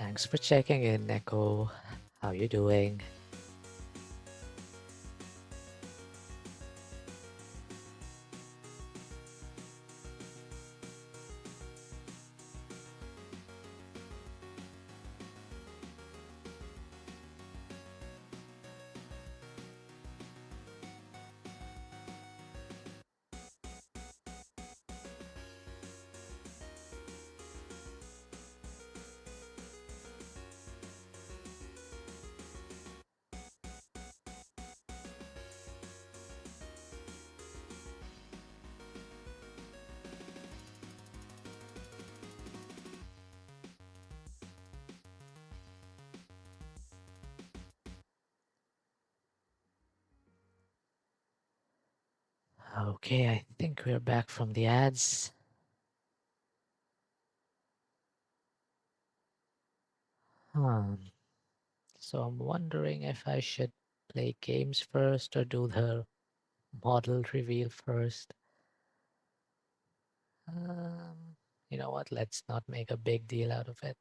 Thanks for checking in, Neko. How you doing? Okay, I think we're back from the ads. Hmm. So I'm wondering if I should play games first or do the model reveal first. You know what? Let's not make a big deal out of it.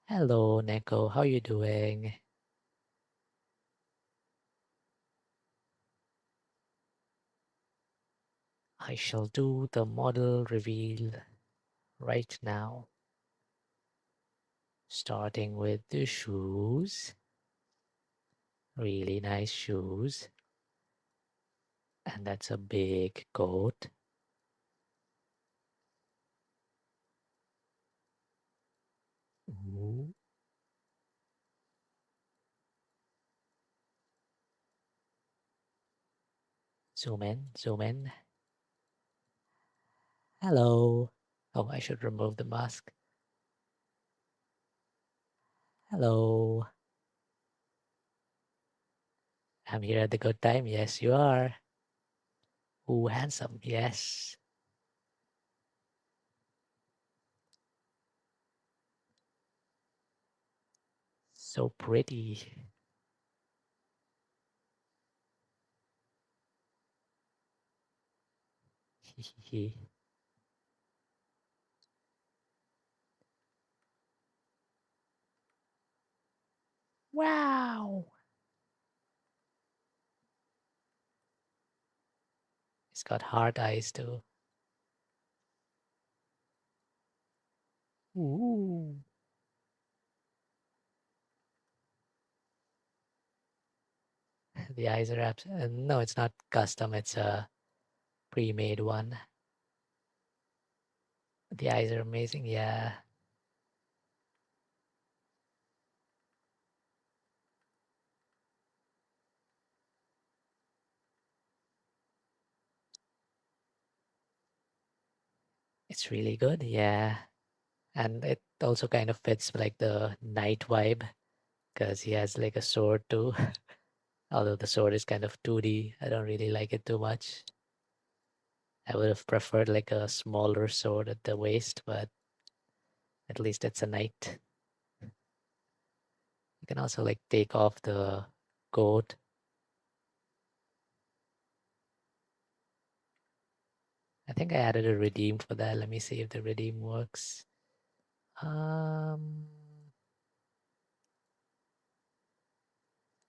Hello, Neko. How you doing? I shall do the model reveal right now. Starting with the shoes. Really nice shoes. And that's a big coat. Ooh. Zoom in, zoom in. Hello. Oh, I should remove the mask. Hello. I'm here at the good time. Yes, you are. Ooh, handsome. Yes. So pretty. Wow. He's got hard eyes too. Ooh. The eyes are no, it's not custom. It's a pre-made one. The eyes are amazing. Yeah. It's really good. Yeah. And it also kind of fits like the night vibe because he has like a sword too. Although the sword is kind of 2D, I don't really like it too much. I would have preferred like a smaller sword at the waist, but at least it's a knight. You can also like take off the coat. I think I added a redeem for that. Let me see if the redeem works. Um,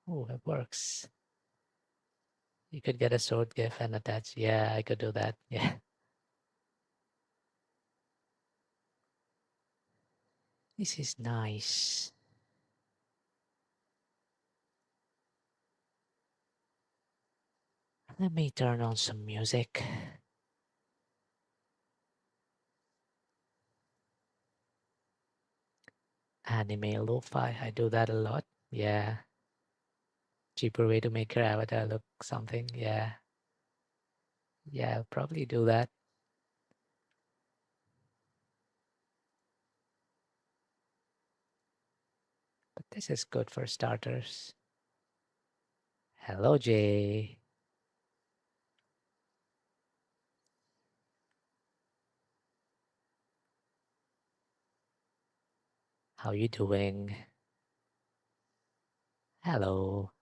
oh, it works. You could get a sword gift and attach. Yeah, I could do that. Yeah. This is nice. Let me turn on some music. Anime lo-fi. I do that a lot. Yeah. Cheaper way to make your avatar look something. Yeah. Yeah, I'll probably do that. But this is good for starters. Hello, Jay. How you doing? Hello.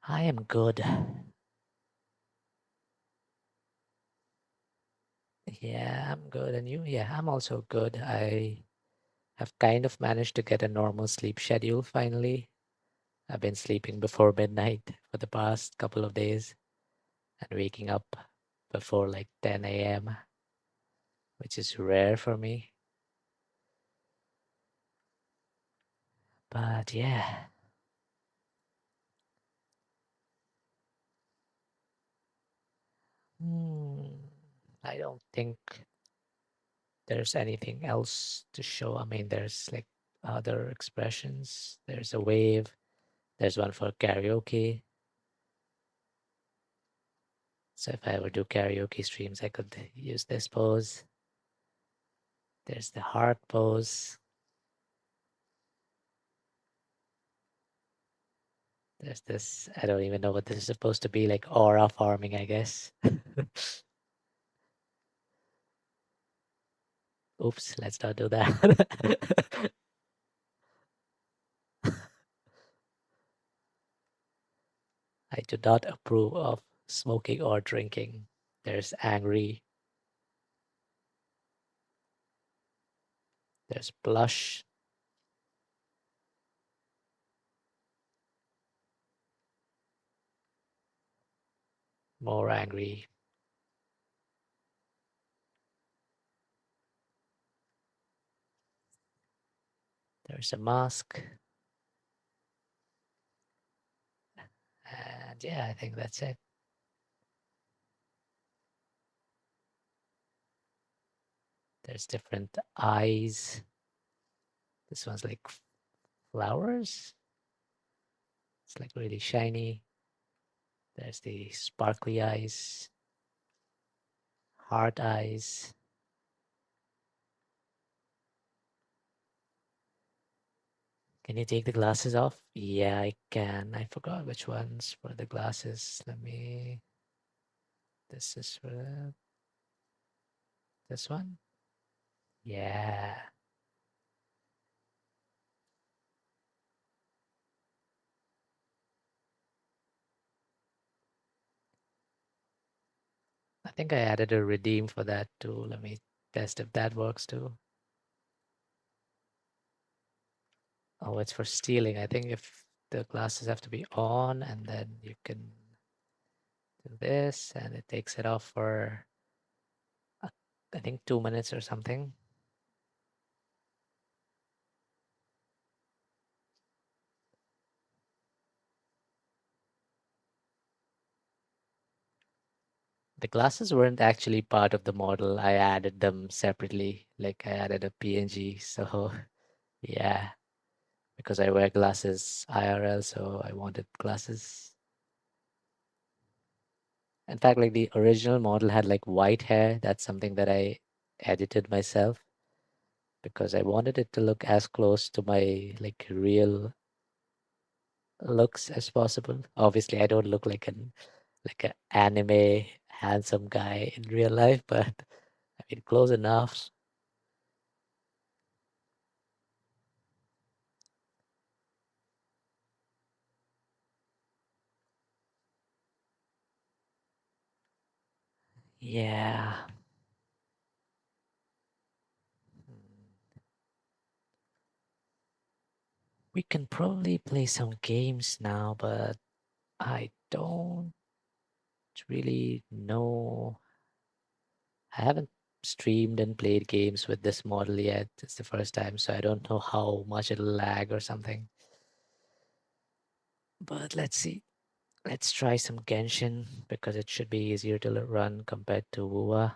I am good. Yeah, I'm good. And you? Yeah, I'm also good. I have kind of managed to get a normal sleep schedule finally. I've been sleeping before midnight for the past couple of days and waking up before like 10 a.m., which is rare for me. But yeah, hmm, I don't think there's anything else to show. I mean, there's like other expressions. There's a wave. There's one for karaoke. So if I ever do karaoke streams, I could use this pose. There's the heart pose. There's this, I don't even know what this is supposed to be, like aura farming, I guess. Oops, let's not do that. I do not approve of smoking or drinking. There's angry, there's blush, more angry, there's a mask, and yeah, I think that's it. There's different eyes. This one's like flowers. It's like really shiny. There's the sparkly eyes, heart eyes. Can you take the glasses off? Yeah, I can. I forgot which ones were the glasses. Let me. This is for this one. Yeah. I think I added a redeem for that too. Let me test if that works too. Oh, it's for stealing. I think if the glasses have to be on and then you can do this and it takes it off for, uh, I think 2 minutes or something. The glasses weren't actually part of the model. I added them separately. Like I added a PNG. So yeah, because I wear glasses IRL, so I wanted glasses. In fact, like the original model had like white hair. That's something that I edited myself because I wanted it to look as close to my like real looks as possible. Obviously, I don't look like an anime handsome guy in real life, but I mean close enough. Yeah. We can probably play some games now, but I don't really know. I haven't streamed and played games with this model yet. It's the first time, so I don't know how much it'll lag or something. But let's see. Let's try some Genshin because it should be easier to run compared to Wua.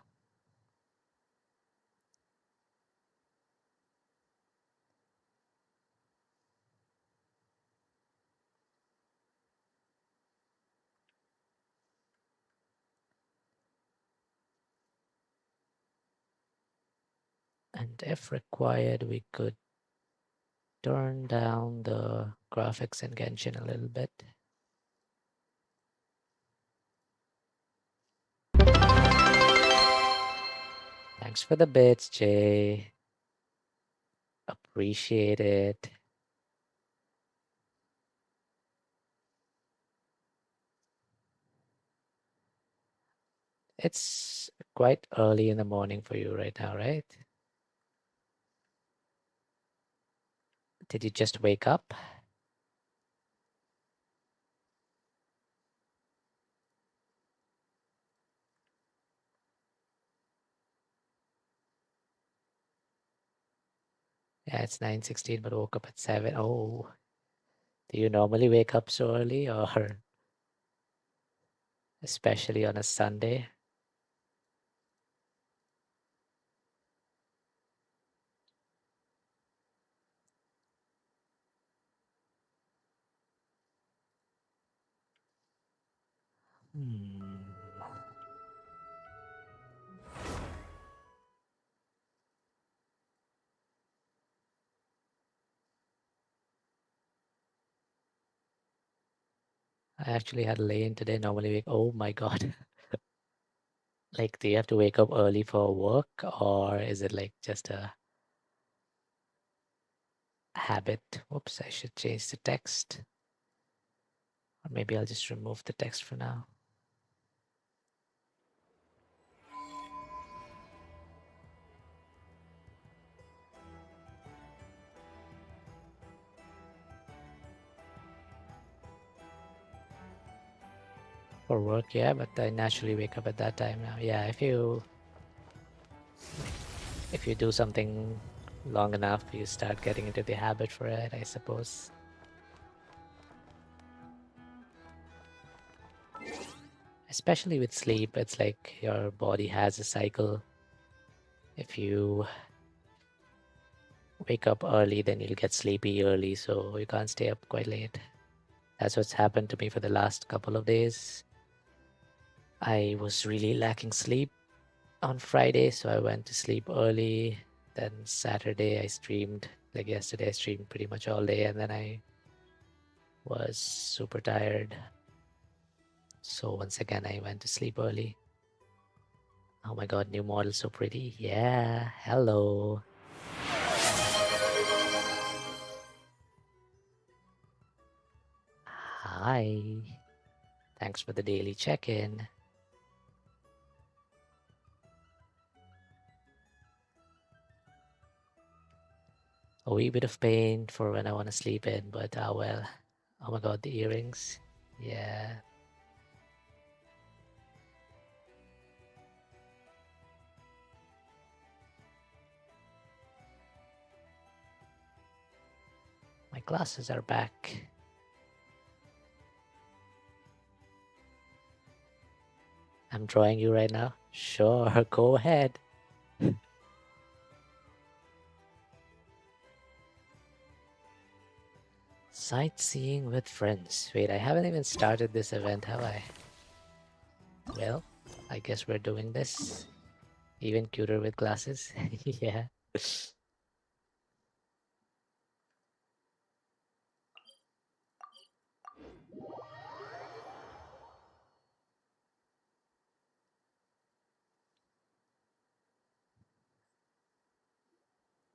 And if required, we could turn down the graphics in Genshin a little bit. Thanks for the bits, Jay. Appreciate it. It's quite early in the morning for you right now, right? Did you just wake up? Yeah, it's 9:16, but woke up at 7. Oh, do you normally wake up so early or especially on a Sunday? Hmm. I actually had a lay-in today. Normally wake. Oh my God. Like, do you have to wake up early for work or is it like just a habit? Whoops, I should change the text. Or maybe I'll just remove the text for now. For work, yeah, but I naturally wake up at that time now. Yeah, if you do something long enough, you start getting into the habit for it, I suppose. Especially with sleep, it's like your body has a cycle. If you wake up early, then you'll get sleepy early, so you can't stay up quite late. That's what's happened to me for the last couple of days. I was really lacking sleep on Friday, so I went to sleep early. Then Saturday, I streamed, like yesterday, I streamed pretty much all day, and then I was super tired. So once again, I went to sleep early. Oh my god, new model, so pretty. Yeah, hello. Hi. Thanks for the daily check in. A wee bit of pain for when I want to sleep in, but well. Oh my god, the earrings. Yeah. My glasses are back. I'm drawing you right now. Sure, go ahead. Sightseeing with friends. Wait, I haven't even started this event, have I? Well, I guess we're doing this. Even cuter with glasses. Yeah.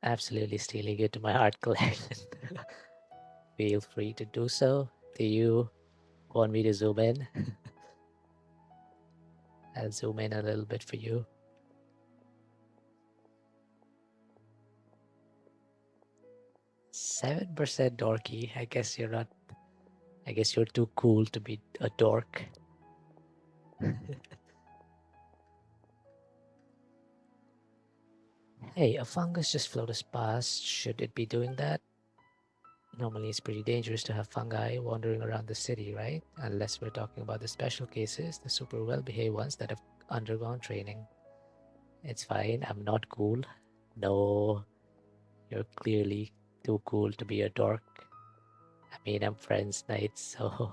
Absolutely stealing it to my art collection. Feel free to do so. Do you want me to zoom in? I'll zoom in a little bit for you. 7% dorky. I guess you're not. I guess you're too cool to be a dork. Hey, a fungus just floated past. Should it be doing that? Normally, it's pretty dangerous to have fungi wandering around the city, right? Unless we're talking about the special cases, the super well behaved ones that have undergone training. It's fine. I'm not cool. No, you're clearly too cool to be a dork. I mean, I'm friends night, so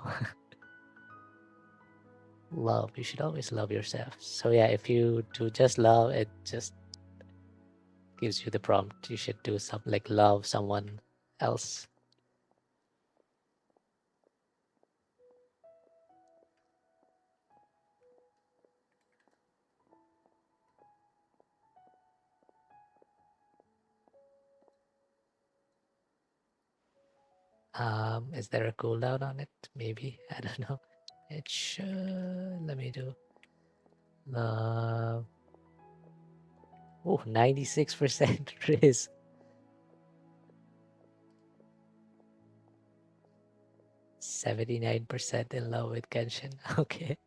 love. You should always love yourself. So, yeah, if you do just love, it just gives you the prompt. You should do something like love someone else. Is there a cooldown on it? Maybe. I don't know. It should. Let me do. Uh, oh, 96% Riz. 79% in love with Genshin. Okay.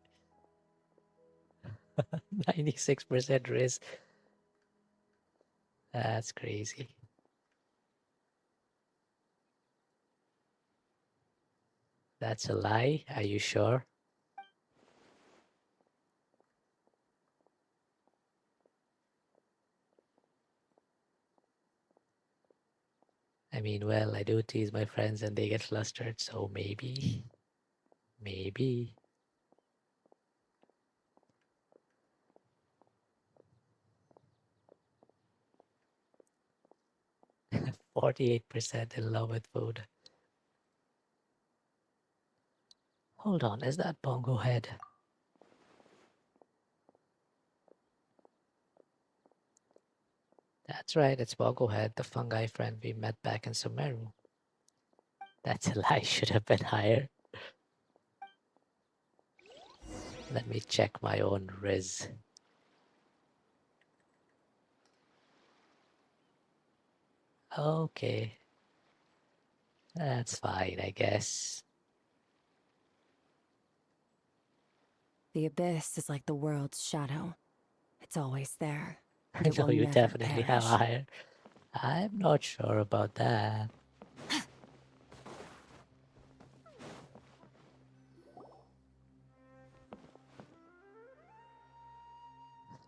96% Riz. That's crazy. That's a lie. Are you sure? I mean, well, I do tease my friends and they get flustered, so maybe. Maybe. 48% in love with food. Hold on, is that Bongo Head? That's right, it's Bongo Head, the fungi friend we met back in Sumeru. That's a lie, should have been higher. Let me check my own Riz. Okay, that's fine, I guess. The abyss is like the world's shadow. It's always there, and I it know will you never definitely have perish. higher. I'm not sure about that.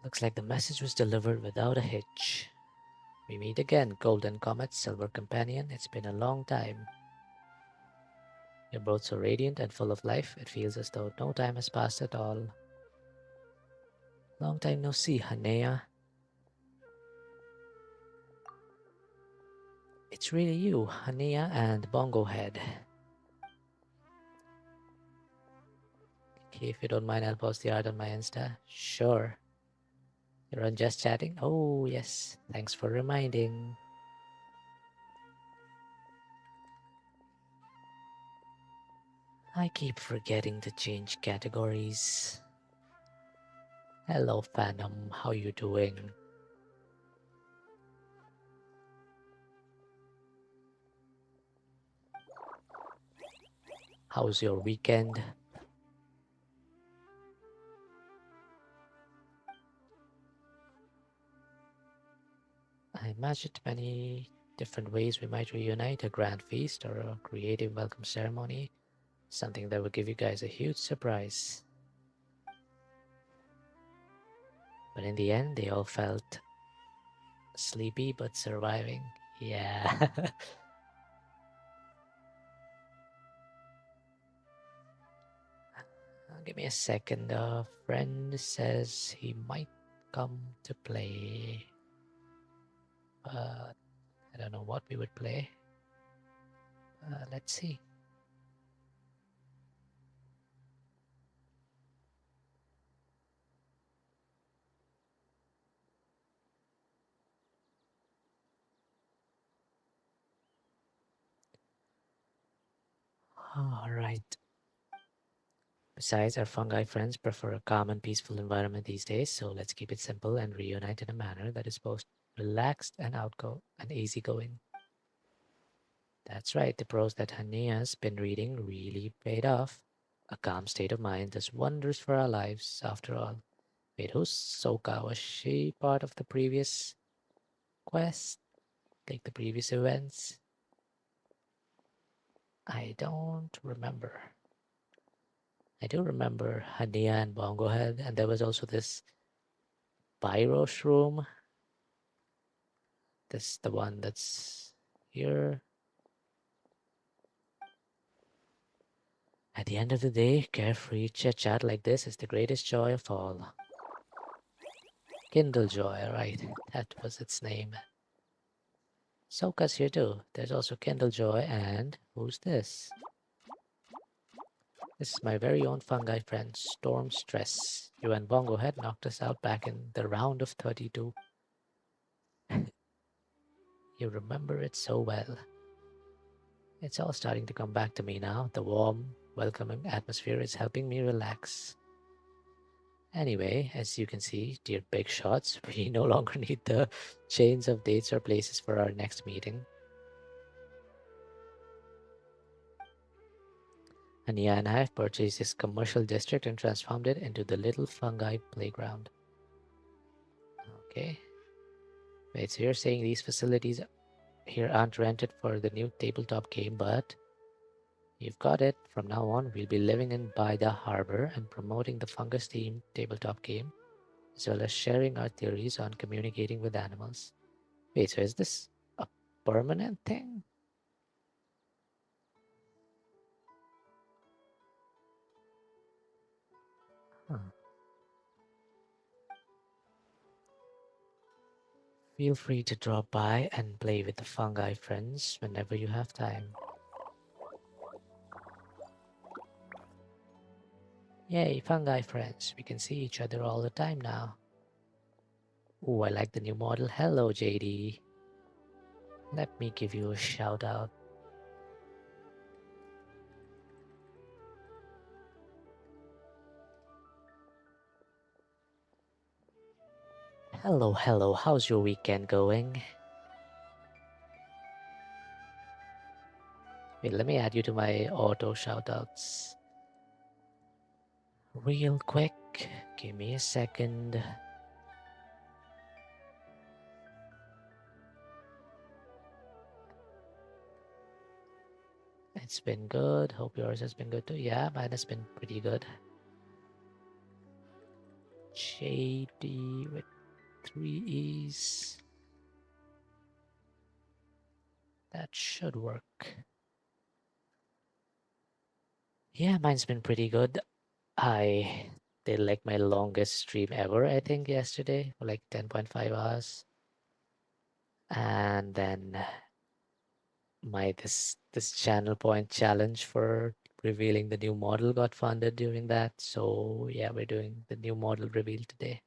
Looks like the message was delivered without a hitch. We meet again, Golden Comet, Silver Companion. It's been a long time. You're both so radiant and full of life, it feels as though no time has passed at all. Long time no see, Hanea. It's really you, Hanea and Bongo Head. Okay, if you don't mind, I'll post the art on my Insta. Sure. You're on Just Chatting? Oh, yes. Thanks for reminding. I keep forgetting to change categories. Hello, Phantom. How you doing? How's your weekend? I imagined many different ways we might reunite, a grand feast or a creative welcome ceremony, something that would give you guys a huge surprise. But in the end, they all felt sleepy but surviving. Yeah. Give me a second. A friend says he might come to play. But I don't know what we would play. Let's see. All right. Besides, our fungi friends prefer a calm and peaceful environment these days, so let's keep it simple and reunite in a manner that is both relaxed and easygoing. That's right, the prose that Hanea's been reading really paid off. A calm state of mind does wonders for our lives, after all. Wait, who's Soka? Was she part of the previous quest? Like the previous events? I don't remember. I do remember Hania and Bongo Head, and there was also this Pyrosh room. This the one that's here. At the end of the day, carefree chit chat like this is the greatest joy of all. Kindle Joy, right? That was its name. Soka's here too. There's also Kindle Joy, and who's this? This is my very own fungi friend, Storm Stress. You and Bongo Head knocked us out back in the round of 32. You remember it so well. It's all starting to come back to me now. The warm, welcoming atmosphere is helping me relax. Anyway, as you can see, dear big shots, we no longer need the chains of dates or places for our next meeting. Ania and I have purchased this commercial district and transformed it into the little fungi playground. Okay. Wait, so you're saying these facilities here aren't rented for the new tabletop game, but you've got it. From now on, we'll be living in by the harbor and promoting the fungus-themed tabletop game, as well as sharing our theories on communicating with animals. Wait, so is this a permanent thing? Huh. Feel free to drop by and play with the fungi friends whenever you have time. Yay, fungi friends. We can see each other all the time now. Ooh, I like the new model. Hello, JD. Let me give you a shout out. Hello, hello. How's your weekend going? Wait, let me add you to my auto shoutouts. Real quick. Give me a second. It's been good. Hope yours has been good too. Yeah, mine has been pretty good. JD with 3 E's. That should work. Yeah, mine's been pretty good. I did like my longest stream ever, I think, yesterday for like 10.5 hours. And then my this channel point challenge for revealing the new model got funded during that. So yeah, we're doing the new model reveal today.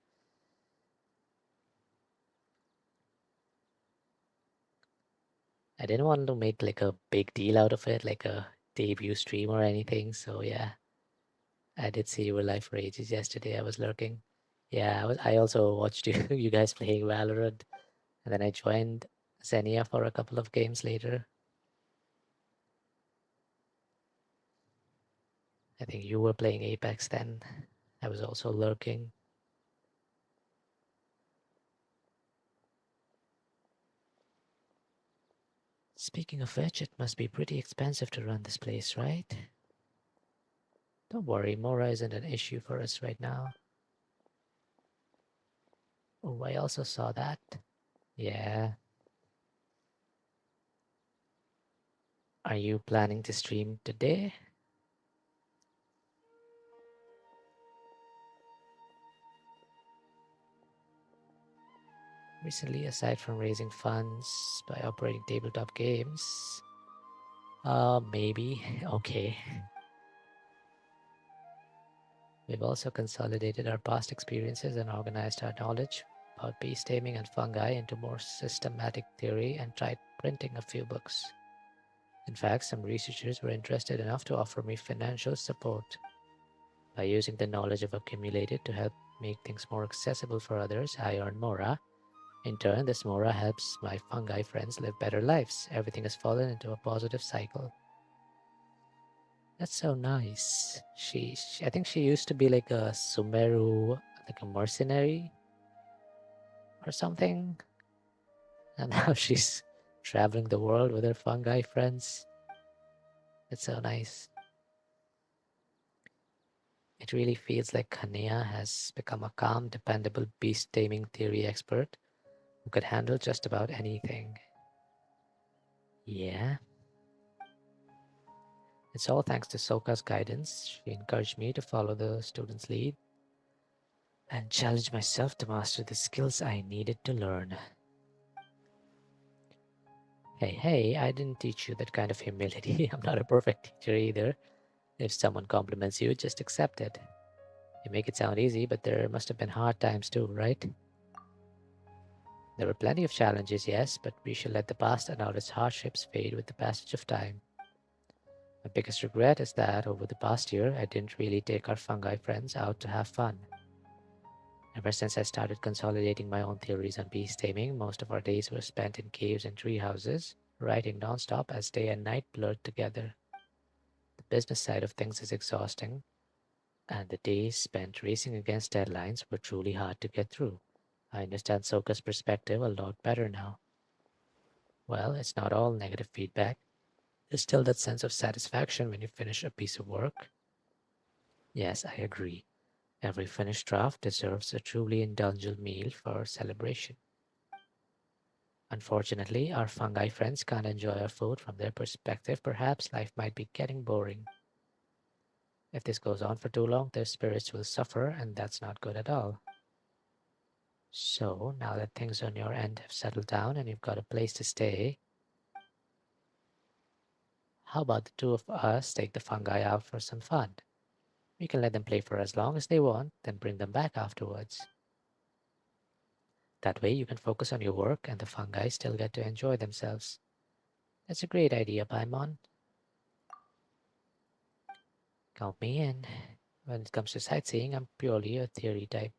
I didn't want to make like a big deal out of it, like a debut stream or anything. So yeah, I did see you were live for ages yesterday. I was lurking. Yeah, I also watched you you guys playing Valorant, and then I joined Xenia for a couple of games later. I think you were playing Apex then. I was also lurking. Speaking of which, it must be pretty expensive to run this place, right? Don't worry, Mora isn't an issue for us right now. Oh, I also saw that. Yeah. Are you planning to stream today? Recently, aside from raising funds by operating tabletop games, maybe. Okay. We've also consolidated our past experiences and organized our knowledge about beast taming and fungi into more systematic theory and tried printing a few books. In fact, some researchers were interested enough to offer me financial support. By using the knowledge I've accumulated to help make things more accessible for others, I earn Mora. In turn, this Mora helps my fungi friends live better lives. Everything has fallen into a positive cycle. That's so nice. I think she used to be like a Sumeru, like a mercenary or something. And now she's traveling the world with her fungi friends. It's so nice. It really feels like Khania has become a calm, dependable beast taming theory expert who could handle just about anything. Yeah. It's all thanks to Soka's guidance. She encouraged me to follow the student's lead and challenge myself to master the skills I needed to learn. Hey, I didn't teach you that kind of humility. I'm not a perfect teacher either. If someone compliments you, just accept it. You make it sound easy, but there must have been hard times too, right? There were plenty of challenges, yes, but we should let the past and all its hardships fade with the passage of time. My biggest regret is that over the past year, I didn't really take our fungi friends out to have fun. Ever since I started consolidating my own theories on beast taming, most of our days were spent in caves and tree houses, writing nonstop as day and night blurred together. The business side of things is exhausting, and the days spent racing against deadlines were truly hard to get through. I understand Soka's perspective a lot better now. Well, it's not all negative feedback. There's still that sense of satisfaction when you finish a piece of work. Yes, I agree. Every finished draft deserves a truly indulgent meal for celebration. Unfortunately, our fungi friends can't enjoy our food from their perspective. Perhaps life might be getting boring. If this goes on for too long, their spirits will suffer, and that's not good at all. So, now that things on your end have settled down and you've got a place to stay, how about the two of us take the fungi out for some fun? We can let them play for as long as they want, then bring them back afterwards. That way you can focus on your work and the fungi still get to enjoy themselves. That's a great idea, Paimon. Count me in. When it comes to sightseeing, I'm purely a theory type.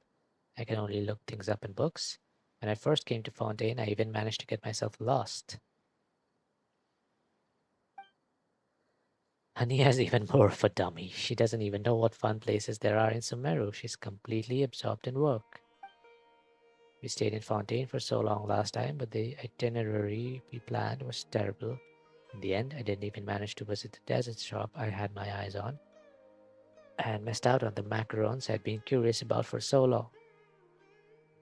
I can only look things up in books. When I first came to Fontaine, I even managed to get myself lost. Ania's even more of a dummy. She doesn't even know what fun places there are in Sumeru. She's completely absorbed in work. We stayed in Fontaine for so long last time, but the itinerary we planned was terrible. In the end, I didn't even manage to visit the desert shop I had my eyes on, and missed out on the macarons I'd been curious about for so long.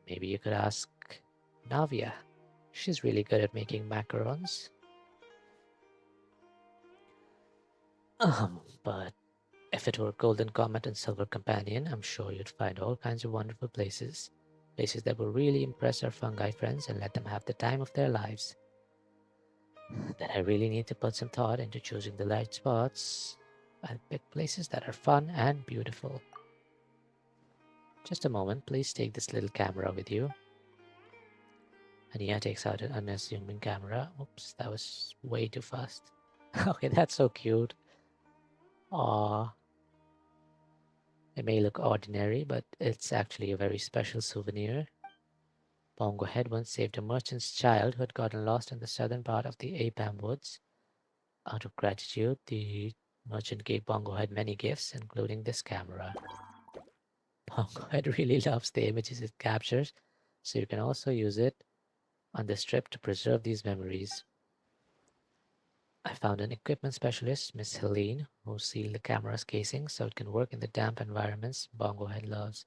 Maybe you could ask Navia. She's really good at making macarons. But if it were Golden Comet and Silver Companion, I'm sure you'd find all kinds of wonderful places. Places that will really impress our fungi friends and let them have the time of their lives. Then I really need to put some thought into choosing the right spots and pick places that are fun and beautiful. Just a moment, please take this little camera with you. Ania takes out an unassuming camera. Oops, that was way too fast. Okay, that's so cute. Aw, it may look ordinary, but it's actually a very special souvenir. Bongo Head once saved a merchant's child who had gotten lost in the southern part of the Apam woods. Out of gratitude, the merchant gave Bongo Head many gifts, including this camera. Bongo Head really loves the images it captures, so you can also use it on this trip to preserve these memories. I found an equipment specialist, Miss Helene, who sealed the camera's casing so it can work in the damp environments Bongo Head loves.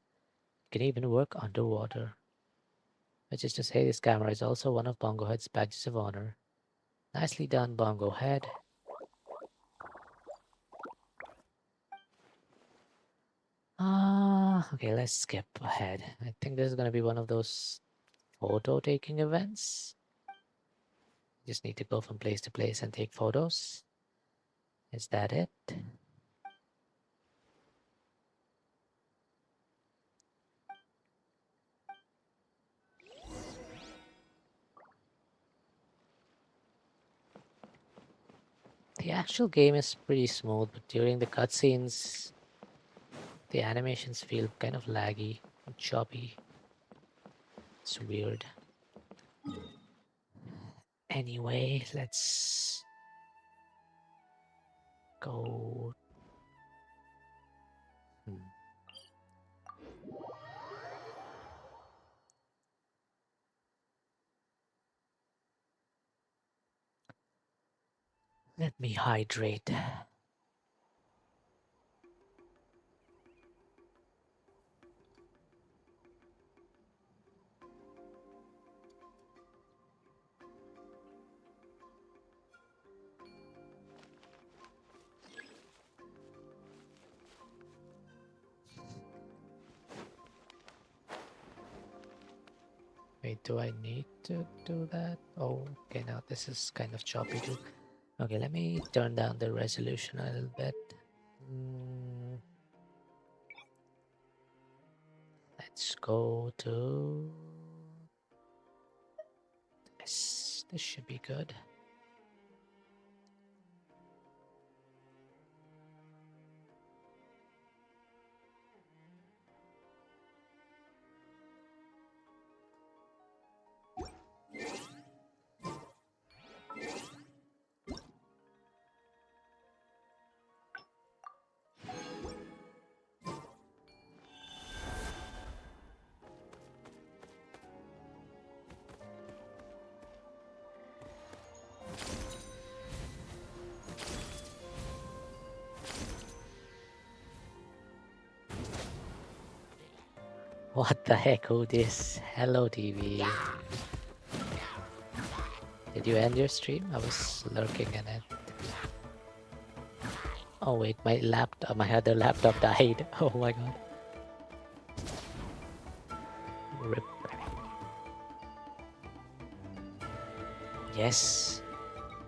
It can even work underwater. Which is to say, this camera is also one of Bongo Head's badges of honor. Nicely done, Bongo Head. Okay, let's skip ahead. I think this is going to be one of those photo taking events. Just need to go from place to place and take photos. Is that it? The actual game is pretty smooth, but during the cutscenes, the animations feel kind of laggy and choppy. It's weird. Anyway, let's go. Hmm. Let me hydrate. Wait, do I need to do that? Oh, okay, now this is kind of choppy too. Okay, let me turn down the resolution a little bit. Mm, let's go to this. This should be good. What the heck? Who this? Hello, TV. Did you end your stream? I was lurking in it. Oh wait, my other laptop died. Oh my god. Rip. Yes.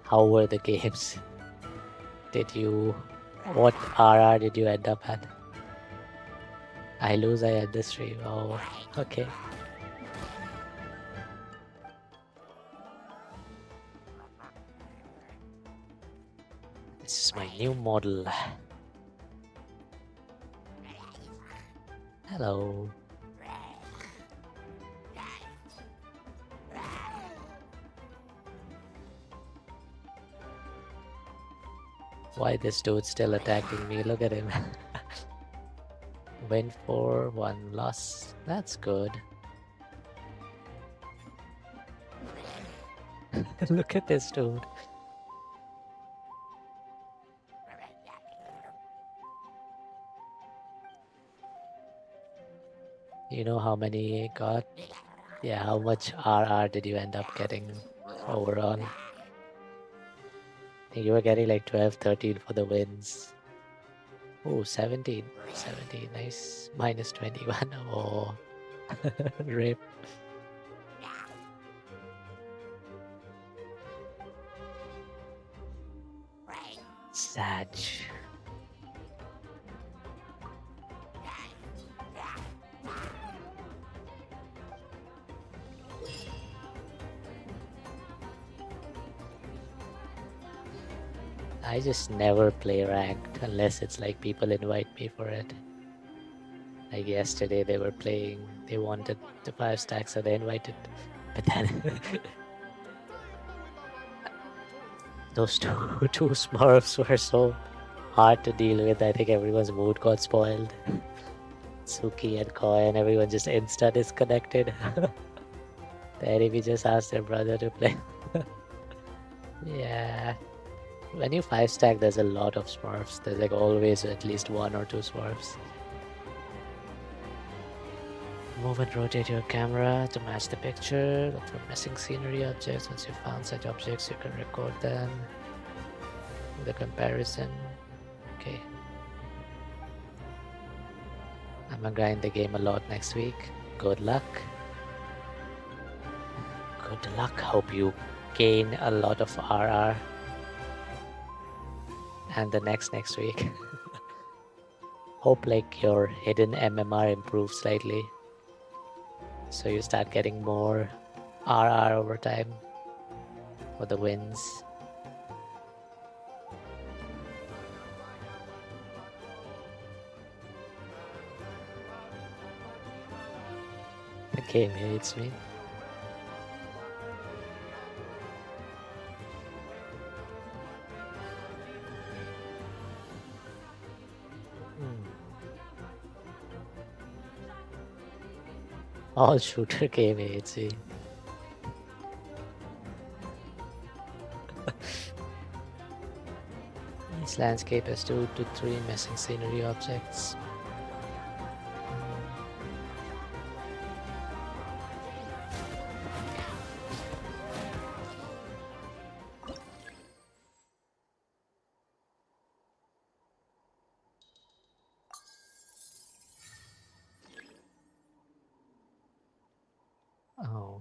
How were the games? What RR did you end up at? I lose, I end the stream. Oh, okay. This is my new model. Hello. Why this dude still attacking me? Look at him. Win 4, 1 loss. That's good. Look at this dude. You know how many he got? Yeah, how much RR did you end up getting overall? I think you were getting like 12, 13 for the wins. Oh, 17. 17, nice. Minus 21. Oh, rip. Sag. I just never play ranked unless it's like people invite me for it. Like yesterday they were playing, they wanted the 5 stack, so they invited. But then those two Smurfs were so hard to deal with. I think everyone's mood got spoiled. Suki and Koi and everyone just insta disconnected. The enemy just asked their brother to play. Yeah. When you 5 stack, there's a lot of Smurfs. There's like always at least 1 or 2 Smurfs. Move and rotate your camera to match the picture. Look for missing scenery objects. Once you've found such objects, you can record them. The comparison. Okay. I'm gonna grind the game a lot next week. Good luck. Good luck. Hope you gain a lot of RR. And the next week. Hope like your hidden MMR improves slightly. So you start getting more RR over time for the wins. The game hates me. All shooter game hates me. This landscape has 2 to 3 missing scenery objects.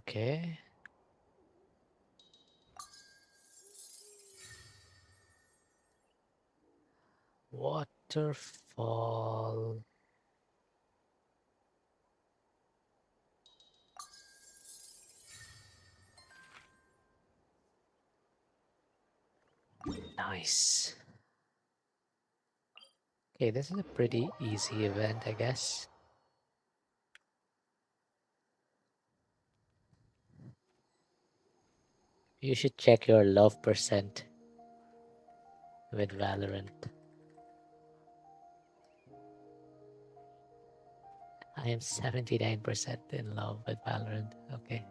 Okay. Waterfall. Nice. Okay, this is a pretty easy event, I guess. You should check your love percent with Valorant. I am 79% in love with Valorant. Okay.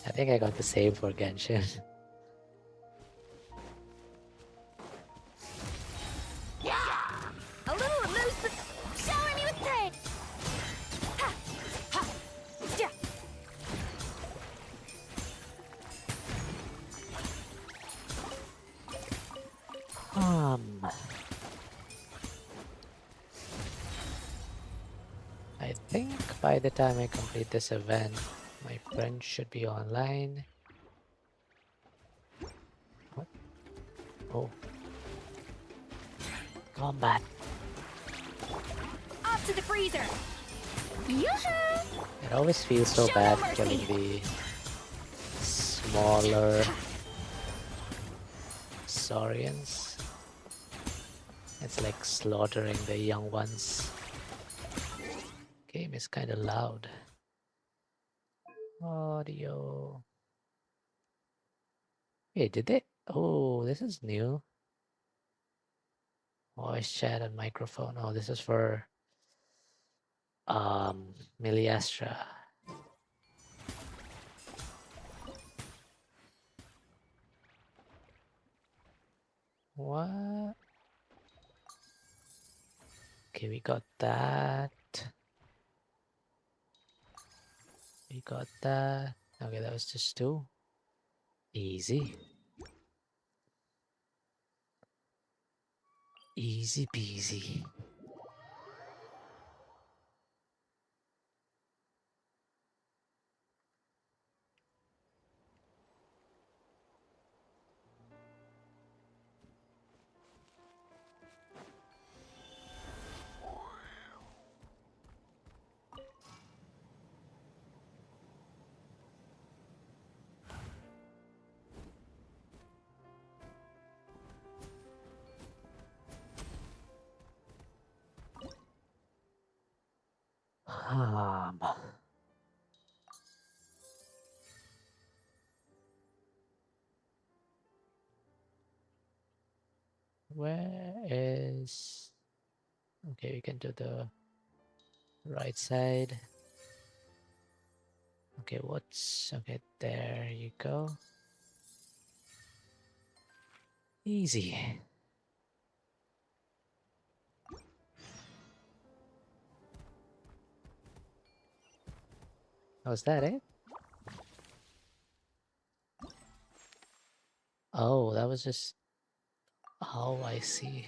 I think I got the same for Genshin. A little I think by the time I complete this event, my friend should be online. What? Oh. Combat. Off to the freezer! Yoo-hoo! It always feels so Show no bad mercy. killing the smaller saurians. It's like slaughtering the young ones. Game is kind of loud. Audio. Hey, did they? Oh, this is new. Voice chat and microphone. Oh, this is for Miliastra. What? Okay, we got that. We got that. Okay, that was just two. Easy. Easy peasy. Um, where is... Okay, we can do the right side. Okay, what's... Okay, there you go. Easy. Was that it? Oh, that was just... Oh, I see.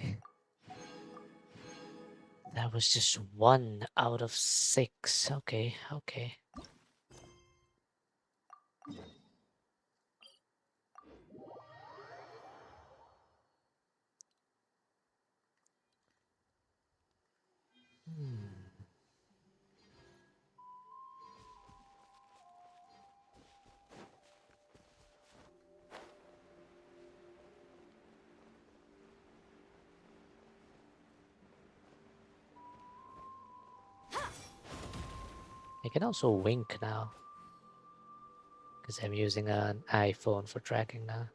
That was just 1 out of 6. Okay, okay. Hmm. I can also wink now. Because I'm using an iPhone for tracking now.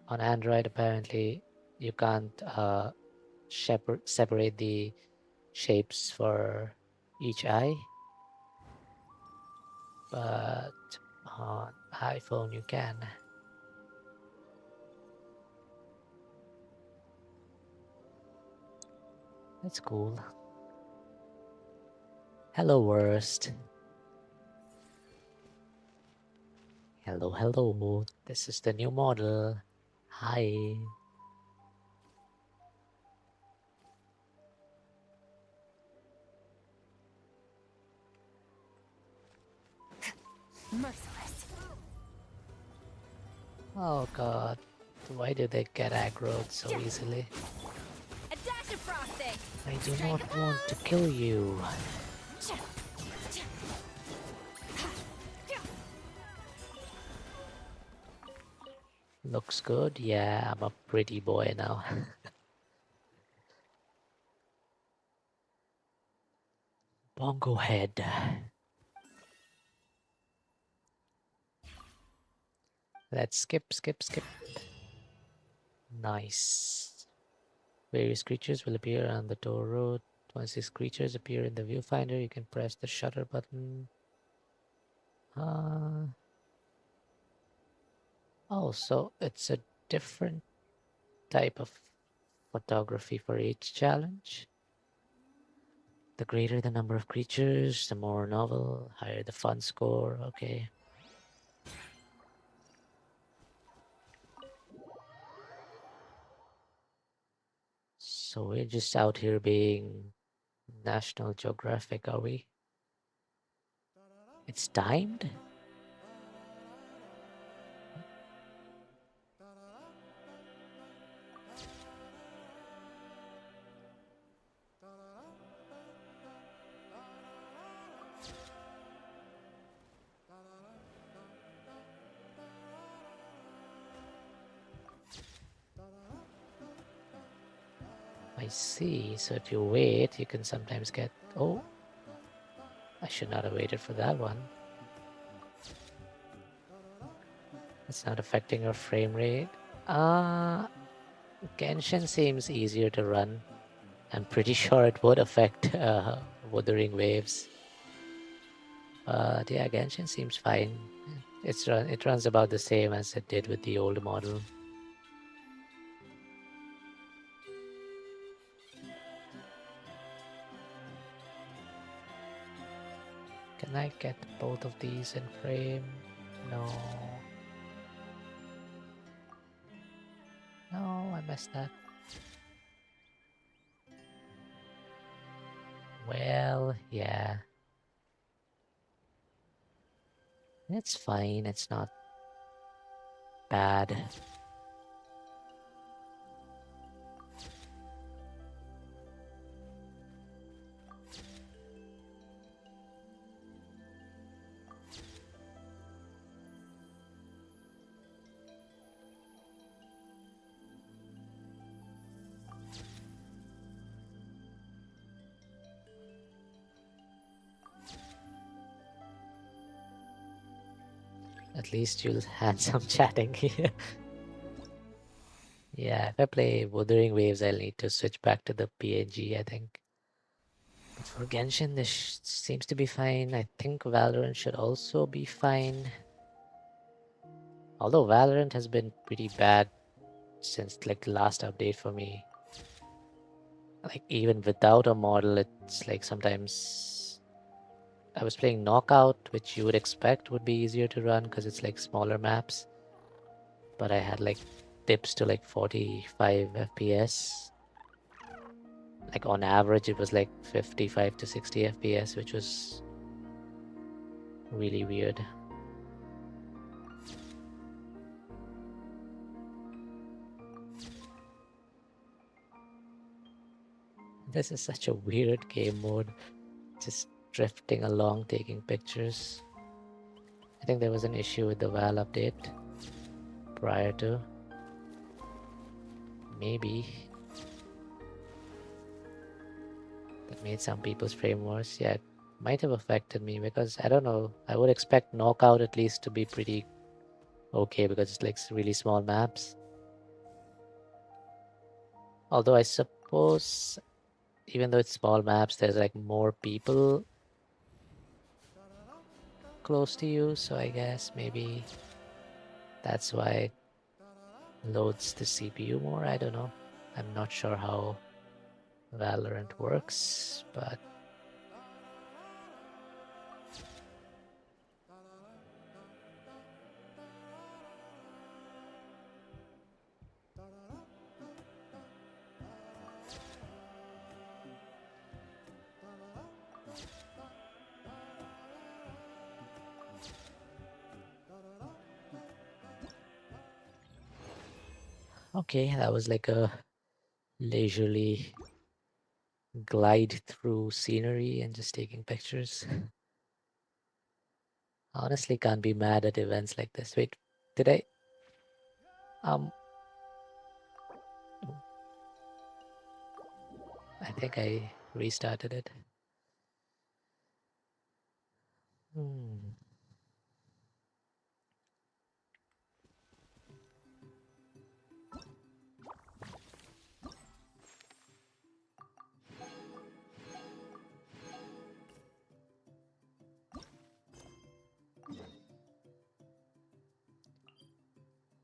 On Android, apparently, you can't separate the shapes for each eye. But on iPhone, you can. That's cool. Hello, worst. Hello, hello. This is the new model. Hi. Merciless. Oh god. Why do they get aggroed so easily? A dash of frosting. I do not want to kill you. Looks good. Yeah, I'm a pretty boy now. Bongo head. Let's skip, skip, skip. Nice. Various creatures will appear on the door road. Once these creatures appear in the viewfinder, you can press the shutter button. Oh, so it's a different type of photography for each challenge. The greater the number of creatures, the more novel, higher the fun score. Okay. So we're just out here being National Geographic, are we? It's timed? I see. So if you wait, you can sometimes get... Oh, I should not have waited for that one. It's not affecting your frame rate. Genshin seems easier to run. I'm pretty sure it would affect Wuthering Waves. But yeah, Genshin seems fine. It runs about the same as it did with the old model. Can I get both of these in frame? No. No, I messed that. Well, yeah. It's fine. It's not bad. At least you'll have some chatting here. Yeah, if I play Wuthering Waves, I'll need to switch back to the PNG, I think. But for Genshin, this seems to be fine. I think Valorant should also be fine. Although Valorant has been pretty bad since like the last update for me. Like even without a model, it's like sometimes I was playing Knockout, which you would expect would be easier to run because it's like smaller maps. But I had like dips to like 45 FPS. Like on average, it was like 55 to 60 FPS, which was really weird. This is such a weird game mode. Just drifting along, taking pictures. I think there was an issue with the Val update prior to. Maybe. That made some people's frame worse. Yeah, it might have affected me because I don't know. I would expect Knockout at least to be pretty okay because it's like really small maps. Although I suppose even though it's small maps, there's like more people close to you, so I guess maybe that's why it loads the CPU more. I don't know. I'm not sure how Valorant works, but okay, that was like a leisurely glide through scenery and just taking pictures. Honestly, can't be mad at events like this. Wait, did I? I think I restarted it. Hmm.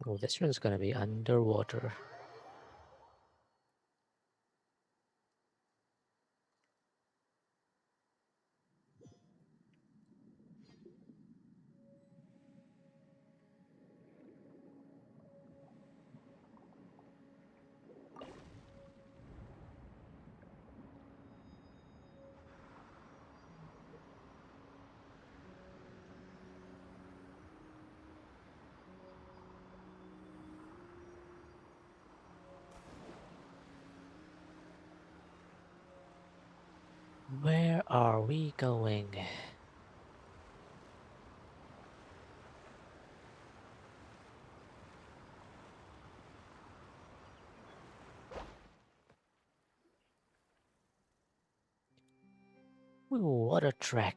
Oh, this one's gonna be underwater. Where are we going? Ooh, what a trek.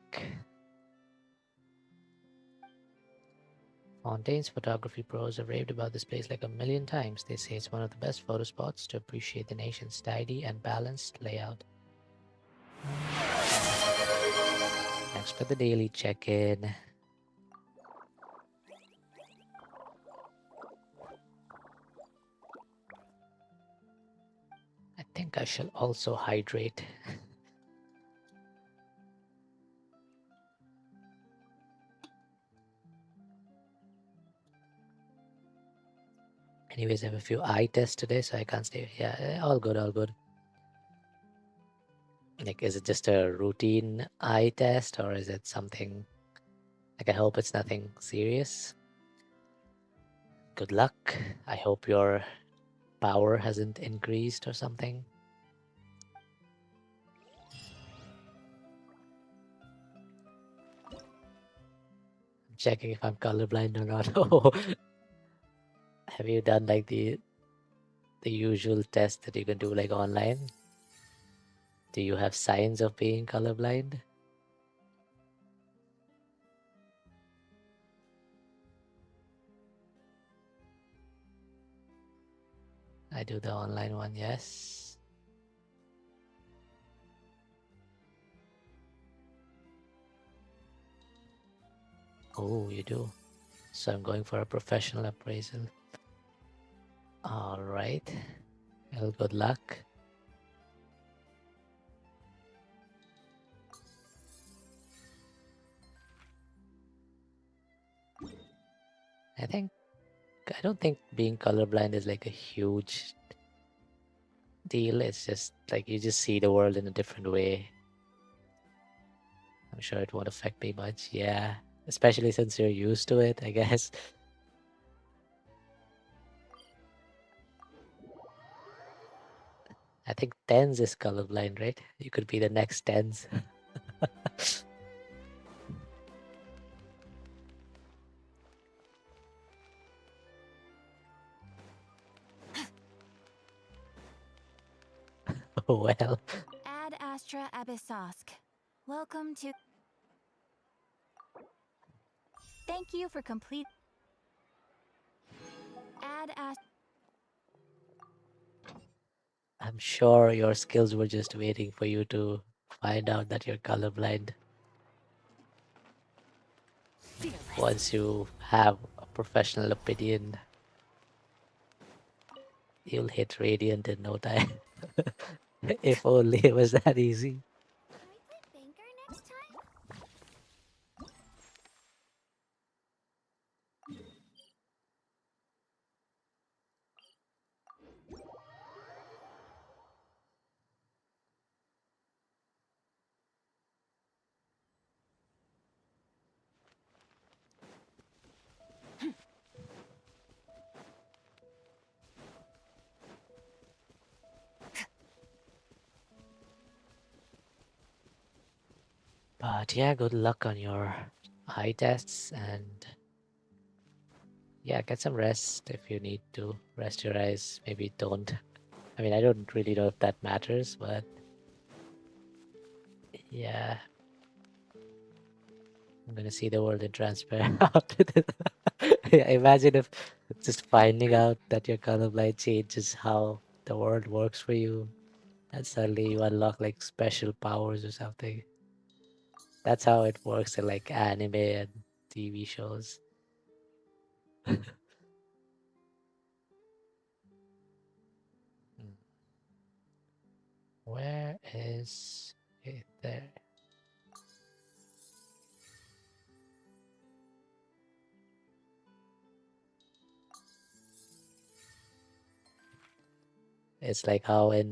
Fontaine's photography pros have raved about this place like a million times. They say it's one of the best photo spots to appreciate the nation's tidy and balanced layout. Thanks for the daily check-in. I think I shall also hydrate. Anyways, I have a few eye tests today, so I can't stay. Yeah, all good, all good. Like, is it just a routine eye test or is it something like I hope it's nothing serious? Good luck. I hope your power hasn't increased or something. I'm checking if I'm colorblind or not. Oh, have you done like the usual test that you can do like online? Do you have signs of being colorblind? I do the online one, yes. Oh, you do. So I'm going for a professional appraisal. All right. Well, good luck. I don't think being colorblind is like a huge deal. It's just like you just see the world in a different way. I'm sure it won't affect me much. Yeah. Especially since you're used to it, I guess. I think Tens is colorblind, right? You could be the next Tens. Oh well. Ad Astra Abyssosque. Welcome to. Thank you for complete. Ad Astra. I'm sure your skills were just waiting for you to find out that you're colorblind. Once you have a professional opinion, you'll hit Radiant in no time. If only it was that easy. Can we play Banker next time? But yeah, good luck on your eye tests and yeah, get some rest if you need to. Rest your eyes. Maybe don't. I mean, I don't really know if that matters, but yeah, I'm gonna see the world in transparent after this. Yeah, imagine if just finding out that you're colorblind changes how the world works for you, and suddenly you unlock like special powers or something. That's how it works in like anime and TV shows. Hmm. Where is it there? It's like how in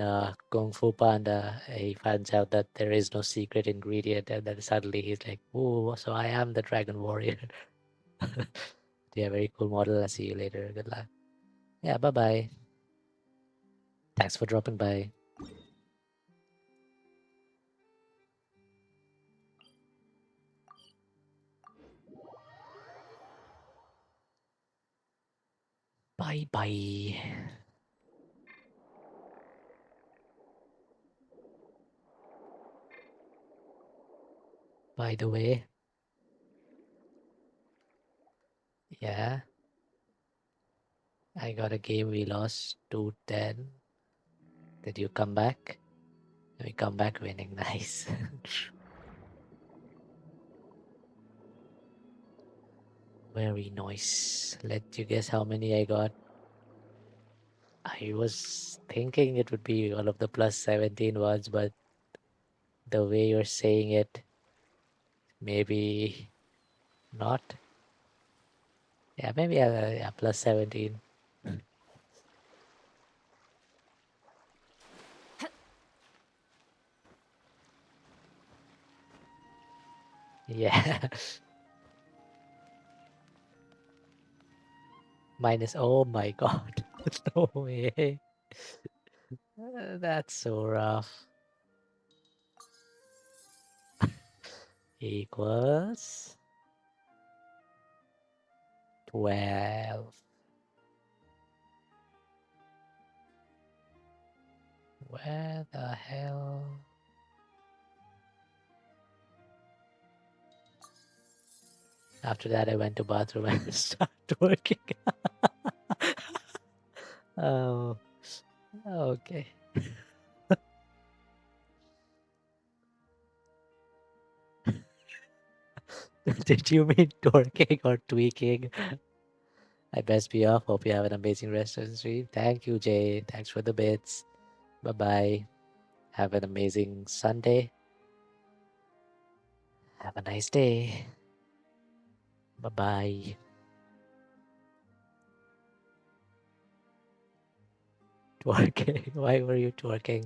Kung Fu Panda, he finds out that there is no secret ingredient, and then suddenly he's like, "Ooh, so I am the Dragon Warrior." Yeah, very cool model. I'll see you later. Good luck. Yeah, bye bye. Thanks for dropping by. Bye bye. By the way, yeah, I got a game we lost 2-10. Did you come back? We come back winning. Nice. Very nice. Let you guess how many I got. I was thinking it would be all of the plus 17 ones, but the way you're saying it, maybe not. Yeah, maybe yeah, plus 17. Yeah. Minus, oh my god. No way. That's so rough. Equals 12. Where the hell? After that, I went to bathroom and started working. Oh, okay. Did you mean twerking or tweaking? I best be off. Hope you have an amazing rest of the stream. Thank you, Jay. Thanks for the bits. Bye bye. Have an amazing Sunday. Have a nice day. Bye bye. Twerking. Why were you twerking?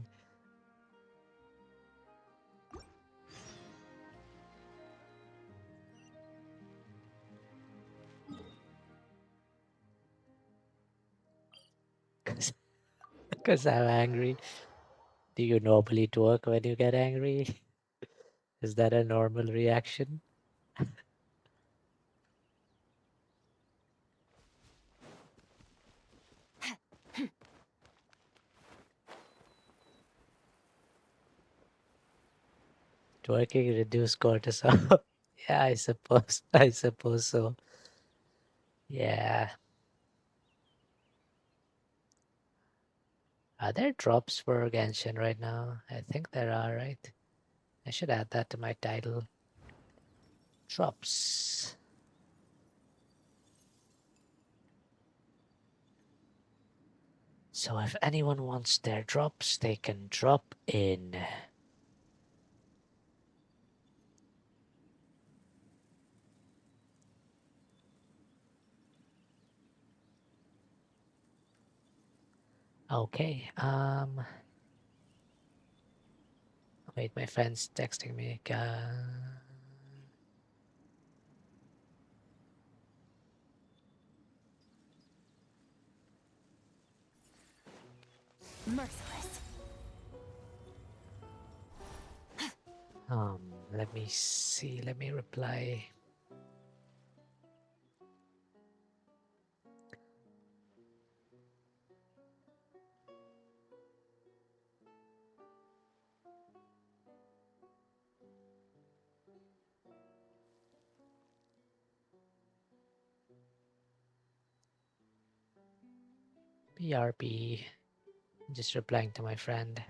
Because I'm angry. Do you normally twerk when you get angry? Is that a normal reaction? Twerking reduce cortisol. Yeah, I suppose. I suppose so. Yeah. Are there drops for Genshin right now? I think there are, right? I should add that to my title. Drops. So if anyone wants their drops, they can drop in. Okay, wait, my friend's texting me. Merciless. Let me see, let me reply. BRB. Just replying to my friend.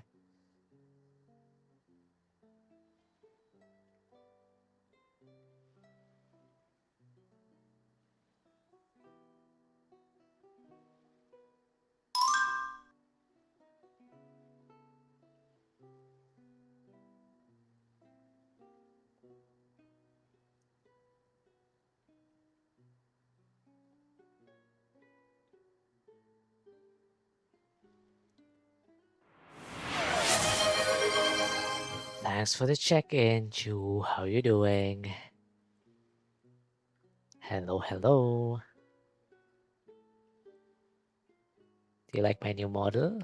Thanks for the check-in, Chu. How you doing? Hello, hello. Do you like my new model?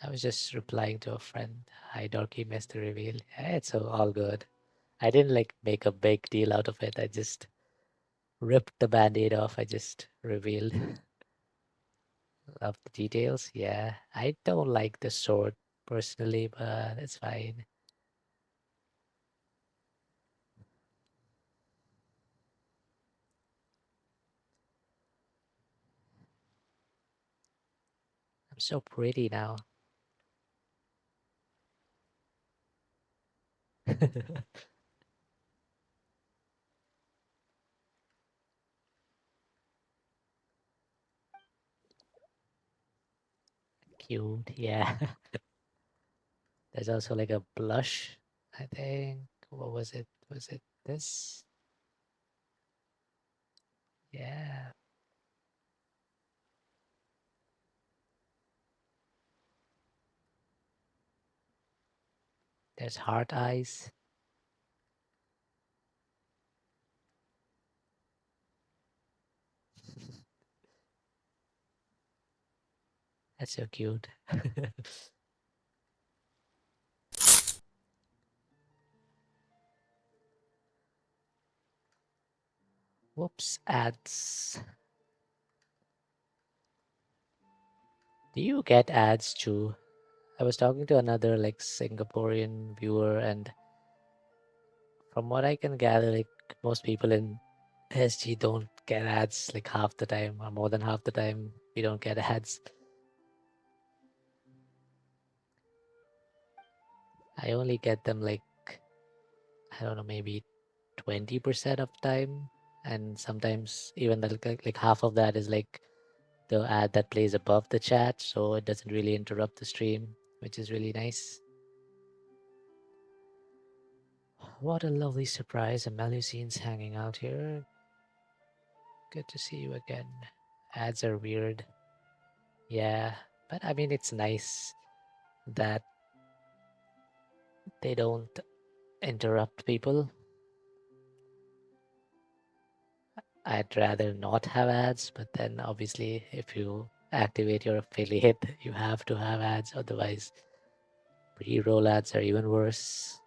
I was just replying to a friend. Hi, Dorky missed the reveal. Yeah, it's all good. I didn't like make a big deal out of it. I just ripped the band-aid off. I just revealed of the details. Yeah, I don't like the sword personally, but it's fine. I'm so pretty now. Cute, yeah. There's also like a blush, I think. What was it? Was it this? Yeah. There's heart eyes. That's so cute. Whoops, ads. Do you get ads too? I was talking to another like Singaporean viewer, and from what I can gather, like most people in SG don't get ads like half the time, or more than half the time. We don't get ads. I only get them like, I don't know, maybe 20% of time, and sometimes even like half of that is like the ad that plays above the chat, so it doesn't really interrupt the stream, which is really nice. What a lovely surprise. A Melusine's hanging out here. Good to see you again. Ads are weird. Yeah, but I mean, it's nice that they don't interrupt people. I'd rather not have ads, but then obviously, if you activate your affiliate, you have to have ads, otherwise, pre roll ads are even worse.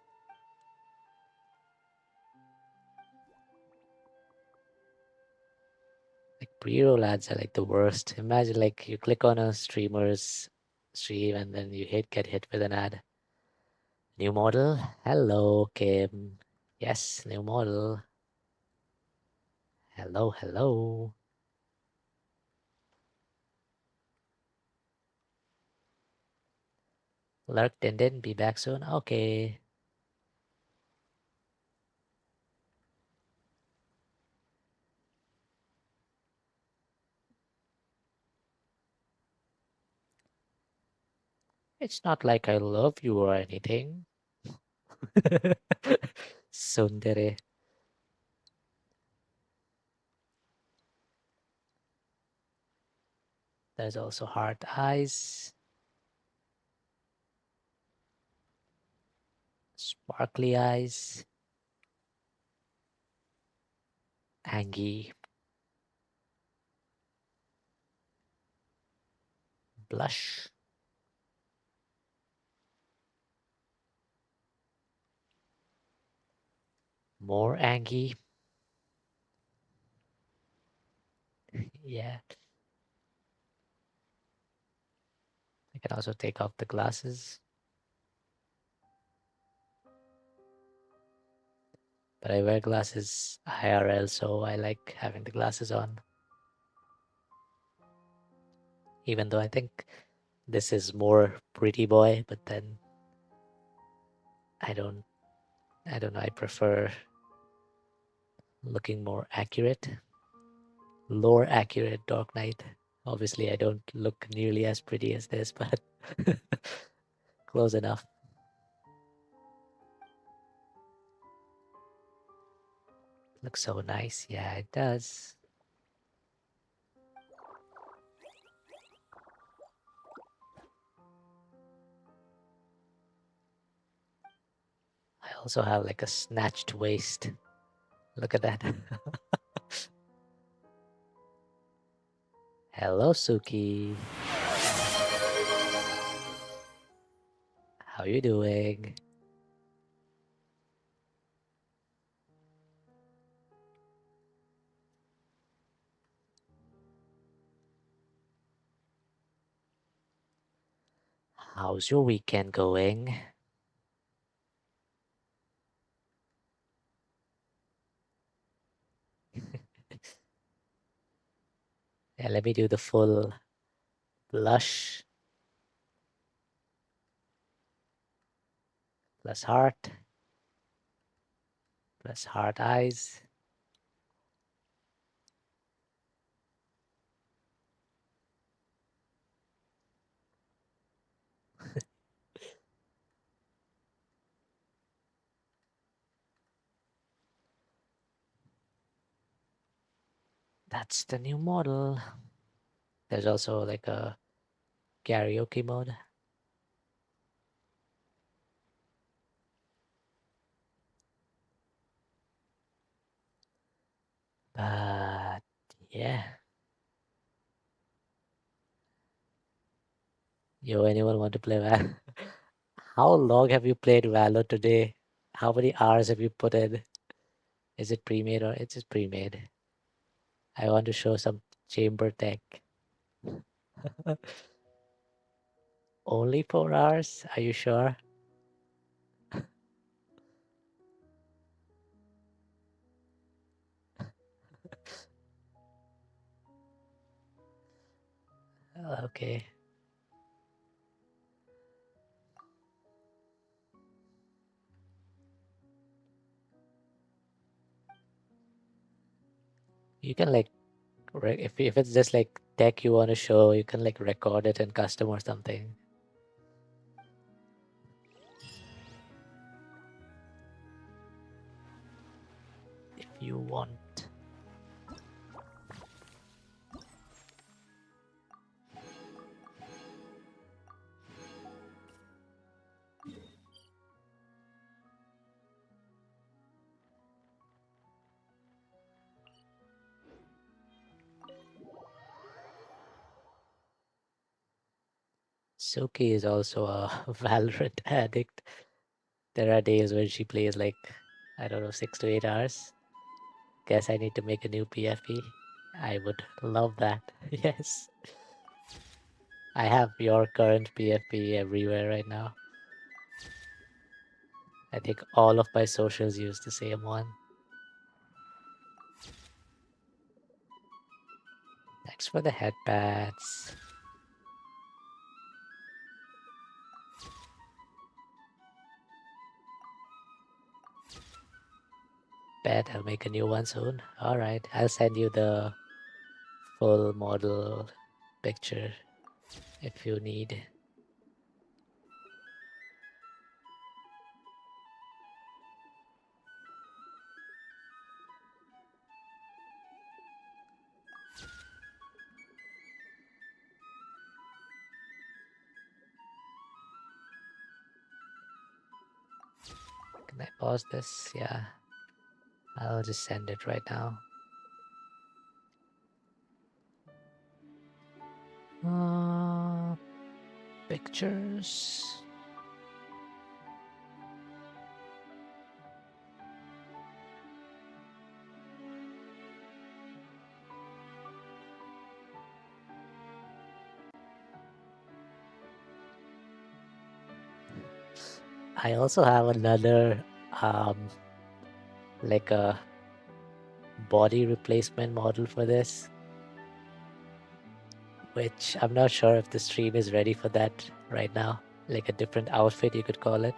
Like pre-roll ads are like the worst. Imagine like you click on a streamer's stream and then you get hit with an ad. New model? Hello, Kim. Yes, new model. Hello, hello. Lurk Din be back soon. Okay. It's not like I love you or anything. Sundere. There's also heart eyes. Sparkly eyes. Angie. Blush. More Angie. Yeah. I can also take off the glasses. But I wear glasses IRL, so I like having the glasses on. Even though I think this is more pretty boy, but then I don't know, I prefer looking more accurate. Lore accurate Dark Knight. Obviously I don't look nearly as pretty as this, but close enough. Looks so nice. Yeah, it does. I also have like a snatched waist. Look at that. Hello, Suki. How you doing? How's your weekend going? Yeah, let me do the full blush plus heart eyes. That's the new model. There's also like a karaoke mode. But yeah. Yo, anyone want to play Valor? How long have you played Valor today? How many hours have you put in? Is it pre-made or it's just pre-made? I want to show some chamber tech. Only 4 hours? Are you sure? Okay. You can like, if it's just like tech you want to show, you can like record it in custom or something. If you want. Suki is also a Valorant addict. There are days when she plays like, I don't know, 6 to 8 hours. Guess I need to make a new PFP. I would love that. Yes. I have your current PFP everywhere right now. I think all of my socials use the same one. Thanks for the headpads. Bet I'll make a new one soon. Alright, I'll send you the full model picture if you need. Can I pause this? Yeah. I'll just send it right now. Pictures. I also have another like a body replacement model for this, which I'm not sure if the stream is ready for that right now. Like a different outfit, you could call it.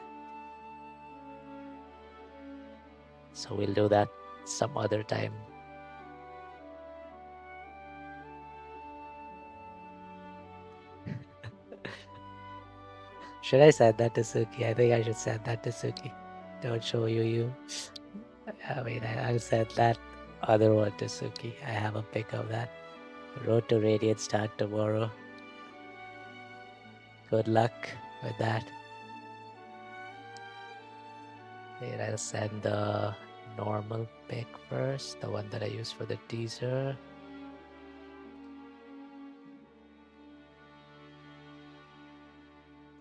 So we'll do that some other time. Should I send that to Suki? I think I should send that to Suki. Don't show you. I mean, I'll send that other one to Suki. I have a pic of that. Road to Radiant start tomorrow. Good luck with that. Wait, I'll send the normal pic first, the one that I used for the teaser.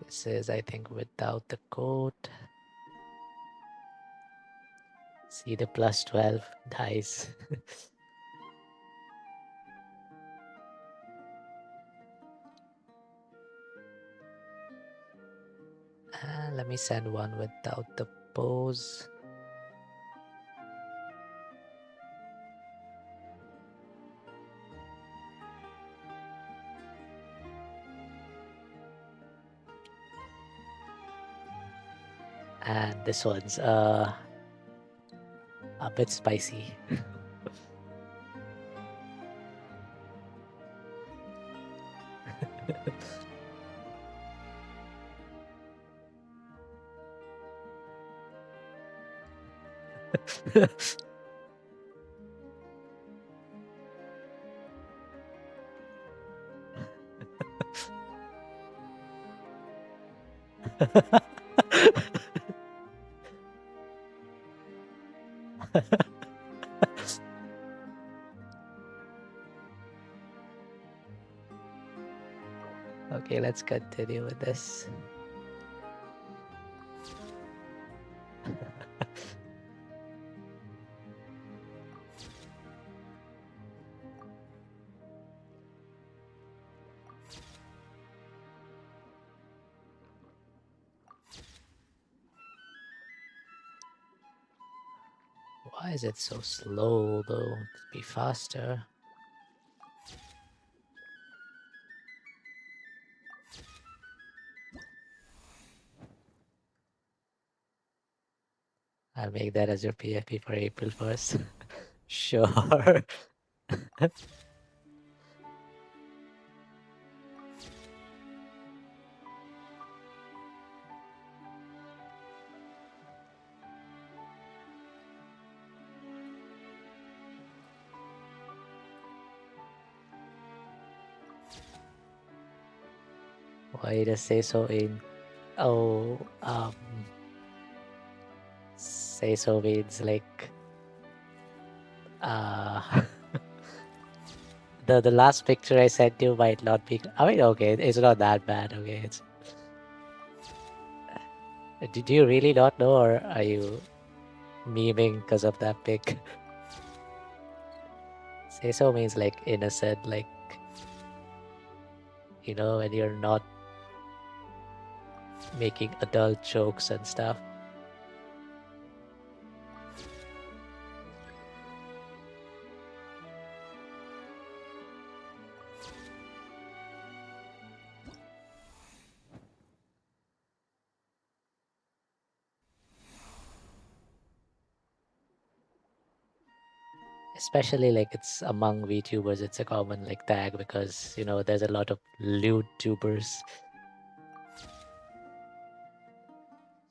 This is, I think, without the coat. See the plus 12 dice. Let me send one without the pose. And this one's a bit spicy. Okay, let's continue with this. Why is it so slow though? It'd be faster. I'll make that as your PFP for April 1st. Sure. Why does say so in? Oh, say so means like the last picture I sent you might not be. I mean, okay, it's not that bad. Okay, it's. Did you really not know, or are you memeing because of that pic? Say so means like innocent, like when you're not making adult jokes and stuff. Especially like it's among VTubers, it's a common like tag because there's a lot of lewd tubers.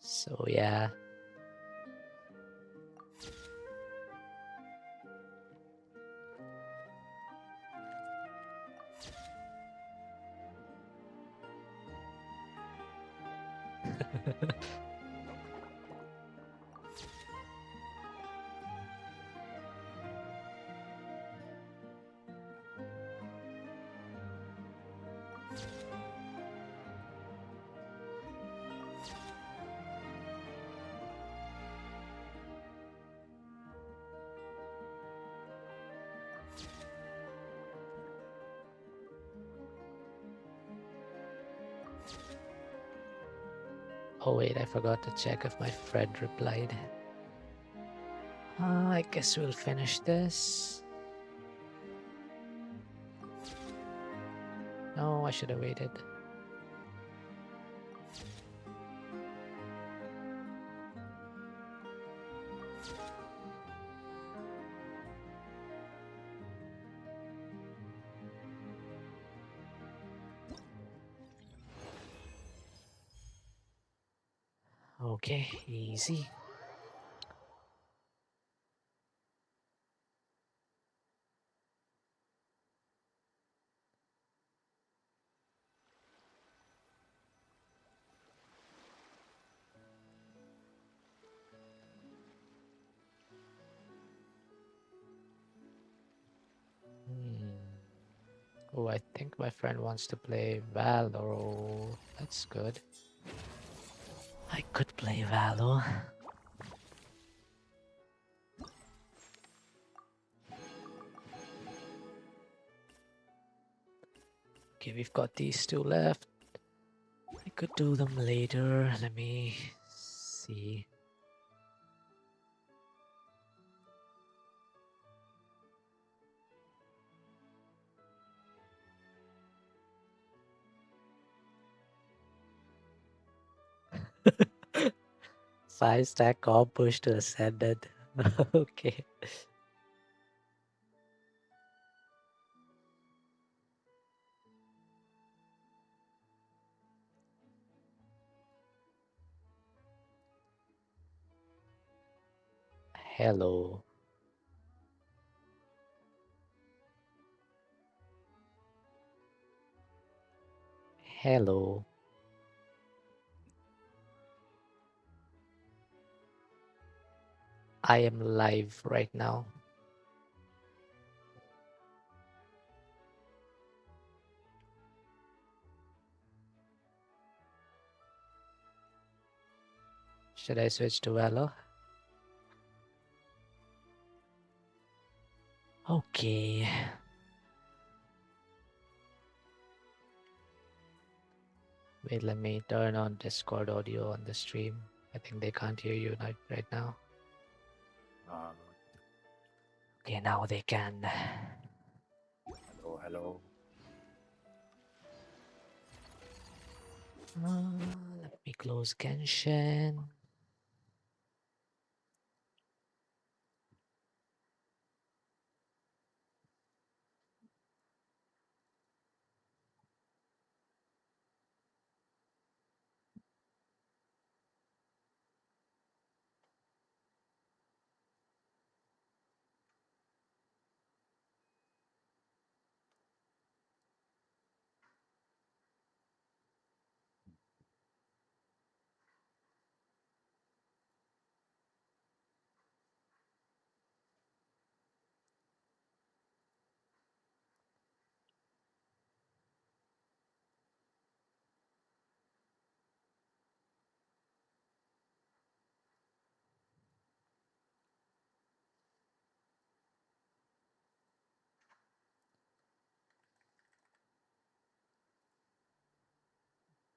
So yeah. Oh wait, I forgot to check if my friend replied. I guess we'll finish this. No, I should have waited. Okay, easy. Oh, I think my friend wants to play Valor. That's good. I could play Valor. Okay, we've got these two left. I could could do them later. Let me see. Five stack comp push to Ascended. Okay. Hello. Hello. I am live right now. Should I switch to Valor? Okay. Wait, let me turn on Discord audio on the stream. I think they can't hear you right now. Uh, Okay, now they can. hello, hello. Let me close Genshin.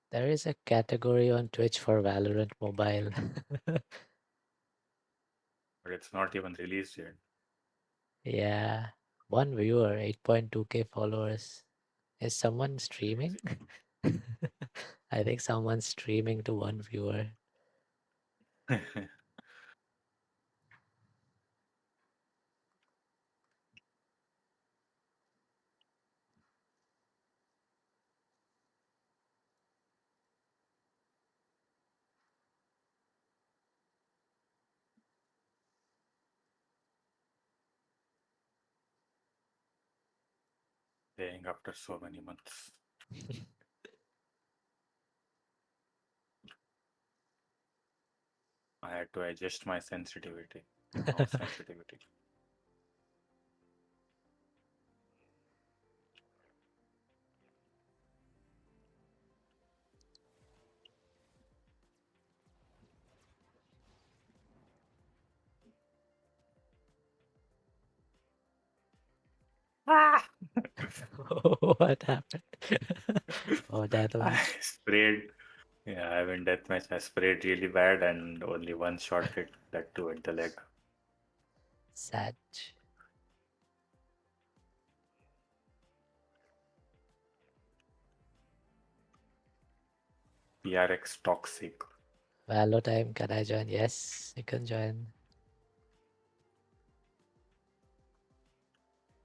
There is a category on Twitch for Valorant Mobile. But it's not even released yet. Yeah. One viewer, 8.2k followers. Is someone streaming? I think someone's streaming to one viewer. Playing after so many months. I had to adjust my sensitivity. Mouse sensitivity. What happened? Oh, that I one. sprayed. Yeah, I went deathmatch. I sprayed really bad and only one shot hit, that too at the leg. Sad. PRX toxic. Valo time, can I join? Yes, you can join.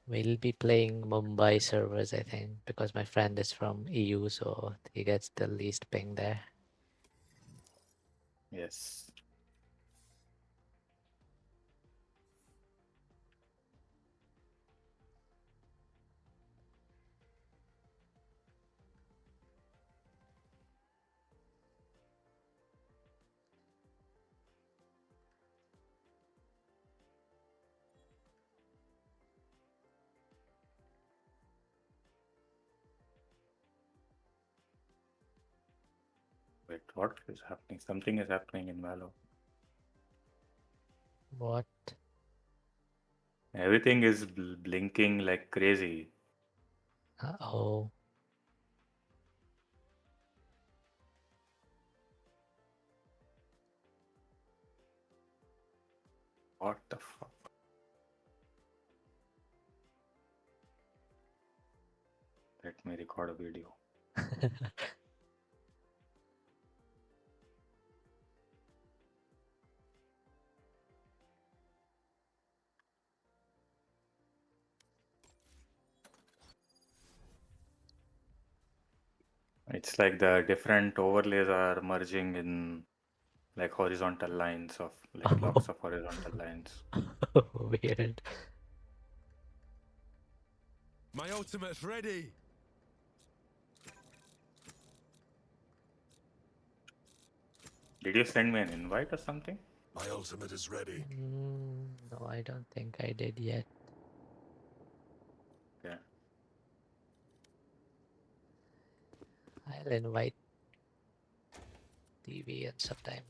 We'll be playing Mumbai servers, I think, because my friend is from EU, so he gets the least ping there. Yes. Wait, what is happening? Something is happening in Valo. What? Everything is blinking like crazy. Uh-oh. What the fuck? Let me record a video. It's like the different overlays are merging in like horizontal lines of like blocks of horizontal lines. Weird. My ultimate's ready. Did you send me an invite or something? My ultimate is ready. No, I don't think I did yet. Yeah. I'll invite TV at some time.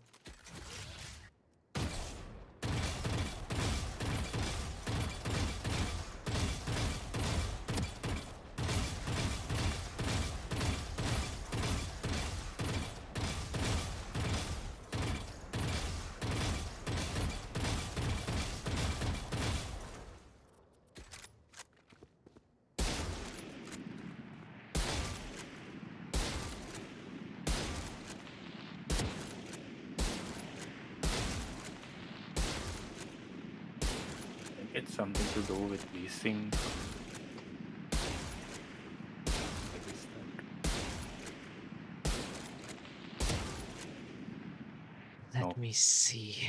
I think it's something to do with VSync. What is that? Let No. me see.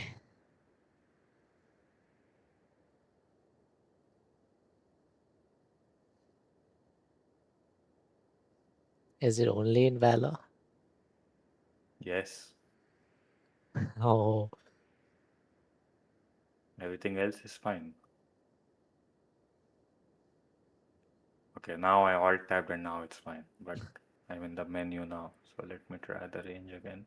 Is it only in Valor? Yes. Oh, Everything else is fine. Okay, now I alt tabbed and now it's fine. But I'm in the menu now. So let me try the range again.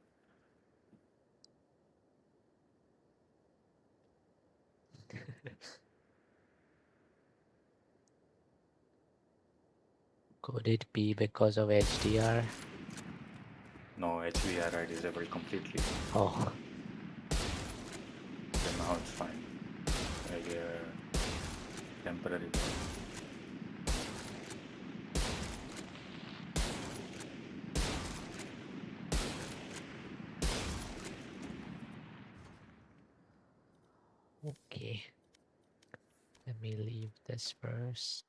could it be because of HDR? No, HDR I disabled completely. Oh, So now it's fine. Maybe a temporary bug. okay. Let me leave this first.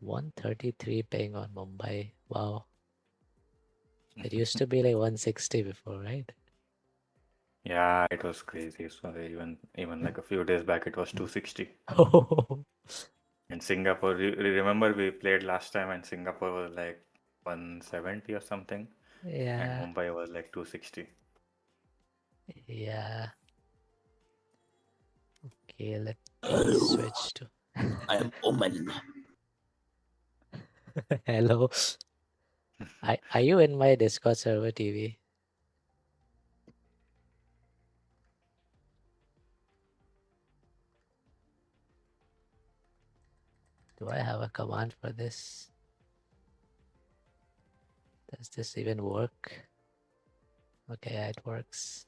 $133 paying on Mumbai. Wow. It used to be like 160 before, right? Yeah, it was crazy. So even like a few days back, it was 260. Oh, In Singapore, you remember we played last time, and Singapore was like 170 or something, and yeah, Mumbai was like 260. yeah. Okay, let me switch to. I am Omen. Hello. Are you in my Discord server, TV? Do I have a command for this? Does this even work? Okay, yeah, it works.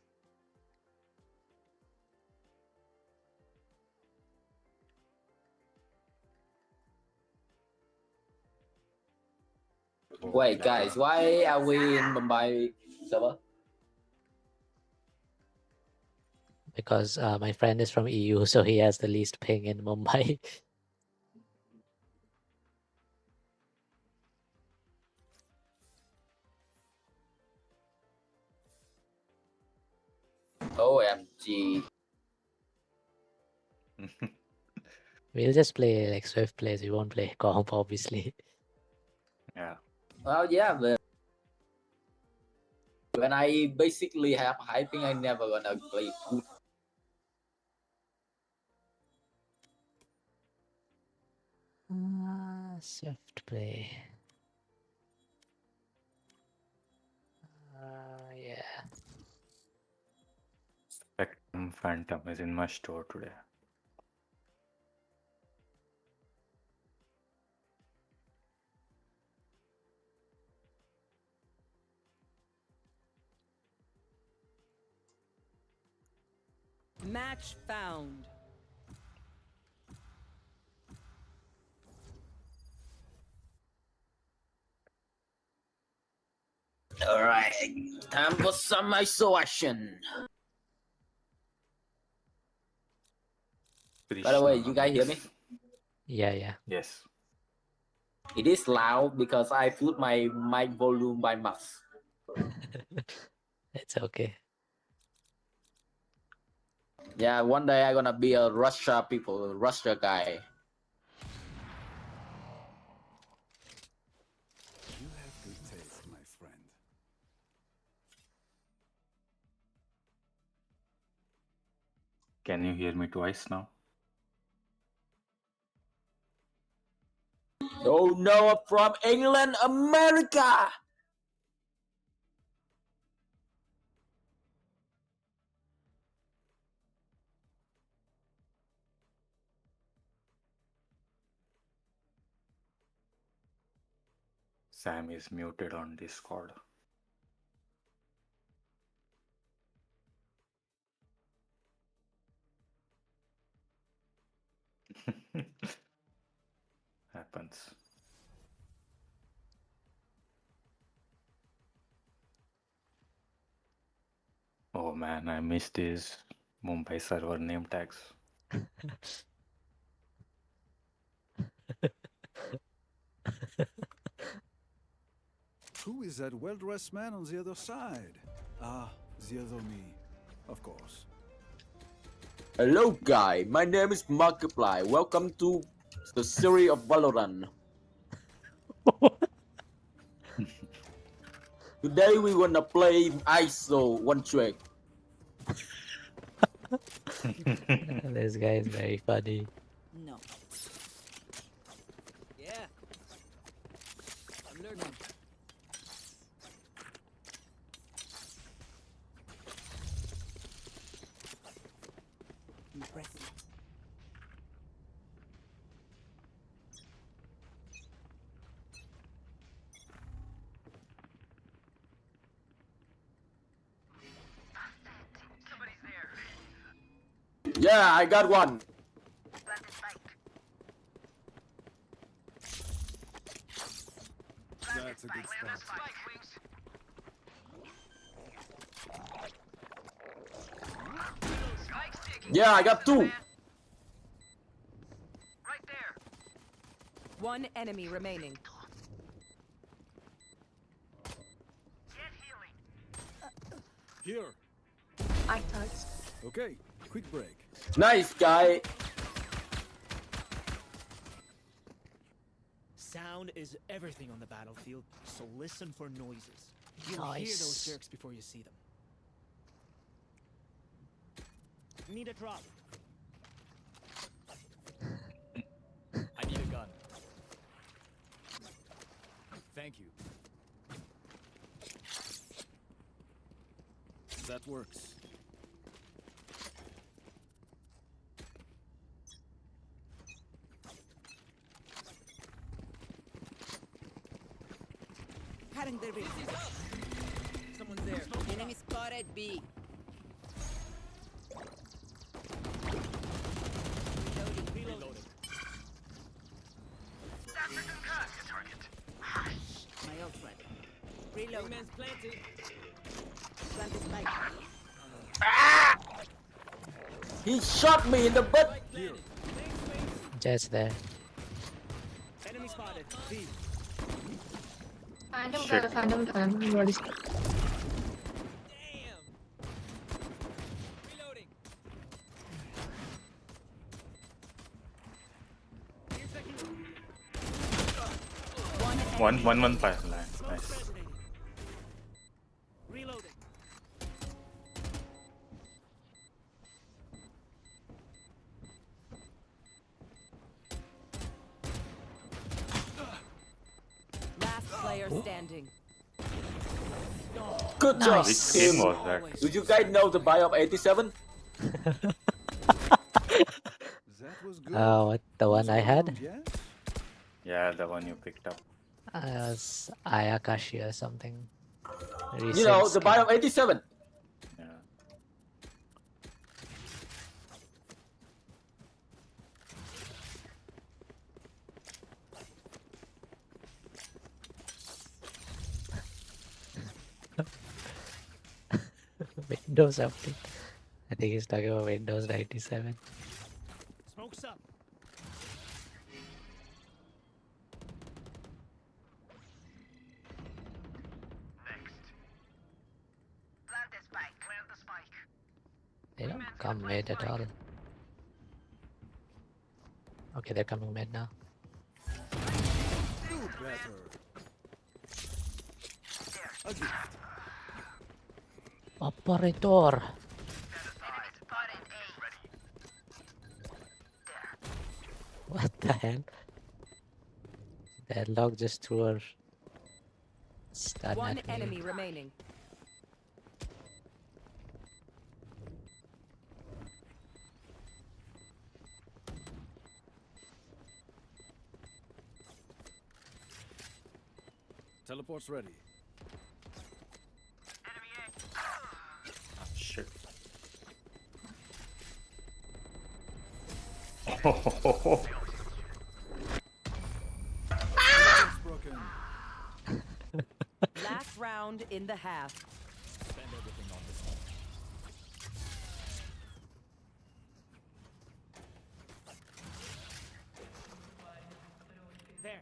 Wait, guys, why are we in Mumbai server? Because my friend is from EU, so he has the least ping in Mumbai. OMG. We'll just play like Swift plays. We won't play comp, obviously. Yeah. Well, yeah, but when I basically have hyping, I never gonna play good. Swift play. Yeah. Spectrum Phantom is in my store today. Match found. Alright, time for some isolation. By the way, you guys hear me? Yeah, yeah. Yes. It is loud because I put my mic volume by max. It's okay. Yeah, one day I'm gonna be a Russia people, Russia guy. You have good taste, my friend. Can you hear me twice now? Oh no, I'm from England, America! Sam is muted on Discord. Happens. Oh man, I missed these Mumbai server name tags. Who is that well-dressed man on the other side? Ah, the other me, of course. Hello guy, my name is Markiplier. Welcome to the series of Valorant. Today we wanna play ISO one track. This guy is very funny. No. Yeah. I'm learning. Impressive. Yeah, I got one. That's a good start. Yeah, I got two. One enemy remaining. Here. Okay, quick break. Nice guy. Sound is everything on the battlefield, so listen for noises. You'll hear those Nice. jerks before you see them. Need a drop. I need a gun. Thank you. That works. Cutting the ring. Someone's there. Enemy spotted B. Reloading. My ult ready. Reload. Man's planted. Plant the spike. He shot me in the butt. Here. Just there. Enemy spotted. B. Phantom Shit. Phantom what is Damn. Reloading. One enemy 115 line. Smoke's Nice. resonating. Reloading. last player standing. Good job, Nice. Which game team. was that? Do you guys know the Bio of 87? That was good. What the one I had? Round, yes? Yeah, the one you picked up. Was Ayakashi or something. You know, the Recent Bio skin. of 87. Yeah. Windows update. I think he's talking about Windows 97. Smoke's up. They don't come mid at all. Okay, they're coming mid now. Do better. A gift. Operator! What the hell? Deadlock just threw her stun One at me. enemy remaining. Teleport's ready. Ah, shit. It's broken. Last round in the half. Spend everything on this one. There.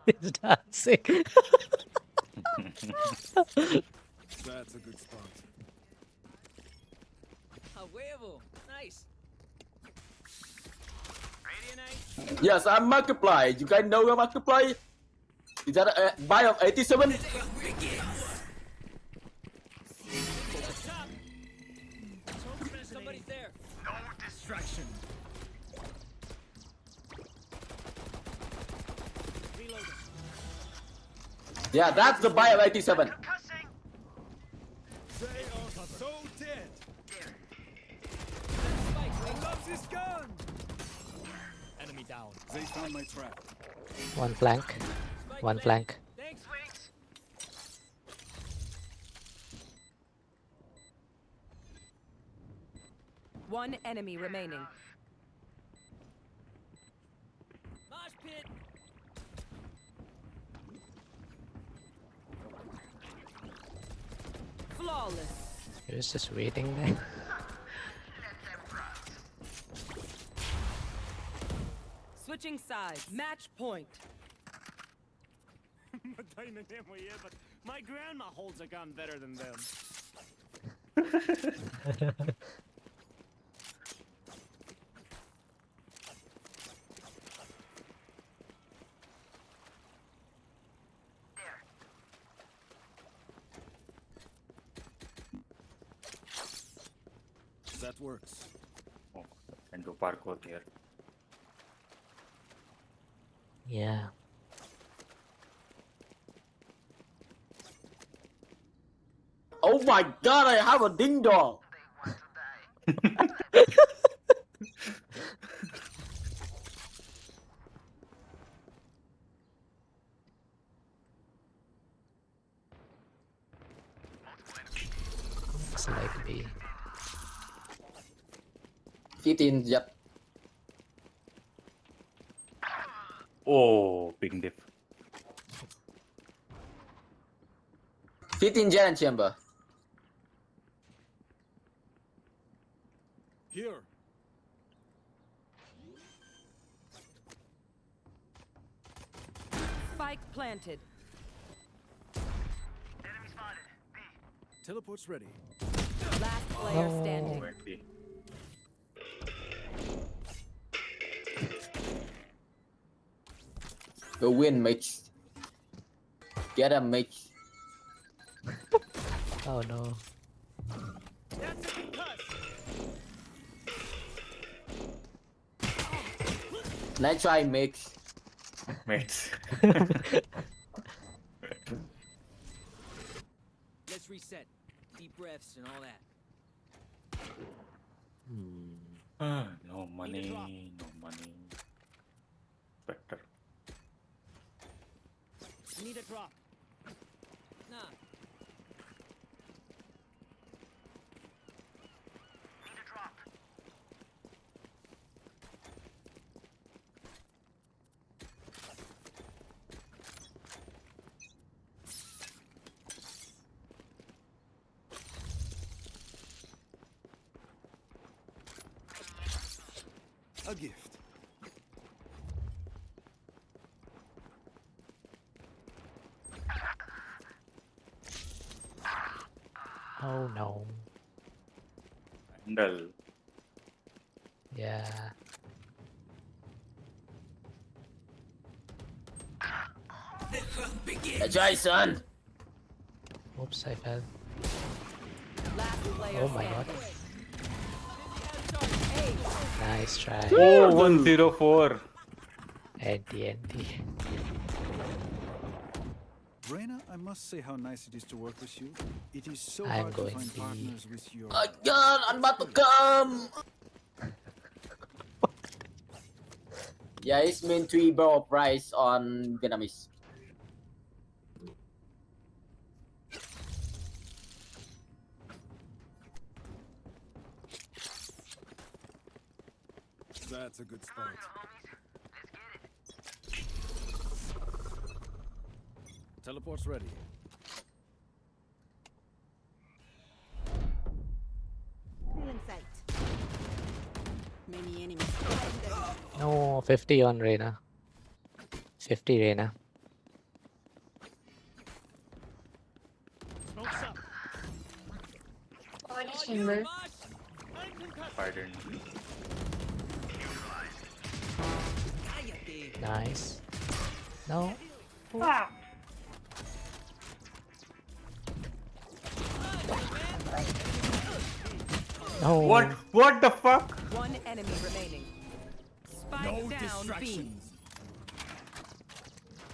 He's dancing. That's a good spot. A huevo. Nice. Radiant Yes, I'm Markiplier. You guys know Markiplier? Is that a Bio of 87? Focus up. Somebody's there. No distraction. Reloading. Yeah, that's the Bio of 87. They are so dead. Spike. Loves his gun. Enemy down. They found my trap. One flank. Spike One planted. flank. Thanks, Wings. One enemy remaining. Mosh pit. Flawless. He was just waiting there. Switching sides. Match point. But my grandma holds a gun better than them. That works. Oh, and do parkour here. Yeah. Oh my god, I have a ding dong. Looks like B. 15 Jet. Oh, big diff. 15 Jet and Chamber. Here. Spike planted. Teleport's ready. Last player Oh. standing. Went B. The win, mate. Get a mate. Oh no. That's a concuss. Nice try, mate. Mates. reset. Deep breaths and all that. No money, no money. Spectre. Need a drop. Nah. A gift. Oh no. Handle. Yeah. Enjoy, son. Oops, I fell. Last player Oh my god. standing. Nice try. Oh, 104. NT. Reina, I must say how nice it is to work with you. It is so I'm hard to going find B. partners with your... Oh god, I'm about to come. Yeah, it's meant to equal price on Vietnamese. That's a good spot. Teleport's ready. In sight. Many enemies. No, 50 on Reina. 50 Reina. Smoke's up. Chamber. I didn't. Nice. No. No. What? What the fuck? One enemy remaining. Spike No down B. distractions.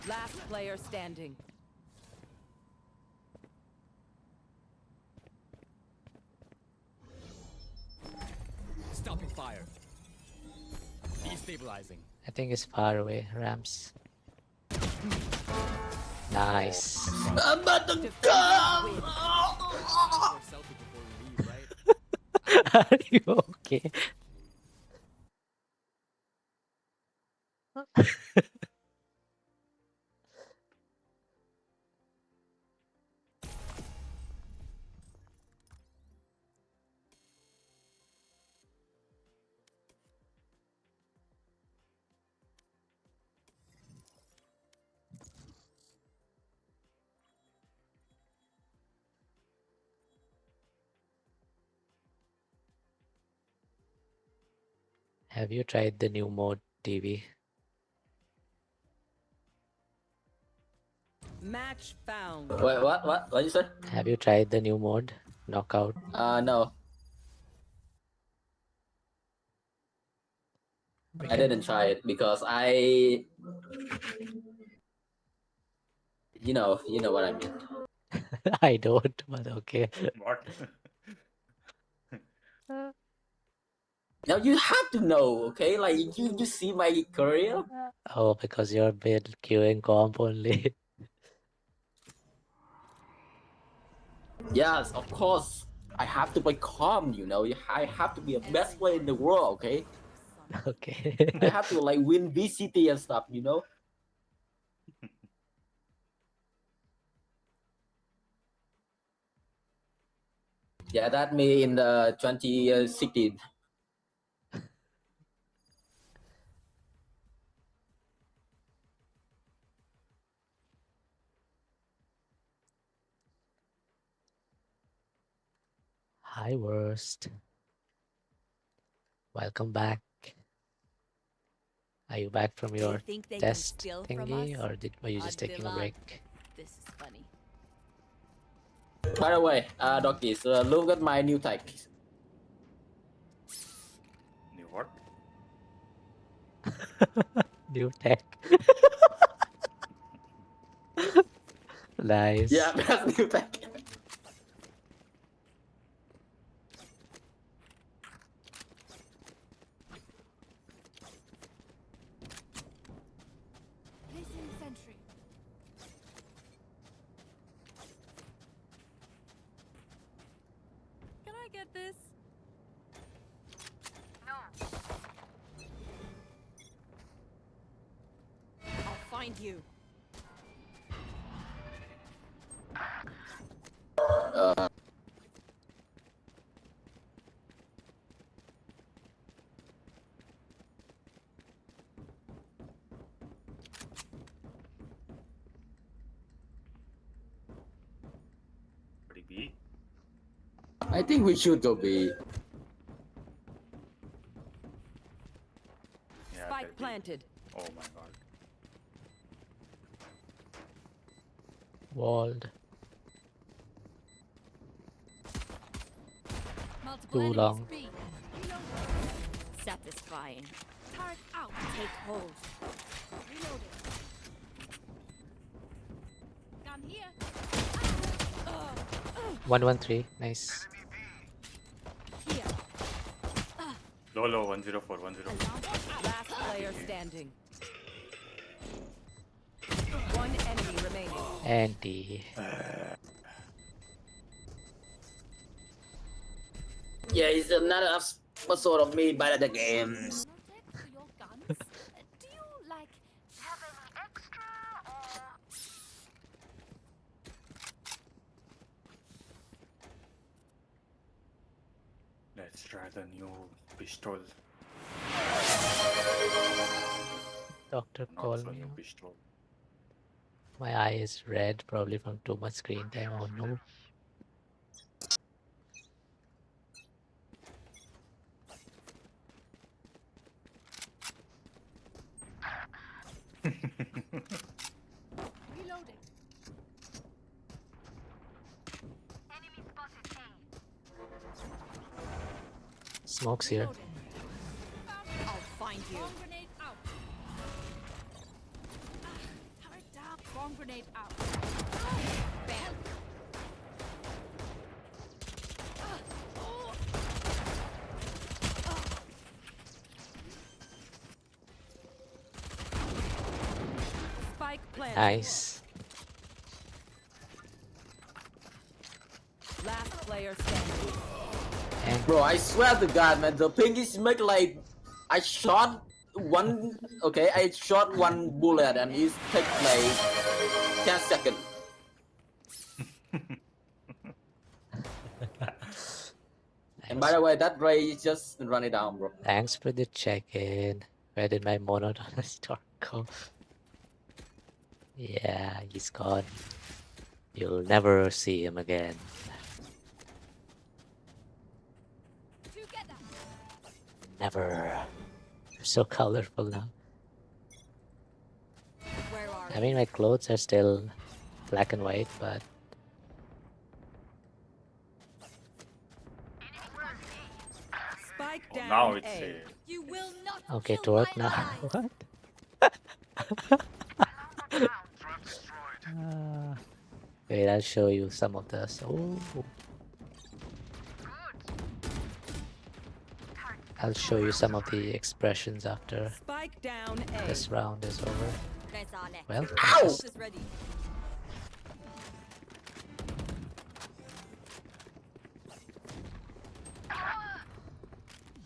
Last player standing. Stopping fire. Destabilizing. I think it's far away, Rams. Nice. I'm about to Defenders come. win. Or selfie before we leave, right? Are you okay? Have you tried the new mode TV? Match found. Wait, what you said? Have you tried the new mode? Knockout. No, I didn't try it because you know what I mean. I don't, but okay. What? Now you have to know, okay? Like you see my career. Oh, because you're been queuing comp only. Yes, of course. I have to play calm, you know. I have to be the best player in the world, okay? Okay. I have to like win VCT and stuff, you know. Yeah, that me in the 2016. Hi, worst. Welcome back. Are you back from your think they test can steal from thingy, us? or were you just taking a Adilan. break? This is funny. By the way, doggies, look at my new tech. New what? New tech. Nice. Yeah, that's new tech. find you. Pretty B. I think we should go B. Yeah, Spike they're B. planted. Oh my god. Walled. Multiple Too enemies long. B. Satisfying. Turret out. Take hold. Reloading. Gun here. 113. Nice. Here. Low, 104, 104. Last player standing. One enemy remaining. Anti. Yeah, it's another episode of me by the games. Nanotech for your guns? Do you, like, have any extra or... Let's try the new pistol. Doctor Not call so me. new pistol. My eye is red, probably from too much screen time. Oh no. Reloading. Smoke's here. I'll find you. Bomb grenade out. Turret down. Bomb grenade out. Bam. Spike planted. Nice. Last player standing. And Bro, I swear to God, man, the ping is make like I shot one. Okay, I shot one bullet and it take like 10 seconds. And by the way, that Ray just run it down, bro. thanks for the check-in. Where did my monotone start go? Yeah, he's gone. You'll never see him again. Together. Never. You're so colorful now. Where are I mean, my clothes are still black and white, but Spike Oh, down now it's A. a. You will not okay, kill to work my now. ally. What? Wait, I'll show you some of this. Oh. I'll show you some of the expressions after Spike down A. this round is over. Well, Ow! just is ready.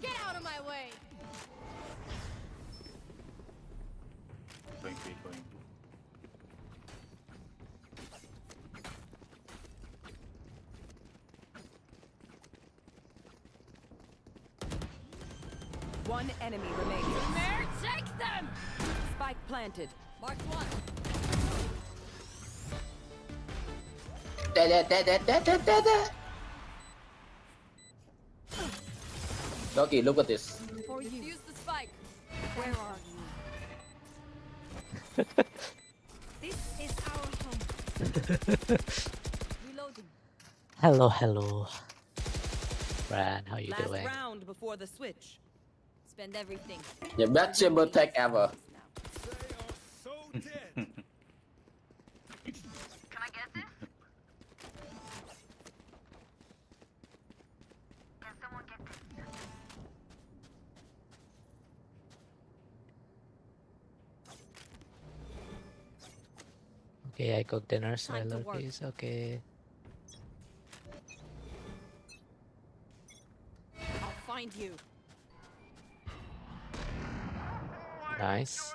Get out of my way. Going B, going B. One enemy remaining. Take them. Spike planted. Mark one. Doggy, look at this. For you. Use the spike. Where are you? This is our home. Reloading. hello, hello. Bran, how you Last doing? round before the switch. Spend everything. The best chamber tech ever. They are so dead. Okay, I cooked dinner, so I Time to love work. these. Okay. I'll find you. Nice.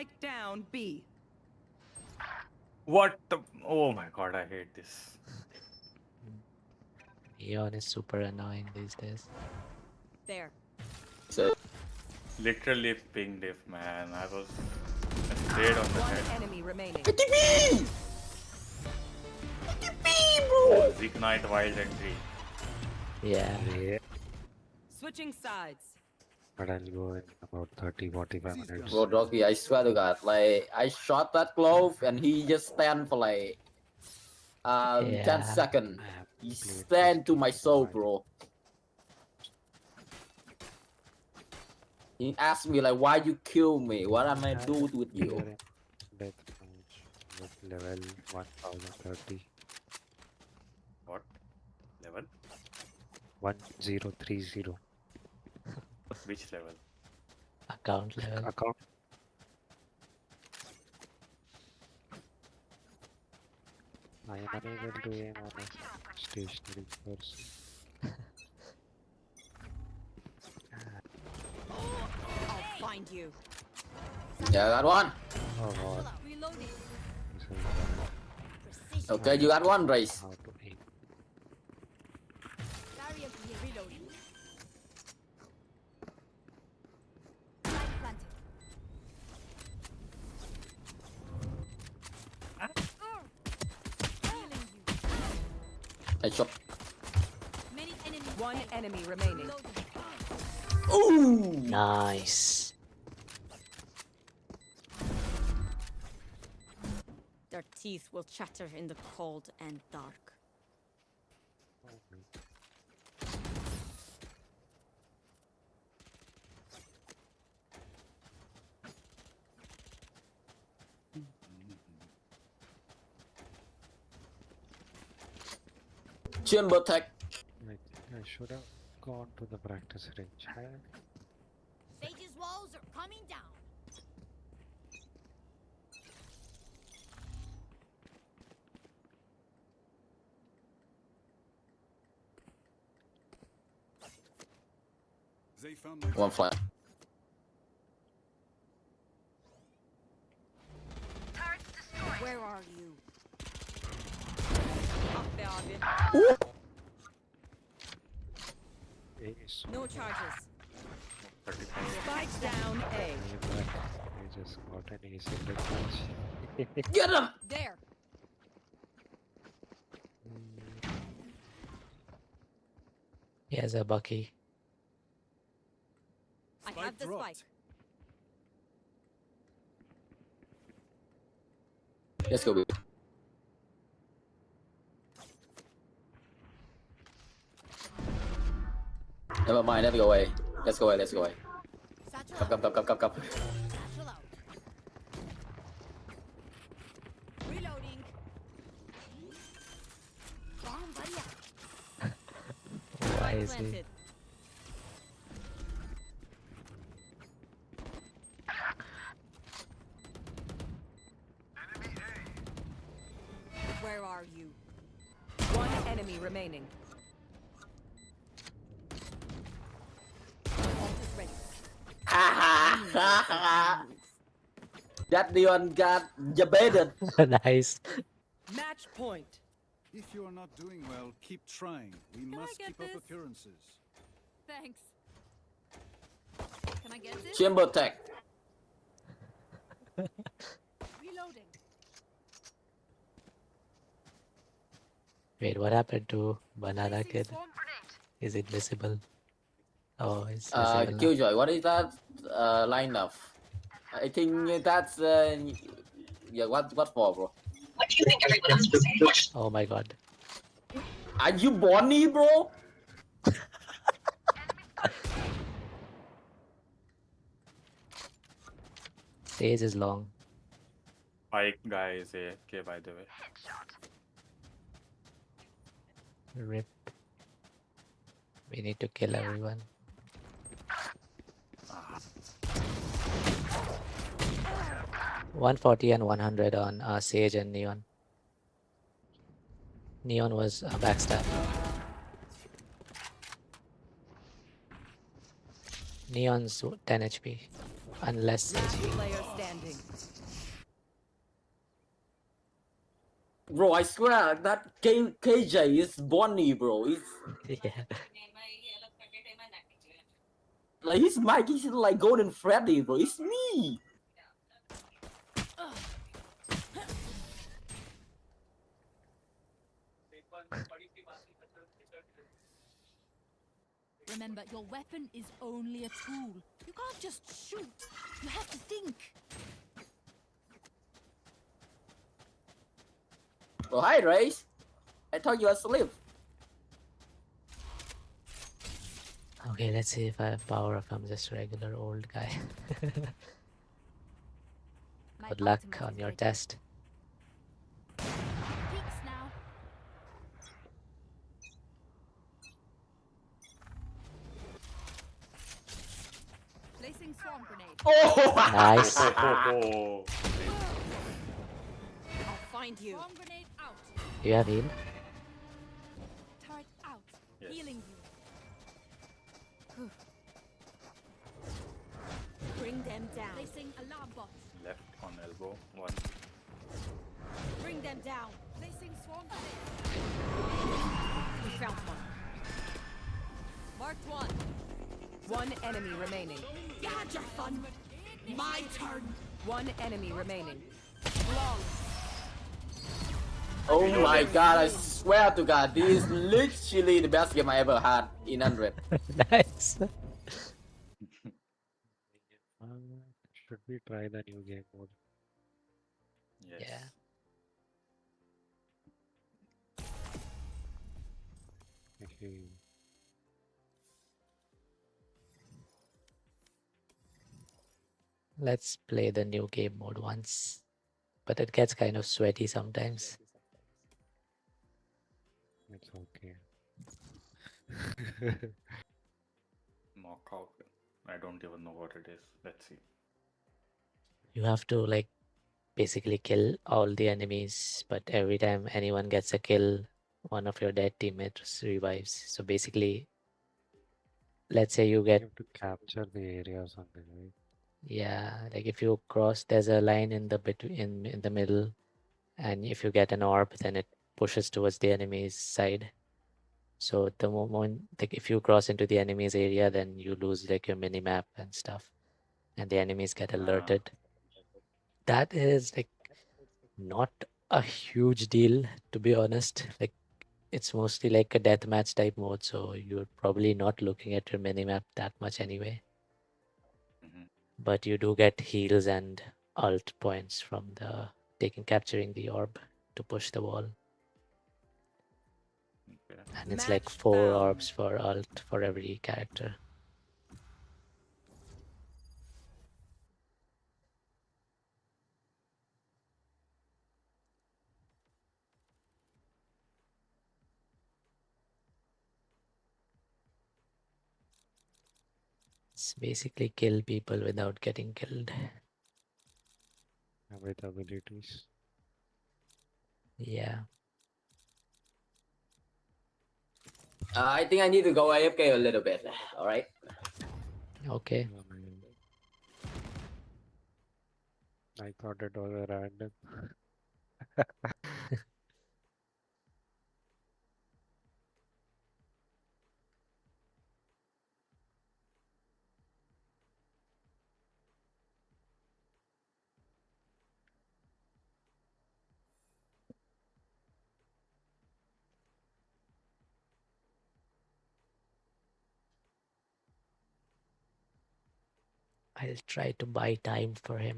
Spike down B. What the? Oh my god, I hate this. Neon is super annoying these days. There. So, Literally pinged if, man. I was straight on the One head. enemy remaining. ATP! ATP, bro! Ignite wild entry. Yeah. Yeah, Switching sides. but I'll go in about 30-45 minutes. Bro, Rocky, I swear to God, like, I shot that glove and he just stand for like 10 Yeah. seconds. I have He played stand this to my soul, while. bro. He asked me like, why you kill me? What am I do with you? Clear in death match with level 1030. What? Level? 1030. Which level? Account level. Account. I am unable to aim on a stationary person. I'll find you. Yeah, got one. Oh god, Reloading. this is Precision. Okay, you got one, Race. how to aim. Barrier here. Reloading. Spike planted. Healing you. I shot. Many enemies. One ahead. enemy remaining. Reloading. Ooh! Nice. Their teeth will chatter in the cold and dark. Oh my Chamber tech. I think I should have gone to the practice range. Sage's walls are coming down. They found my One flat. Where are you? Up there, Arvin. Ace. No charges. 35. Spike down A. Aim back. I just got an ace in the match. Get him! There. He has a Bucky. I spike have the dropped. spike. Let's go. Never mind, let's go away. Let's go away, let's go away. Satchel Come, out. come, come, come, come, come. Satchel out. Reloading. Bomb buddy. Why Spike is he? planted. Where are you? One enemy remaining. Ult is ready. That Dion got debated. Nice. Match point. If you are not doing well, keep trying. We I must get keep up this? appearances. Thanks. Can I get this? Chamber tech. Reloading. Wait, what happened to Banana Placing Kid? swarm grenade. Is it visible? Oh, it's visible now. Killjoy, what is that lineup? I think that's yeah. What for, bro? Oh my god. Are you Bonnie, bro? Stage is long. Pike guy is AFK, by the way. Rip. We need to kill everyone. 140 and 100 on Sage and Neon. Neon was backstab. Neon's 10 HP. unless Last player standing. Bro, I swear that KJ is Bonnie, bro. It's yeah. like his mic is like Golden Freddy, bro. It's me. Remember, your weapon is only a tool. You can't just shoot. You have to think. Oh, hi, Race. I thought you were asleep. Okay, let's see if I have power, if I'm just a regular old guy. My Good luck ultimate on is your ready. test. Peeks now. Placing swarm grenade. Oh, Nice. Oh, I'll find you. Swarm grenade out. You have heal? Turret out. Yes. Healing you. Bring them down. Placing alarm bot. left on elbow. One. Bring them down. Placing swarm grenade. We found one. Marked one. One enemy remaining. You had your fun. My turn. One enemy remaining. oh my god, I swear to god, this is literally the best game I ever had in 100. Nice. Should we try the new game mode? Yes. Yeah. Okay. Let's play the new game mode once. But it gets kind of sweaty sometimes. It's okay. Knockout. I don't even know what it is. Let's see. You have to like basically kill all the enemies, but every time anyone gets a kill, one of your dead teammates revives. So basically, let's say you You get, have to capture the area or something, right? yeah, like if you cross, there's a line in the between in the middle, and if you get an orb, then it pushes towards the enemy's side. So the moment, like if you cross into the enemy's area, then you lose like your mini map and stuff, and the enemies get alerted. That is like not a huge deal, to be honest. Like it's mostly like a deathmatch type mode, so you're probably not looking at your minimap that much anyway. Mhm. But you do get heals and ult points from the capturing the orb to push the wall. Okay. And it's like Match 4 found. orbs for ult for every character. It's basically kill people without getting killed. With abilities. Yeah. I think I need to go AFK a little bit. Alright. Okay. I thought it was a random. I'll try to buy time for him.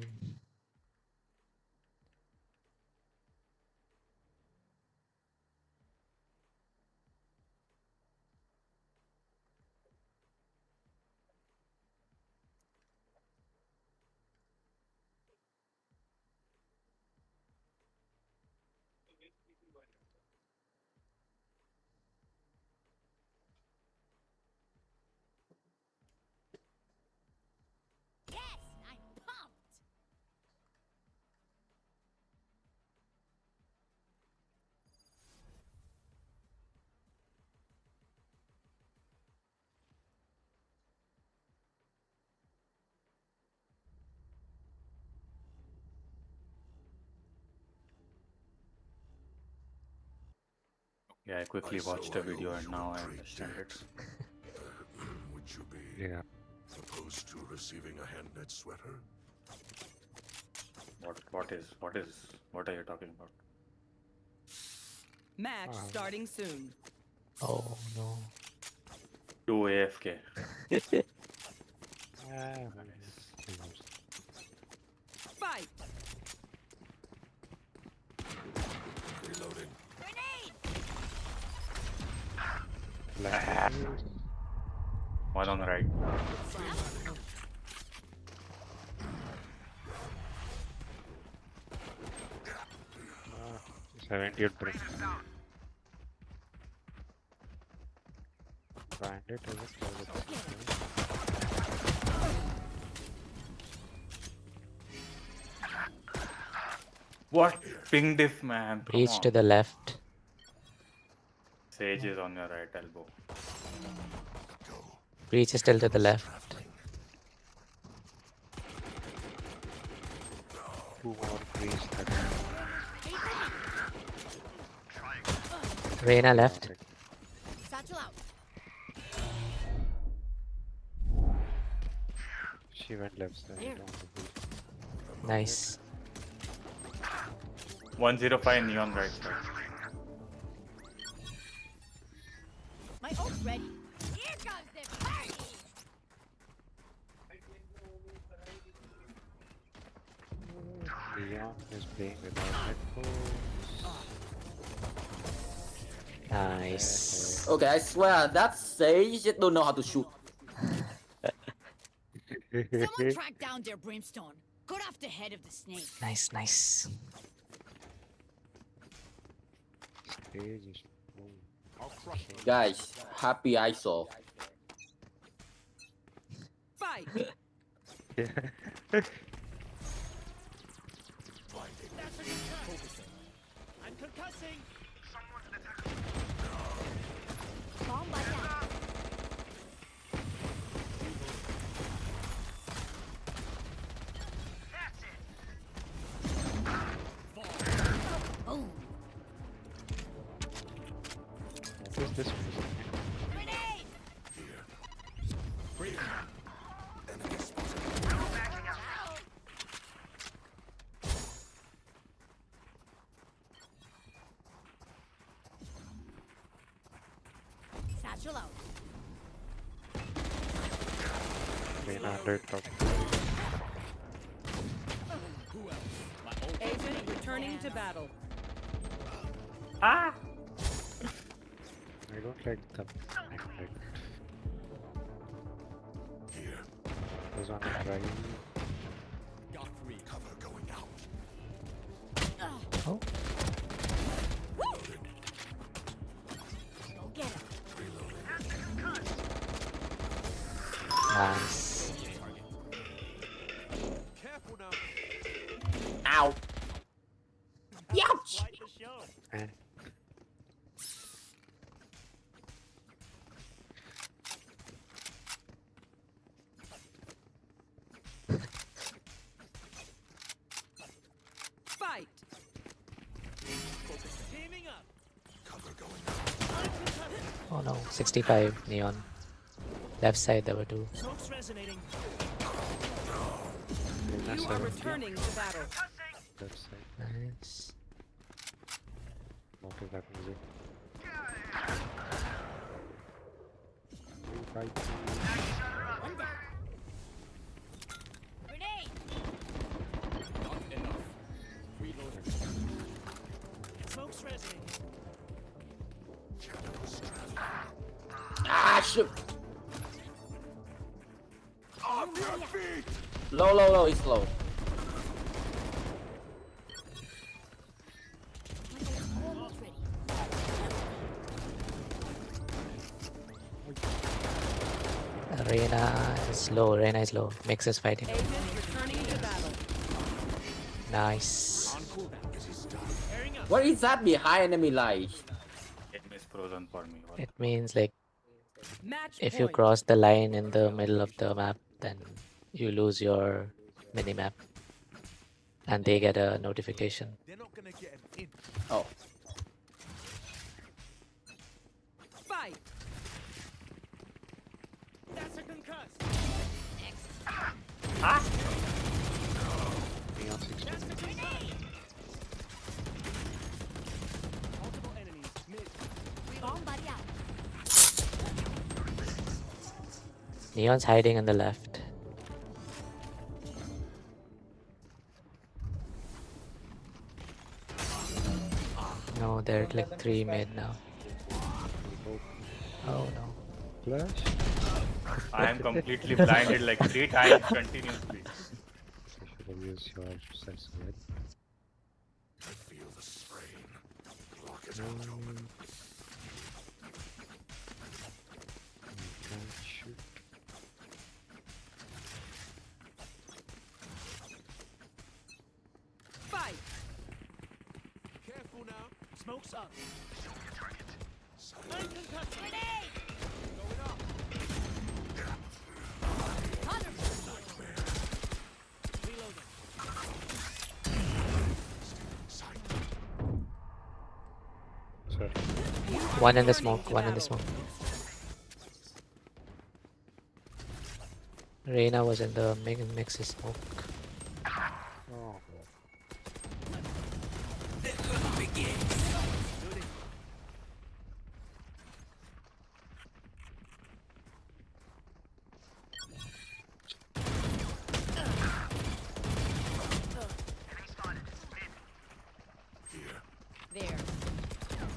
Yes, I'm pumped. Yeah, I quickly watched a video and now I understand it. Would you be Yeah. opposed to receiving a hand knit sweater? What are you talking about? Match starting soon. Oh no. 2 AFK. Fight. Reloading. One on the right. 78 bring. Bandit is What? Ping this man. Come Breach on. to the left. Sage is on your right elbow. Breach is still to the left. 2 more breach. Reyna left. Satchel out. She went left side. There. Nice. 105 neon right side. My ult's ready. Here comes the party. Leon is playing without headphones. Nice. Okay, I swear that Sage don't know how to shoot. Someone track down their brimstone. Cut off the head of the snake. Nice, nice. Stage is Guys, happy ISO. Fight. I'm concussing. Bomb by that. Boom. What is this music? Grenade. Satchel out. Reyna under top. Agent returning to battle. I don't like the magnet. Here. There's one on the right. Got 3. Cover going out. Oh, Go get him. nice. Careful now. Ow. Quite the show. Eh. Fight. Teaming up. Cover going out. Oh no, 65 neon. Left side there were 2. Smoke's resonating. Reyna You are 70 returning to battle. left side. Nice. What is that music? Right. One down. Grenade. Not enough. Reloading. Smoke's resonating. Ah, shit. Off your feet! Low, it's low. Almost ready. Reyna is low. Reyna is low. Mix is fighting. Agent returning to battle. Nice. On cooldown. Pairing up. What is that behind enemy line? Game is frozen for me. It means like Match if you point. cross the line in the middle of the map, then you lose your mini map, and they get a notification. They're not gonna get him in. Oh, Neon 16. Multiple enemies. Mid. Bomb buddy out. Neon's hiding on the left. No, they're like 3 mid now. Oh no. Flash. I am completely blinded like 3 times continuously. You should have used your sense of it. I feel the strain. Block it out. You can't shoot. Fight. Careful now. Smoke's up. Silence. Grenade. Going up. Reloading. Sight. Sorry. One in the smoke, one in the smoke. Reina was in the mix of smoke. Oh. Here. There.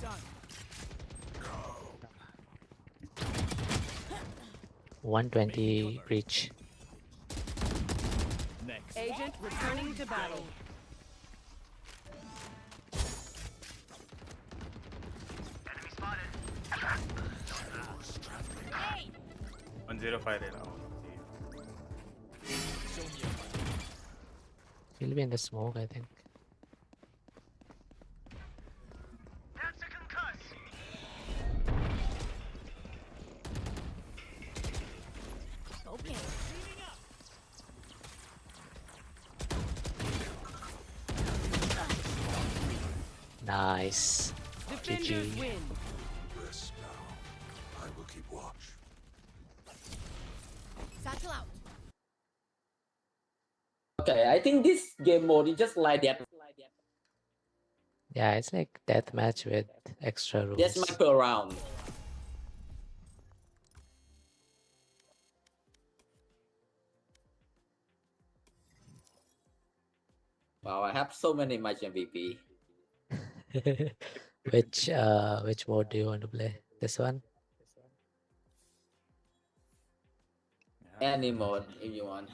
Done. 120 breach. Next. Agent returning to battle. Hey. 105 right now. He'll be in the smoke, I think. Okay. Nice. Defenders GG. win. Rest now. I will keep watch. Satchel out. Okay, I think this game mode is just like that. Yeah, it's like deathmatch with extra rules. Just map around. Wow, I have so many match MVP. Which mode do you want to play? This one? Any mode if you want.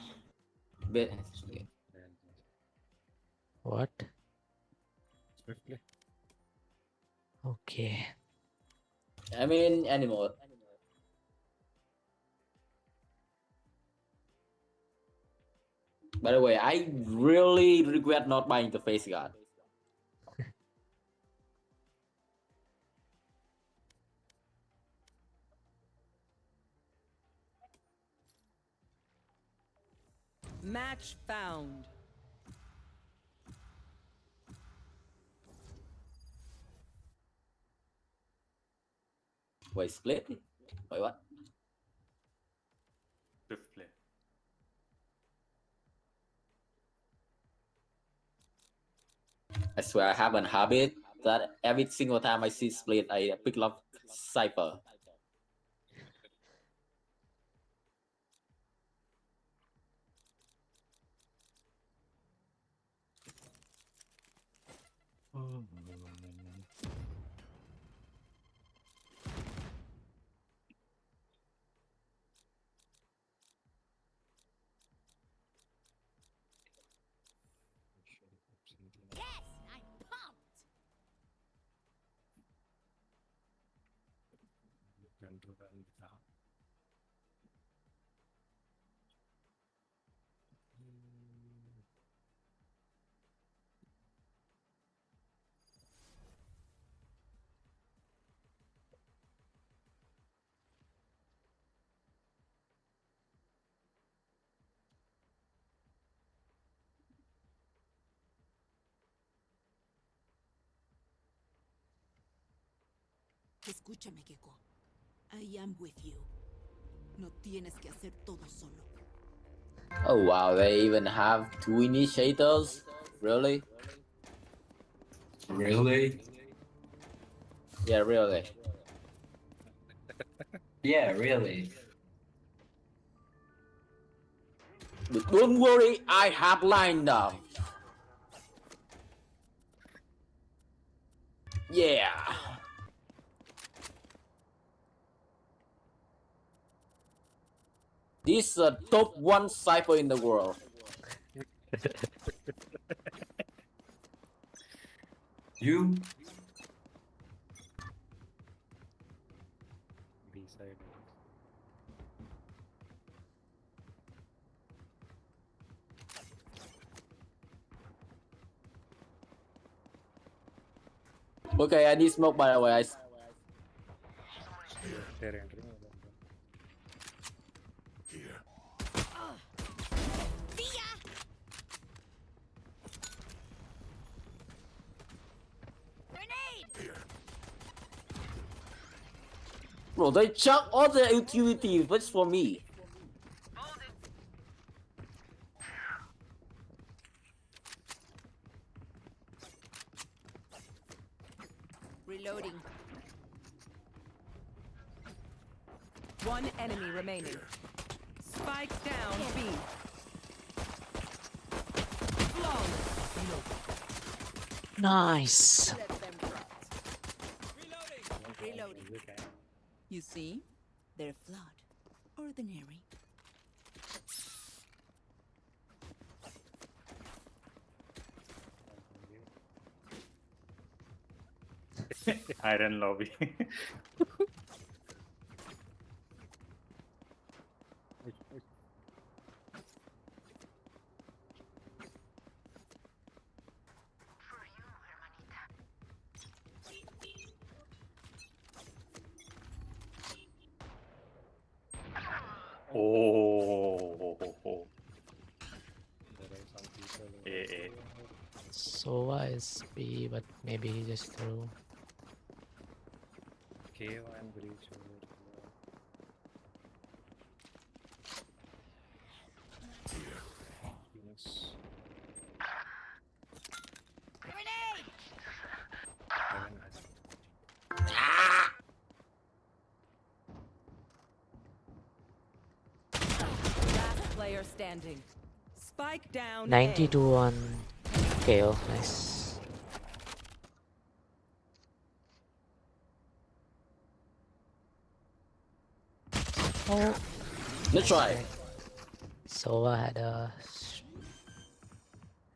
But What? Swiftly. Okay. I mean any mode. By the way, I really regret not buying the face guard. Match found. Wait, split? Wait, what? Swift play. I swear I have a habit that every single time I see split, I pick up Cypher. Yes, I'm pumped. Escúchame, Gecko. I am with you. No tienes que hacer todo solo. Oh wow, they even have 2 initiators? Really? Really? Yeah, really. Yeah, really. But don't worry, I have lined up. Yeah. This is the top 1 cipher in the world. You? B side. Okay, I need smoke by the way. They're entering. Here. Bro, they chuck all the utilities just for me. Reloading. One enemy remaining. Spike down B. Flawless. Nice. Reloading. You see? They're flawed. Ordinary. Iron lobby. Oh. Yeah. Sova is B, but maybe he just threw. Cave and breach over. Phoenix. Heaven has Last player standing. Spike down. 92 on Kale. Nice. Oh. Let's try. Sova had a.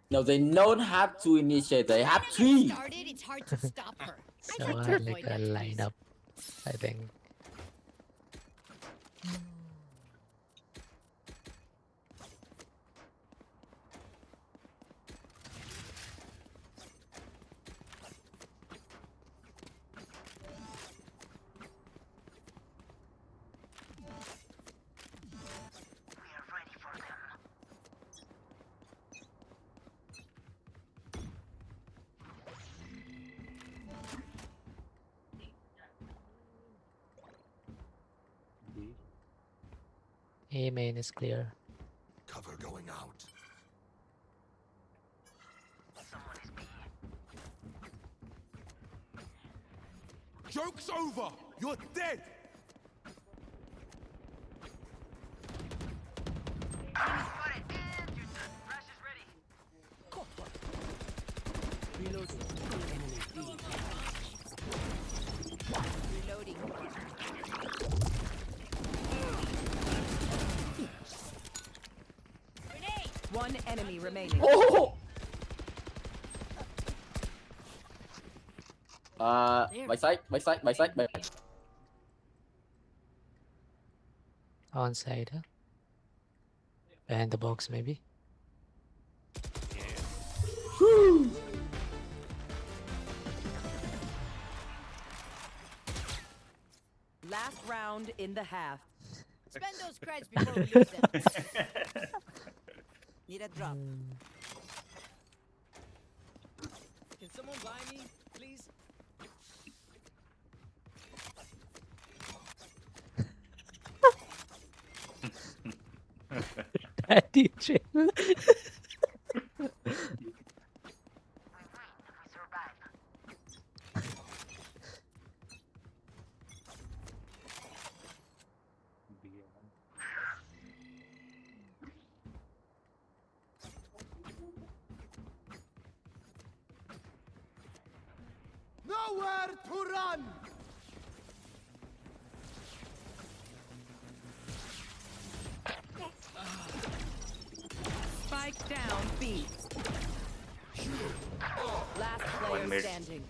No, they don't have 2 initiators. They have 3. It's hard to stop her. Sova had like a lineup, I think. B. A main is clear. Cover going out. Joke's over! You're dead! Reloading. One enemy remaining. Oh! My side. On side, huh? Behind the box, maybe. Last round in the half. Spend those creds before we lose them. Need a drop. Can someone buy me, please? Patty chill. Nowhere to run! Spike down B. Last One player mid. standing.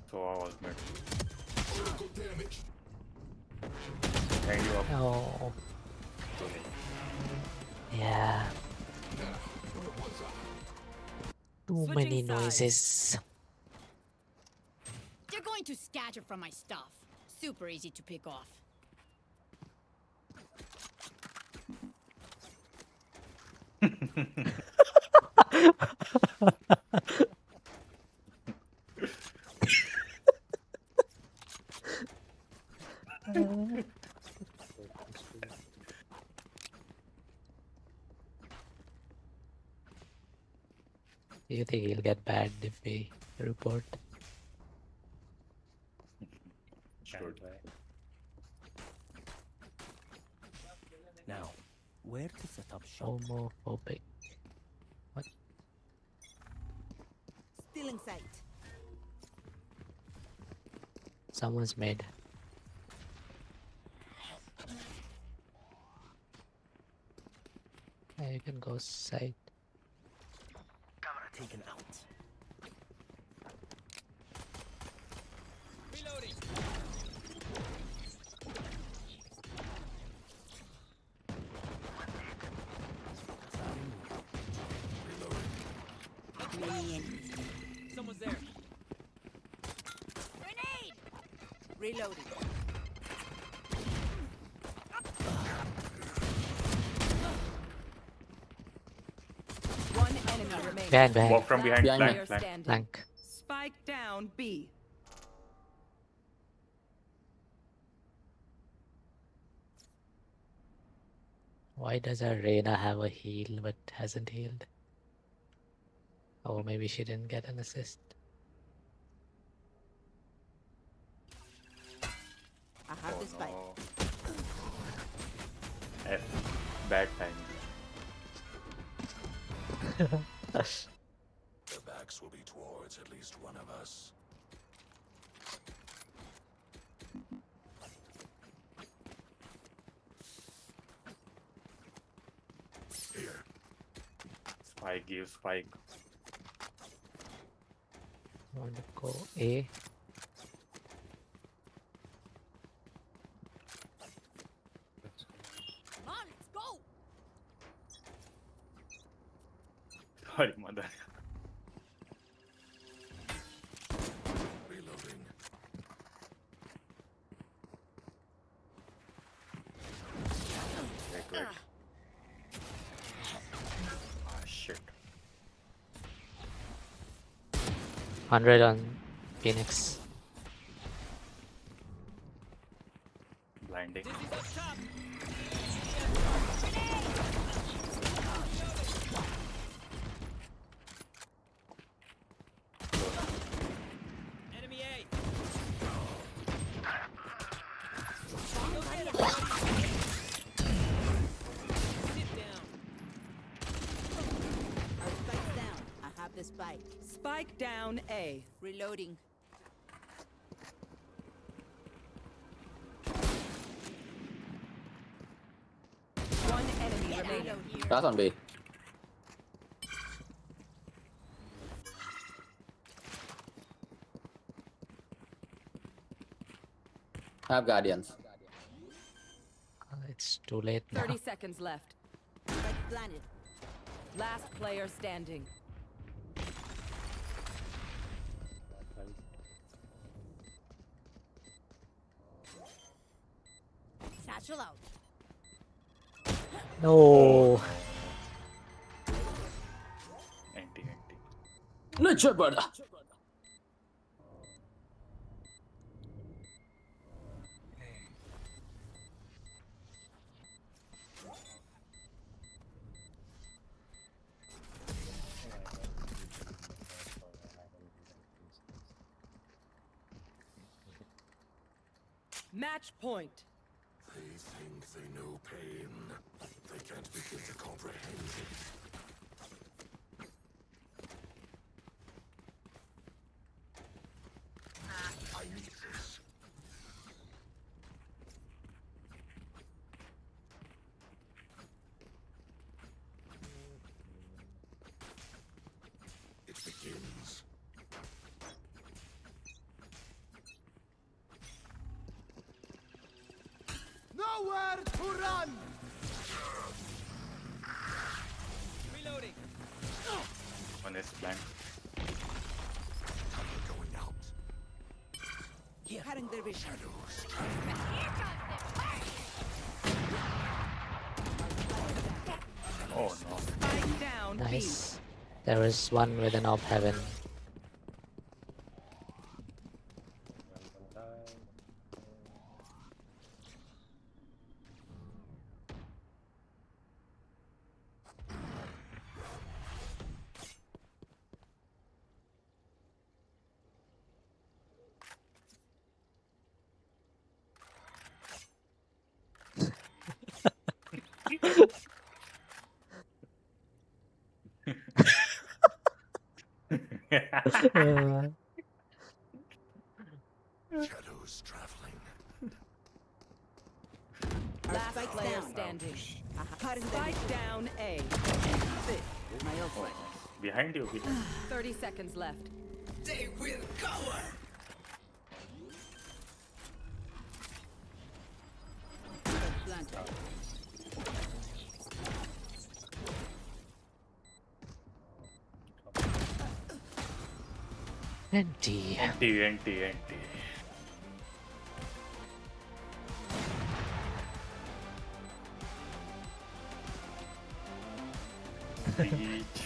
So I was mid. Hang you up. Oh. Yeah. Too Switching many sides. noises. They're going to scatter from my stuff. Super easy to pick off. Do you think he'll get banned if we report? Should. Now, where to set up shop? Homophobic. What? Still in sight. Someone's made. Yeah, you can go side. Camera taken out. Reloading. Many enemies. Someone's there. Grenade! Reloading. One enemy remaining. Behind. Walk from behind. Behind me. Player Flank. standing. Flank. Spike down B. Why does our Reyna have a heal but hasn't healed? Oh, maybe she didn't get an assist. I have the spike. No. F. Bad timing. Their backs will be towards at least one of us. Here. Spike, give spike. Want to go A. Come on, let's go! Sorry, mother. Reloading. Wait. Ah, shit. 100 on Phoenix. Blinding. Dizzy's up top. Enemy A. Sit down. Our spike's down. I have the spike. Spike down A. Reloading. One enemy remaining. That's on B. I have guardians. It's too late now. 30 seconds left. Spike planted. Last player standing. Satchel out. No. Anti. Nature brother. Match point. They think they know pain. They can't begin to comprehend it. I need this. It begins. Nowhere to run! Reloading. One is blind. Going out. Here. Cutting their vision. Oh no. Spike down. B. Nice. There was one with an op heaven. Shadows traveling. Last spike's player down. standing. Cutting their Spike vision. down A. My ult. Behind you, behind. 30 seconds left. They will cover. Planted. Empty. NT. Beach.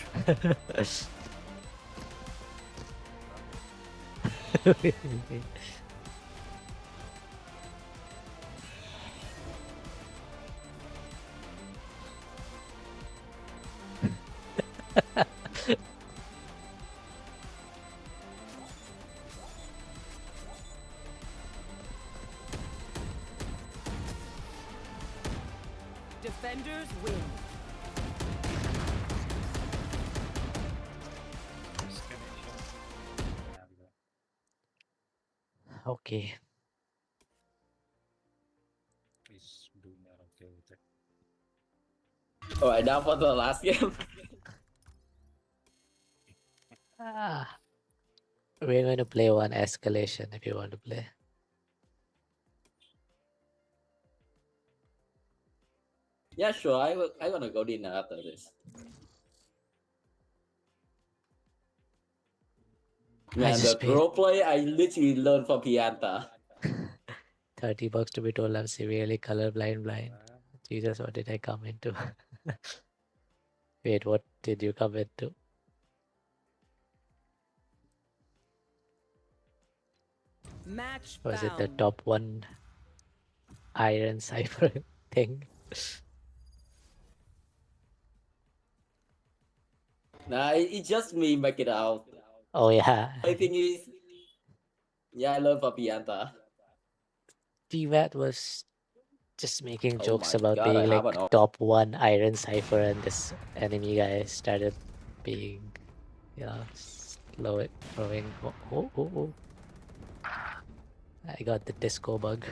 Defenders win. Okay. Please do not okay with it. Alright, now for the last game. Ah. We're going to play one escalation if you want to play. Yeah, sure. I gonna go dinner after this. Man, the just paid role play I literally learned from Pianta. $30 to be told I'm severely colorblind. Jesus, what did I come into? Wait, what did you come into? Match Was it the found. top one Iron Cipher thing? Nah, it's just me make it out. Oh yeah. I think is yeah, I learned from Pianta. TVAT was just making Oh jokes my about god, I being have like an top one Iron Cipher, and this enemy guy started being, slow at throwing. Oh. I got the disco bug.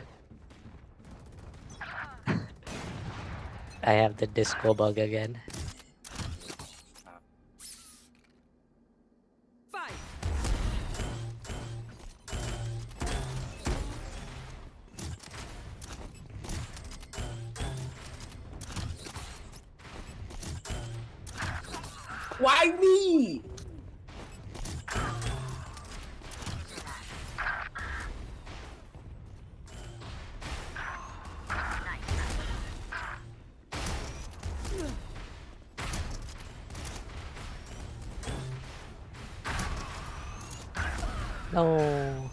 I have the disco bug again. Fight. Why me? No.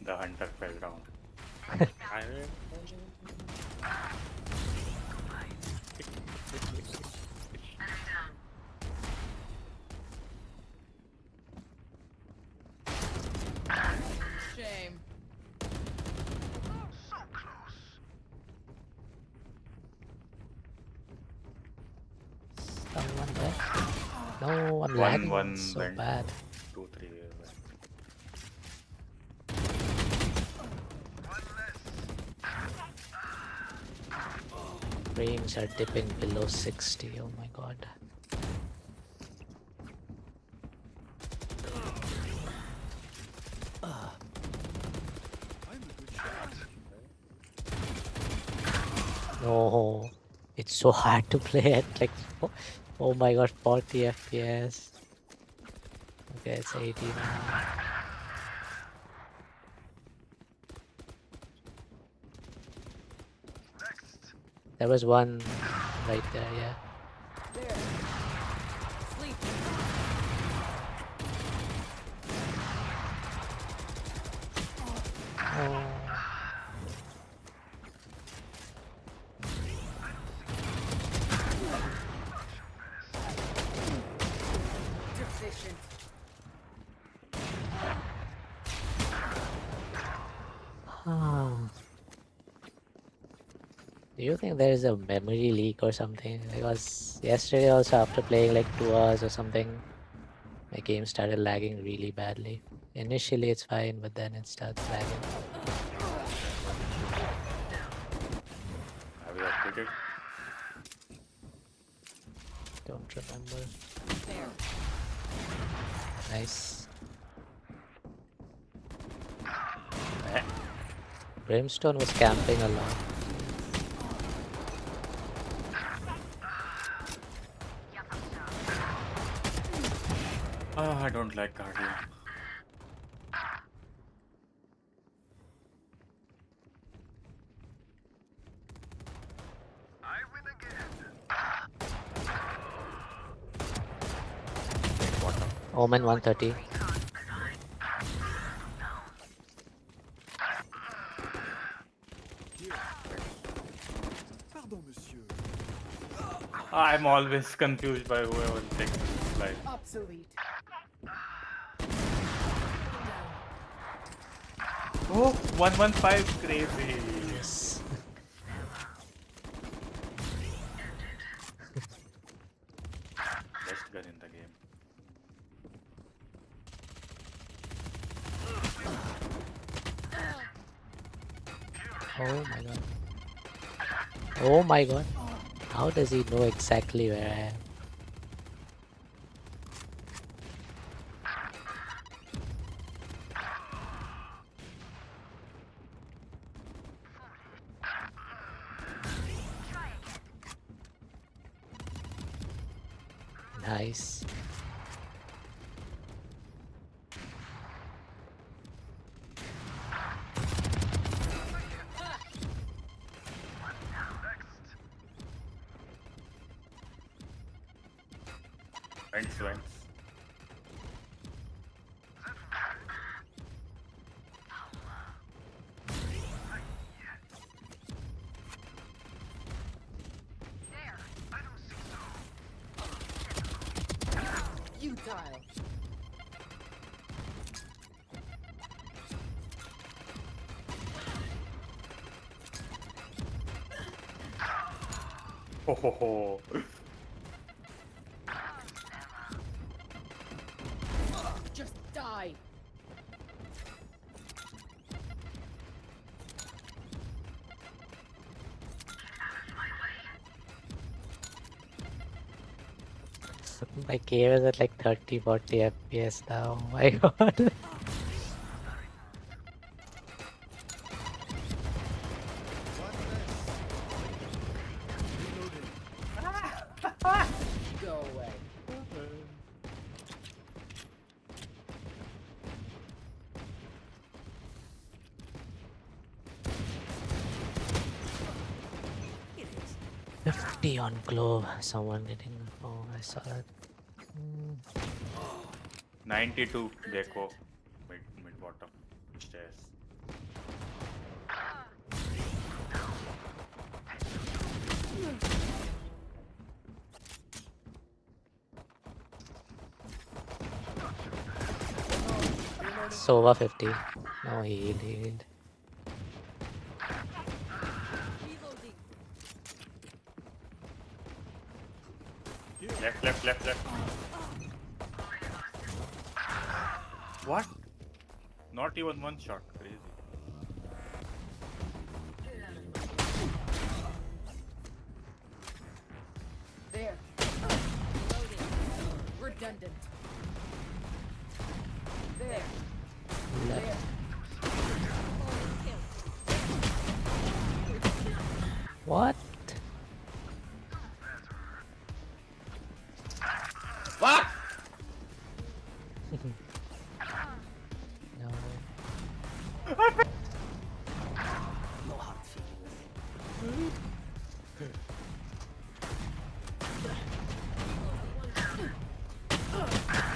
The hunter fell down. Shame. No, I'm One lagging so went. bad. 2, 3 went. Frames are dipping below 60. Oh my god. No, it's so hard to play at like, oh my god, 40 FPS. Okay, it's 80 now. There was one right there, yeah. There. Sleep. Oh. Deficient. Do you think there is a memory leak or something? Because yesterday also after playing like 2 hours or something, my game started lagging really badly. Initially it's fine, but then it starts lagging. Have you updated? Don't remember. There. Nice. Eh. Brimstone was camping a lot. Oh, I don't like Guardian. Omen 130. Pardon, monsieur. I'm always confused by whoever takes this slide. Obsolete. Oh, 115 crazy. Yes. Best gun in the game. Oh my god. Oh my god. How does he know exactly where I am? Nice. Vents. Futile. Ho ho ho. Just die. My game is at like 30-40 FPS now. Oh my god. Go away. It is. 50 on Glove. Someone getting. Oh, I saw that. 92 Gecko. Mid bottom. Stairs. Sova 50. No, he healed. Reloading. Left. What? Not even one shot. Crazy. There. Redundant. There. Left. What? What? No. No hard feelings.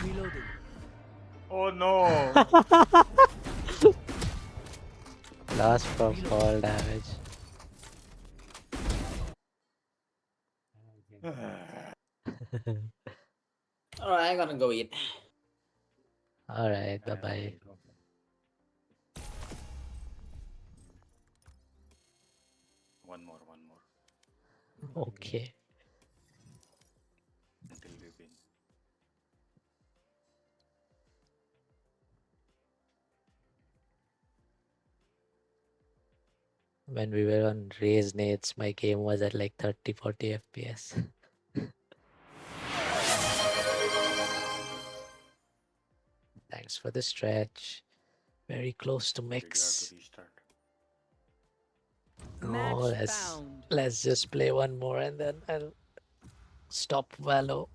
Reloading. Oh no! Lost from fall damage. Alright, I'm gonna go eat. Alright, bye bye. One more. Okay. Until we win. When we were on Raise Nades, my game was at like 30-40 FPS. Thanks for the stretch. Very close to Did you have mix. to restart? No, Match found. let's just play one more and then I'll stop Valo.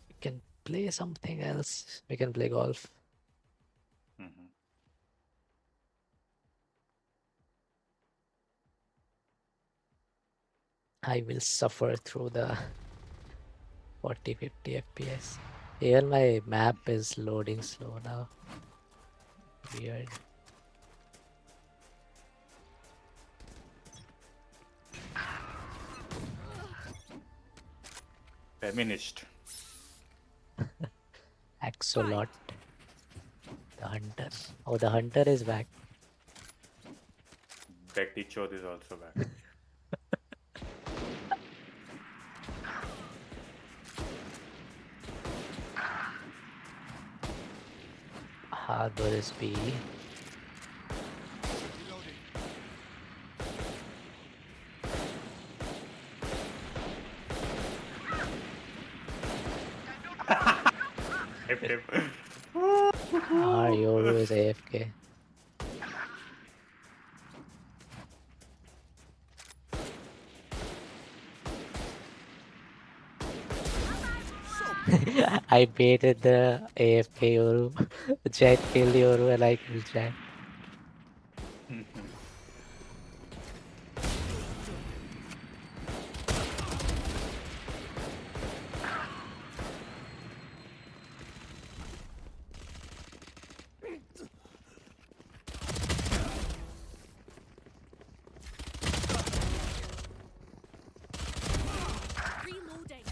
We can play something else. We can play golf. Mhm. I will suffer through the 40-50 FPS. Even my map is loading slow now. Weird. Feminist. Axolot. The hunter. Oh, the hunter is back. Betty Chod is also back. Harbor is B. Hip, hip. Yoru is AFK. I baited the AFK Yoru. Jet killed Yoru and I killed Jet. Reloading.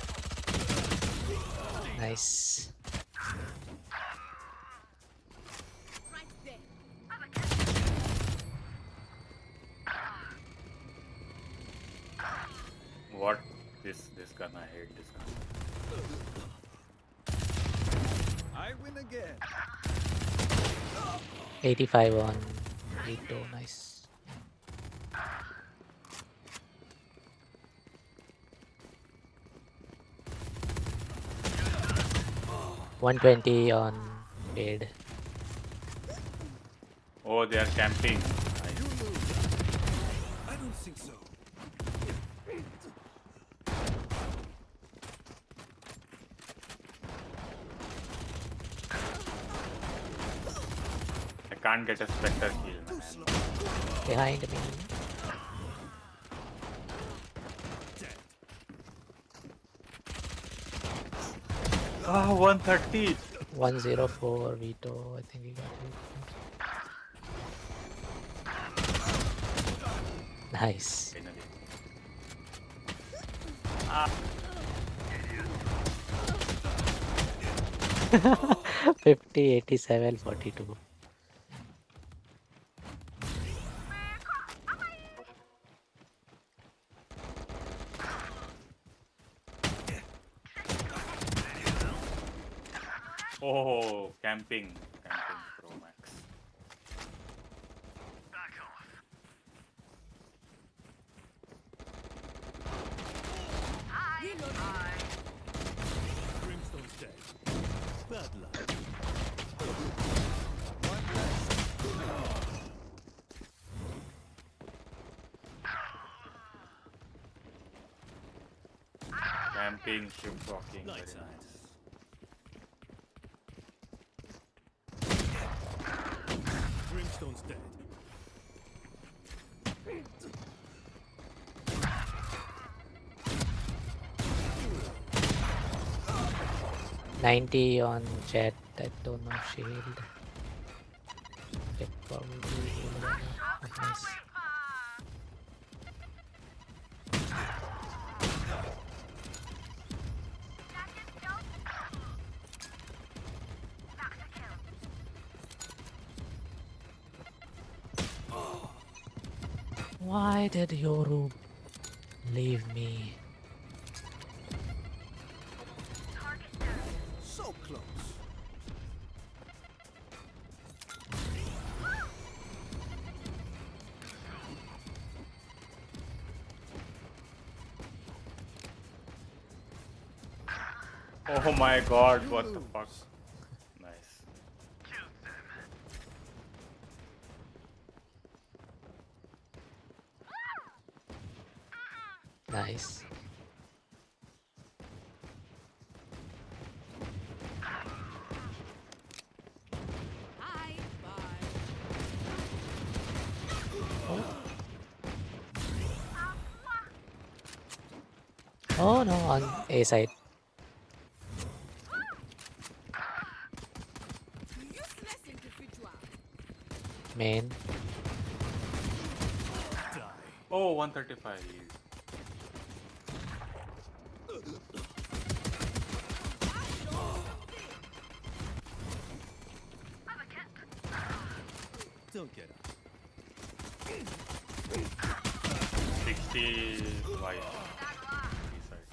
Nice. Right there. What? This gun, I hate this gun. I win again. 85 on Vito. Nice. $120 on Fade. Oh, they are camping. You lose. I don't think so. I can't get a Spectre kill, man. Behind me. Ah, 130. 104 Vito. I think he got it. Nice. Finally. 50, 87, 42. Oh, camping. Camping. Brimstone's dead. Bad luck. Camping, shift walking, very Lights out. nice. Brimstone's dead. 90 on Jet. I don't know shield. Jet probably will run out. Nice. Why did Yoru leave me? So close. Oh my god, what the fuck? Nice. Nice. Hi. Bye. Oh no, on A side. Useless individual. Main. Oh, 135. Don't get up. 60 wide. B side.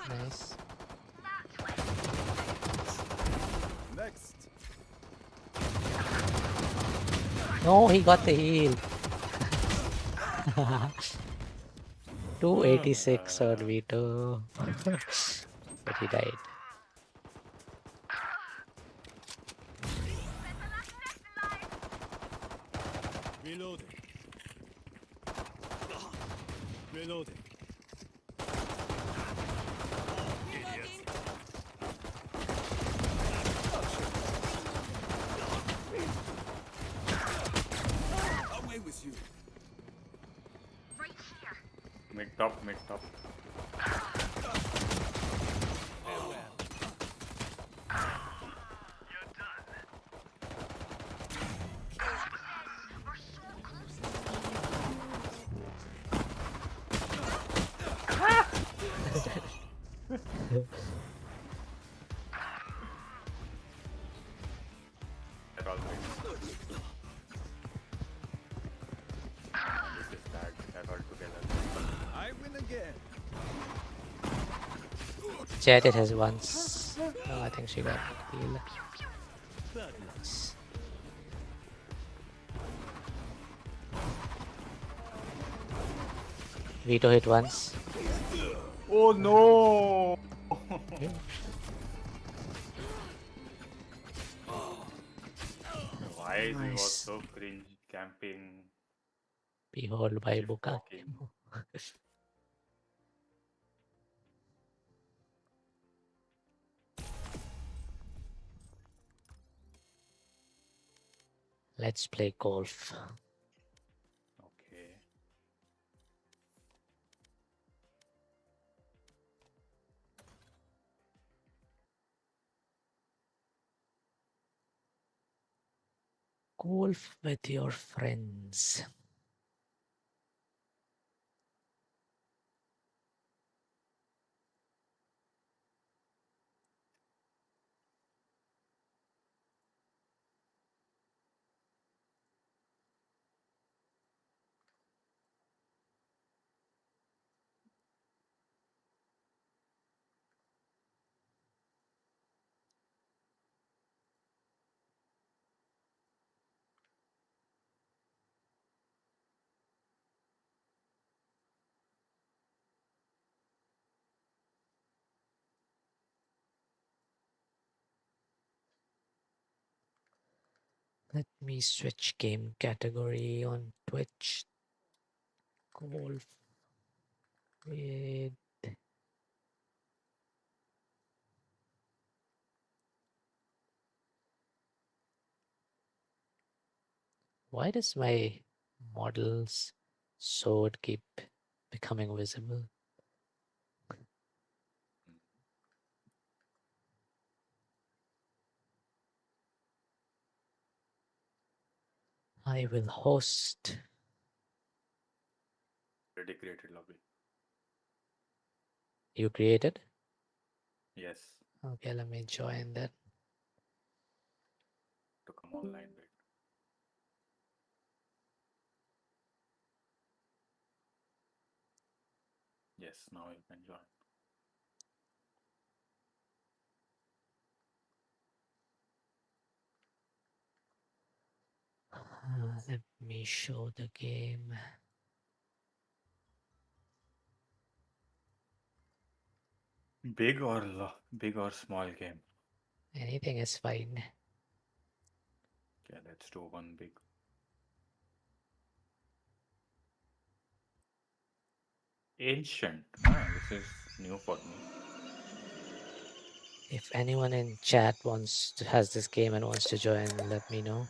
Nice. Next. No, he got the heal. 286 on Vito. But he died. Reloading. Reloading. Away with you. Mid top, mid top. They're all mid. This is bad. They're all together. I win again. Jet it has once. No, I think she got heal. Bad luck. Vito hit once. Oh no! Why is he was Nice. so cringe camping? Behold by Shift Buka. walking. Let's play golf. Okay. Golf with your friends. Let me switch game category on Twitch. Golf. With why does my model's sword keep becoming visible? I will host. Already created lobby. You created? Yes. Okay, let me join that. To come online. Wait. Yes, now you can join. Let me show the game. Big or small game? Anything is fine. Okay, let's do one big. Ancient. This is new for me. If anyone in chat has this game and wants to join, let me know.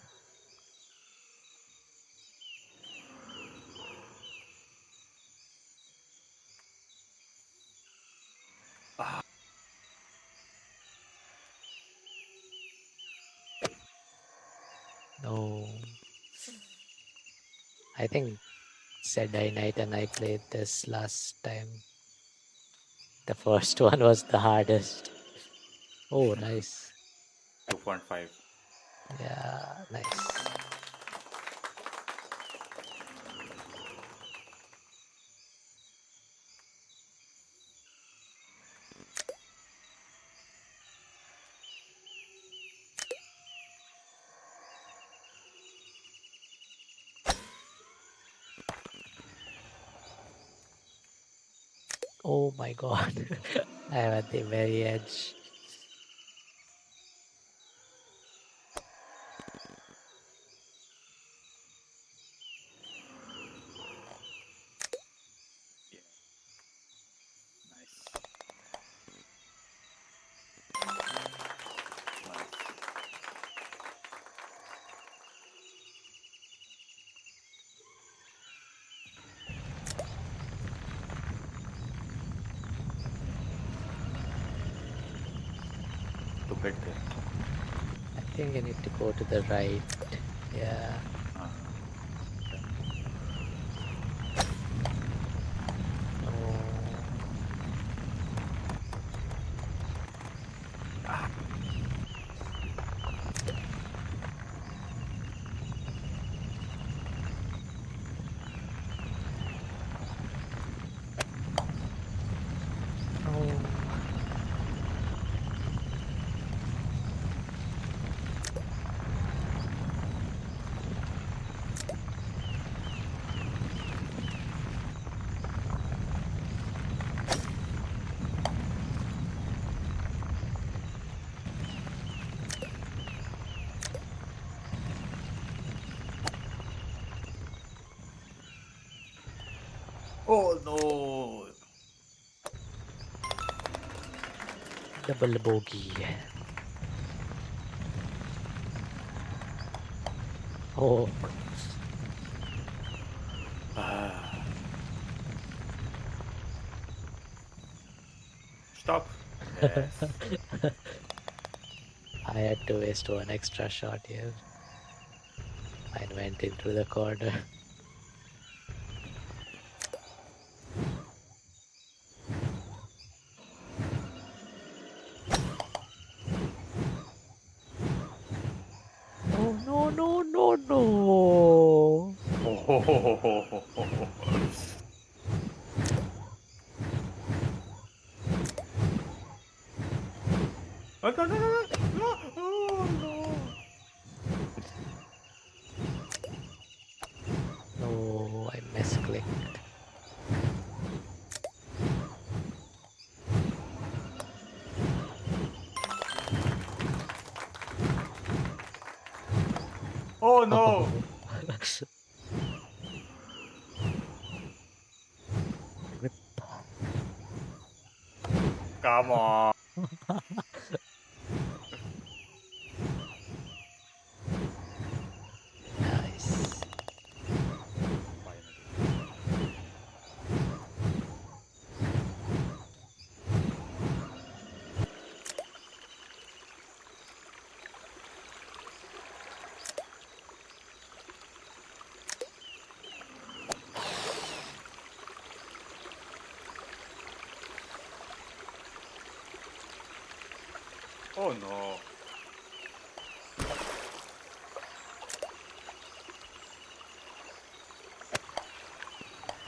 No. I think Sedai Knight and I played this last time. The first one was the hardest. Oh, nice. 2.5. Yeah, nice. Oh my god. I am at the very edge. Yeah. Nice. Nice. To get there. I think I need to go to the right. Yeah. Oh. Oh. Oh no! Double bogey. Oh. Stop. Yes. I had to waste one extra shot here. Mine went into the corner. Oh no no no no! Oh, no, no, no, no, no! Oh no! No, I misclicked. Oh no! Whip. Come on. Nice. Finally. Oh no.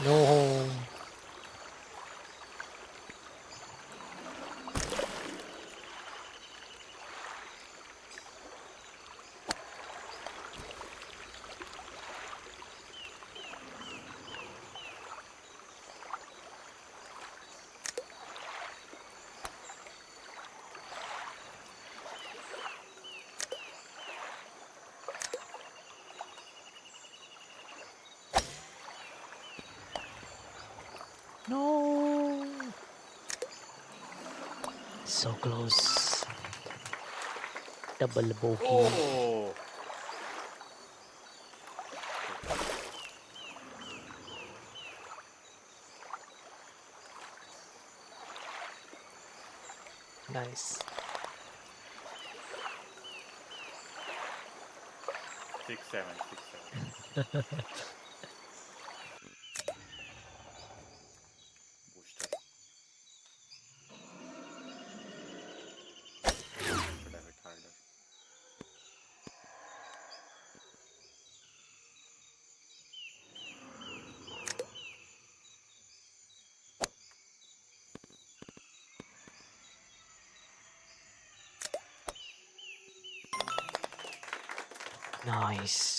No. No. So close. Double bogey. Oh. Nice. 6-7, 6-7. Booster. Should have hit harder. Nice.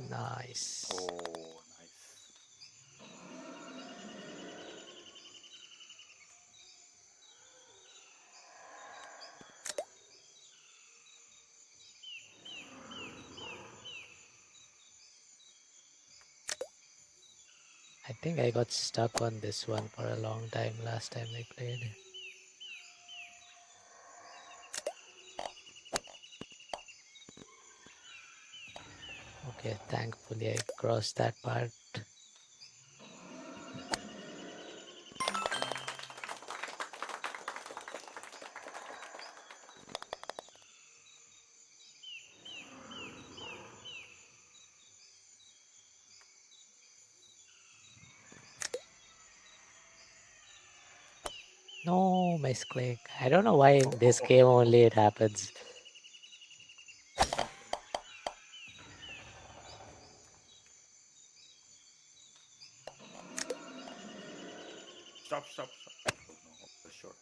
Nice. Oh, nice. I think I got stuck on this one for a long time last time I played. Okay, thankfully I crossed that part. No, misclick. I don't know why in this game only it happens. Stop, stop, stop. Oh no, the shot.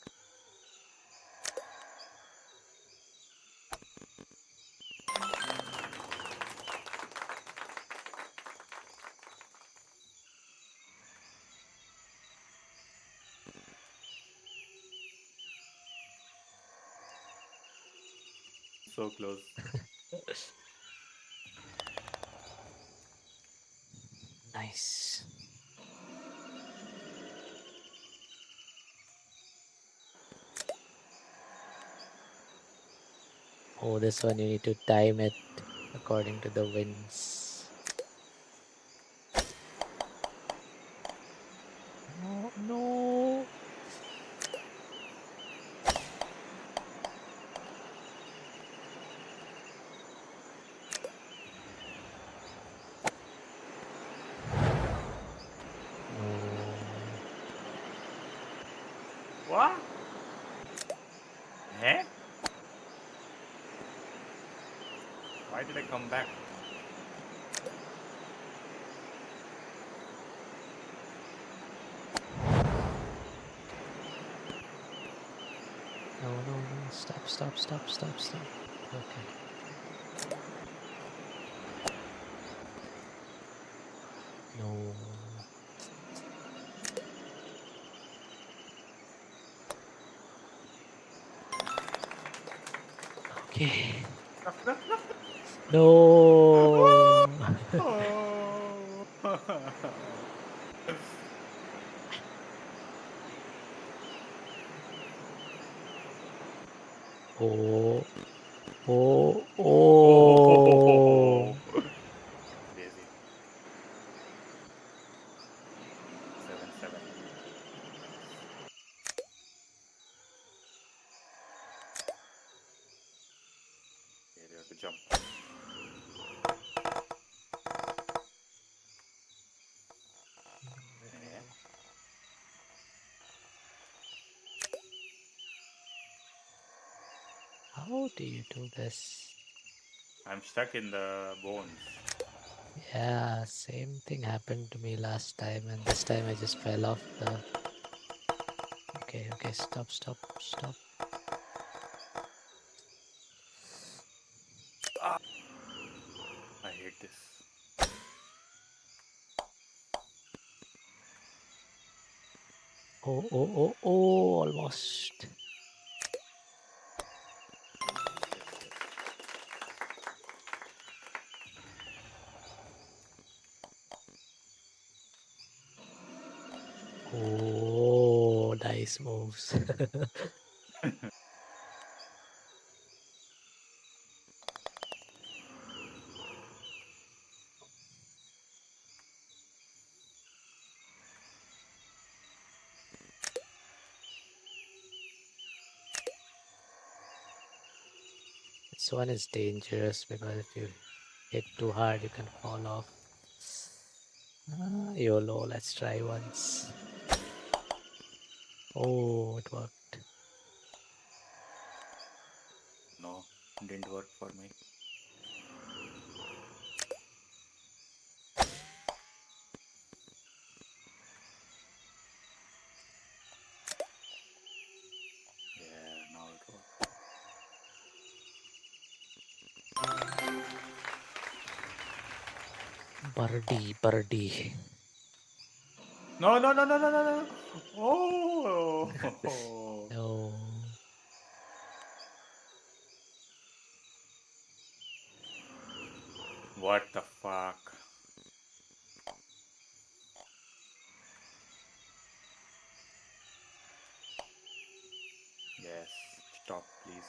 So close. Nice. Oh, this one you need to time it according to the winds. No, no. What? Eh? Why did I come back? No, no, no. Stop, stop, stop, stop, stop. Okay. No. Okay. No. No. Oh. Oh. Oh. Oh. Crazy. 7-7. Okay, you have to jump. Yeah. How do you do this? I'm stuck in the bones. Yeah, same thing happened to me last time, and this time I just fell off the. Okay, okay, stop, stop, stop. I hate this. Oh, oh, oh, oh, almost. Oh, nice moves. This one is dangerous because if you hit too hard, you can fall off. YOLO, let's try once. Oh, it worked. No, didn't work for me. Yeah, now it works. Birdie, birdie. No, no, no, no, no, no, no. Oh. No. What the fuck? Yes, stop, please.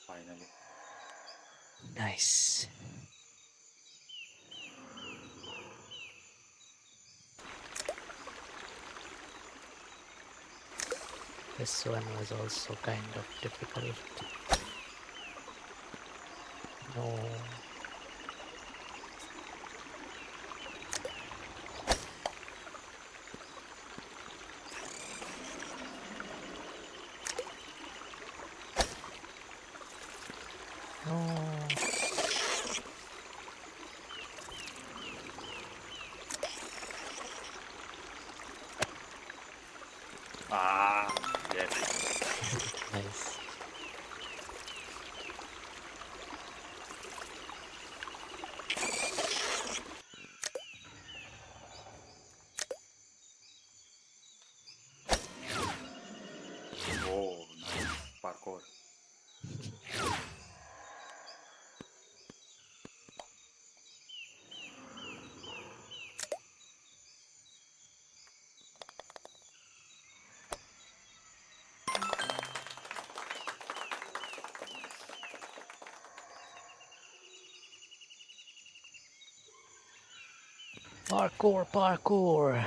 Finally. Nice. This one was also kind of difficult. No. No. Ah, yes. Nice. Oh, nice. Parkour. Parkour, parkour.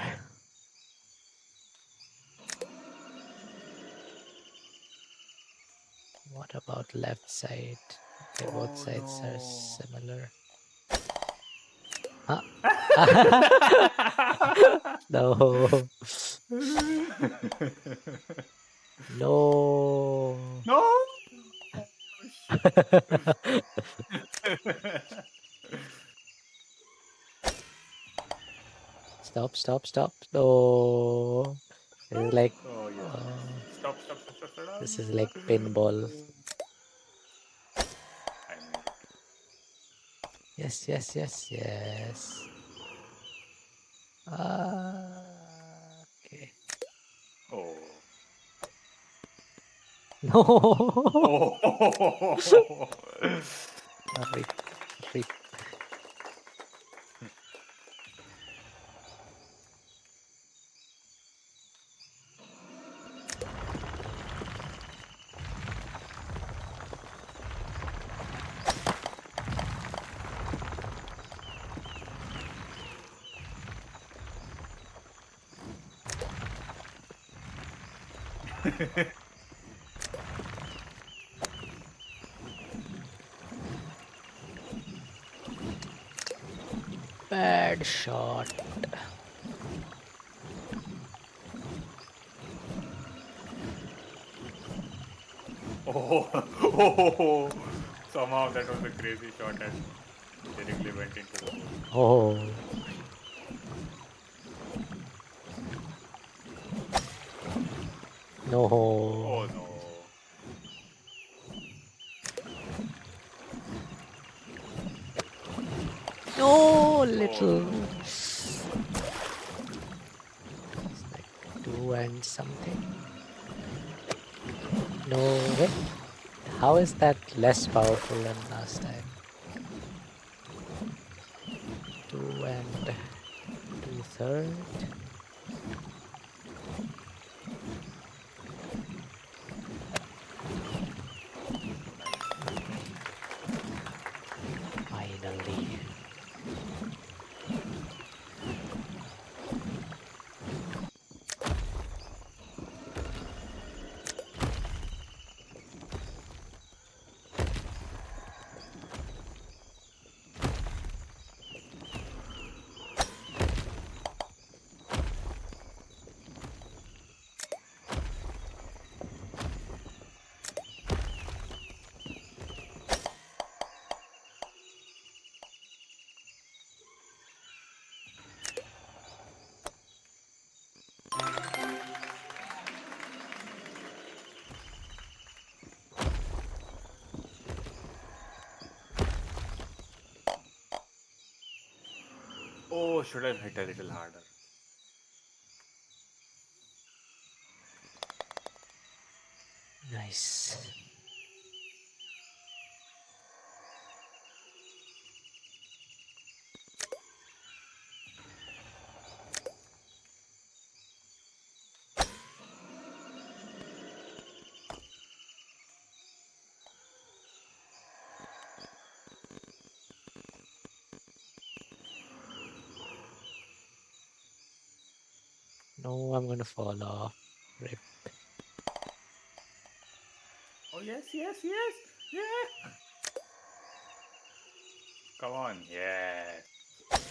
What about left side? Okay, both Oh sides are no. similar. Huh? No. No. No. Stop, stop, stop. No. This is like Oh yes. Stop, stop, stop, stop, stop. this is like pinball. I made it. Yes, yes, yes, yes. Okay. Oh. No. Oh. Rip, rip. Bad shot. Oh, oh, somehow that was a crazy shot and directly went into the hole. Oh. No. Oh no. No, Oh little. no. It's like 2 and something. No way. How is that less powerful than last time? 2 and 2/3. Finally. Oh, should have hit a little harder. Nice. No, I'm gonna fall off. Rip. Oh yes, yes, yes, yeah. Come on, yeah.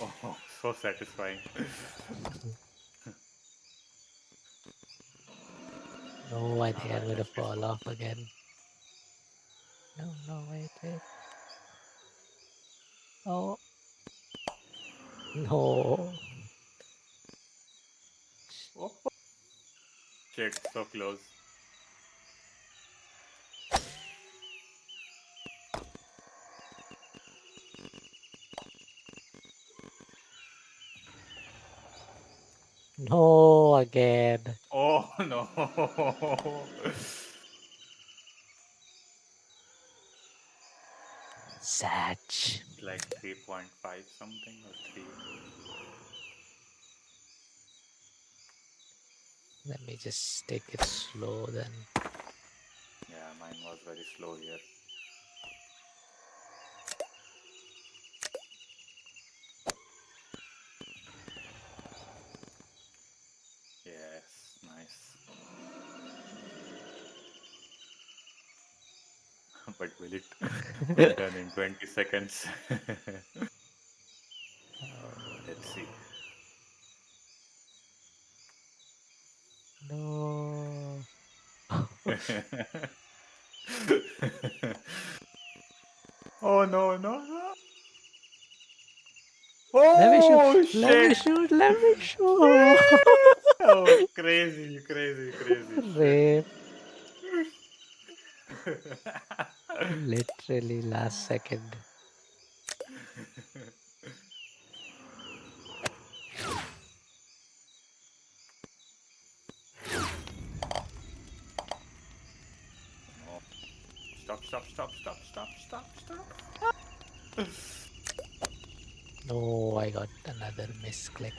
Oh, so satisfying. No, I think I'm gonna That's fall peaceful. off again. No, no, wait, wait. Oh, no. Oh, shit, so close. No, again. Oh no. Satch. It's like 3.5 something or 3. Let me just take it slow then. Yeah, mine was very slow here. Yes, nice. But will it be done in 20 seconds? Let's see. No. Oh no, no, no. Let me shoot. Oh Let me shit. shoot. Let me shoot. Oh, crazy, crazy, crazy shit. Rape. Literally last second. No, I got another misclick.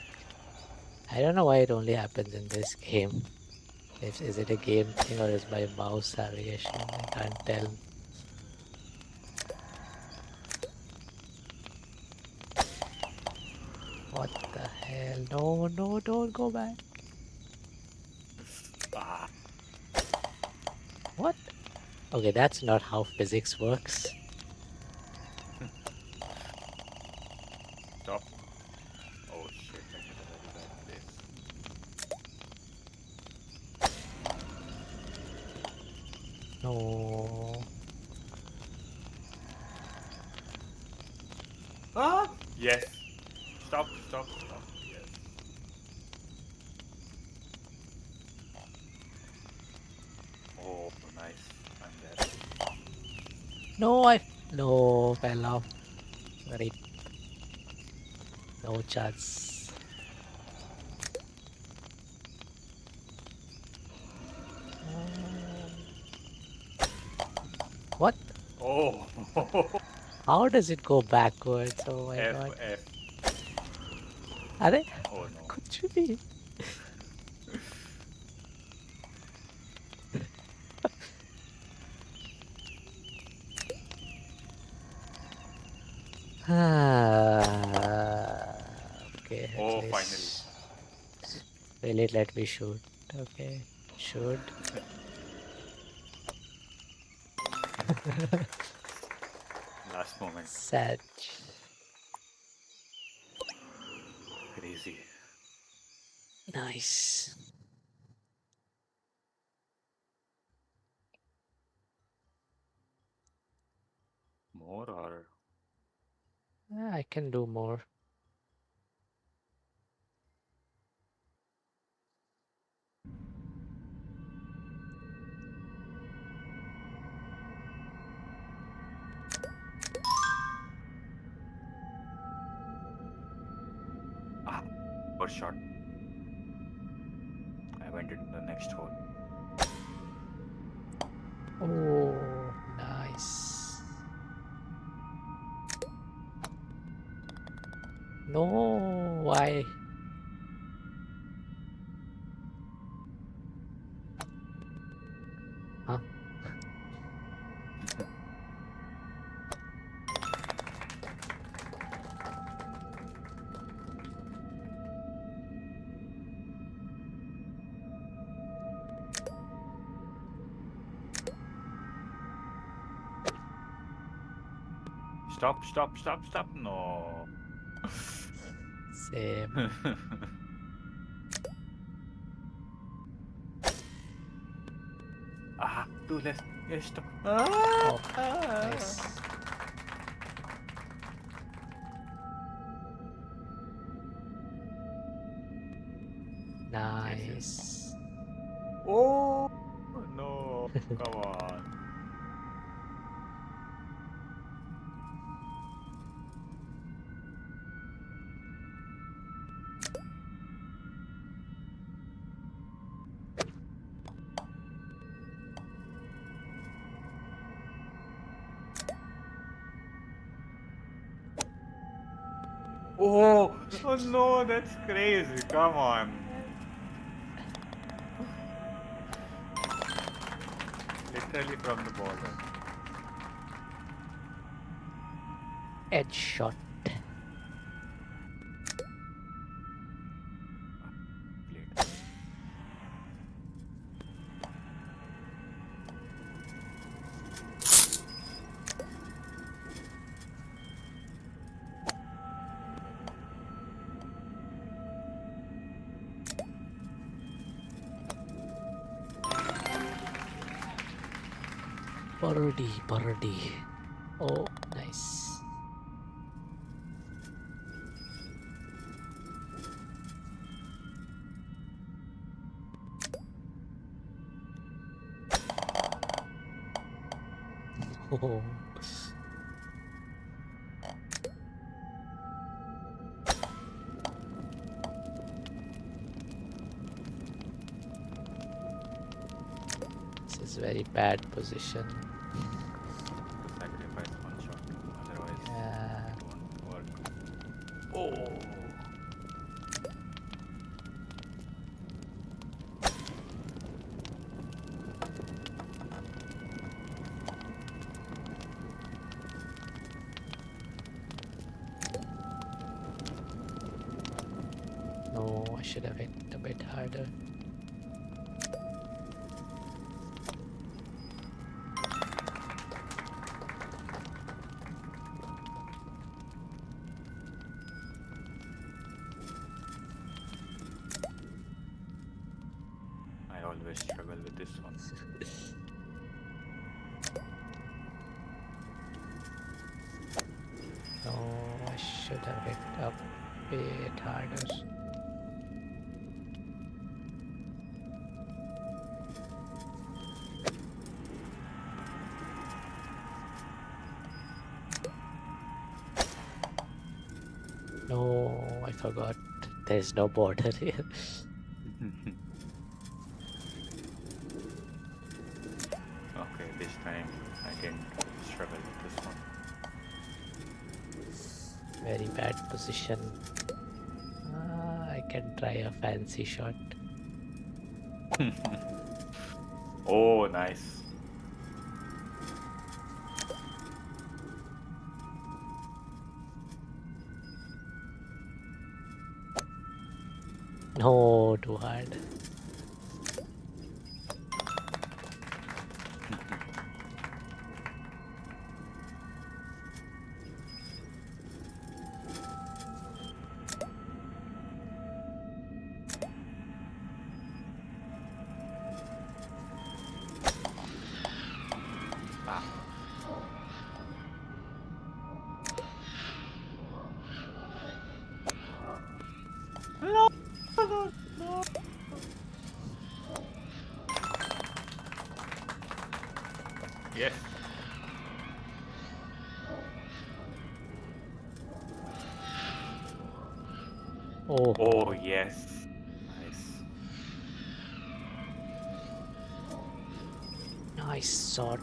I don't know why it only happens in this game. Is it a game thing or is my mouse having issue? I can't tell. What the hell? No, no, don't go back. What? Okay, that's not how physics works. Stop. Oh shit, I hit a very bad place. No. Ah! Yes. Stop. Yes. Oh, nice. I'm there. No, fell off. Very no chance. What? Oh. How does it go backwards? Oh my god. F. अरे Oh no. कुछ भी okay, at Oh, least. finally. Will it let me shoot? Okay, should. Last moment. Sad. Crazy. Nice. More or Yeah, I can do more. first shot. I went into the next hole. Oh, nice. No, why? Huh? Stop. No. Same. Too less. Yes, stop. Oh, nice. Nice. Oh no! Come on. Oh no, that's crazy. Come on. Literally from the border. Edge shot. Played. Birdie. Oh, nice. Oh. This is very bad position. I should have hit a bit harder. I always struggle with this one. No, I should have hit a bit harder. No, I forgot. There's no border here. Okay, this time I didn't struggle with this one. Very bad position. I can try a fancy shot. Oh, nice. No, too hard. Yes. Oh, Oh, yes. Nice. nice shot.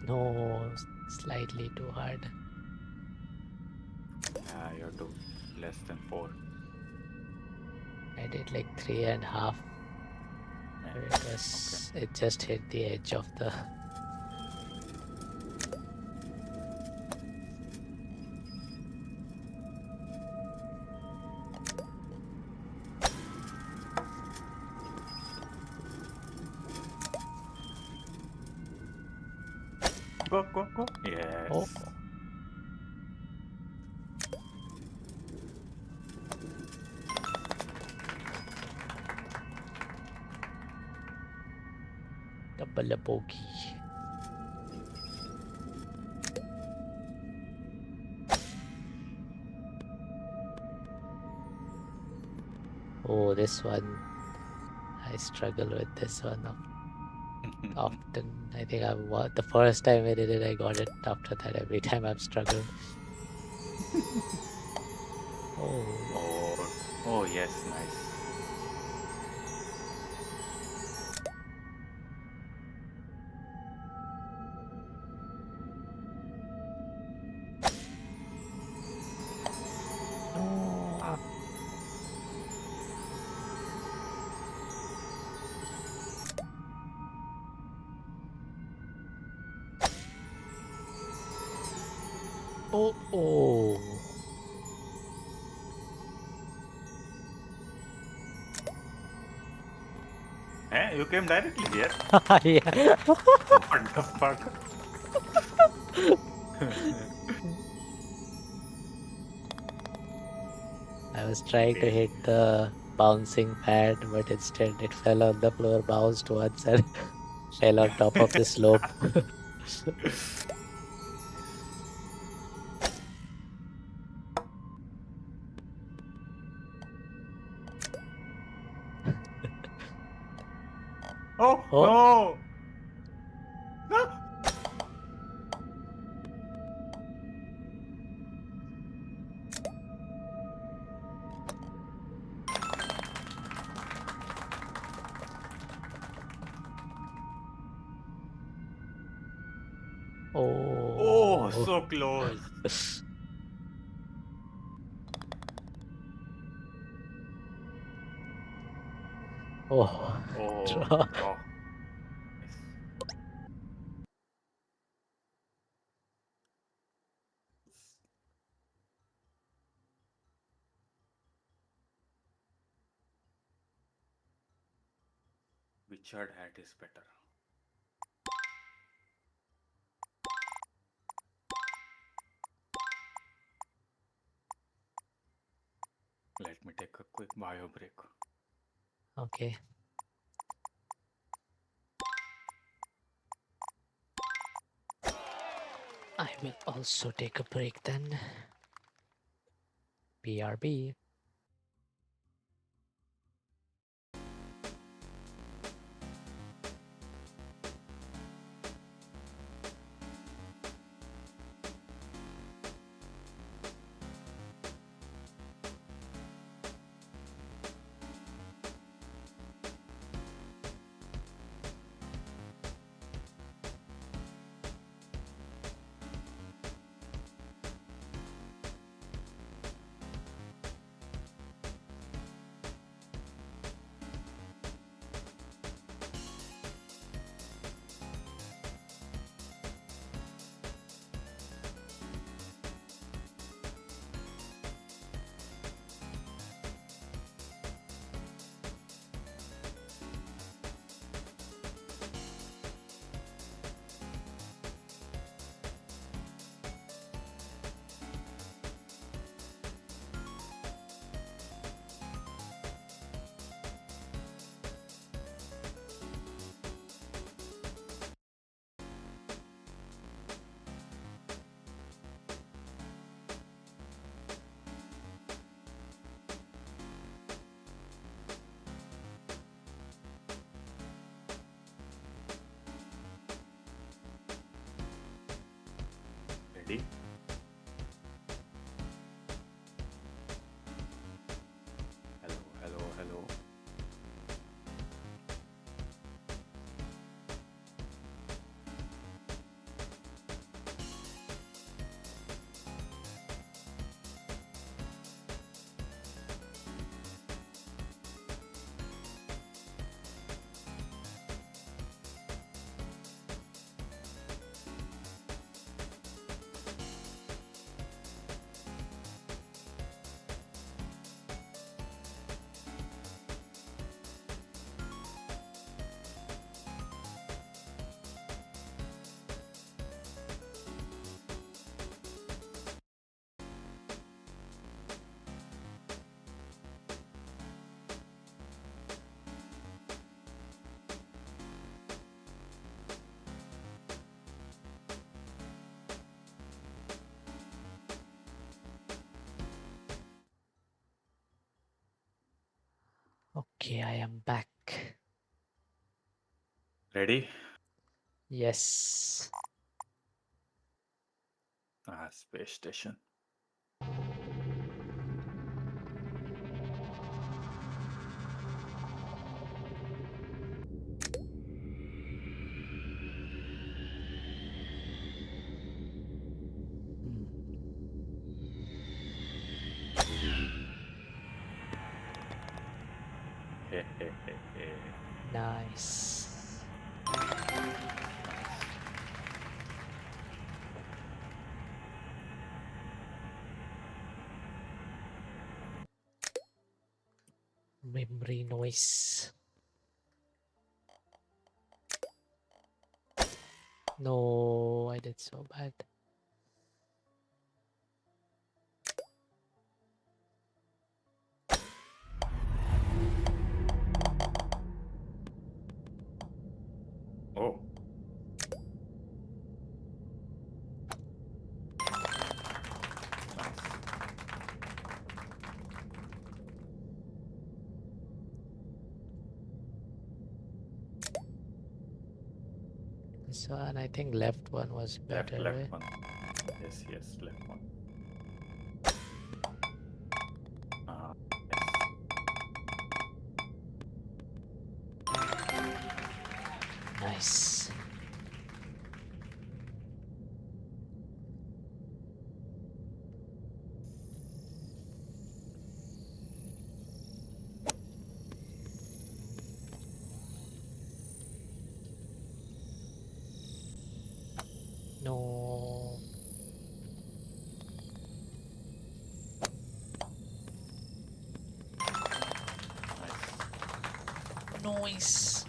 No, slightly too hard. Yeah, you have to less than 4. I did like 3.5. Yeah. It just hit the edge of the. Go, go, go. Yes. Oh. Double bogey. Oh, this one. I struggle with this one often. I think the first time I did it, I got it. After that, every time I've struggled. Oh. Oh, oh, yes, nice. No. Oh, oh. Eh, you came directly here? Yeah. What the fuck? I was trying to hit the bouncing pad, but instead it fell on the floor, bounced once, and fell on top of the slope. Oh, Oh. no! No! Oh. Oh, so close. Oh. Oh, Draw. draw. Witchard hat is better. Let me take a quick bio break. Okay. I will also take a break then. BRB. Ready? Hello, hello, hello. Okay, I am back. Ready? Yes. Space station. Hey, hey, hey, hey. Nice. Memory noise. No, I did so bad. Oh. So, and I think left one was Left, better, left right? one. Yes, yes, left one. Yes. Nice. No. Noise.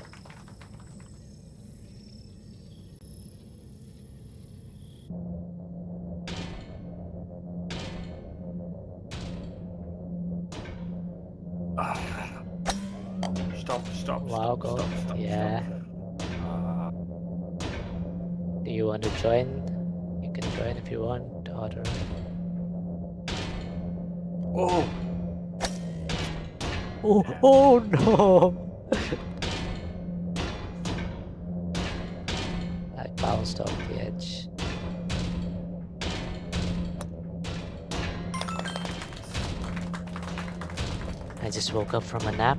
Stop, Wow, stop, go. stop, stop, Yeah. stop. Do you want to join? You can join if you want, or Oh! oh no! I bounced off the edge. I just woke up from a nap.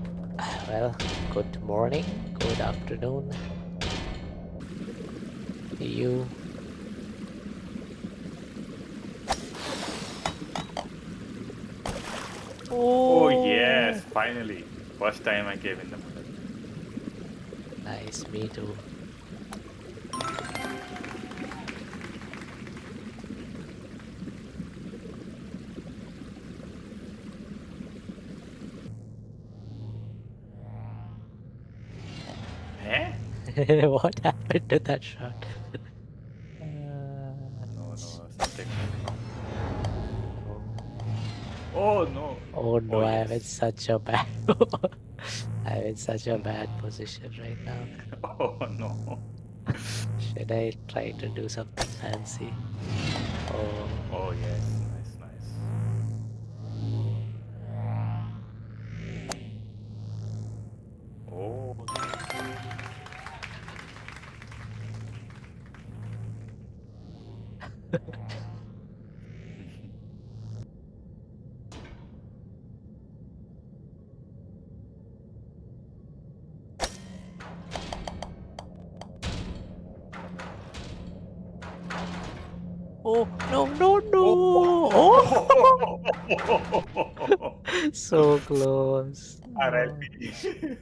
Well, good morning, good afternoon. You. Oh yes, finally. First time I came in the middle. Nice, me too. Eh? What happened to that shot? No, something went wrong. Oh no! Oh no, Oh I'm in yes. such a bad I'm in such a bad position right now. Oh no. Should I try to do something fancy? Oh, Oh yes, nice, nice. Oh. oh no, no, no! Oh! So close. RLP.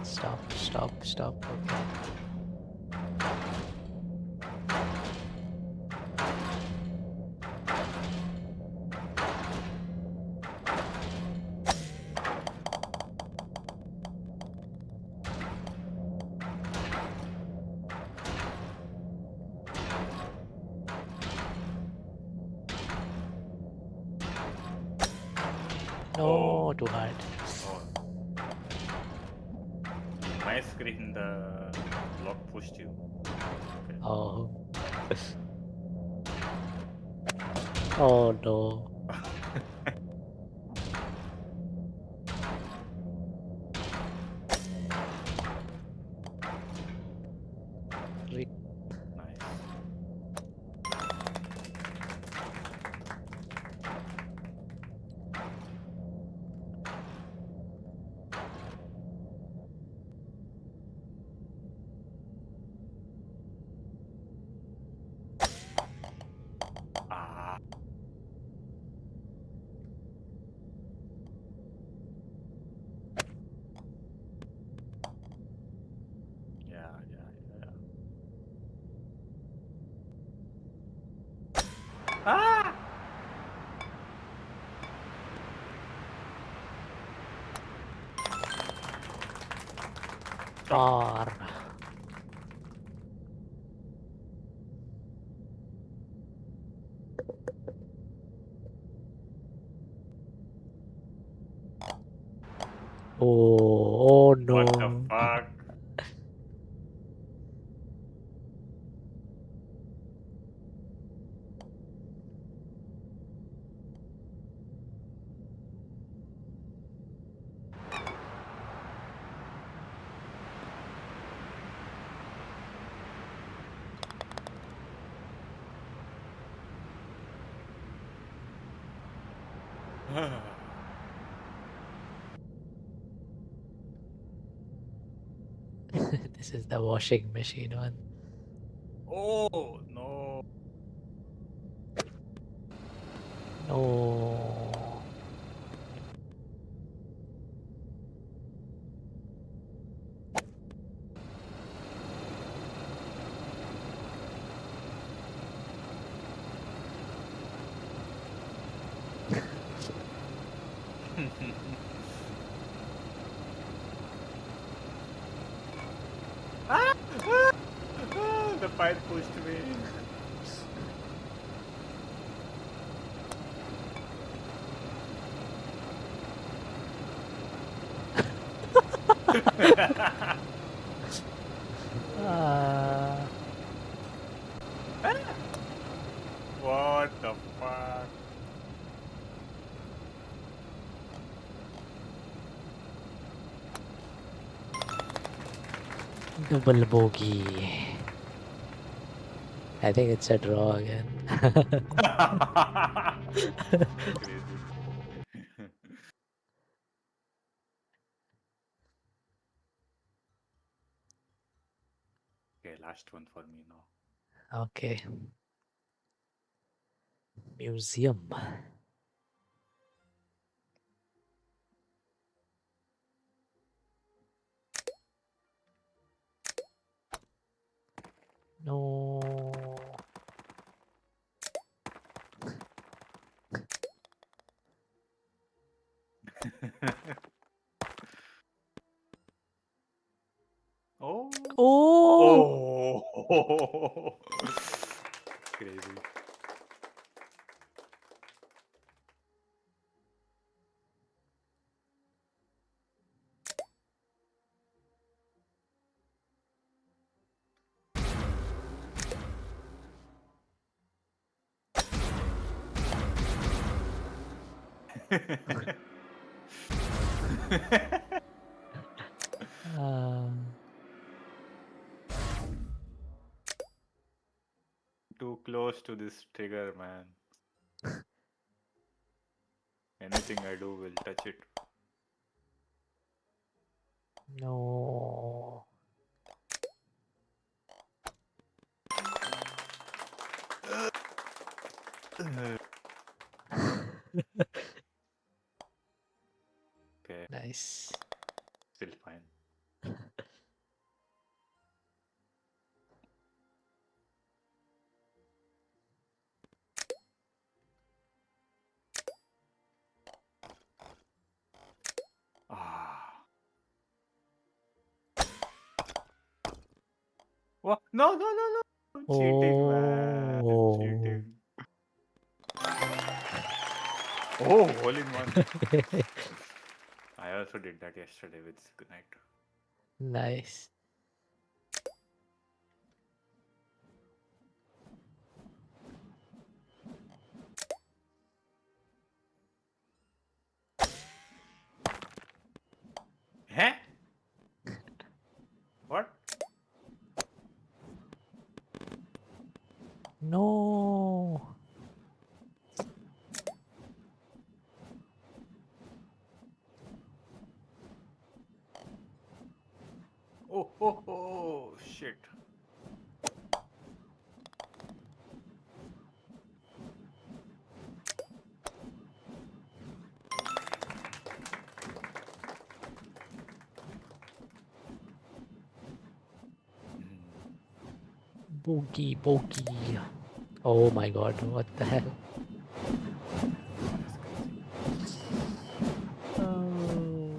Stop, stop, stop. Okay. No, too hard. Oh. My screen, the block pushed you. Okay. Oh. Oh no. Re- Nice. Ah. Yeah. Ah! Far. Oh, oh no. What the fuck? This is the washing machine one. Oh no. No. The pipe pushed me. Uh, What the fuck? double bogey. I think it's a draw again. Crazy. Okay, last one for me now. Okay. Museum. No. Oh. Oh. Oh. Crazy. Too close to this trigger, man. Anything I do will touch it. No. Okay, Nice. still fine. Ah. What? No, no, no, no. Cheating, man. Oh. Cheating. Oh, hole in one. I also did that yesterday with Signite. Nice. Huh? What? No. Oh, oh, oh, shit. Bogey, bogey. Oh my god, what the hell? Oh.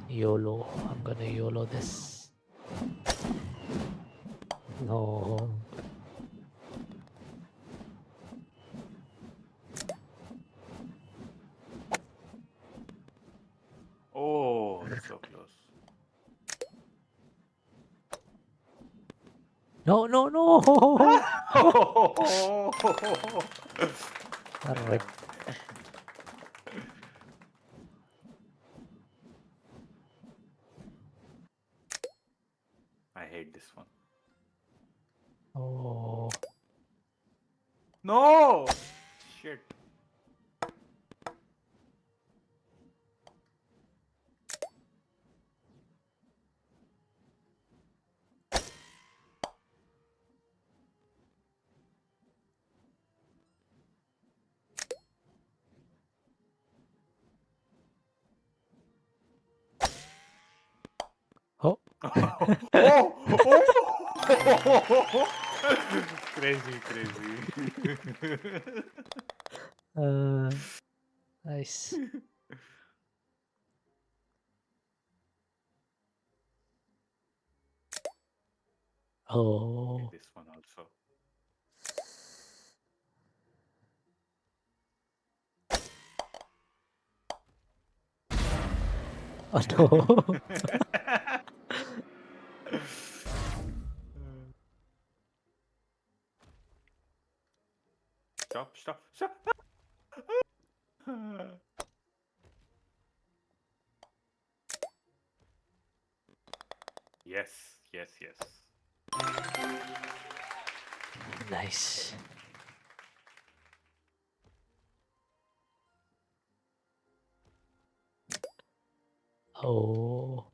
YOLO. I'm gonna YOLO this. No. Oh, so close. No, no, no. Rip. I hate this one. Oh. No! Shit. Oh. Oh! Oh! Crazy, crazy. Nice. Oh. This one also. Oh no. Stop, stop, stop. Yes, yes, yes. Nice. Oh.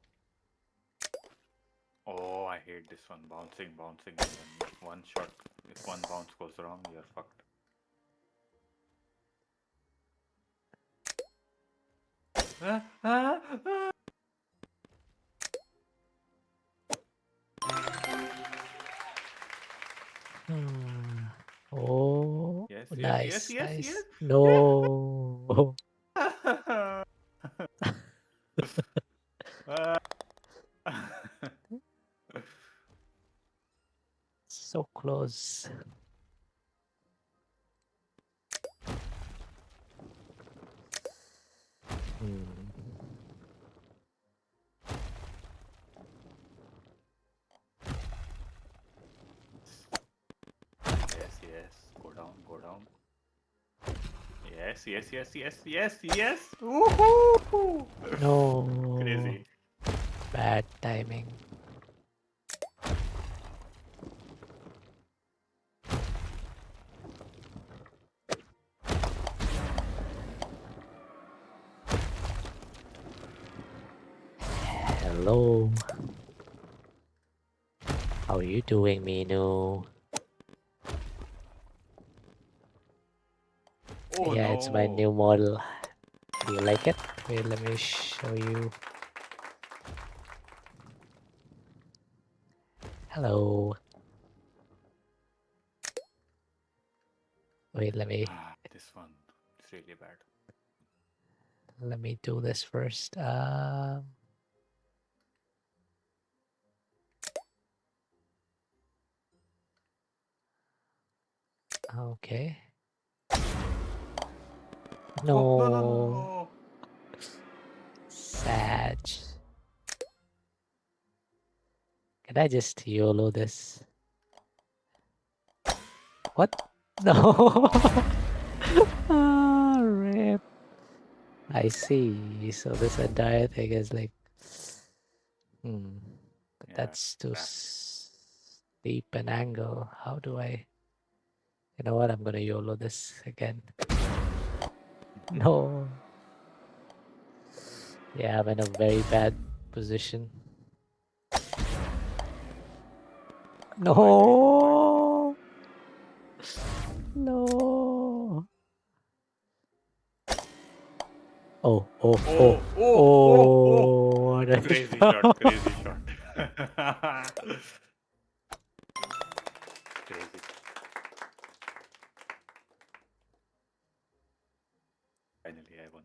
Oh, I hate this one. Bouncing, bouncing, and then one shot. If one bounce goes wrong, you're fucked. Oh, Yes, yes, yes, nice, yes, nice. yes. No. So close. Yes, yes. Go down, go down. Yes, yes, yes, yes, yes, yes. Woohoo! No. Crazy. Bad timing. Hello. How are you doing, Minu? Oh Yeah, it's my no. new model. Do you like it? Wait, let me show you. Hello. Wait, This one is really bad. let me do this first. Okay. No. Oh, no, no, no, no. Sag. Can I just YOLO this? What? No. Ah, rip. I see. So this entire thing is like, but Yeah, that's too crap. steep an angle. How do I? You know what? I'm gonna YOLO this again. No. Yeah, I'm in a very bad position. No. No. Oh, oh, oh, Oh, oh, oh, oh, what a Crazy shot. shot, crazy shot. Crazy. Finally, I won.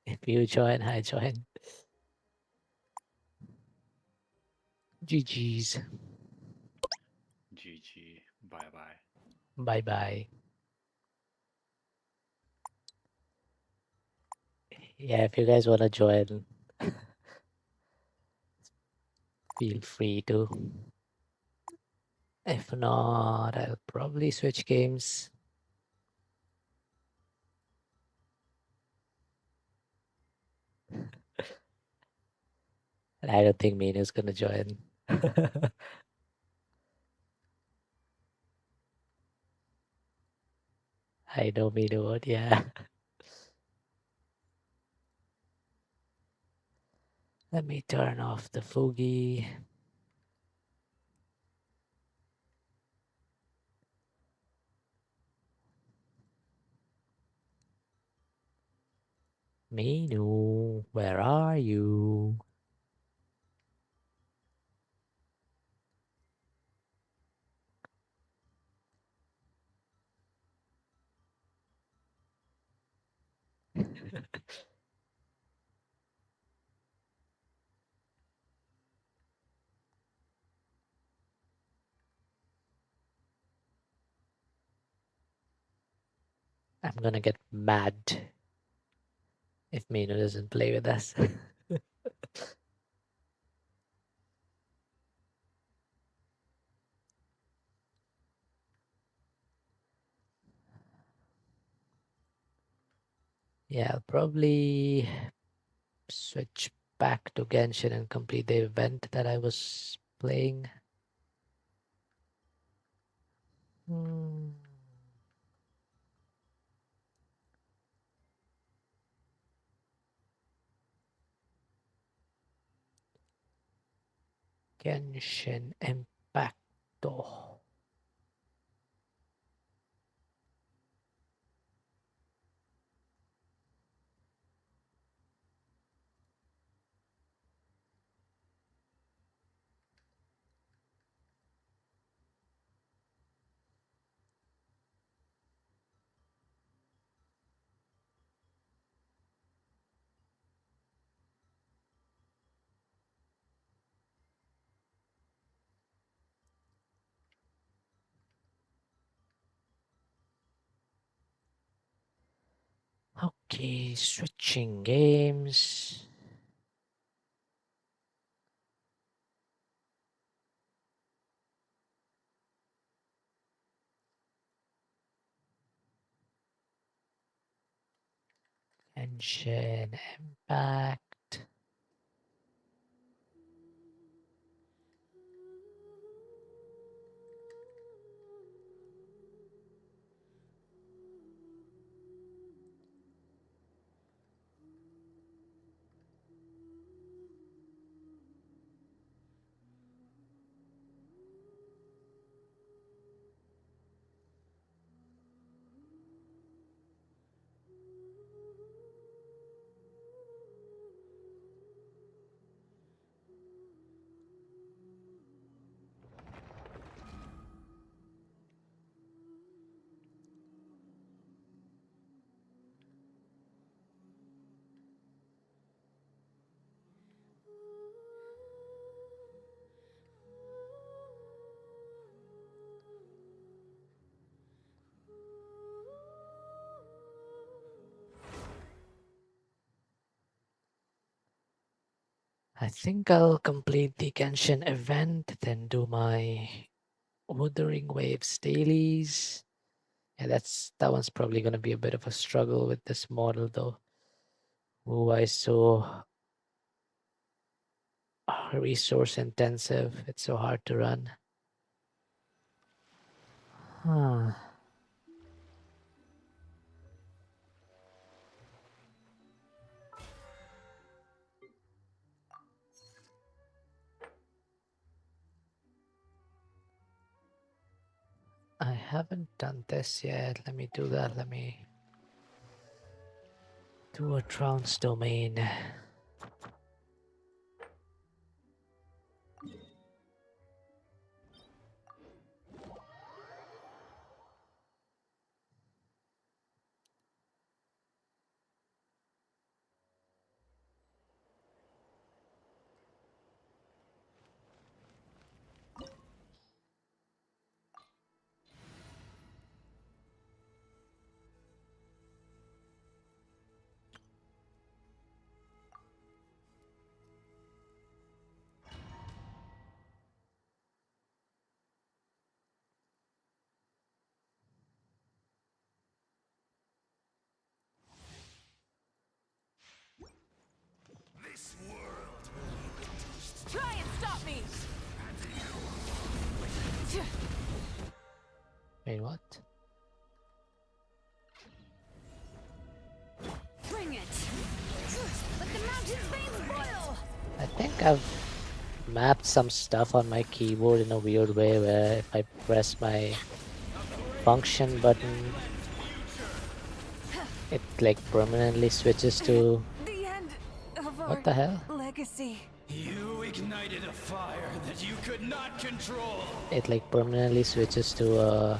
If you join, I join. GG's. GG. Bye bye. Bye bye. Yeah, if you guys want to join, feel free to. If not, I'll probably switch games. And I don't think Minu's gonna join. I know Minu would, yeah. Let me turn off the Fugi. Minu, where are you? I'm gonna get mad if Mino doesn't play with us. Yeah, I'll probably switch back to Genshin and complete the event that I was playing. Genshin Impacto. Okay, switching games. Genshin Impact. I think I'll complete the Genshin event, then do my Wuthering Waves dailies. Yeah, that one's probably gonna be a bit of a struggle with this model though. Why so resource intensive? It's so hard to run. Huh. I haven't done this yet. Let me do that. Let me do a trance domain. Try and stop me! Wait, what? Bring it! Let the mountain's veins boil! I think I've mapped some stuff on my keyboard in a weird way where if I press my function button, it like permanently switches to... The end of What the hell? legacy. You ignited a fire that you could not control. It like permanently switches to a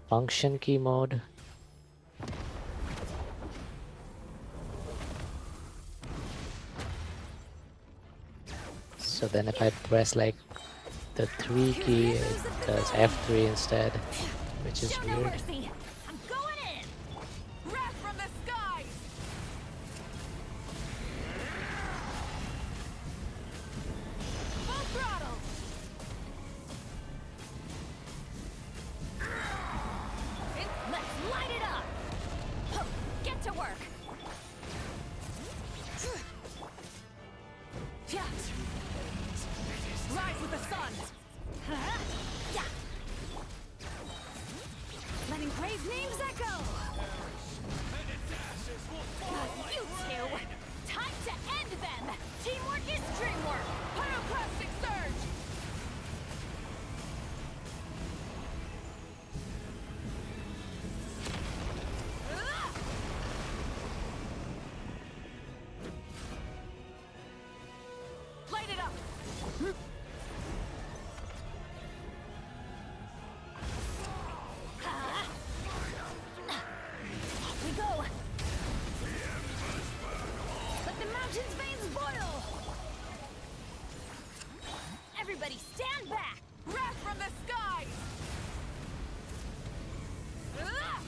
function key mode. So then if I press like the 3 key, it does F3 instead, which is Show no weird. mercy. I'm going in. Storm's Echo! You two! Time to end them! Teamwork is dreamwork! Pyroclastic Surge! Light it up! Off we go! Let the mountain's veins boil! Everybody stand back! Wrath from the skies! Ah!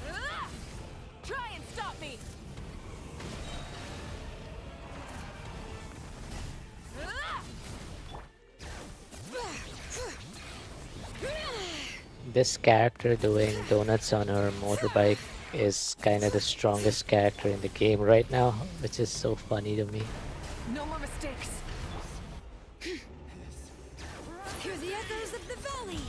Ah! Try and stop me! Ah! This character doing donuts on her motorbike is kind of the strongest character in the game right now, which is so funny to me. No more mistakes. Hear the echoes of the valley!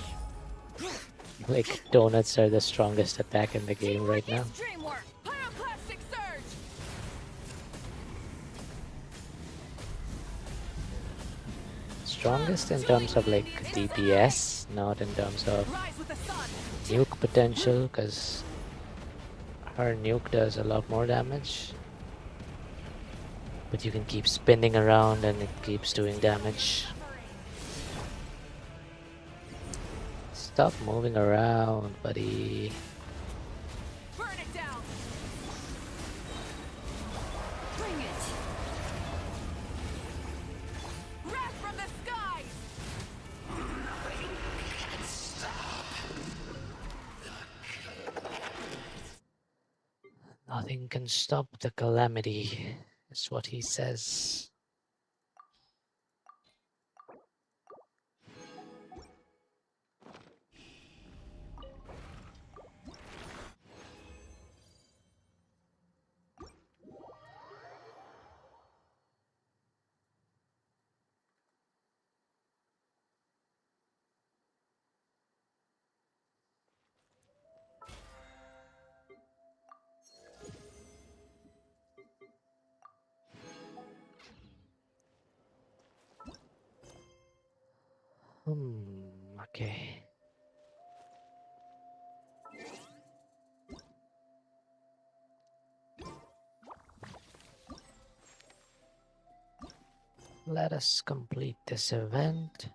Like, donuts are the strongest attack in the game right now. Dreamwork! Pyroclastic Surge! Strongest in terms of like DPS, not in terms of Rise with the sun. nuke potential, because her nuke does a lot more damage. But you can keep spinning around and it keeps doing damage. Stop moving around, buddy. Burn it down. Bring it! Wrath from the skies. Nothing can stop the calamity, is what he says. Okay. Let us complete this event.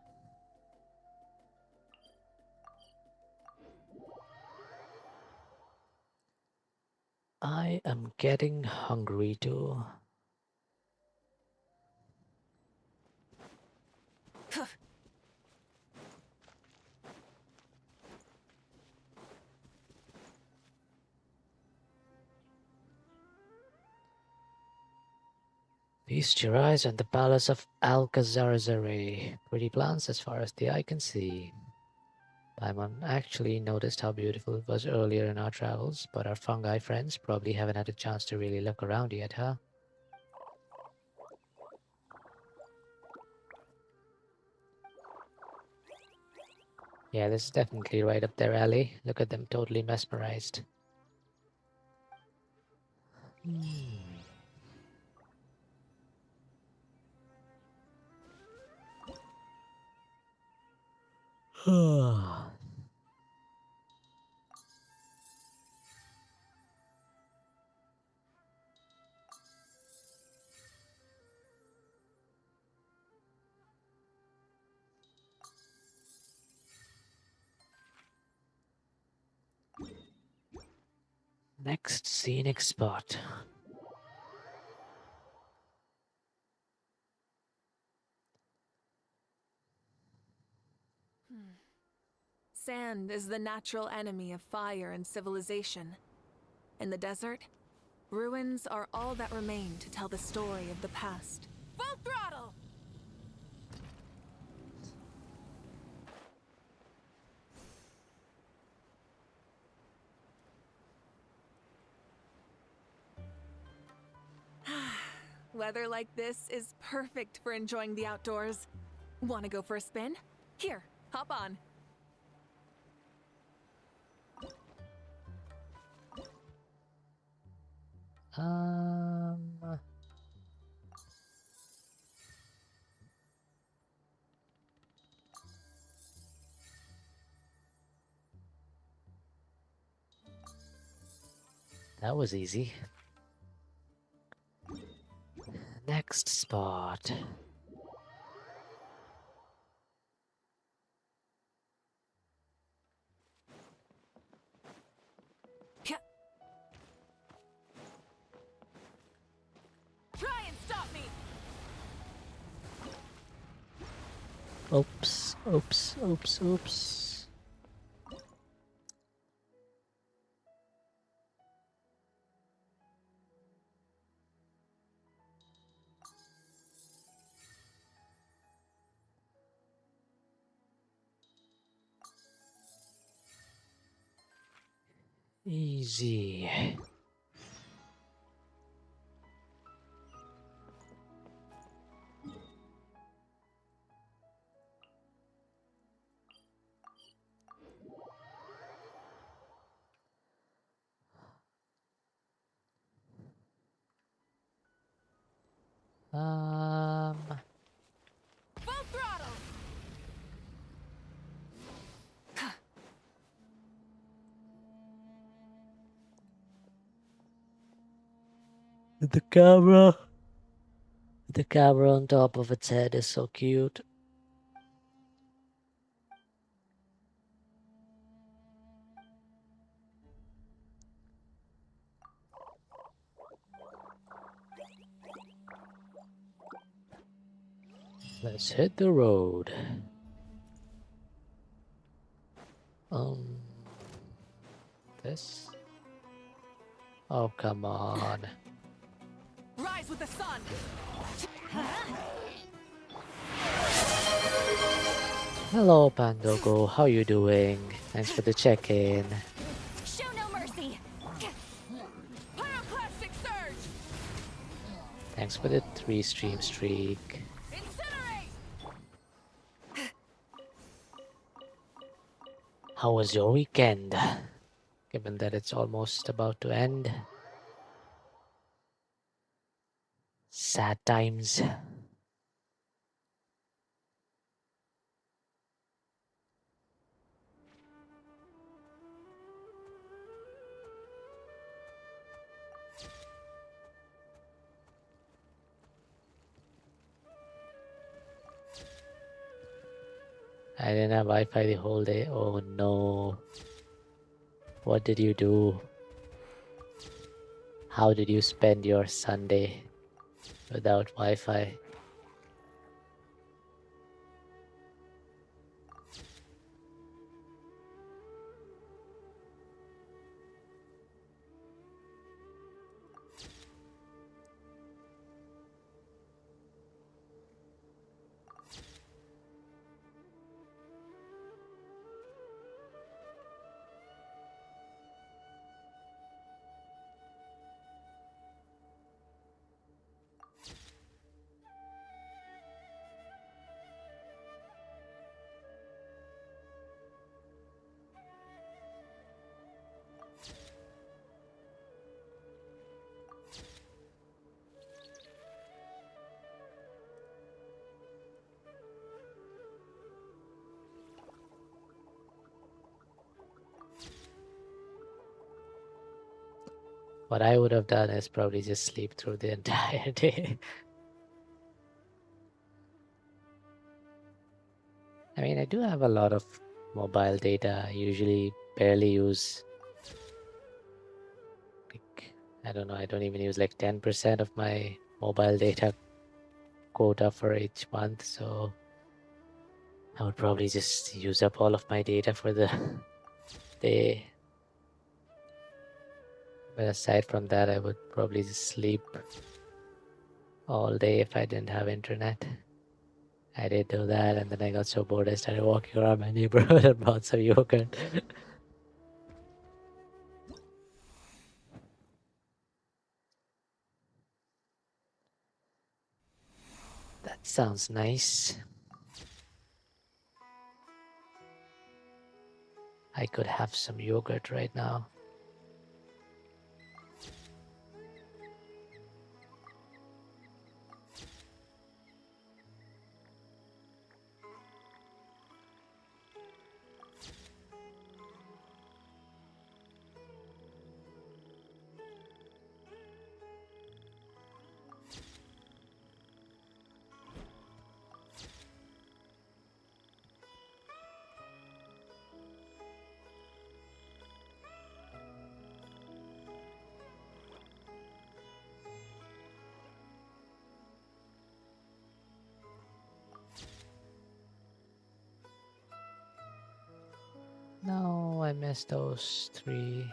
I am getting hungry too. Feast your eyes on the palace of Alcazar. Pretty plants as far as the eye can see. Paimon actually noticed how beautiful it was earlier in our travels, but our fungi friends probably haven't had a chance to really look around yet, huh? Yeah, this is definitely right up their alley. Look at them, totally mesmerized. Next scenic spot. Sand is the natural enemy of fire and civilization. In the desert, ruins are all that remain to tell the story of the past. Full throttle! Weather like this is perfect for enjoying the outdoors. Want to go for a spin? Here, hop on. Um, that was easy. Next spot. Try and stop me. Oops, oops, oops, oops. Easy. Full throttle. The camera. The camera on top of its head is so cute. Let's hit the road. This? Oh, come on. Rise with the sun. Hello, Pandogo. How you doing? Thanks for the check-in. Show no mercy. Pyroclastic surge. Thanks for the 3-stream streak. Incinerate. How was your weekend? Given that it's almost about to end. Sad times. I didn't have Wi-Fi the whole day. Oh no. What did you do? How did you spend your Sunday without Wi-Fi? What I would have done is probably just sleep through the entire day. I mean, I do have a lot of mobile data. I usually barely use, like, I don't know, I don't even use like 10% of my mobile data quota for each month. So I would probably just use up all of my data for the day. But aside from that, I would probably just sleep all day if I didn't have internet. I did do that, and then I got so bored I started walking around my neighborhood and bought some yogurt. That sounds nice. I could have some yogurt right now. No, I missed those 3.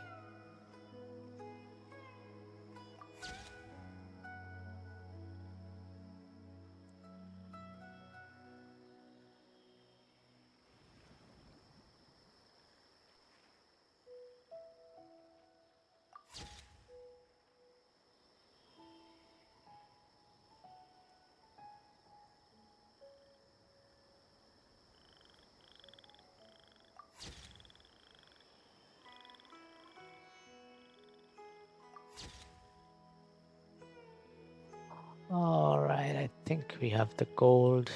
All right, I think we have the gold.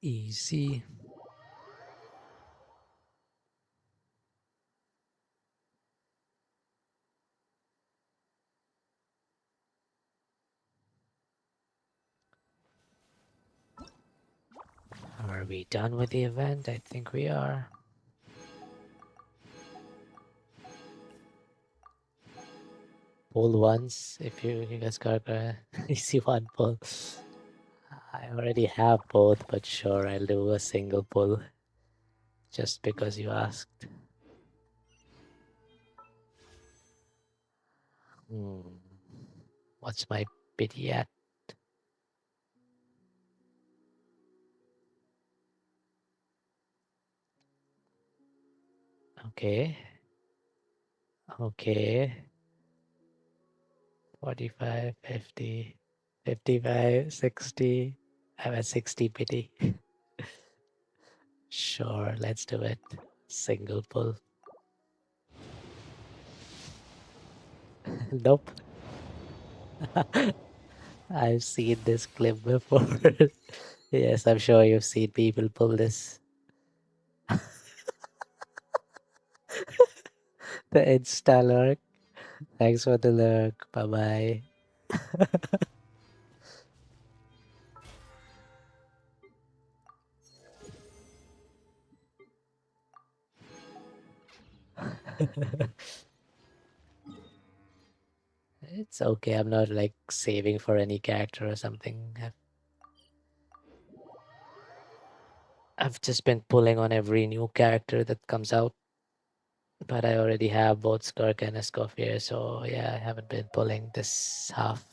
Easy. Are we done with the event? I think we are. Pull once if you guys got a easy one pull. I already have both, but sure, I'll do a single pull just because you asked. What's my pity at? Okay. Okay. 45, 50, 55, 60. I'm at 60 pity. Sure, let's do it. Single pull. Nope. I've seen this clip before. Yes, I'm sure you've seen people pull this. The Insta lurk. Thanks for the lurk. Bye bye. It's okay. I'm not like saving for any character or something. I've just been pulling on every new character that comes out. But I already have both Skirk and Escoffier, so yeah, I haven't been pulling this half.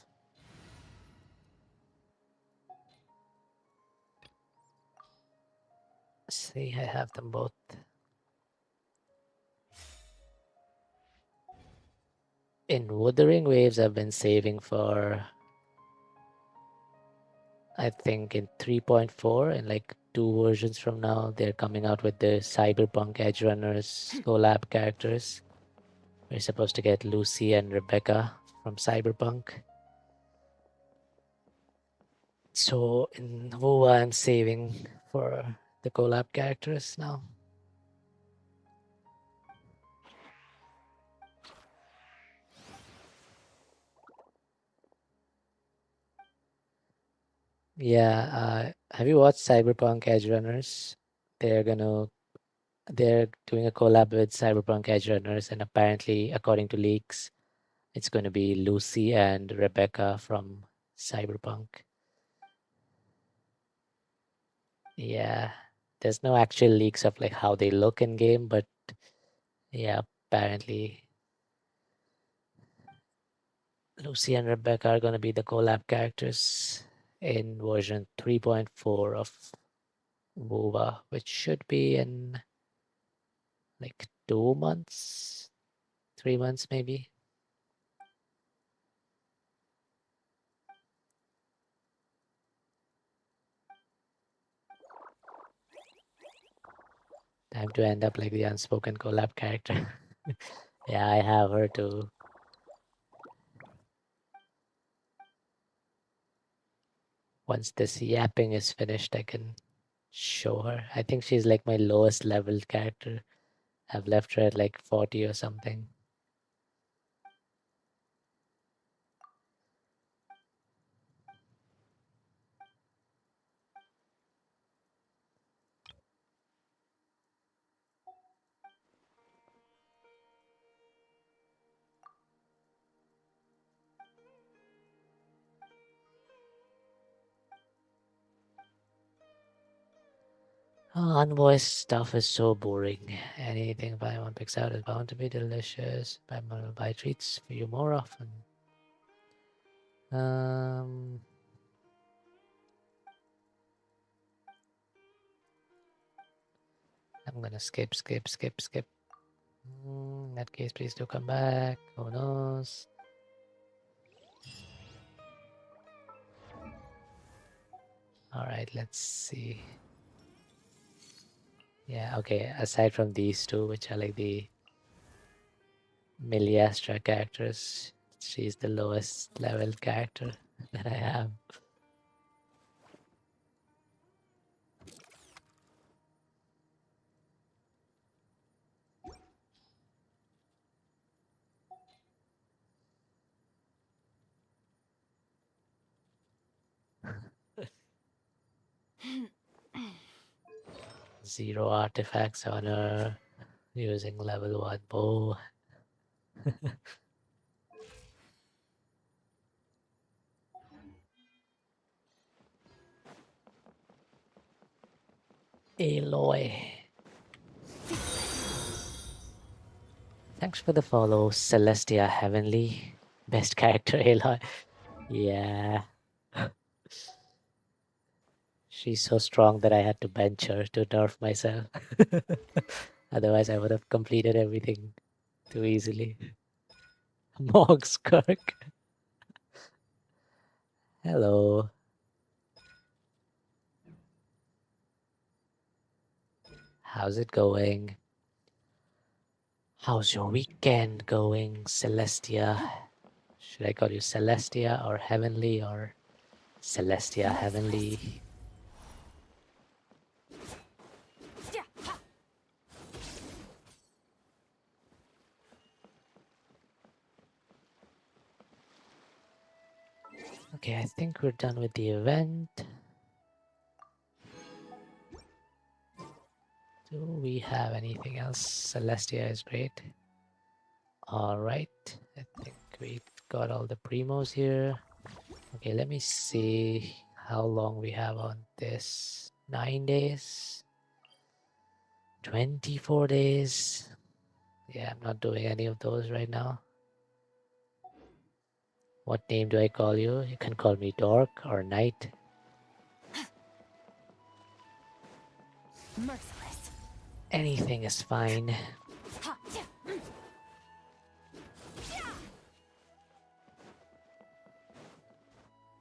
See, I have them both. In Wuthering Waves, I've been saving for, I think, in 3.4, and like 2 versions from now, they're coming out with the Cyberpunk Edge Runners collab characters. We're supposed to get Lucy and Rebecca from Cyberpunk. So in WoA, I'm saving for the collab characters now. Yeah, have you watched Cyberpunk Edge Runners? They're doing a collab with Cyberpunk Edge Runners, and apparently, according to leaks, it's going to be Lucy and Rebecca from Cyberpunk. Yeah, there's no actual leaks of like how they look in game, but yeah, apparently Lucy and Rebecca are going to be the collab characters in version 3.4 of WoA, which should be in like 2 months, 3 months maybe. Time to end up like the unspoken collab character. Yeah, I have her too. Once this yapping is finished, I can show her. I think she's like my lowest level character. I've left her at like 40 or something. Unvoiced stuff is so boring. Anything Paimon picks out is bound to be delicious. Paimon will buy treats for you more often. I'm gonna skip. In that case, please do come back. Who knows? Alright, let's see. Yeah, okay, aside from these two, which are like the Miliastra characters, she's the lowest level character that I have. Zero artifacts on her, using level 1 bow. Aloy. Thanks for the follow, Celestia Heavenly. Best character, Aloy. Yeah. She's so strong that I had to bench her to nerf myself. Otherwise, I would have completed everything too easily. Mogskirk. Hello. How's it going? How's your weekend going, Celestia? Should I call you Celestia or Heavenly or Celestia Heavenly? Okay, I think we're done with the event. Do we have anything else? Celestia is great. Alright, I think we got all the primos here. Okay, let me see how long we have on this. 9 days? 24 days? Yeah, I'm not doing any of those right now. What name do I call you? You can call me Dork or Knight. Merciless. Anything is fine.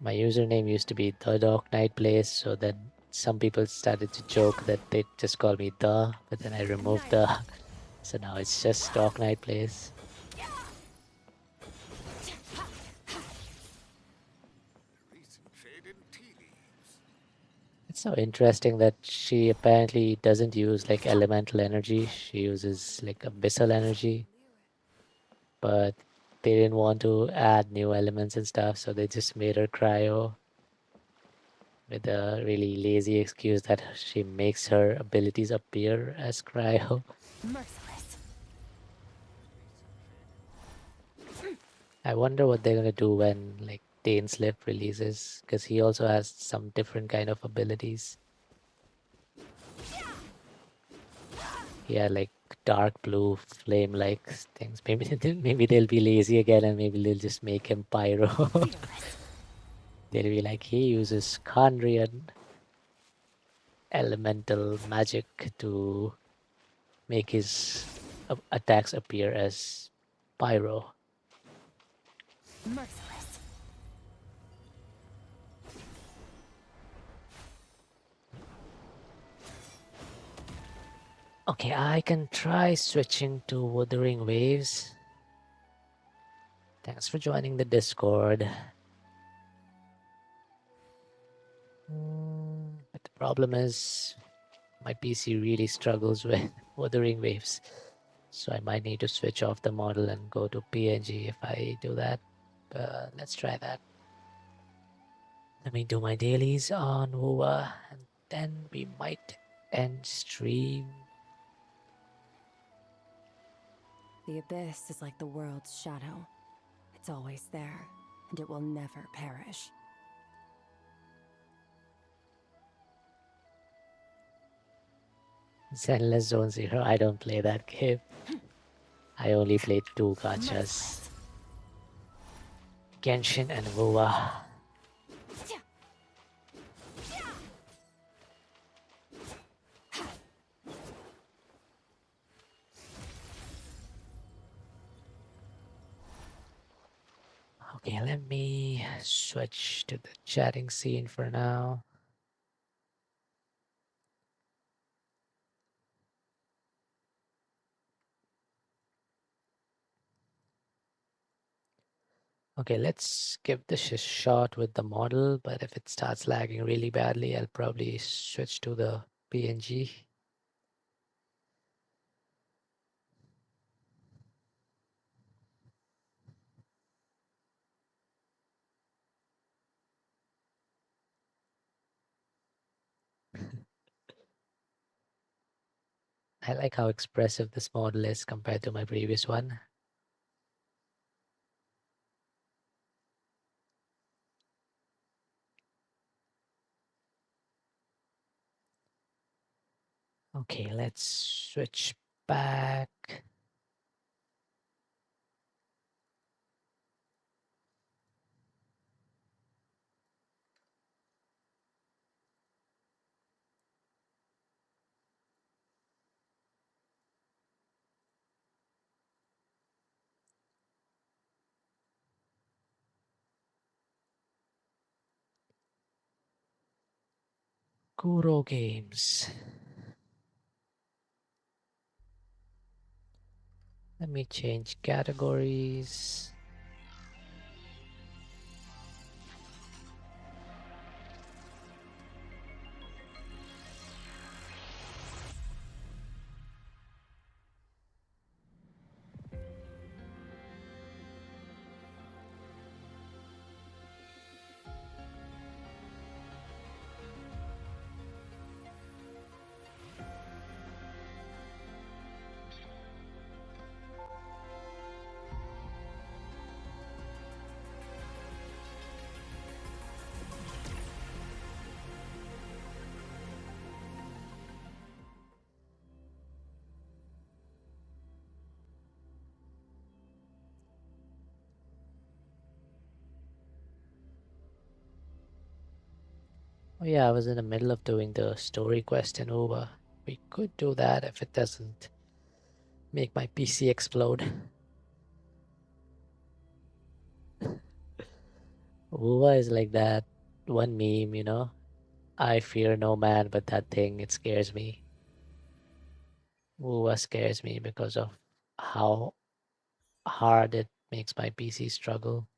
My username used to be The Dark Knight Plays, so then some people started to joke that they just call me The, but then I removed The. So now it's just Dark Knight Plays. It's so interesting that she apparently doesn't use like elemental energy. She uses like abyssal energy. But they didn't want to add new elements and stuff, so they just made her cryo with a really lazy excuse that she makes her abilities appear as cryo. Merciless. I wonder what they're gonna do when like Dainsleif releases, because he also has some different kind of abilities. He had like dark blue flame-like things. Maybe they'll be lazy again and maybe they'll just make him pyro. They'll be like, he uses Khandrian elemental magic to make his attacks appear as pyro. Merciless. Okay, I can try switching to Wuthering Waves. Thanks for joining the Discord. But the problem is my PC really struggles with Wuthering Waves. So I might need to switch off the model and go to PNG if I do that. But let's try that. Let me do my dailies on WUA and then we might end stream. The abyss is like the world's shadow. It's always there, and it will never perish. Zenless Zone Zero, I don't play that game. I only played 2 gachas. Genshin and WUA. Okay, let me switch to the chatting scene for now. Okay, let's give this a shot with the model, but if it starts lagging really badly, I'll probably switch to the PNG. I like how expressive this model is compared to my previous one. Okay, let's switch back. Kuro Games. Let me change categories. Oh yeah, I was in the middle of doing the story quest in Uber. We could do that if it doesn't make my PC explode. Uber is like that one meme, you know? I fear no man, but that thing, it scares me. Uber scares me because of how hard it makes my PC struggle.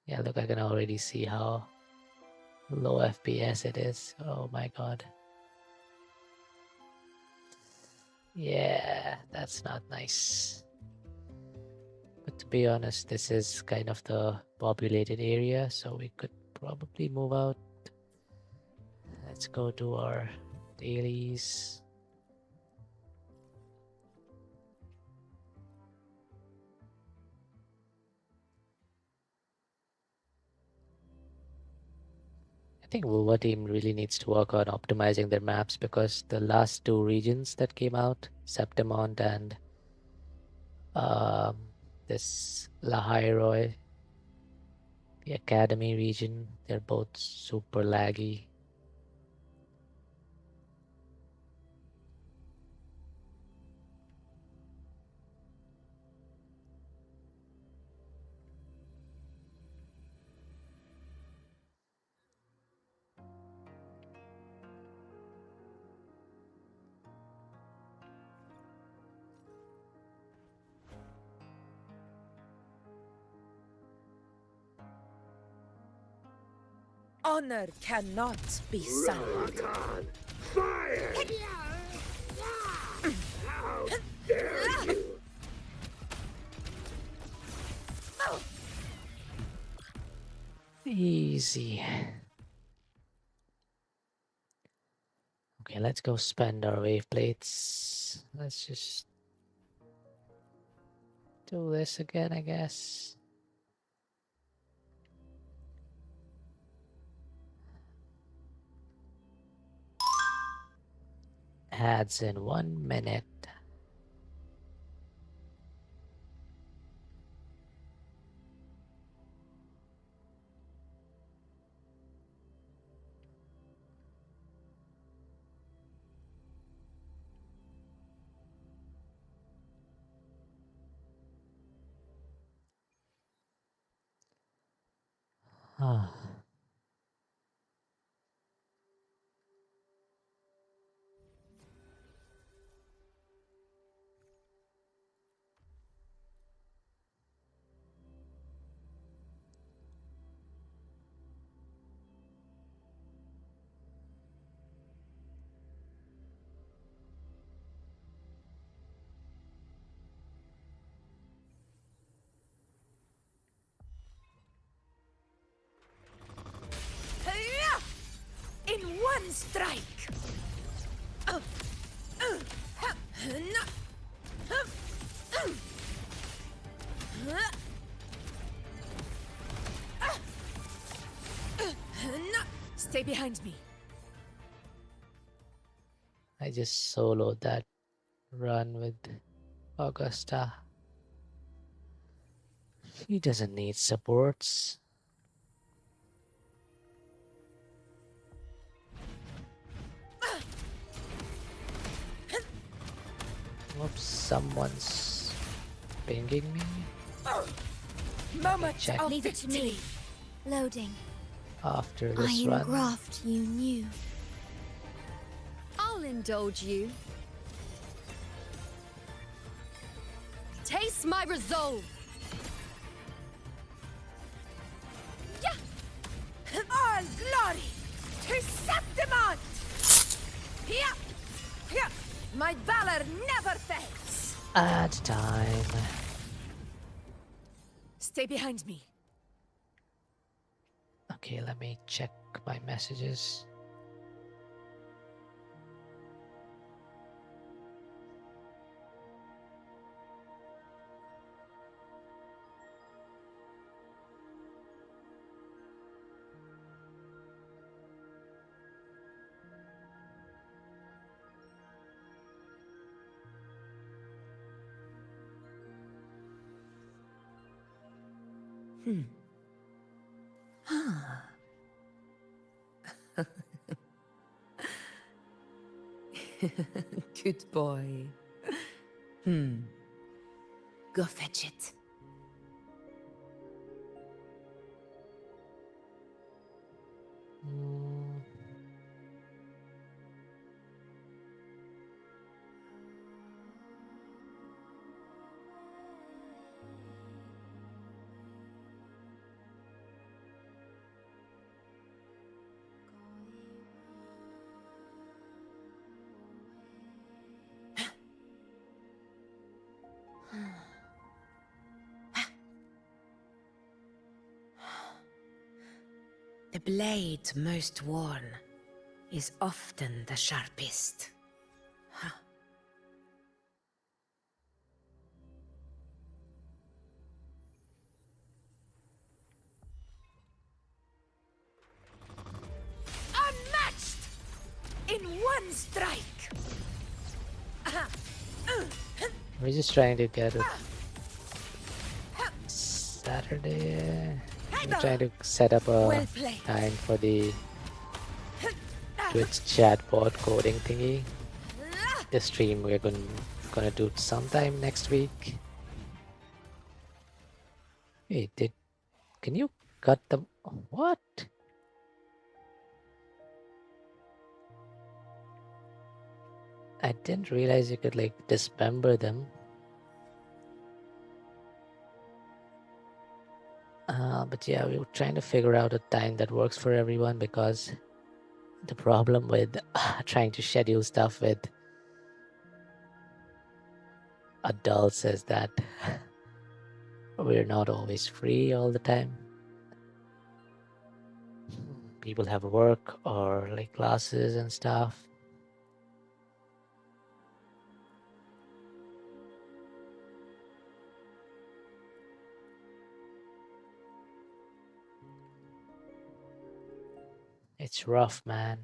Yeah, look, I can already see how low FPS it is. Oh my god. Yeah, that's not nice. But to be honest, this is kind of the populated area, so we could probably move out. Let's go to our dailies. I think Wuwa team really needs to work on optimizing their maps because the last 2 regions that came out, Septimont and this Lahairoy, the Academy region, they're both super laggy. Honor cannot be soured. Fire! How dare you! Easy. Okay, let's go spend our wave plates. Let's just do this again, I guess. Ads in 1 minute. Ah. In one strike! Stay behind me. I just soloed that run with Augusta. She doesn't need supports. Oops, someone's pinging me. Moment Check. of Leave it to victory. me. Loading. After this I run. engraft you new. I'll indulge you. Taste my resolve. All glory to Septimont! Here! Here! My valor never fails! Ad time. Stay behind me. Okay, let me check my messages. Good boy. Go fetch it. Mm. The blade most worn is often the sharpest. Unmatched! In one strike! We're just trying to get a Saturday. We're trying to set up a Well played. time for the Twitch chatbot coding thingy. The stream we're gonna do sometime next week. Hey, can you cut them? What? I didn't realize you could like dismember them. But yeah, we were trying to figure out a time that works for everyone, because the problem with trying to schedule stuff with adults is that we're not always free all the time. People have work or like classes and stuff. It's rough, man.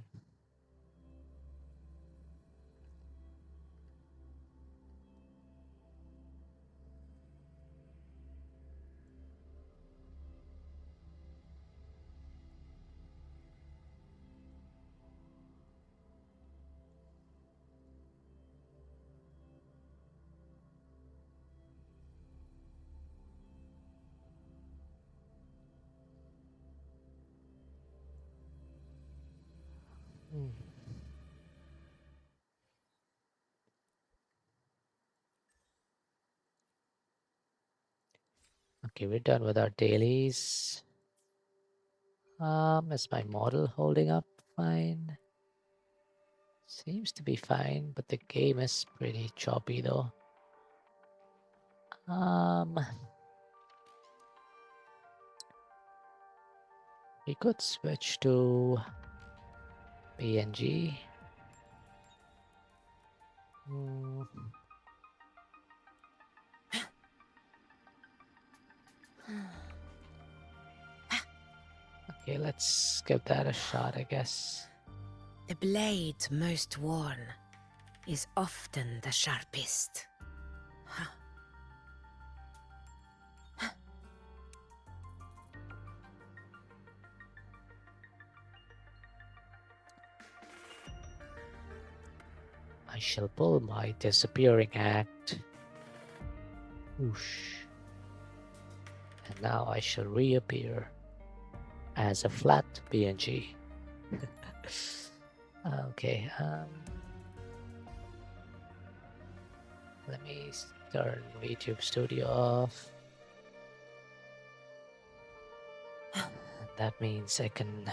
Hmm. Okay, we're done with our dailies. Is my model holding up fine? Seems to be fine, but the game is pretty choppy though. We could switch to PNG. Hmm. Okay, let's give that a shot, I guess. The blade most worn is often the sharpest. I shall pull my disappearing act. Whoosh. And now I shall reappear as a flat PNG. Okay, let me turn YouTube Studio off. That means I can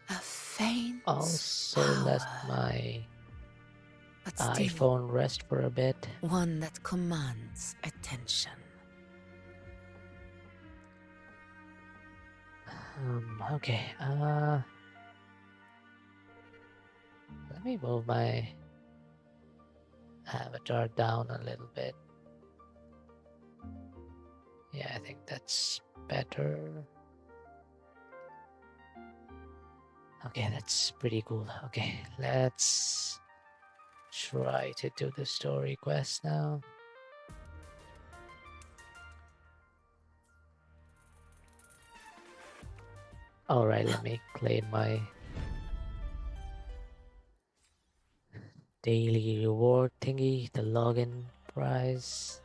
A faint also let my but still iPhone rest for a bit. one that commands attention. Okay, let me move my avatar down a little bit. Yeah, I think that's better. Okay, that's pretty cool. Okay, let's try to do the story quest now. Alright, let me claim my daily reward thingy, the login prize.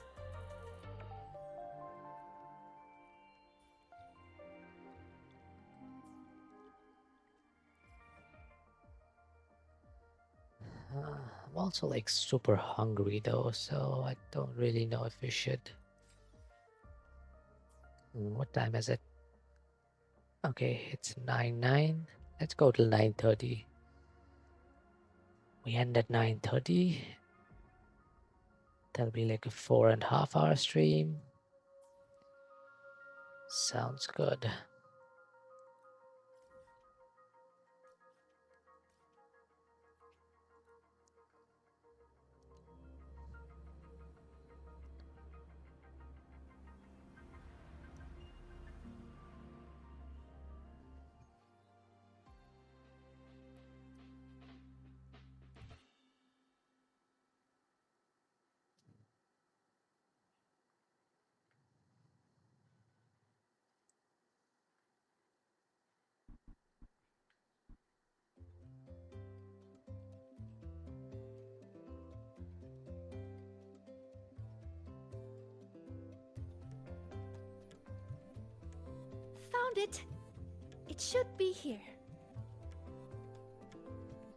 I'm also like super hungry though, so I don't really know if we should. What time is it? Okay, it's 9:09. Let's go till 9:30. We end at 9:30. That'll be like a 4.5 hour stream. Sounds good. Found it. It should be here.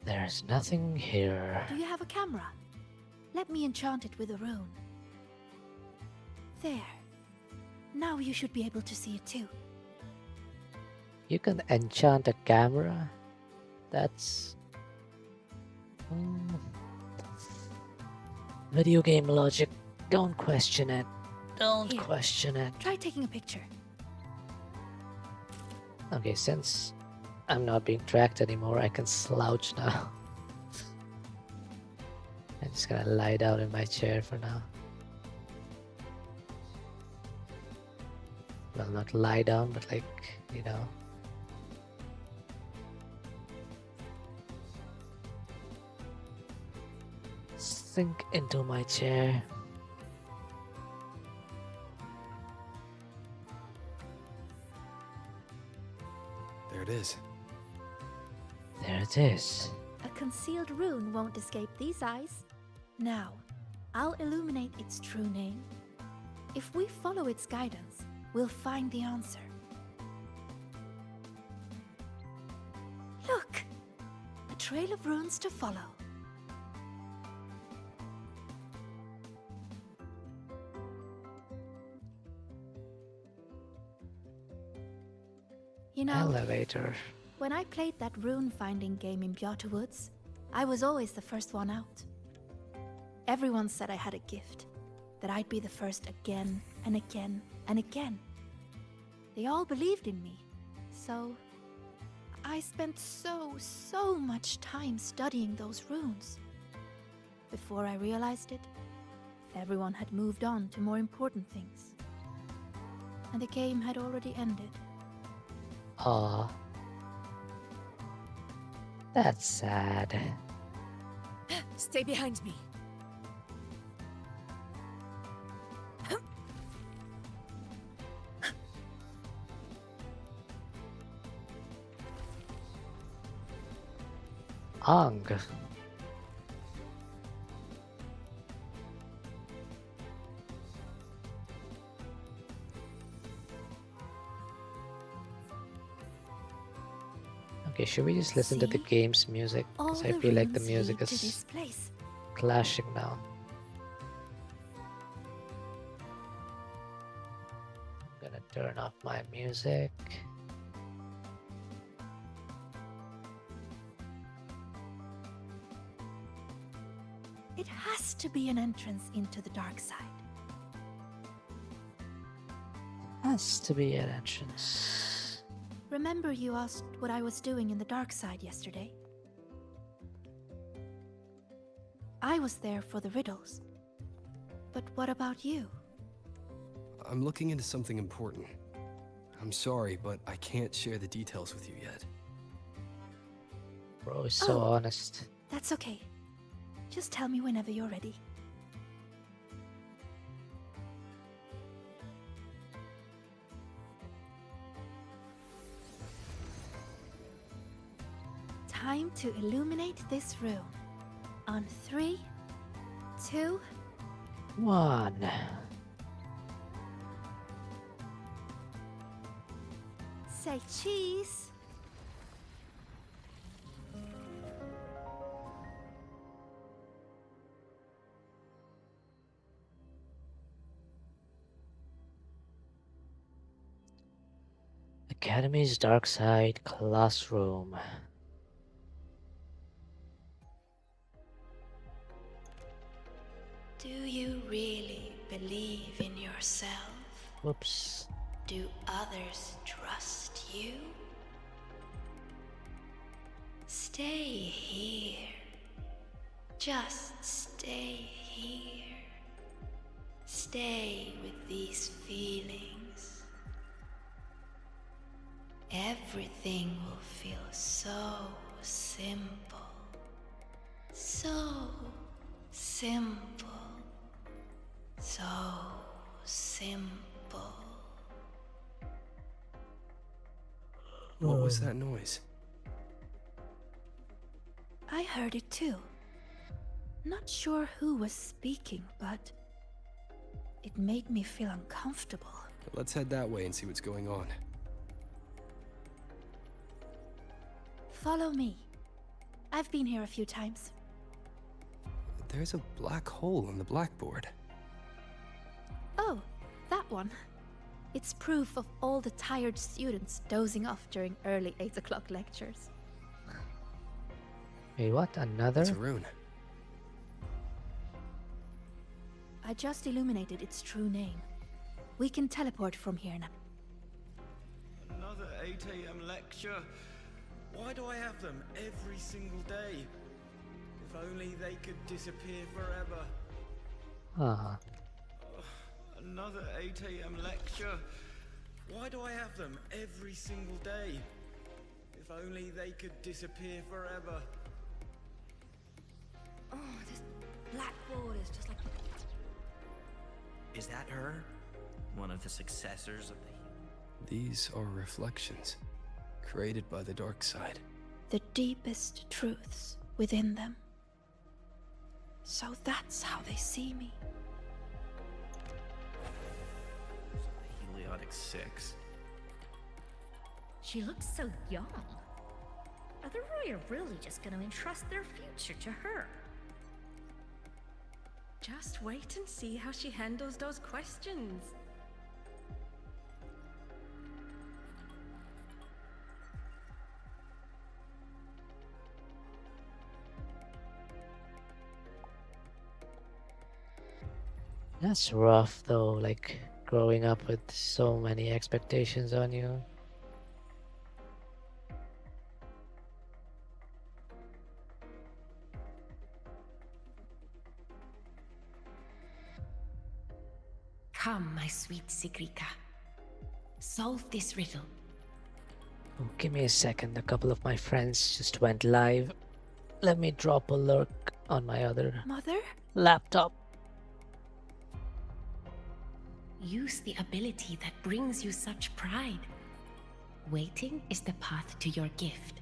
There's nothing here. Do you have a camera? Let me enchant it with a rune. There. Now you should be able to see it too. You can enchant a camera? That's... Video game logic. Don't question it. Don't Here. question it. Try taking a picture. Okay, since I'm not being tracked anymore, I can slouch now. I'm just gonna lie down in my chair for now. Well, not lie down, but like, you know. Sink into my chair. There it is. There it is. A concealed rune won't escape these eyes. Now, I'll illuminate its true name. If we follow its guidance, we'll find the answer. Look! A trail of runes to follow. You know, Elevator. when I played that rune-finding game in Bjorta Woods, I was always the first one out. Everyone said I had a gift, that I'd be the first again and again and again. They all believed in me, so I spent so much time studying those runes. Before I realized it, everyone had moved on to more important things. And the game had already ended. Aw. That's sad. Stay behind me. Ang. Okay, should we just listen to the See? game's music? All Because I the feel like the runes music lead to is this place. clashing now. I'm gonna turn off my music. It has to be an entrance into the dark side. Has to be an entrance. Remember you asked what I was doing in the dark side yesterday? I was there for the riddles. But what about you? I'm looking into something important. I'm sorry, but I can't share the details with you yet. Bro is so Oh. honest. That's okay. Just tell me whenever you're ready. Time to illuminate this room. On 3, 2, 1. say cheese. Academy's Dark Side Classroom. Do you really believe in yourself? Whoops. Do others trust you? Stay here. Just stay here. Stay with these feelings. Everything will feel so simple. So simple. So simple. What was that noise? I heard it too. Not sure who was speaking, but it made me feel uncomfortable. Let's head that way and see what's going on. Follow me. I've been here a few times. There's a black hole in the blackboard. Oh, that one. It's proof of all the tired students dozing off during early 8 o'clock lectures. Wait, what? Another? It's a rune. I just illuminated its true name. We can teleport from here now. Another 8 a.m. lecture. Why do I have them every single day? If only they could disappear forever. Ah. Another 8 a.m. lecture. Why do I have them every single day? If only they could disappear forever. Oh, this blackboard is just like... Is that her? One of the successors of the... These are reflections, created by the dark side. The deepest truths within them. So that's how they see me. Heliotic 6. She looks so young. Are the Roy really just going to entrust their future to her? Just wait and see how she handles those questions. That's rough though, like growing up with so many expectations on you. Come, my sweet Sigrika. Solve this riddle. Oh, give me a second, a couple of my friends just went live. Let me drop a lurk on my other Mother? laptop. Use the ability that brings you such pride. Waiting is the path to your gift.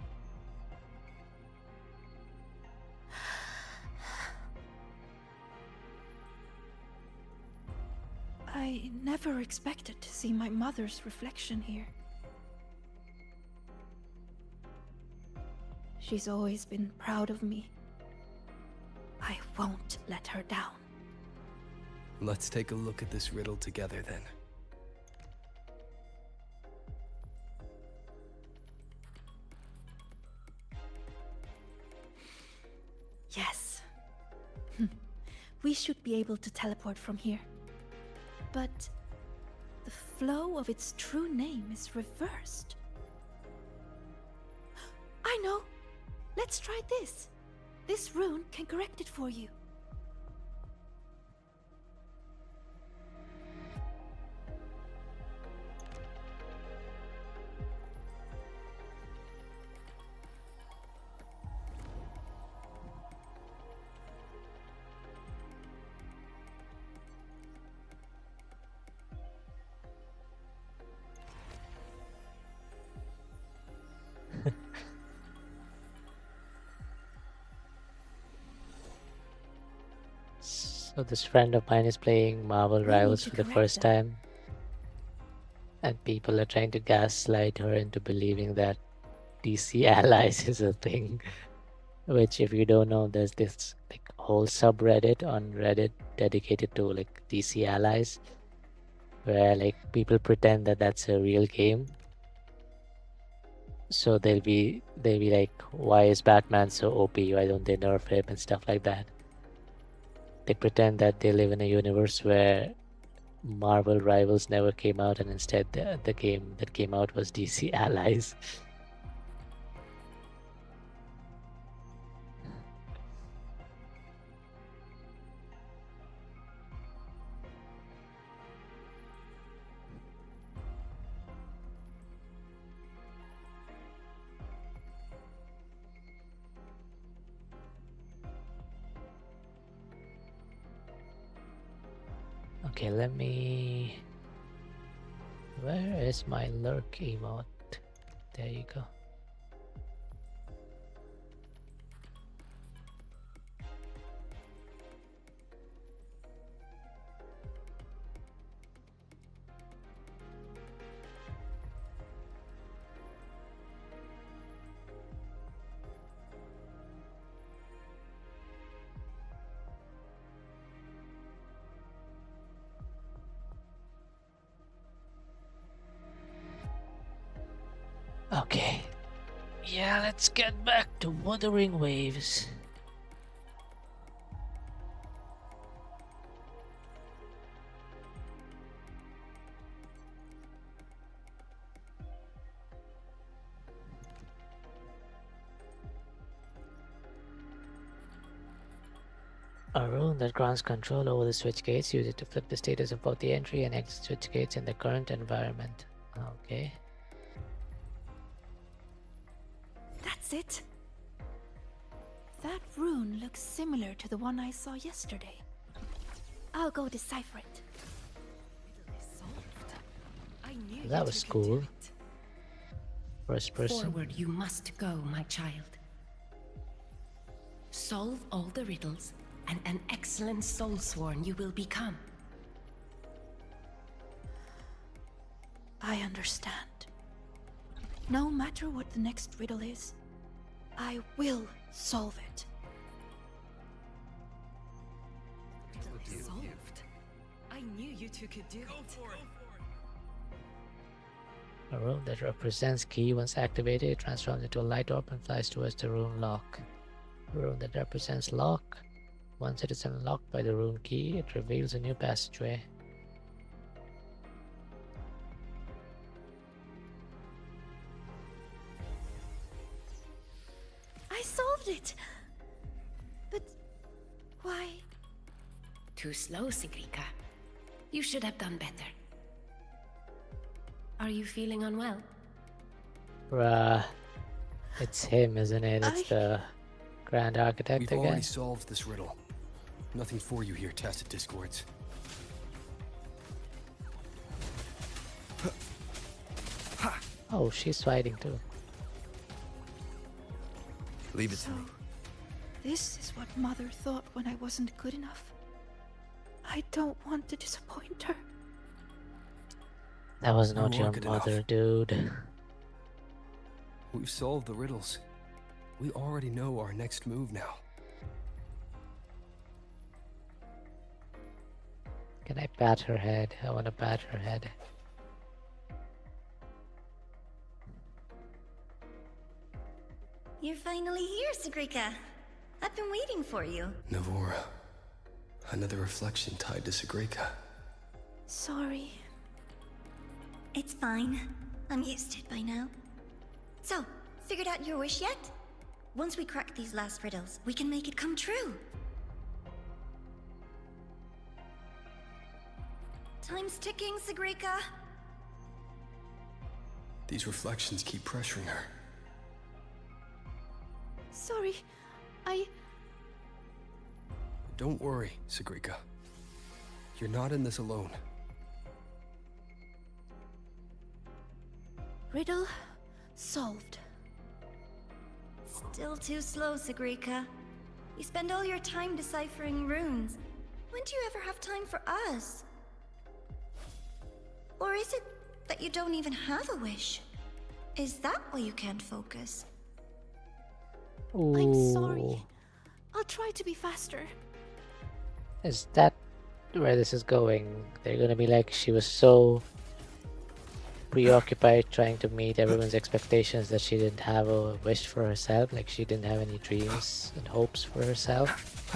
I never expected to see my mother's reflection here. She's always been proud of me. I won't let her down. Let's take a look at this riddle together then. Yes. We should be able to teleport from here. But the flow of its true name is reversed. I know! Let's try this. This rune can correct it for you. So this friend of mine is playing Marvel need Rivals to for the correct first them. time. And people are trying to gaslight her into believing that DC Allies is a thing. Which, if you don't know, there's this like whole subreddit on Reddit dedicated to like DC Allies, where like people pretend that that's a real game. So they'll be like, why is Batman so OP? Why don't they nerf him and stuff like that? They pretend that they live in a universe where Marvel Rivals never came out, and instead the game that came out was DC Allies. Okay, let me... Where is my lurk emote? There you go. Okay. Yeah, let's get back to Wuthering Waves. A rune that grants control over the switch gates. Use it to flip the status of both the entry and exit switch gates in the current environment. Okay. That's it. That rune looks similar to the one I saw yesterday. I'll go decipher it. I knew That you was two could do cool. it. First person. Forward you must go, my child. Solve all the riddles, and an excellent soulsworn you will become. I understand. No matter what the next riddle is, I will solve it. Solved. I knew you two could do it. A rune that represents key. Once activated, it transforms into a light orb and flies towards the rune lock. A rune that represents lock. Once it is unlocked by the rune key, it reveals a new passageway. I solved it! But why? Too slow, Sigrika. You should have done better. Are you feeling unwell? Bruh. It's him, isn't it? It's the Grand Architect We've again. already solved this riddle. Nothing for you here, Tacit Discords. Oh, she's fighting too. Leave it So, to me. this is what Mother thought when I wasn't good enough. I don't want to disappoint her. That was You not your are good enough. mother, dude. We've solved the riddles. We already know our next move now. Can I pat her head? I want to pat her head. You're finally here, Sigrika. I've been waiting for you. Navora. Another reflection tied to Sigrika. Sorry. It's fine. I'm used to it by now. So, figured out your wish yet? Once we crack these last riddles, we can make it come true. Time's ticking, Sigrika. These reflections keep pressuring her. Sorry. I... Don't worry, Sigrika. You're not in this alone. Riddle solved. Still too slow, Sigrika. You spend all your time deciphering runes. When do you ever have time for us? Or is it that you don't even have a wish? Is that why you can't focus? I'm sorry. Ooh. I'll try to be faster. Is that where this is going? They're gonna be like, she was so preoccupied trying to meet everyone's expectations that she didn't have a wish for herself, like she didn't have any dreams and hopes for herself.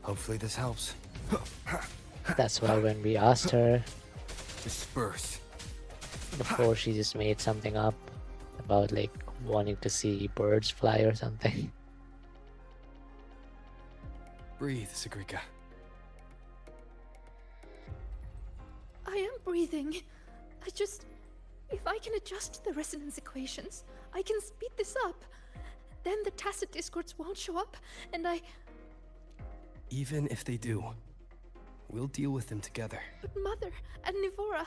Hopefully this helps. That's why when we asked her Disperse. before, she just made something up about like wanting to see birds fly or something. Breathe, Sigrika. I am breathing. If I can adjust the resonance equations, I can speed this up. Then the Tacit Discords won't show up, and Even if they do, we'll deal with them together. But Mother and Nivora,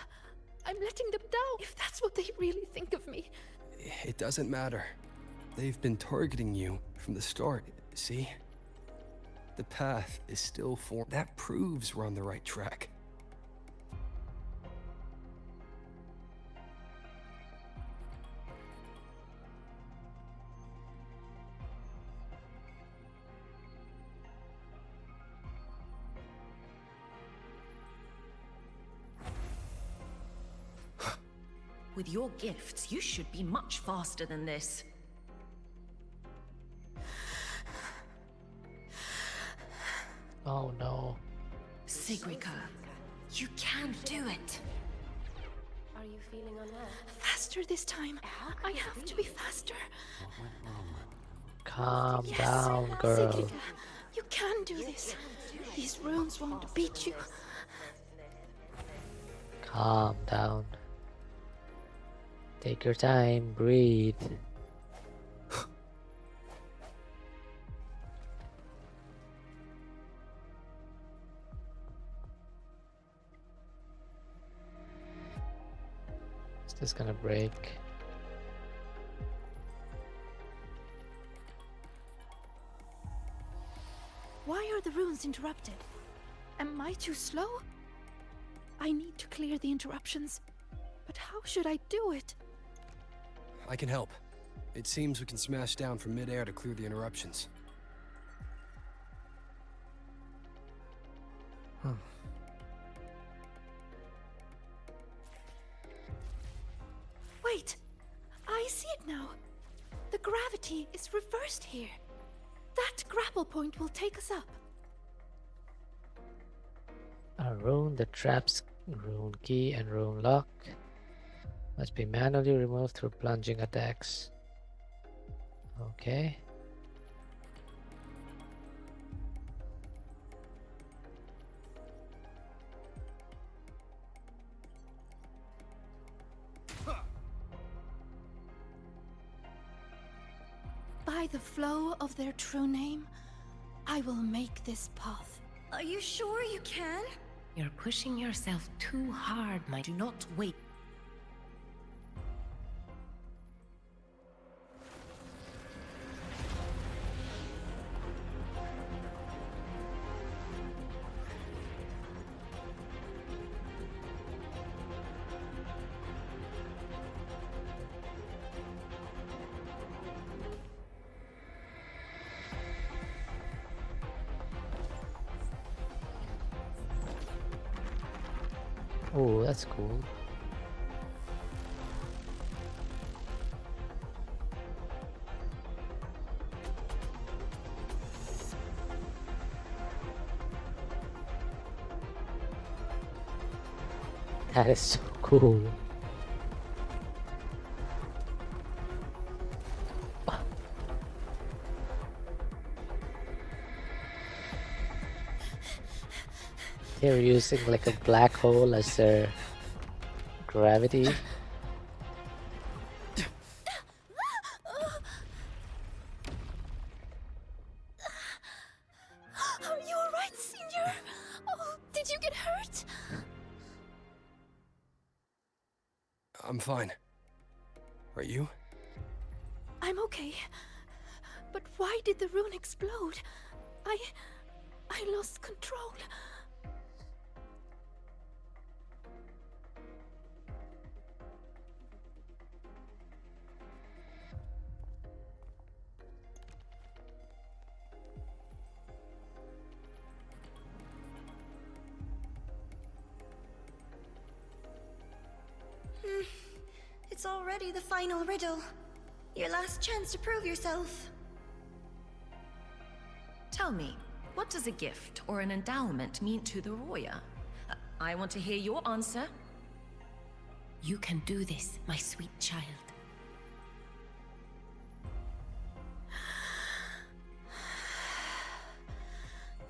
I'm letting them down. If that's what they really think of me. It doesn't matter. They've been targeting you from the start, see? The path is still formed. That proves we're on the right track. With your gifts, you should be much faster than this. Oh no. Sigrica, you can do it. Are you feeling unwell? Faster this time. I have to be faster. Calm Yes, down, girl. Sigrica, you can do this. These runes won't beat you. Calm down. Take your time, breathe. Is this gonna break? Why are the runes interrupted? Am I too slow? I need to clear the interruptions. But how should I do it? I can help. It seems we can smash down from mid-air to clear the interruptions. Wait! I see it now. The gravity is reversed here. That grapple point will take us up. A rune that traps rune key and rune lock must be manually removed through plunging attacks. Okay. By the flow of their true name, I will make this path. Are you sure you can? You're pushing yourself too hard, my. Do not wait. Oh, that's cool. That is so cool. They're using like a black hole as their gravity. Are you alright, Senior? Oh, did you get hurt? I'm fine. Are you? I'm okay. But why did the rune explode? I lost control. It's already the final riddle. Your last chance to prove yourself. Tell me, what does a gift or an endowment mean to the Roya? I want to hear your answer. You can do this, my sweet child.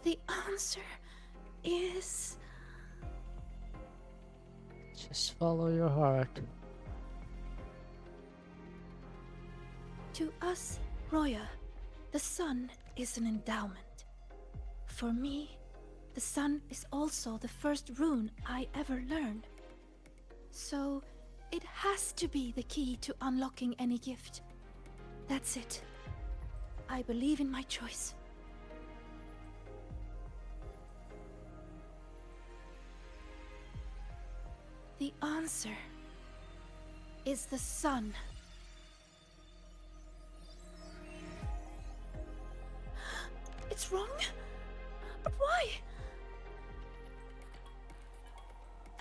The answer is... Just follow your heart. To us, Roya, the sun is an endowment. For me, the sun is also the first rune I ever learned. So, it has to be the key to unlocking any gift. That's it. I believe in my choice. The answer is the sun. It's wrong? But why?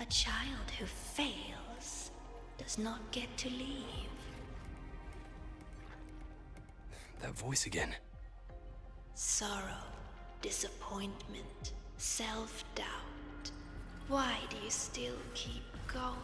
A child who fails does not get to leave. That voice again. Sorrow, disappointment, self-doubt. Why do you still keep going?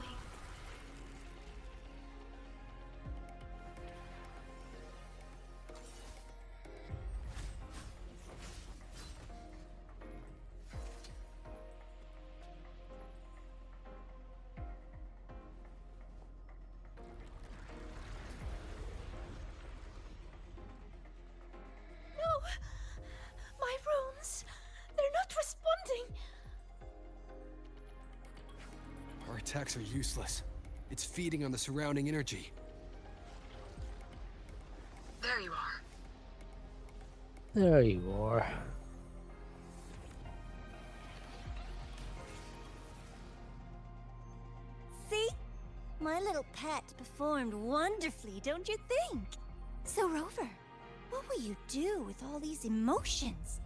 My runes! They're not responding! Our attacks are useless. It's feeding on the surrounding energy. There you are. There you are. See? My little pet performed wonderfully, don't you think? So, Rover, what will you do with all these emotions?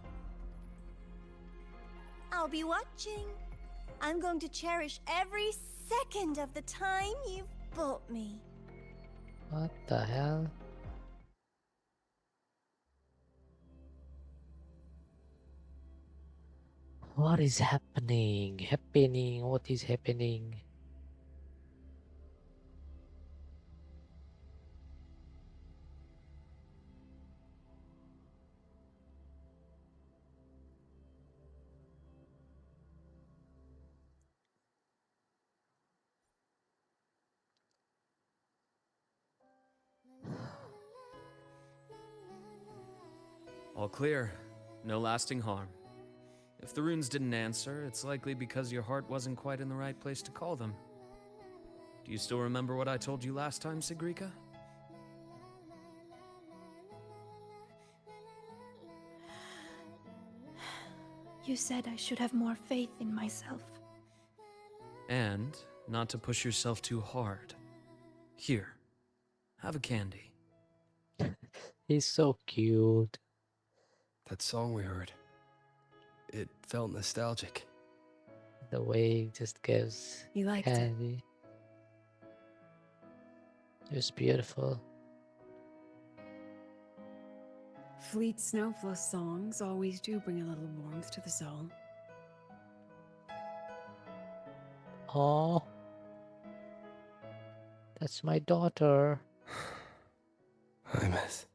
I'll be watching. I'm going to cherish every second of the time you've bought me. What the hell? What is happening? What is happening? All clear. No lasting harm. If the runes didn't answer, it's likely because your heart wasn't quite in the right place to call them. Do you still remember what I told you last time, Sigrika? You said I should have more faith in myself. And not to push yourself too hard. Here, have a candy. He's so cute. That song we heard. It felt nostalgic. The way he just gives You liked it? candy. It was beautiful. Fleet Snowflush songs always do bring a little warmth to the soul. Oh, that's my daughter. I miss.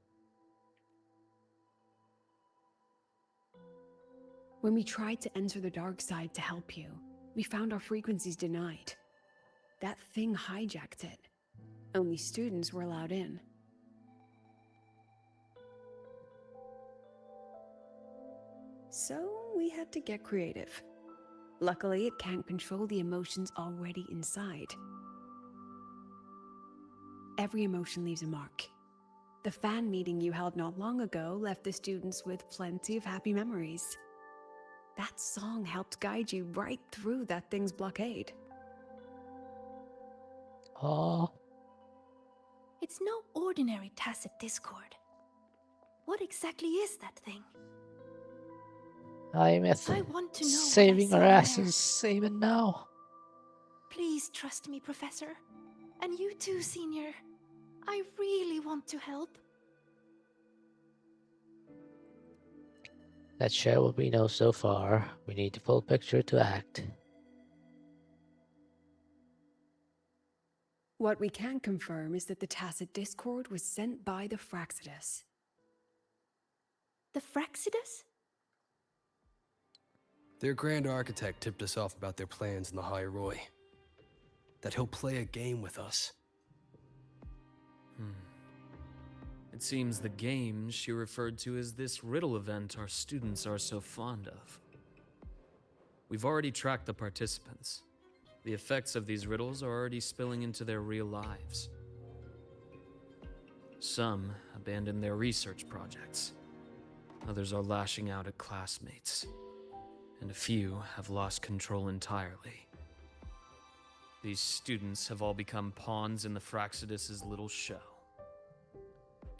When we tried to enter the dark side to help you, we found our frequencies denied. That thing hijacked it. Only students were allowed in. So we had to get creative. Luckily, it can't control the emotions already inside. Every emotion leaves a mark. The fan meeting you held not long ago left the students with plenty of happy memories. That song helped guide you right through that thing's blockade. Oh, It's no ordinary tacit discord. What exactly is that thing? I'm I want to know what I saving saw our in asses even now. Please trust me, Professor. And you too, Senior. I really want to help. Let's share what we know so far. We need the full picture to act. What we can confirm is that the tacit discord was sent by the Fraxidus. The Fraxidus? Their Grand Architect tipped us off about their plans in the High Roy. That he'll play a game with us. It seems the game she referred to as this riddle event our students are so fond of. We've already tracked the participants. The effects of these riddles are already spilling into their real lives. Some abandoned their research projects. Others are lashing out at classmates. And a few have lost control entirely. These students have all become pawns in the Fraxidus' little show.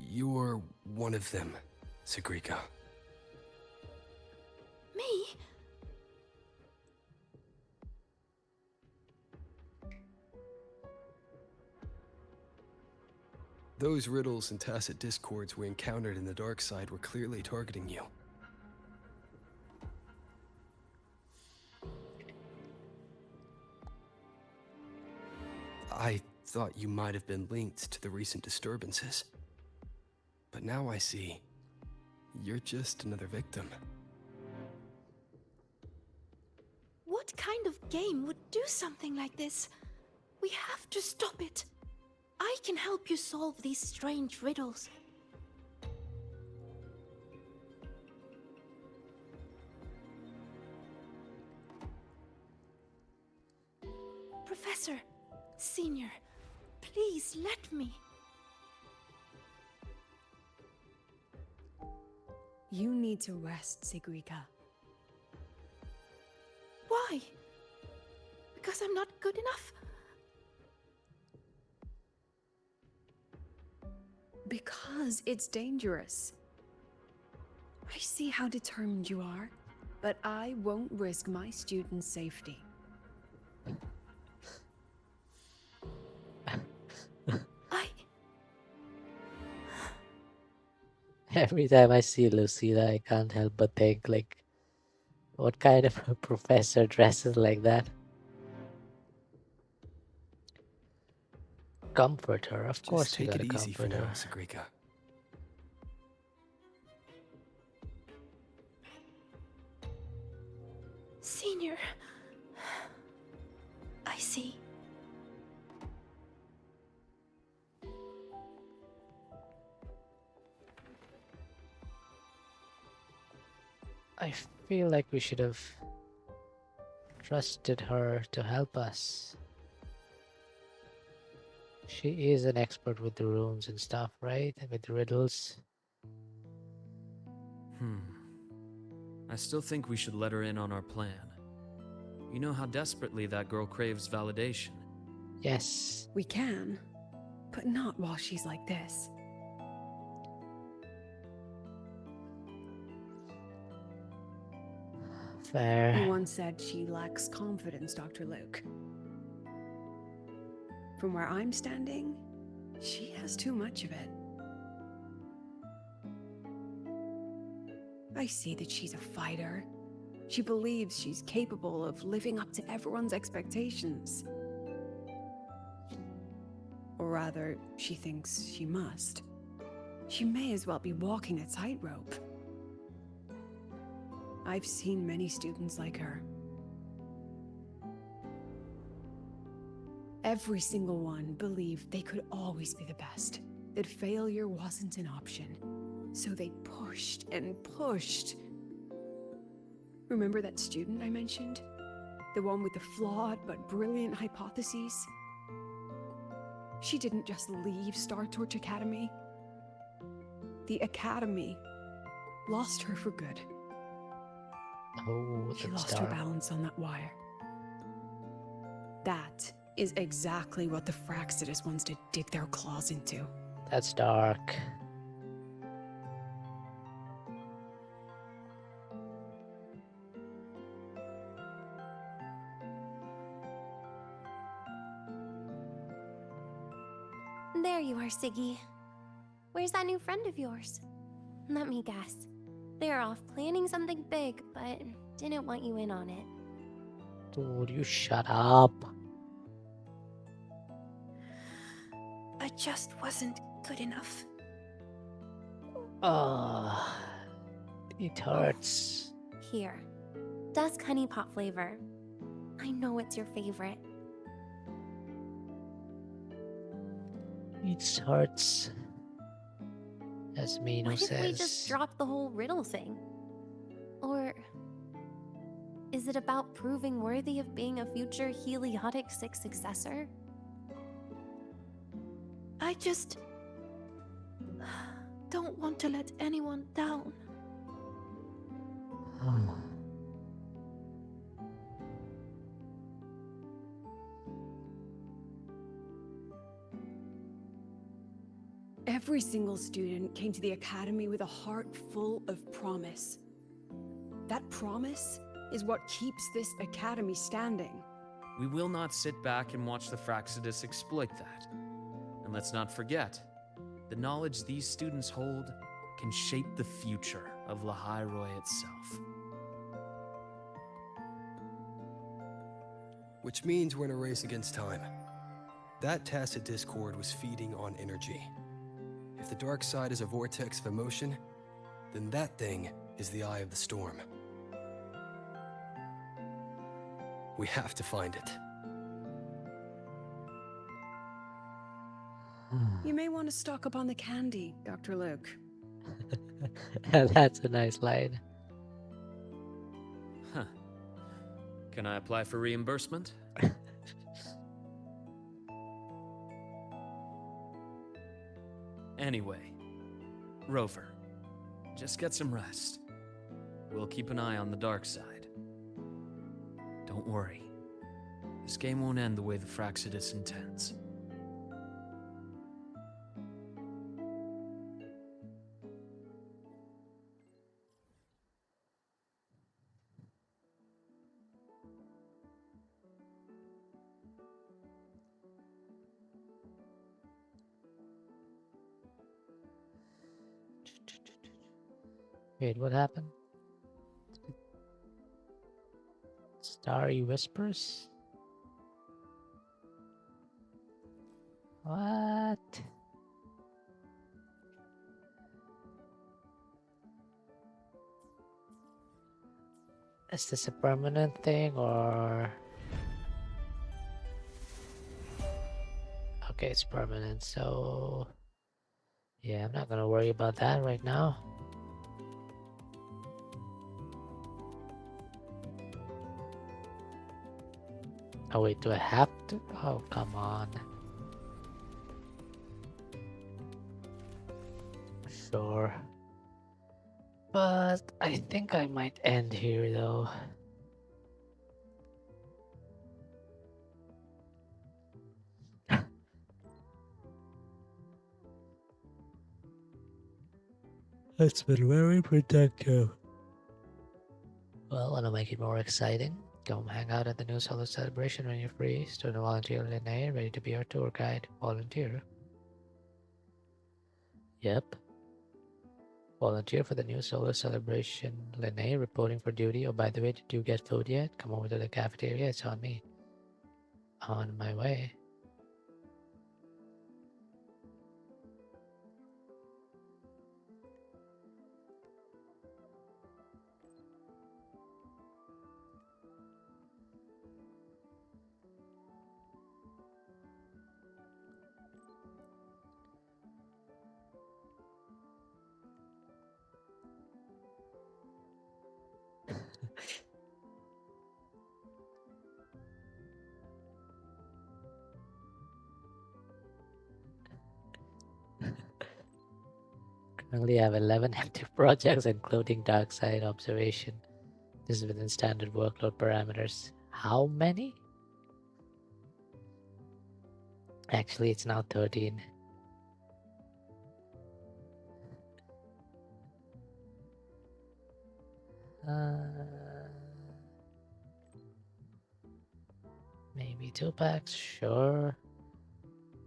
You're one of them, Sigrika. Me? Those riddles and tacit discords we encountered in the dark side were clearly targeting you. I thought you might have been linked to the recent disturbances. But now I see you're just another victim. What kind of game would do something like this? We have to stop it. I can help you solve these strange riddles. Professor, Senior, please let me. You need to rest, Sigrika. Why? Because I'm not good enough? Because it's dangerous. I see how determined you are, but I won't risk my students' safety. Every time I see Lucilla, I can't help but think, like, what kind of a professor dresses like that? Comfort her, of course Just you take gotta it easy for comfort now, her. Sigrika. Senior. I see. I feel like we should have trusted her to help us. She is an expert with the runes and stuff, right? And with the riddles. I still think we should let her in on our plan. You know how desperately that girl craves validation. Yes. We can, but not while she's like this. Fair. You once said she lacks confidence, Dr. Luke. From where I'm standing, she has too much of it. I see that she's a fighter. She believes she's capable of living up to everyone's expectations. Or rather, she thinks she must. She may as well be walking a tightrope. I've seen many students like her. Every single one believed they could always be the best, that failure wasn't an option. So they pushed and pushed. Remember that student I mentioned? The one with the flawed but brilliant hypotheses? She didn't just leave Star Torch Academy. The Academy lost her for good. Oh, She that's lost her dark. balance on that wire. That is exactly what the Fraxidus wants to dig their claws into. That's dark. There you are, Siggy. Where's that new friend of yours? Let me guess. They're off planning something big, but didn't want you in on it. Dude, you shut up. I just wasn't good enough. Oh, it hurts. Here. Dusk honey pot flavor. I know it's your favorite. It hurts. As Mino What if we says. just drop the whole riddle thing? Or is it about proving worthy of being a future Heliotic 6 successor? I just don't want to let anyone down. Every single student came to the Academy with a heart full of promise. That promise is what keeps this Academy standing. We will not sit back and watch the Fraxidus exploit that. And let's not forget, The knowledge these students hold can shape the future of Lahairoi itself. Which means we're in a race against time. That tacit discord was feeding on energy. If the dark side is a vortex of emotion, then that thing is the eye of the storm. We have to find it. You may want to stock up on the candy, Dr. Luke. That's a nice line. Huh. Can I apply for reimbursement? Anyway, Rover, just get some rest. We'll keep an eye on the dark side. Don't worry. This game won't end the way the Fraxidus intends. Wait, what happened? Starry Whispers? What? Is this a permanent thing or... Okay, it's permanent, so... Yeah, I'm not gonna worry about that right now. Oh wait, do I have to? Oh, come on. Sure. But I think I might end here though. It's been very productive. Well, want to make it more exciting? Come hang out at the New Solo Celebration when you're free. Student volunteer Linnea, ready to be your tour guide. Volunteer. Yep. Volunteer for the New Solo Celebration. Linnea, reporting for duty. Oh, by the way, did you get food yet? Come over to the cafeteria. It's on me. On my way. Currently have 11 active projects including dark side observation. This is within standard workload parameters. How many? Actually, it's now 13. Maybe 2 packs, sure.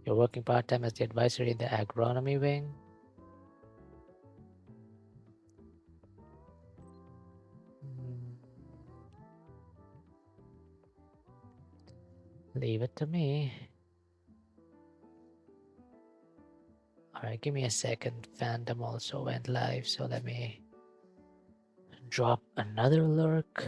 You're working part-time as the advisor in the agronomy wing. Leave it to me. Alright, give me a second. Phantom also went live, so let me drop another lurk.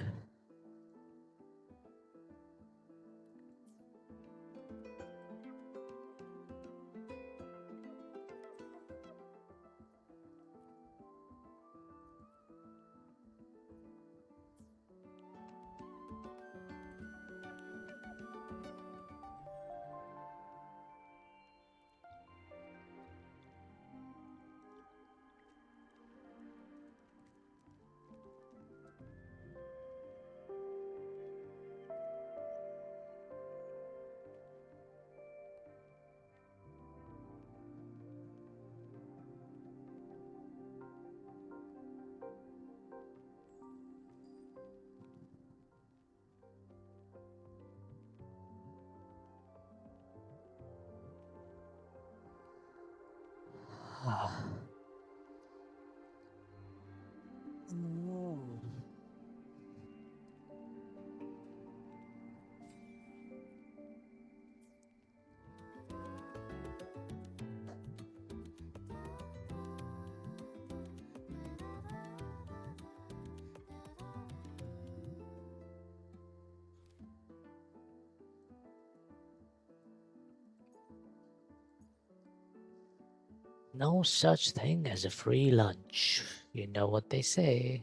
No such thing as a free lunch. You know what they say.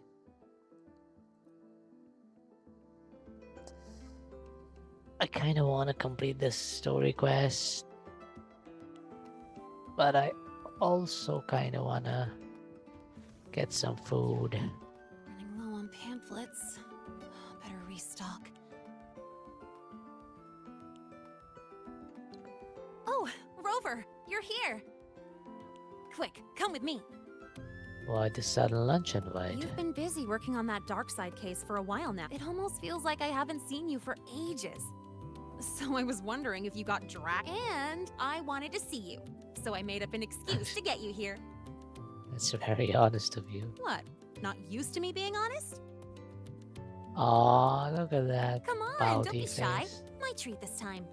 I kind of want to complete this story quest, but I also kind of want to get some food. Running low on pamphlets. Better restock. Oh, Rover, you're here. Quick, come with me. Why the sudden lunch invite? You've been busy working on that dark side case for a while now. It almost feels like I haven't seen you for ages. So I was wondering if you got dragged. And I wanted to see you. So I made up an excuse to get you here. That's very honest of you. What? Not used to me being honest? Aw, look at that. Come on, pouty don't be shy. face. My treat this time.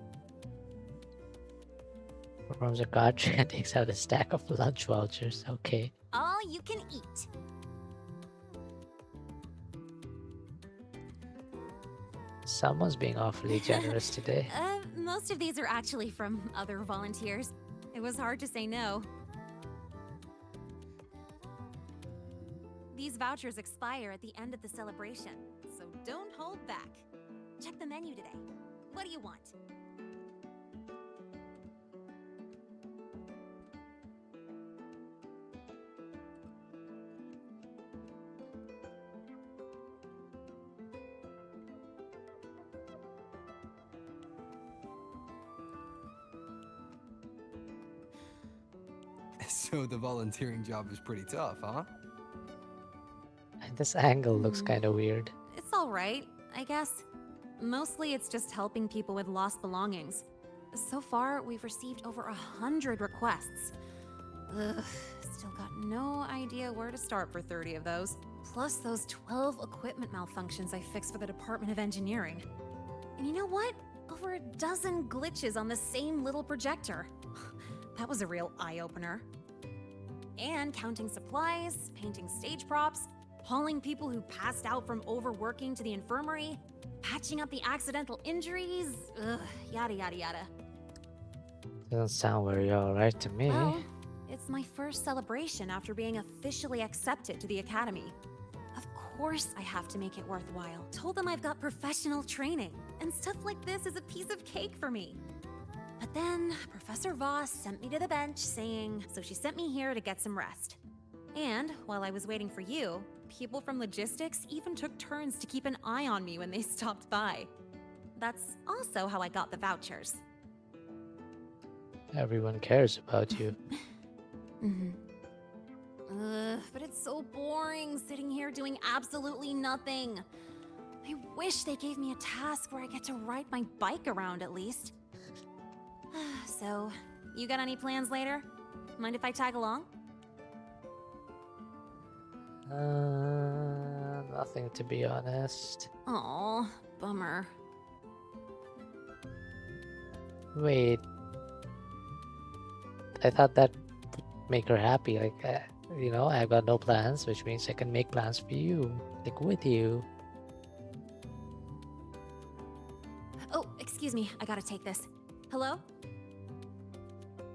Performs a card trick and takes out a stack of lunch vouchers. Okay. All you can eat. Someone's being awfully generous today. Most of these are actually from other volunteers. It was hard to say no. These vouchers expire at the end of the celebration, so don't hold back. Check the menu today. What do you want? So the volunteering job is pretty tough, huh? And this angle looks kind of weird. It's all right, I guess. Mostly it's just helping people with lost belongings. So far, we've received over 100 requests. Ugh, still got no idea where to start for 30 of those. Plus those 12 equipment malfunctions I fixed for the Department of Engineering. And you know what? Over a dozen glitches on the same little projector. That was a real eye-opener. And counting supplies, painting stage props, hauling people who passed out from overworking to the infirmary, patching up the accidental injuries, ugh, yada yada yada. Doesn't sound very alright to me. Well, it's my first celebration after being officially accepted to the academy. Of course I have to make it worthwhile. Told them I've got professional training, and stuff like this is a piece of cake for me. But then Professor Voss sent me to the bench saying, so she sent me here to get some rest. And while I was waiting for you, people from logistics even took turns to keep an eye on me when they stopped by. That's also how I got the vouchers. Everyone cares about you. But it's so boring sitting here doing absolutely nothing. I wish they gave me a task where I get to ride my bike around at least. So, you got any plans later? Mind if I tag along? Nothing to be honest. Aw, bummer. Wait. I thought that would make her happy. Like, you know, I've got no plans, which means I can make plans for you. Like, with you. Oh, excuse me, I gotta take this. Hello?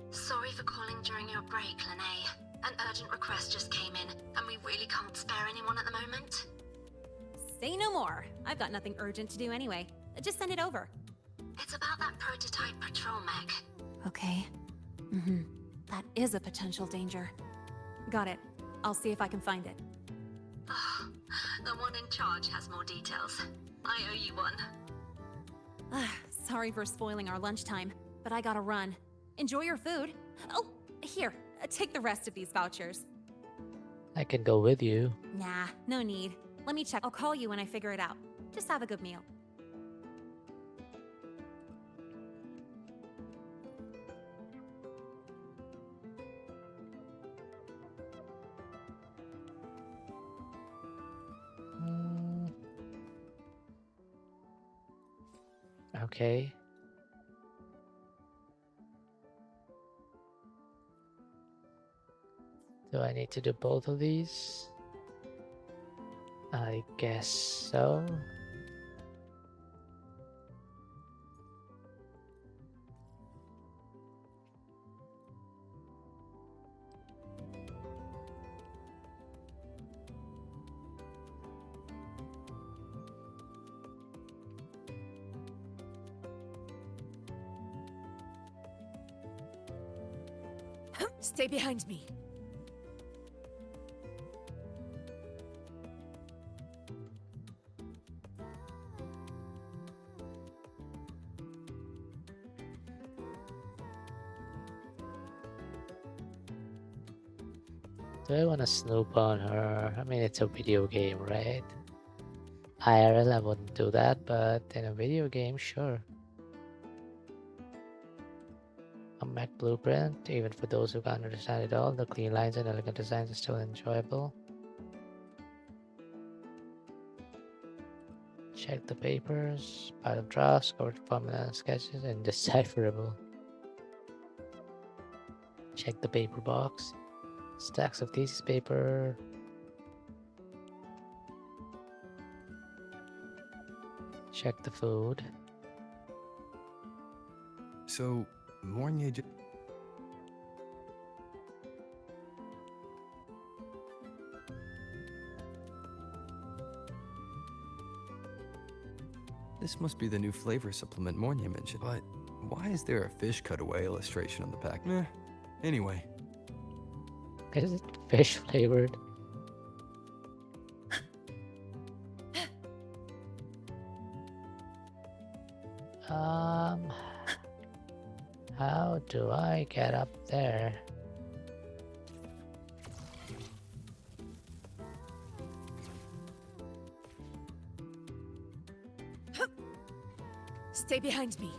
Sorry for calling during your break, Lene. An urgent request just came in, and we really can't spare anyone at the moment. Say no more. I've got nothing urgent to do anyway. Just send it over. It's about that prototype patrol mech. Okay. That is a potential danger. Got it. I'll see if I can find it. Oh, the one in charge has more details. I owe you one. Sorry for spoiling our lunchtime, but I gotta run. Enjoy your food. Oh, here, take the rest of these vouchers. I can go with you. Nah, no need. Let me check. I'll call you when I figure it out. Just have a good meal. Okay. Do I need to do both of these? I guess so. Stay behind me. Do I want to snoop on her? I mean, it's a video game, right? IRL, I wouldn't do that, but in a video game, sure. A Mac blueprint, even for those who can't understand it all, the clean lines and elegant designs are still enjoyable. Check the papers, pile of drafts, covered formula and sketches, indecipherable. Check the paper box, stacks of thesis paper. Check the food. So, Mornia This must be the new flavor supplement Mornia mentioned. But why is there a fish cutaway illustration on the pack? Anyway. Is it fish flavored? How do I get up there? Stay behind me.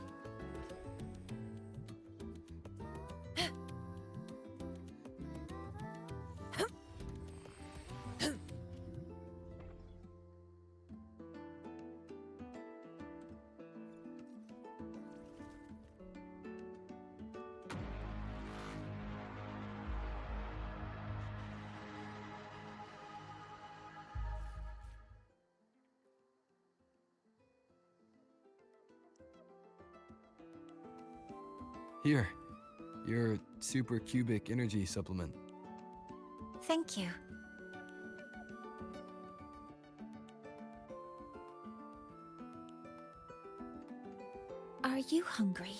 Here, your super cubic energy supplement. Thank you. Are you hungry?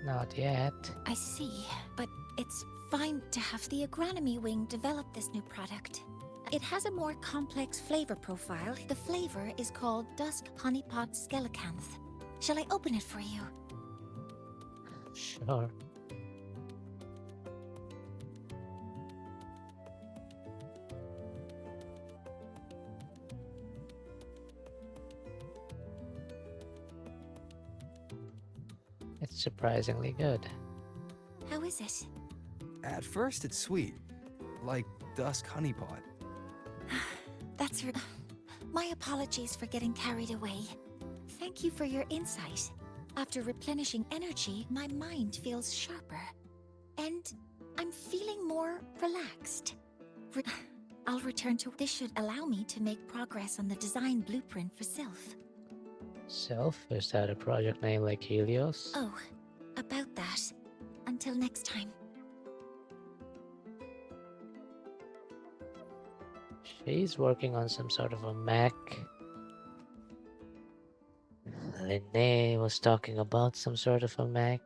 Not yet. I see, but it's fine to have the agronomy wing develop this new product. It has a more complex flavor profile. The flavor is called Dusk Honeypot Skelecanth. Shall I open it for you? Sure. It's surprisingly good. How is it? At first, it's sweet, like Dusk Honeypot. That's my apologies for getting carried away. Thank you for your insight. After replenishing energy, my mind feels sharper. And I'm feeling more relaxed. I'll return to... This should allow me to make progress on the design blueprint for Sylph. Sylph? Is that a project name like Helios? Oh, about that. Until next time. She's working on some sort of a Mac. Linnae was talking about some sort of a Mac.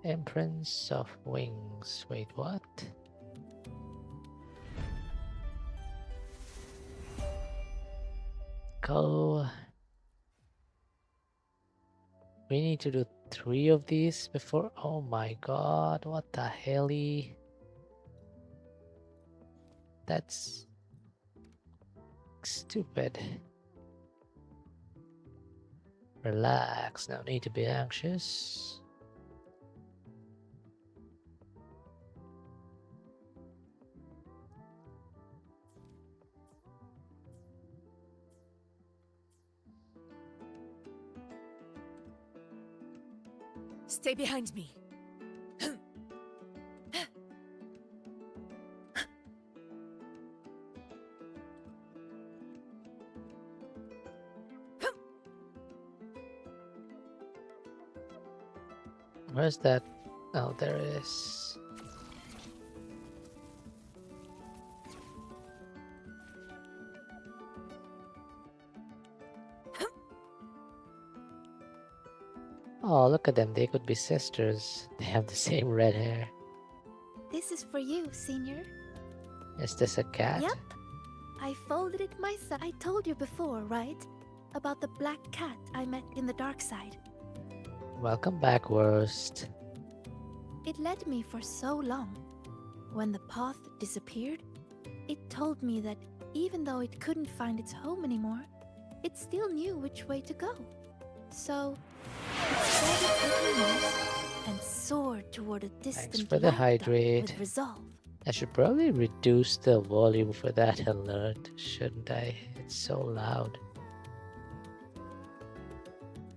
Imprints of wings. Wait, what? Go. We need to do 3 of these before. Oh my god, what the hell? That's stupid. Relax, no need to be anxious. Stay behind me. Where's that? Oh, there it is. Oh, look at them. They could be sisters. They have the same red hair. This is for you, Senior. Is this a cat? Yep. I folded it myself. I told you before, right? About the black cat I met in the dark side. Welcome back, Worst. It led me for so long. When the path disappeared, it told me that even though it couldn't find its home anymore, it still knew which way to go. So, it spread its little wings and soared toward a distant Thanks for the light dot hydrate. with resolve. I should probably reduce the volume for that alert, shouldn't I? It's so loud.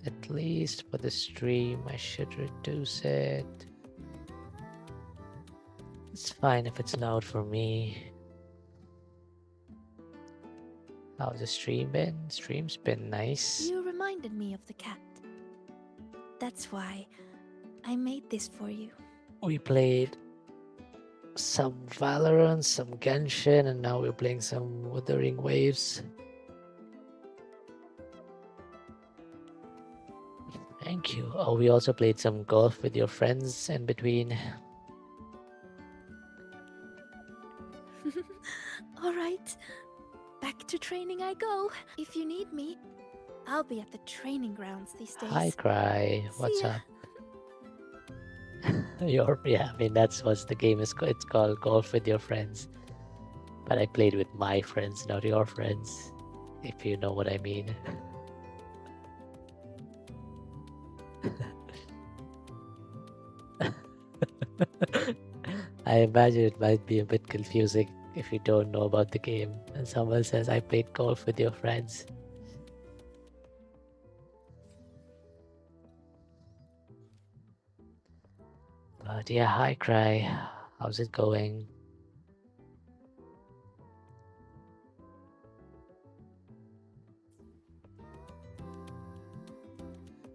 At least for the stream, I should reduce it. It's fine if it's loud for me. How's the stream been? Stream's been nice. You reminded me of the cat. That's why I made this for you. We played some Valorant, some Genshin, and now we're playing some Wuthering Waves. Thank you. Oh, we also played some golf with your friends in between. All right, back to training I go. If you need me, I'll be at the training grounds these days. Hi, Cry. What's ya. up? Yeah, I mean, that's what the game is. It's called Golf with Your Friends. But I played with my friends, not your friends, if you know what I mean. I imagine it might be a bit confusing if you don't know about the game and someone says, I played golf with your friends. But yeah, hi Cry. How's it going?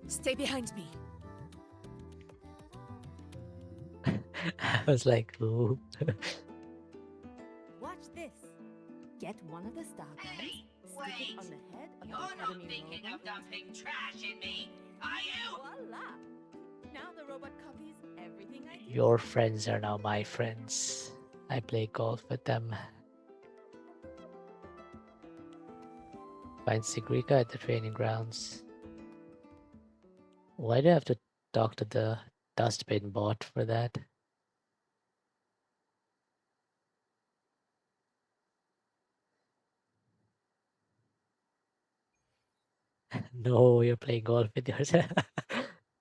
Stay behind me. I was like, ooh. Watch this. Get one of the star guns, stick it on the head of the Academy robot. dumping trash in me, are you? Voila! Now the robot copies everything I do. Your friends are now my friends. I play golf with them. Find Sigrika at the training grounds. Why do I have to talk to the dustbin bot for that? No, you're playing golf with yourself.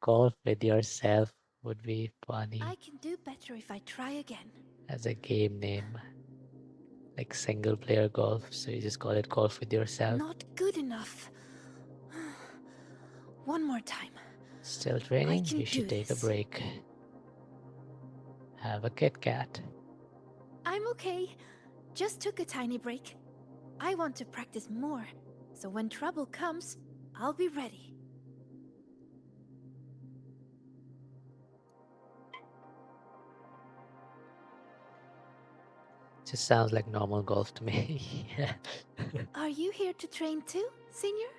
Golf with yourself would be funny I can do better if I try again. as a game name. Like single player golf, so you just call it golf with yourself. Not good enough. One more time. Still training? can You should do take a this. break. Have a Kit Kat. I'm okay. Just took a tiny break. I want to practice more, so when trouble comes, I'll be ready. Just sounds like normal golf to me. Yeah. Are you here to train too, Senior?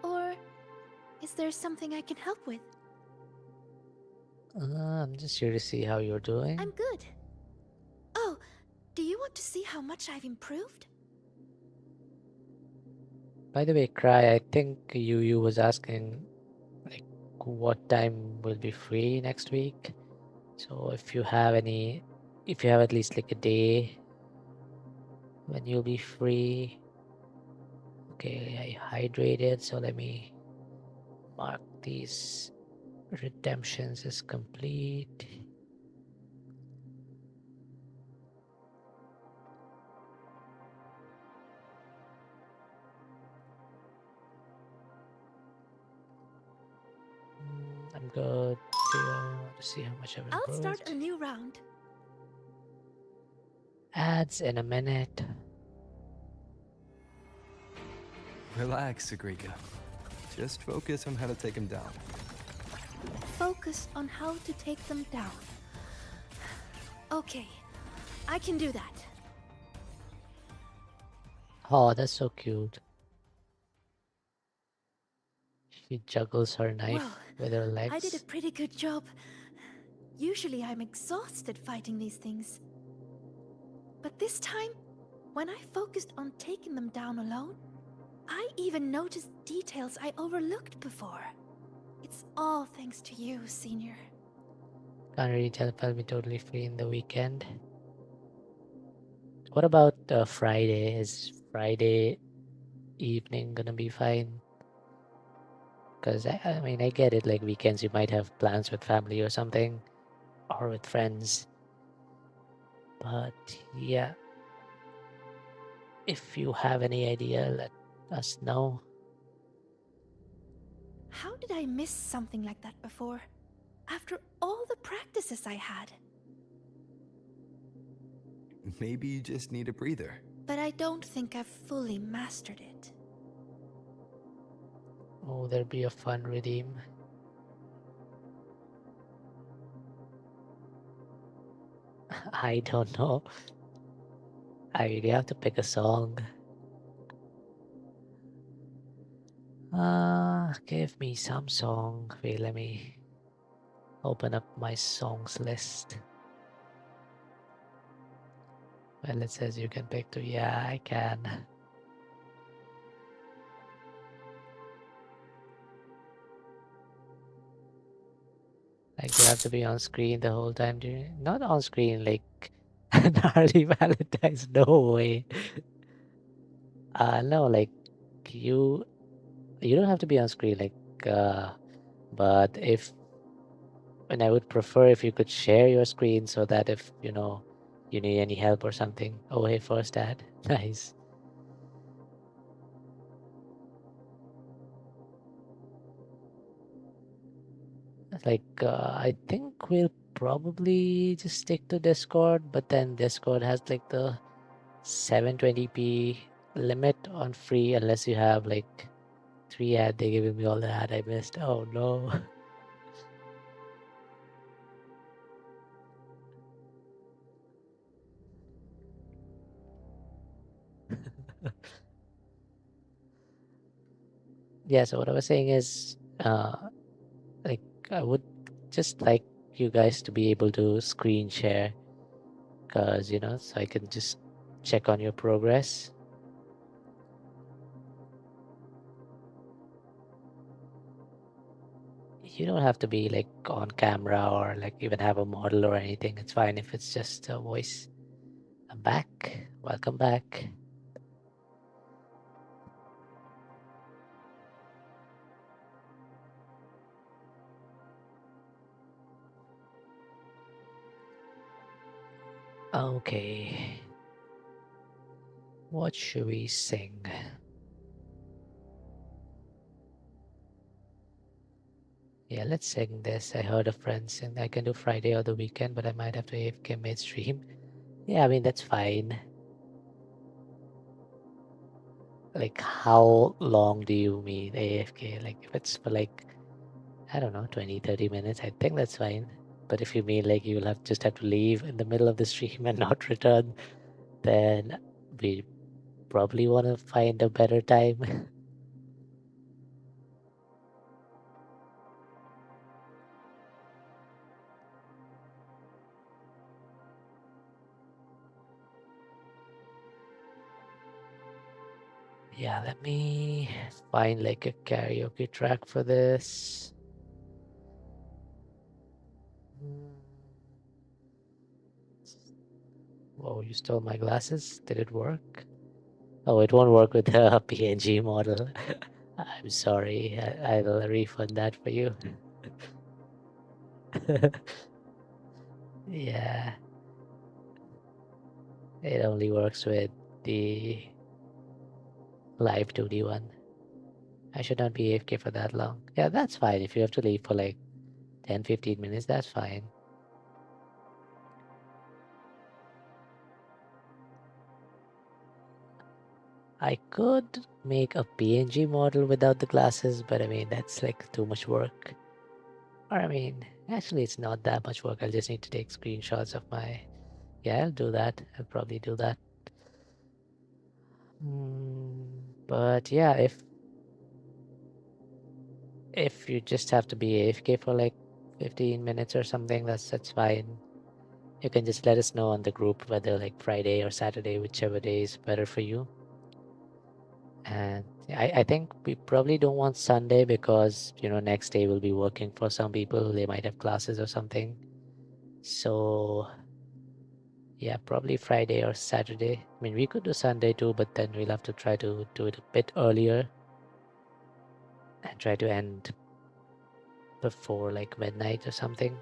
Or is there something I can help with? I'm just here to see how you're doing. I'm good. Oh, do you want to see how much I've improved? By the way, Cry, I think you was asking like what time will be free next week. So if you have at least like a day when you'll be free. Okay, I hydrated, so let me mark these redemptions as complete. I'm good. Do you want to see how much I've I'll improved? start a new round. Ads in a minute. Relax, Sagrika. Just focus on how to take him down. Focus on how to take them down. Okay, I can do that. Oh, that's so cute. She juggles her knife Well, with her legs. I did a pretty good job. Usually I'm exhausted fighting these things. But this time, when I focused on taking them down alone, I even noticed details I overlooked before. It's all thanks to you, Senior. Can't really tell if I'll be totally free in the weekend. What about Friday? Is Friday evening gonna be fine? Because I mean, I get it, like weekends you might have plans with family or something, or with friends. But yeah, if you have any idea, let us know. How did I miss something like that before? After all the practices I had. Maybe you just need a breather. But I don't think I've fully mastered it. Oh, there'll be a fun redeem. I don't know. I really have to pick a song. Give me some song. Wait, let me open up my songs list. Well, it says you can pick two. Yeah, I can. Like, you have to be on screen the whole time. Not on screen, like Gnarly Valentine's. No way. No, like you don't have to be on screen, like but if and I would prefer if you could share your screen so that if you need any help or something. Oh, hey, first ad. Nice. Like I think we'll probably just stick to Discord, but then Discord has like the 720p limit on free unless you have like 3 ad. They giving me all the ad I missed. Oh no. Yeah, so what I was saying is like I would just like you guys to be able to screen share, because so I can just check on your progress. You don't have to be like on camera or like even have a model or anything. It's fine if it's just a voice. I'm back. Welcome back. Okay. What should we sing? Yeah, let's sing this. I heard a friend sing. I can do Friday or the weekend, but I might have to AFK midstream. Yeah, I mean, that's fine. Like, how long do you mean AFK? Like, if it's for like, I don't know, 20-30 minutes, I think that's fine. But if you mean like you'll just have to leave in the middle of the stream and not return, then we probably want to find a better time. Yeah, let me find like a karaoke track for this. Oh, you stole my glasses? Did it work? Oh, it won't work with the PNG model. I'm sorry. I will refund that for you. Yeah, it only works with the live 2D one. I should not be AFK for that long. Yeah, that's fine. If you have to leave for like 10-15 minutes, that's fine. I could make a PNG model without the glasses, but I mean, that's like too much work. Or I mean, actually it's not that much work. I'll just need to take screenshots of my... Yeah, I'll do that. I'll probably do that. But yeah, if you just have to be AFK for like 15 minutes or something, that's fine. You can just let us know on the group whether like Friday or Saturday, whichever day is better for you. And I think we probably don't want Sunday because, you know, next day we'll be working for some people. They might have classes or something. So yeah, probably Friday or Saturday. I mean, we could do Sunday too, but then we'll have to try to do it a bit earlier and try to end before like midnight or something.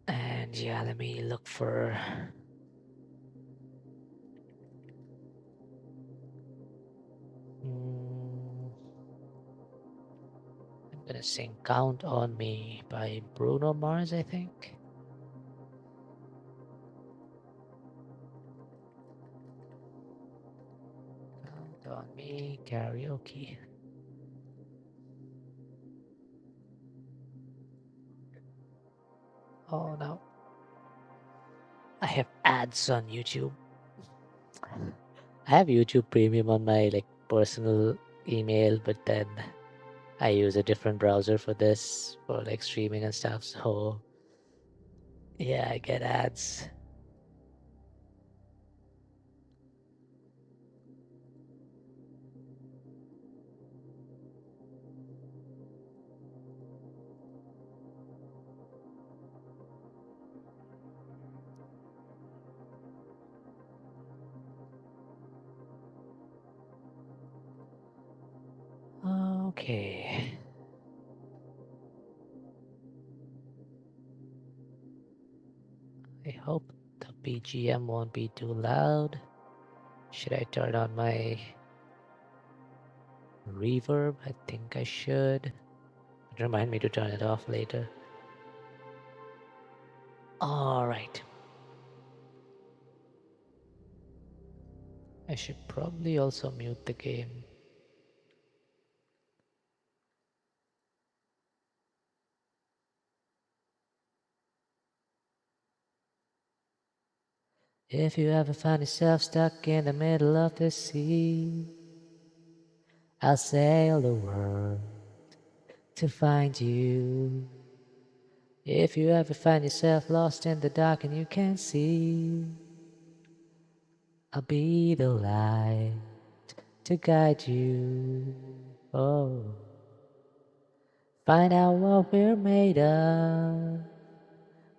And yeah, let me look for... I'm gonna sing Count on Me by Bruno Mars, I think. Count on Me karaoke. Oh no. I have ads on YouTube. I have YouTube Premium on my like personal email, but then I use a different browser for this, for like streaming and stuff. So yeah, I get ads. Okay. I hope the BGM won't be too loud. Should I turn on my reverb? I think I should. Remind me to turn it off later. Alright. I should probably also mute the game. If you ever find yourself stuck in the middle of the sea, I'll sail the world to find you. If you ever find yourself lost in the dark and you can't see, I'll be the light to guide you. Oh, find out what we're made of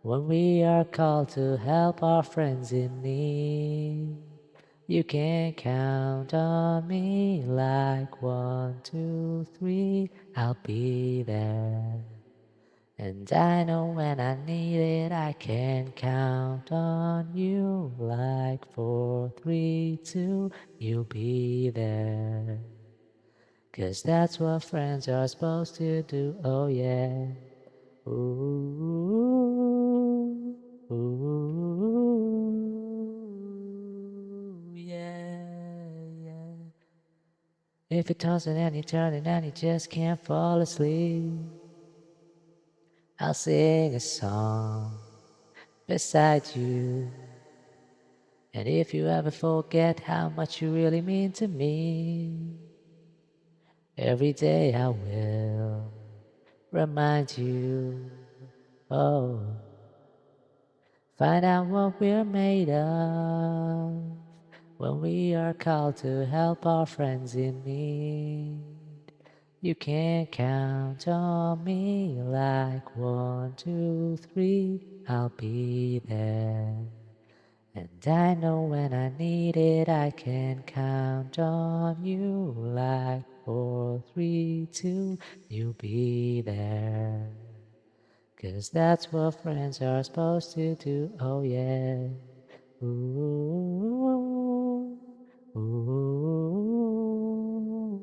when we are called to help our friends in need. You can count on me like 1, 2, 3, I'll be there. And I know when I need it, I can count on you like 4, 3, 2, you'll be there. 'Cause that's what friends are supposed to do, oh yeah. Ooh, ooh, yeah. If you're tossing and you're turning and you just can't fall asleep, I'll sing a song beside you. And if you ever forget how much you really mean to me, every day I will remind you. Oh, find out what we're made of when we are called to help our friends in need. You can count on me like 1, 2, 3, I'll be there. And I know when I need it, I can count on you like 4, 3, 2, you'll be there. 'Cause that's what friends are supposed to do, oh yeah. Ooh, ooh,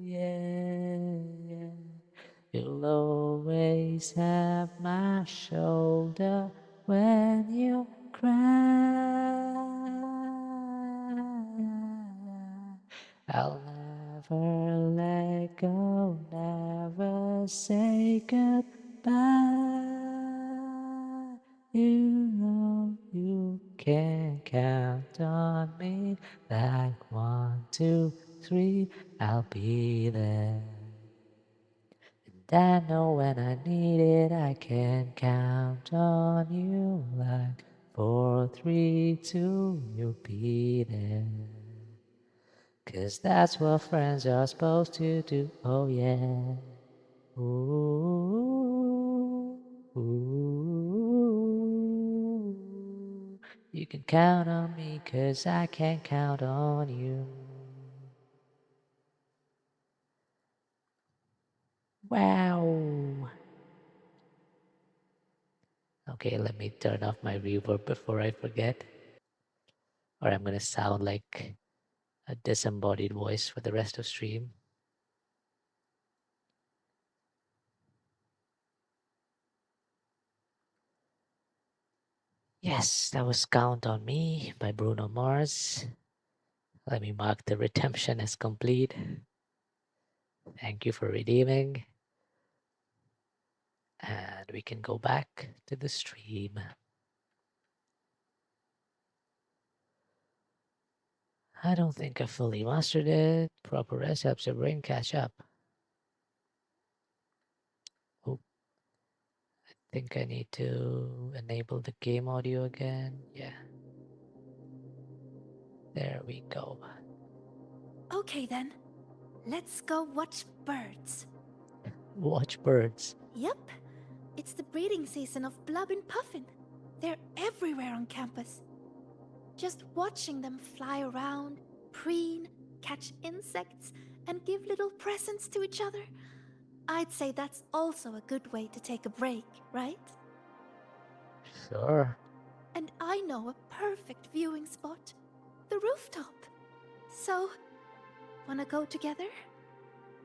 yeah, yeah. You'll always have my shoulder when you cry. I'll never let go, never say goodbye. You know you can count on me like 1, 2, 3, I'll be there. And I know when I need it, I can count on you like 4, 3, 2, you'll be there. 'Cause that's what friends are supposed to do, oh yeah. Ooh, ooh. You can count on me 'cause I can count on you. Wow. Okay, let me turn off my reverb before I forget. Or I'm gonna sound like a disembodied voice for the rest of stream. Yes, that was Count on Me by Bruno Mars. Let me mark the redemption as complete. Thank you for redeeming. And we can go back to the stream. I don't think I fully mastered it. Proper rest helps your brain catch up. Oh, I think I need to enable the game audio again. Yeah. There we go. Okay then, let's go watch birds. Watch birds. Yep, it's the breeding season of Blub and Puffin. They're everywhere on campus. Just watching them fly around, preen, catch insects, and give little presents to each other. I'd say that's also a good way to take a break, right? Sure. And I know a perfect viewing spot. The rooftop. So, wanna go together?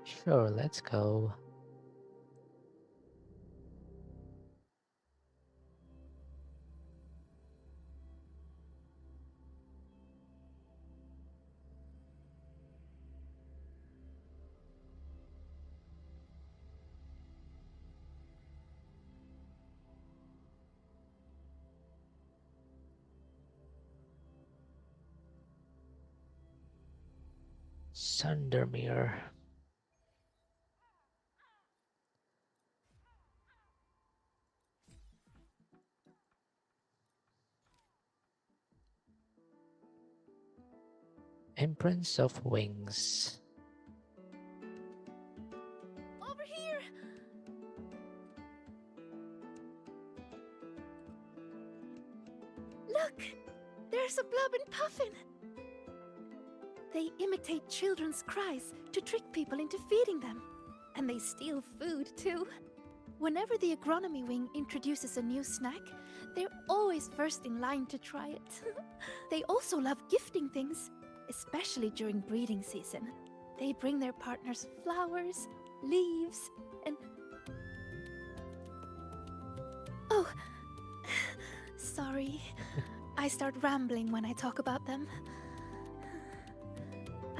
Sure, let's go. Sundermere. Imprints of Wings. Over here! Look! There's a Blub and Puffin! They imitate children's cries to trick people into feeding them. And they steal food, too. Whenever the agronomy wing introduces a new snack, they're always first in line to try it. They also love gifting things, especially during breeding season. They bring their partners flowers, leaves, and... Oh, sorry. I start rambling when I talk about them.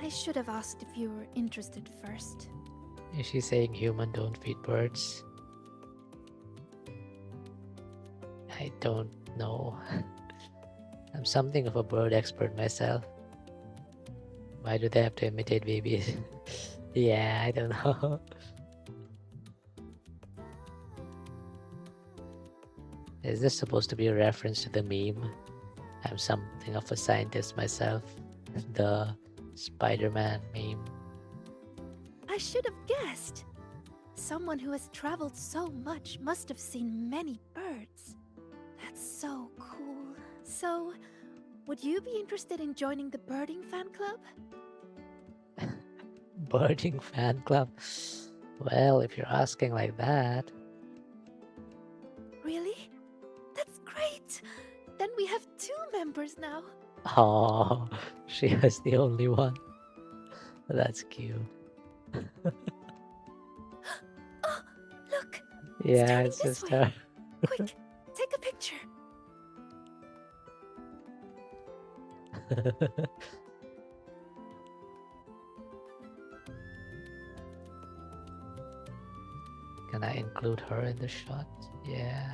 I should have asked if you were interested first. Is she saying human don't feed birds? I don't know. I'm something of a bird expert myself. Why do they have to imitate babies? Yeah, I don't know. Is this supposed to be a reference to the meme? I'm something of a scientist myself. The Spider-Man meme. I should have guessed. Someone who has traveled so much must have seen many birds. That's so cool. So, would you be interested in joining the birding fan club? Birding fan club. Well, if you're asking like that. Really? That's great! Then we have 2 members now. Oh, she was the only one. That's cute. Oh, look! Yeah, turning it's this just way. her. Quick, take a picture. Can I include her in the shot? Yeah.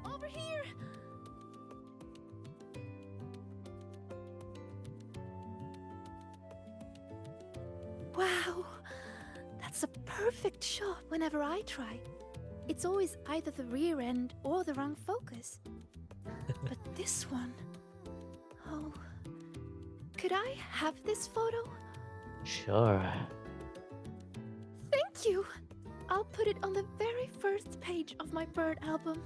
Over here! Wow! That's a perfect shot whenever I try. It's always either the rear end or the wrong focus. But this one... Oh... Could I have this photo? Sure. Thank you! I'll put it on the very first page of my bird album.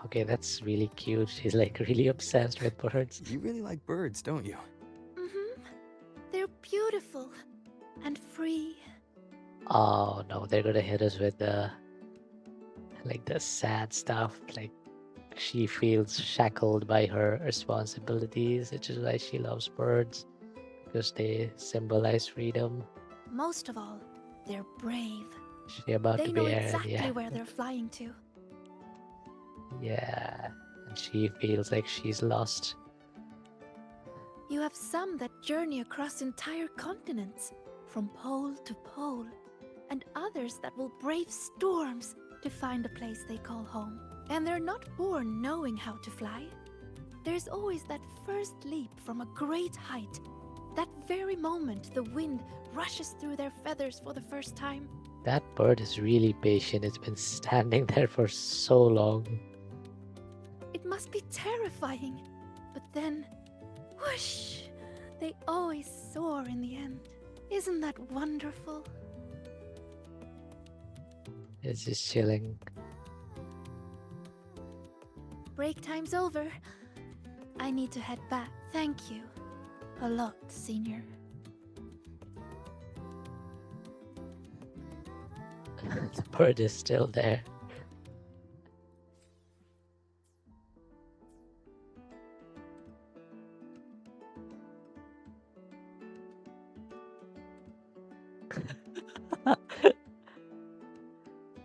Okay, that's really cute. She's like really obsessed with birds. You really like birds, don't you? Mm-hmm. They're beautiful and free. Oh no, they're gonna hit us with the sad stuff. Like she feels shackled by her responsibilities, which is why she loves birds, because they symbolize freedom. Most of all, they're brave. She about They to know be exactly yeah. where they're flying to. Yeah, and she feels like she's lost. You have some that journey across entire continents, from pole to pole, and others that will brave storms to find a place they call home. And they're not born knowing how to fly. There's always that first leap from a great height. That very moment the wind rushes through their feathers for the first time. That bird is really patient. It's been standing there for so long. It must be terrifying. But then, whoosh! They always soar in the end. Isn't that wonderful? It's just chilling. Break time's over. I need to head back. Thank you a lot, Senior. The bird is still there.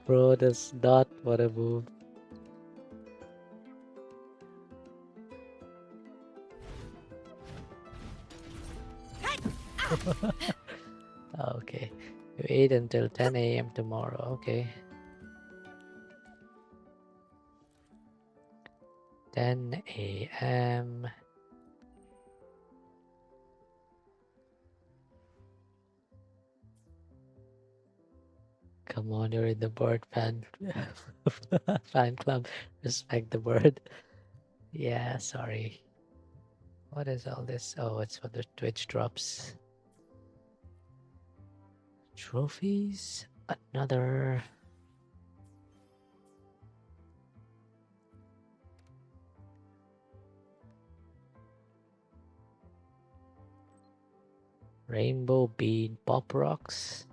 Bro does not want to move. Okay. Wait until 10 a.m. tomorrow. Okay. 10 a.m. Come on, you're in the bird fan fan club. Respect the bird. Yeah, sorry. What is all this? Oh, it's for the Twitch drops. Trophies. Another. Rainbow bead pop rocks.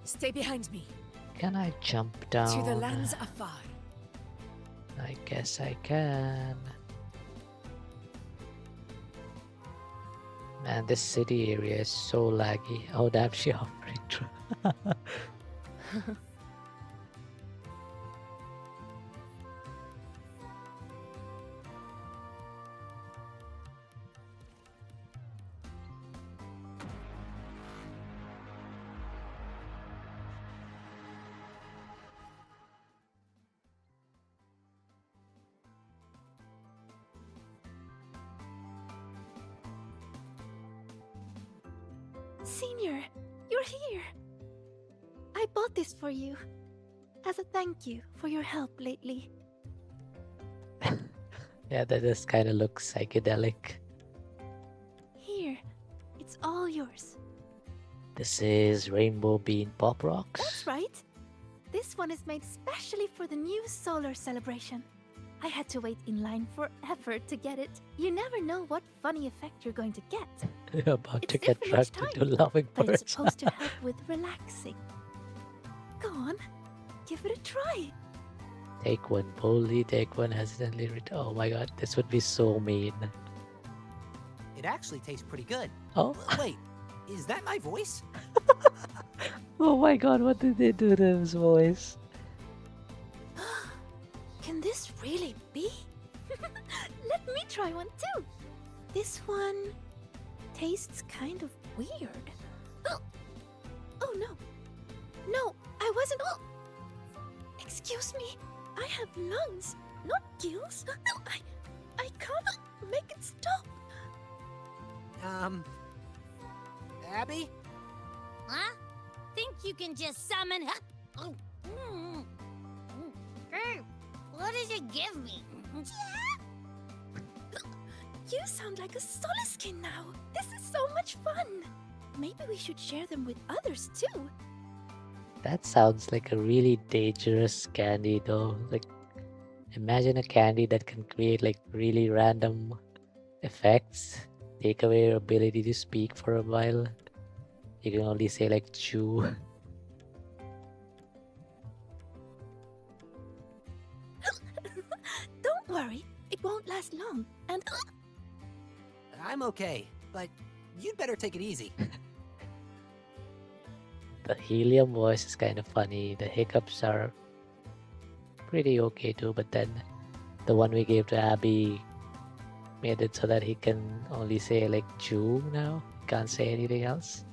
Stay behind me. Can I jump down? To the lands afar. I guess I can. Man, this city area is so laggy. Oh damn, she offering through. Senior, you're here. I bought this for you as a thank you for your help lately. Yeah, that just kind of looks psychedelic. Here, it's all yours. This is Rainbow Bean Pop Rocks. That's right. This one is made specially for the new solar celebration. I had to wait in line forever to get it. You never know what funny effect you're going to get. You're about It's to get different each drugged time, into loving but it's birds. supposed to help with relaxing. Go on, give it a try. Take one boldly, take one hesitantly. Oh my god, this would be so mean. It actually tastes pretty good. Oh. Wait, is that my voice? Oh my god, what did they do to his voice? Can this really be? Let me try one too. This one tastes kind of weird. Oh no. No, I wasn't. Excuse me. I have lungs, not gills. I can't make it stop. Abby? Huh? Think you can just summon? Hey, what does it give me? You sound like a Soliskin now. This is so much fun. Maybe we should share them with others too. That sounds like a really dangerous candy though. Like, imagine a candy that can create like really random effects, take away your ability to speak for a while. You can only say like chew. Don't worry, it won't last long. And I'm okay, but you'd better take it easy. The helium voice is kind of funny. The hiccups are pretty okay too, but then the one we gave to Abby made it so that he can only say like chew now. Can't say anything else.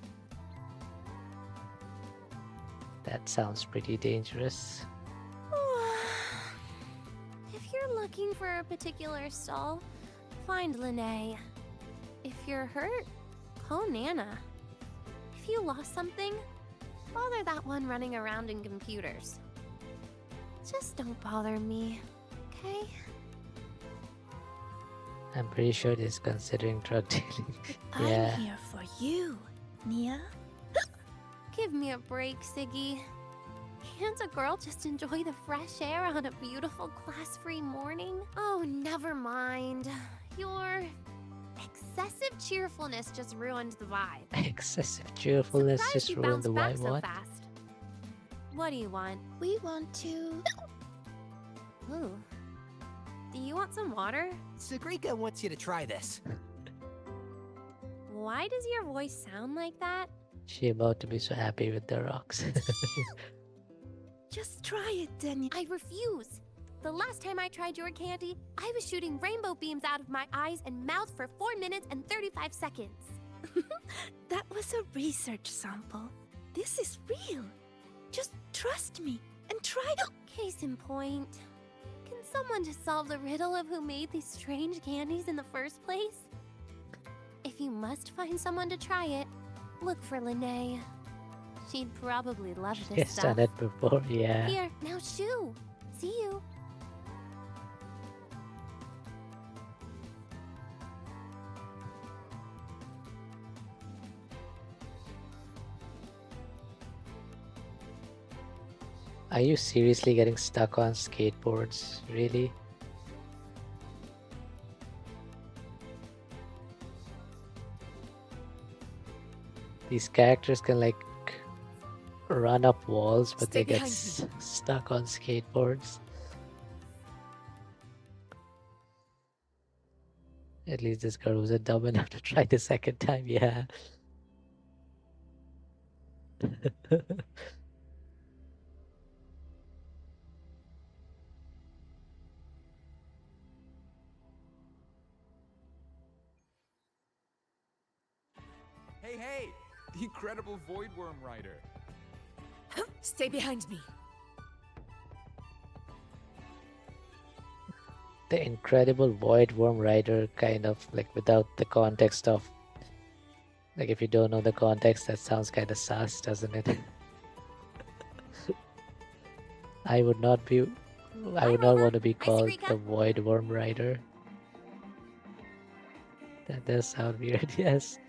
That sounds pretty dangerous. If you're looking for a particular stall, find Lene. If you're hurt, call Nana. If you lost something, bother that one running around in computers. Just don't bother me, okay? I'm pretty sure it is considering drug dealing. I'm here for you, Nia. Give me a break, Siggy. Can't a girl just enjoy the fresh air on a beautiful class-free morning? Oh, never mind. Your excessive cheerfulness just ruined the vibe. Excessive cheerfulness Surprised just you ruined the bounced back vibe. so What? fast. What do you want? We want to. Ooh. Do you want some water? Sagrika wants you to try this. Why does your voice sound like that? She about to be so happy with the rocks. Just try it, then. I refuse. The last time I tried your candy, I was shooting rainbow beams out of my eyes and mouth for 4 minutes and 35 seconds. That was a research sample. This is real. Just trust me and try to. Case in point. Can someone just solve the riddle of who made these strange candies in the first place? If you must find someone to try it, look for Lene. She'd probably love this Yes, stuff. done it before, yeah. Here, now shoo. See you. Are you seriously getting stuck on skateboards? Really? These characters can like run up walls, but Stay they get behind stuck on skateboards. At least this girl wasn't dumb enough to try the second time, yeah. Hey! The incredible Voidworm Rider. Stay behind me. The incredible Void Worm Rider, kind of like without the context of Like if you don't know the context, that sounds kind of sus, doesn't it? I would not be. I would not want to be called the Void Worm Rider. That does sound weird, yes.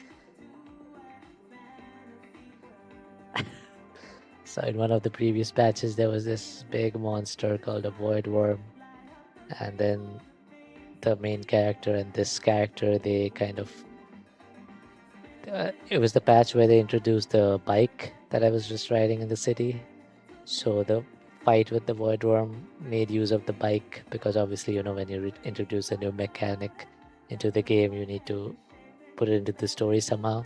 So in one of the previous patches, there was this big monster called a Void Worm, and then the main character and this character, they kind of. It was the patch where they introduced the bike that I was just riding in the city. So the fight with the Void Worm made use of the bike because obviously, you know, when you introduce a new mechanic into the game, you need to put it into the story somehow.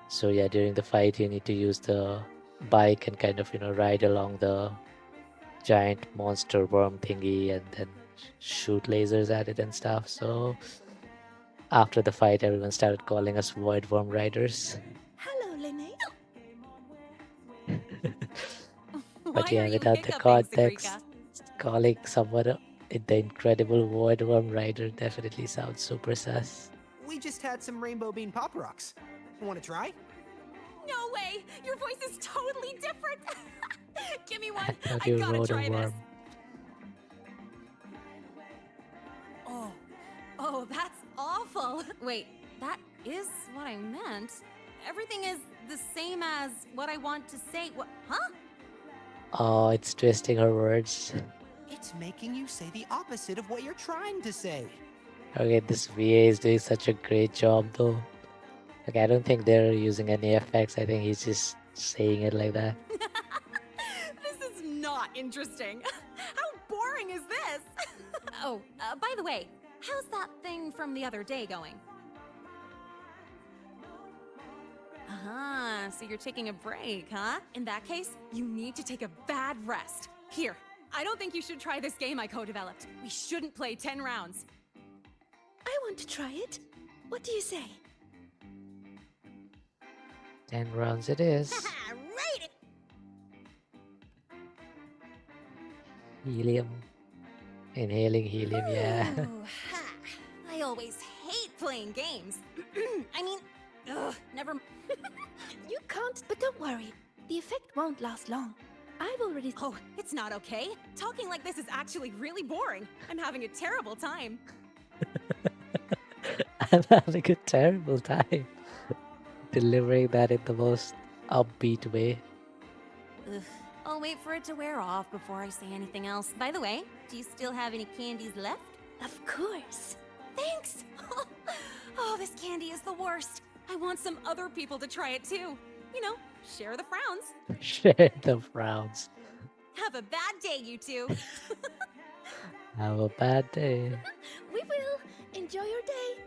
So yeah, during the fight, you need to use the bike and kind of, you know, ride along the giant monster worm thingy and then shoot lasers at it and stuff. So after the fight, everyone started calling us Void Worm Riders. Hello, Linné. But yeah, without the context, calling someone the Incredible Void Worm Rider definitely sounds super sus. We just had some rainbow bean pop rocks. Want to try? No way! Your voice is totally different! Give me one! I thought I you gotta rode a try this! worm. Oh, that's awful! Wait, that is what I meant. Everything is the same as what I want to say. What? Huh? Oh, it's twisting her words. It's making you say the opposite of what you're trying to say. Okay, this VA is doing such a great job though. Like, I don't think they're using any effects. I think he's just saying it like that. This is not interesting. How boring is this? By the way, how's that thing from the other day going? So you're taking a break, huh? In that case, you need to take a bad rest. Here, I don't think you should try this game I co-developed. We shouldn't play 10 rounds. I want to try it. What do you say? 10 rounds it is. Right. Helium. Inhaling helium, yeah. Ooh, ha. I always hate playing games. I mean, never. You can't, but don't worry. The effect won't last long. I've already. Oh, it's not okay. Talking like this is actually really boring. I'm having a terrible time. I'm having a terrible time delivering that in the most upbeat way. Ugh. I'll wait for it to wear off before I say anything else. By the way, do you still have any candies left? Of course. Thanks! Oh, this candy is the worst. I want some other people to try it too. You know, share the frowns. Share the frowns. Have a bad day, you two. Have a bad day. We will. Enjoy your day.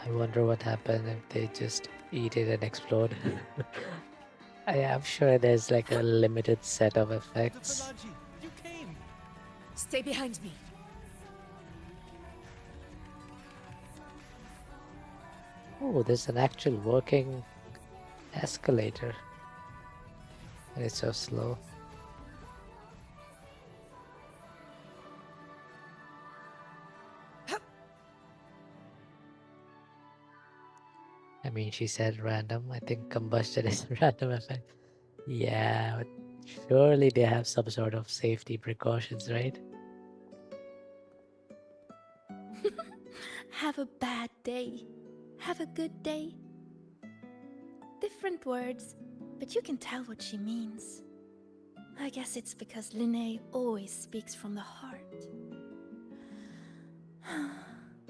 I wonder what happened if they just eat it and explode. I'm sure there's like a limited set of effects. You came. Stay behind me. Oh, there's an actual working escalator. And it's so slow. I mean, she said random. I think combustion is a random effect. Yeah, but surely they have some sort of safety precautions, right? Have a bad day. Have a good day. Different words, but you can tell what she means. I guess it's because Linné always speaks from the heart.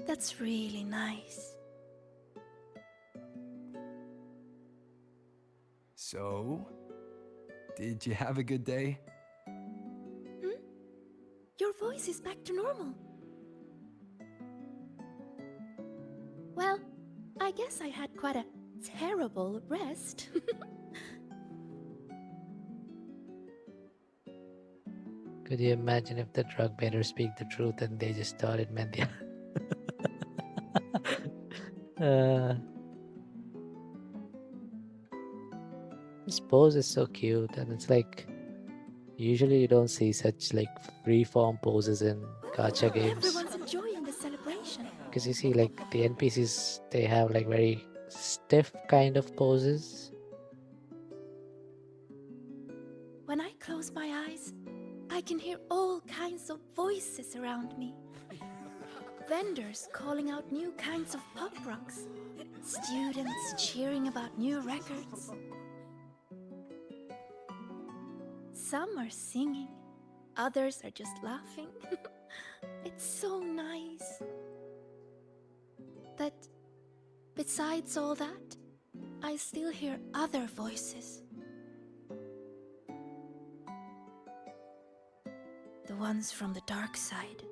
That's really nice. So, did you have a good day? Your voice is back to normal. Well, I guess I had quite a terrible rest. Could you imagine if the drug made her speak the truth and they just thought it meant the This pose is so cute, and it's like usually you don't see such like free-form poses in gacha games. Everyone's enjoying the celebration. Because you see, like the NPCs, they have like very stiff kind of poses. When I close my eyes, I can hear all kinds of voices around me. Vendors calling out new kinds of pop rocks. Students cheering about new records. Some are singing, others are just laughing. It's so nice. But besides all that, I still hear other voices. The ones from the dark side.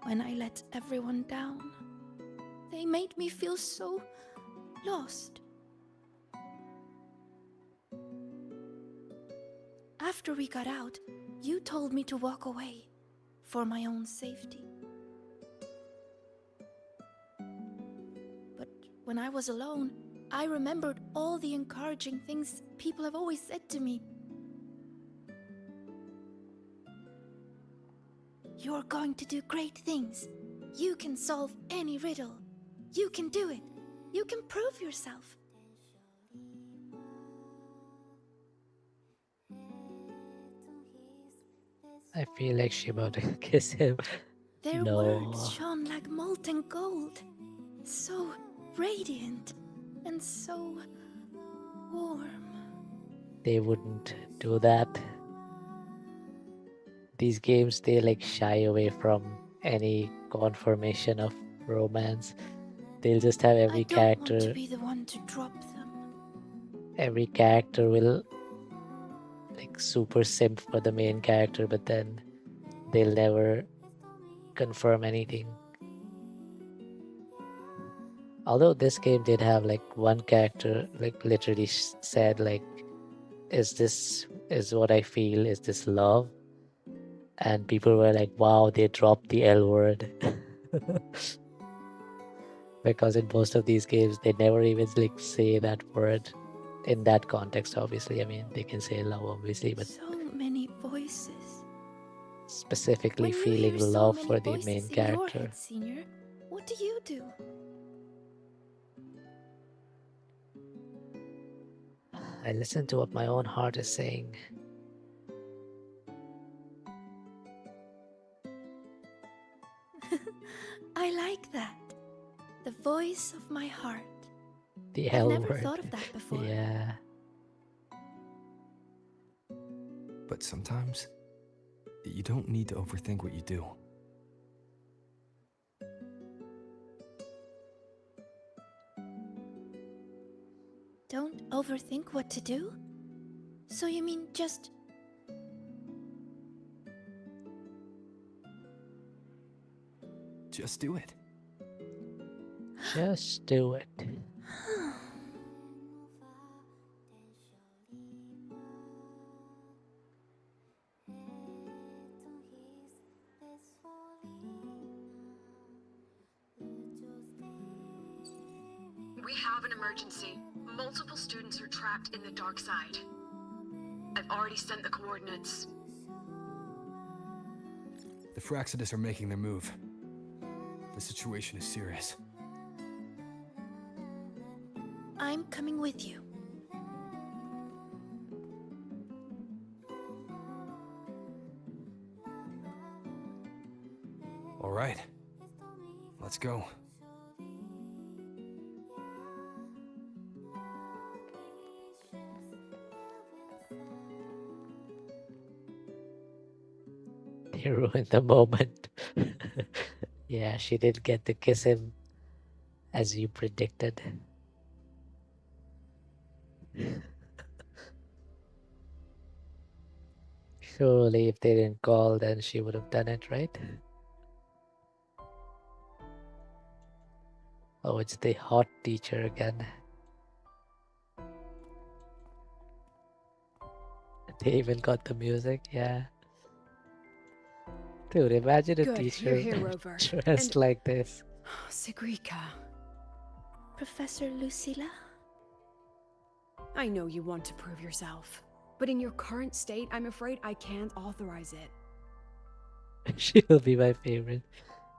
When I let everyone down, they made me feel so lost. After we got out, you told me to walk away for my own safety. But when I was alone, I remembered all the encouraging things people have always said to me. You're going to do great things. You can solve any riddle. You can do it. You can prove yourself. I feel like she about to kiss him. Their No. words shone like molten gold. So radiant and so warm. They wouldn't do that. These games, they like shy away from any confirmation of romance. They'll just have every I don't character. want to be the one to drop them. Every character will like super simp for the main character, but then they'll never confirm anything. Although this game did have like one character like literally said like, is what I feel, is this love? And people were like, wow, they dropped the L word. Because in most of these games they never even like say that word in that context. Obviously, I mean, they can say love obviously, but So many voices. specifically When you feeling hear so love many for the voices main in your character. head, Senior, what do you do? I listen to what my own heart is saying. I like that. The voice of my heart. The I've L never word. thought of that before. Yeah. But sometimes, you don't need to overthink what you do. Don't overthink what to do? So you mean just... Just do it. Just do it. We have an emergency. Multiple students are trapped in the dark side. I've already sent the coordinates. The Fraxidus are making their move. The situation is serious. I'm coming with you. All right. Let's go. They ruined the moment. Yeah, she did get to kiss him as you predicted. Surely if they didn't call, then she would have done it, right? Oh, it's the hot teacher again. They even got the music, yeah. Dude, imagine a Good, teacher you're here, Rover. dressed And- like this. Sigrika. Professor Lucilla? I know you want to prove yourself, but in your current state, I'm afraid I can't authorize it. She will be my favorite.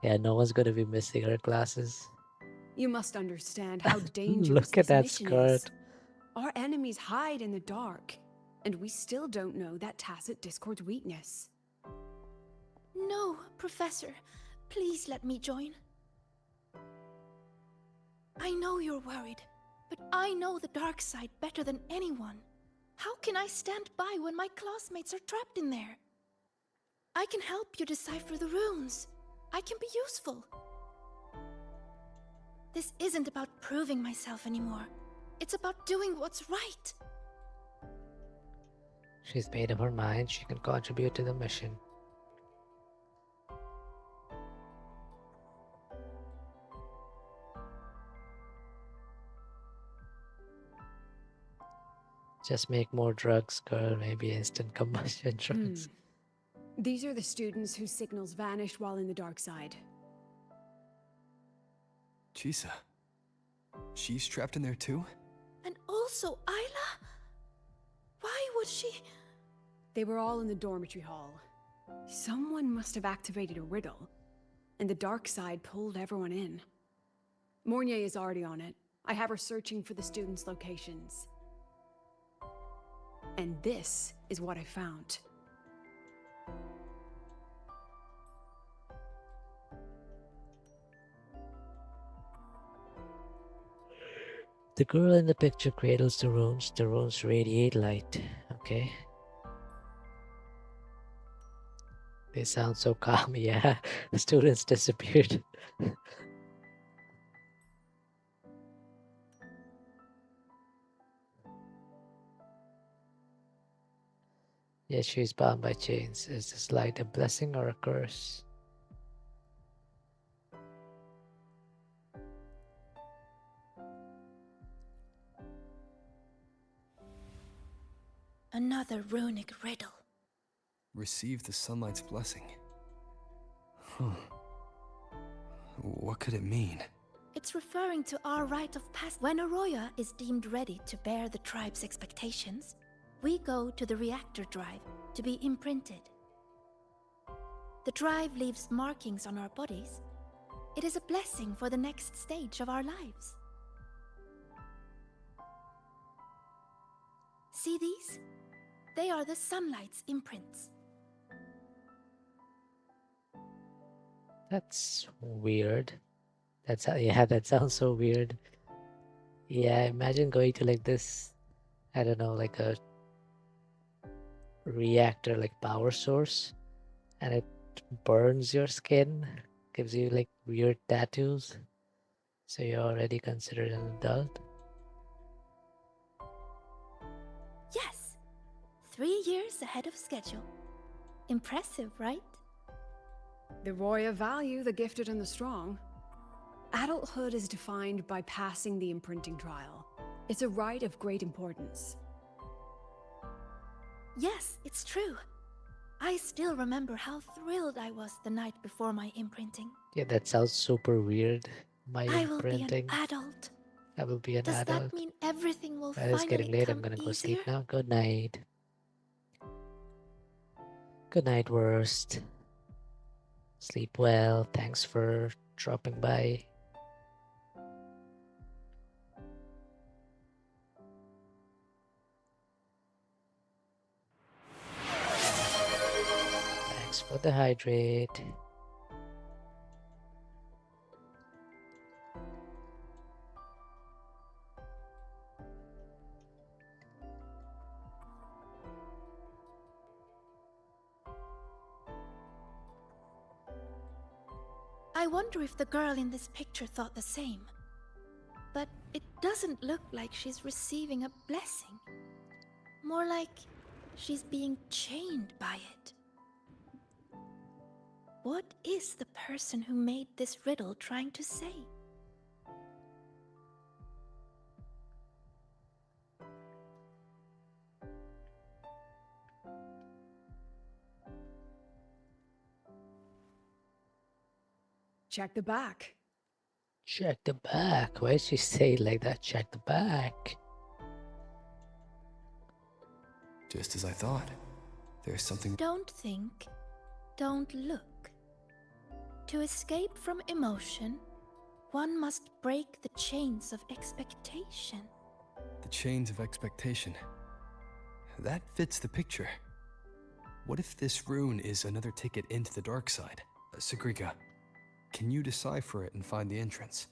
Yeah, no one's gonna be missing her classes. You must understand how dangerous Look at this that mission is. skirt. Our enemies hide in the dark, and we still don't know that tacit discord's weakness. No, Professor. Please let me join. I know you're worried, but I know the dark side better than anyone. How can I stand by when my classmates are trapped in there? I can help you decipher the runes. I can be useful. This isn't about proving myself anymore. It's about doing what's right. She's made up her mind she can contribute to the mission. Just make more drugs, girl. Maybe instant combustion drugs. These are the students whose signals vanished while in the dark side. Chisa. She's trapped in there too? And also Ayla? Why would she? They were all in the dormitory hall. Someone must have activated a riddle, and the dark side pulled everyone in. Mornier is already on it. I have her searching for the students' locations. And this is what I found. The girl in the picture cradles the runes. The runes radiate light. Okay. They sound so calm. Yeah, the students disappeared. Yes, she's bound by chains. Is this light a blessing or a curse? Another runic riddle. Receive the sunlight's blessing. Huh. What could it mean? It's referring to our rite of passage. When Arroya is deemed ready to bear the tribe's expectations, we go to the reactor drive to be imprinted. The drive leaves markings on our bodies. It is a blessing for the next stage of our lives. See these? They are the sunlight's imprints. That's weird. That's how, yeah, that sounds so weird. Yeah, imagine going to like this, I don't know, like a reactor, like power source, and it burns your skin, gives you like weird tattoos. So you're already considered an adult. Yes! 3 years ahead of schedule. Impressive, right? The Roya value the gifted and the strong. Adulthood is defined by passing the imprinting trial. It's a rite of great importance. Yes, it's true. I still remember how thrilled I was the night before my imprinting. Yeah, that sounds super weird. My I will be imprinting. an adult. I will be an Does adult. that mean everything will Well, it's finally getting late. come I'm gonna go easier? sleep now. Good night. Good night, worst. Sleep well. Thanks for dropping by. Thanks for the hydrate. I wonder if the girl in this picture thought the same. But it doesn't look like she's receiving a blessing. More like she's being chained by it. What is the person who made this riddle trying to say? Check the back. Check the back. Why did she say it like that? Check the back. Just as I thought. There's something. Don't think, don't look. To escape from emotion, one must break the chains of expectation. The chains of expectation. That fits the picture. What if this rune is another ticket into the dark side? Sagrika, can you decipher it and find the entrance?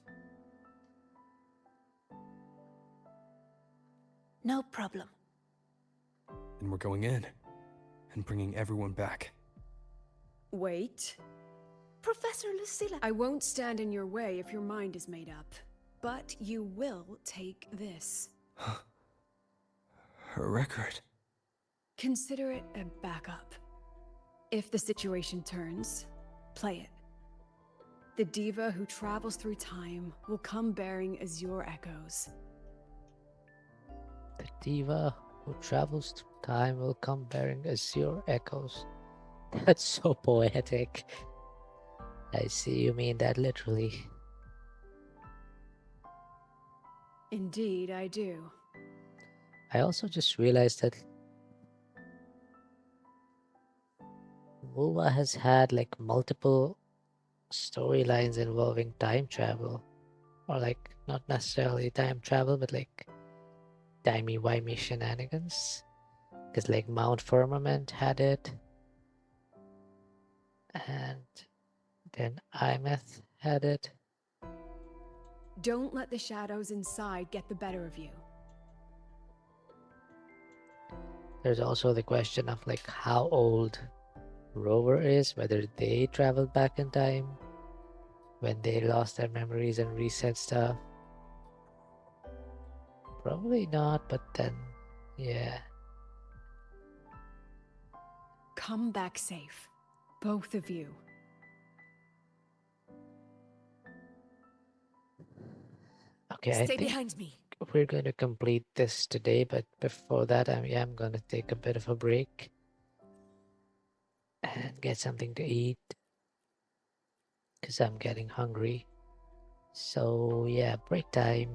No problem. Then we're going in and bringing everyone back. Wait. Professor Lucilla. I won't stand in your way if your mind is made up. But you will take this. Her record. Consider it a backup. If the situation turns, play it. The diva who travels through time will come bearing Azure echoes. The diva who travels through time will come bearing azure echoes. That's so poetic. I see you mean that literally. Indeed, I do. I also just realized that Muwa has had like multiple storylines involving time travel. Or like not necessarily time travel, but like timey-wimey shenanigans. Because like Mount Firmament had it. And then Imeth had it. Don't let the shadows inside get the better of you. There's also the question of like how old Rover is, whether they traveled back in time when they lost their memories and reset stuff. Probably not, but then, yeah. Come back safe. Both of you. Okay, I Stay think behind me. we're going to complete this today, but before that, I am going to take a bit of a break and get something to eat because I'm getting hungry. So, yeah, break time.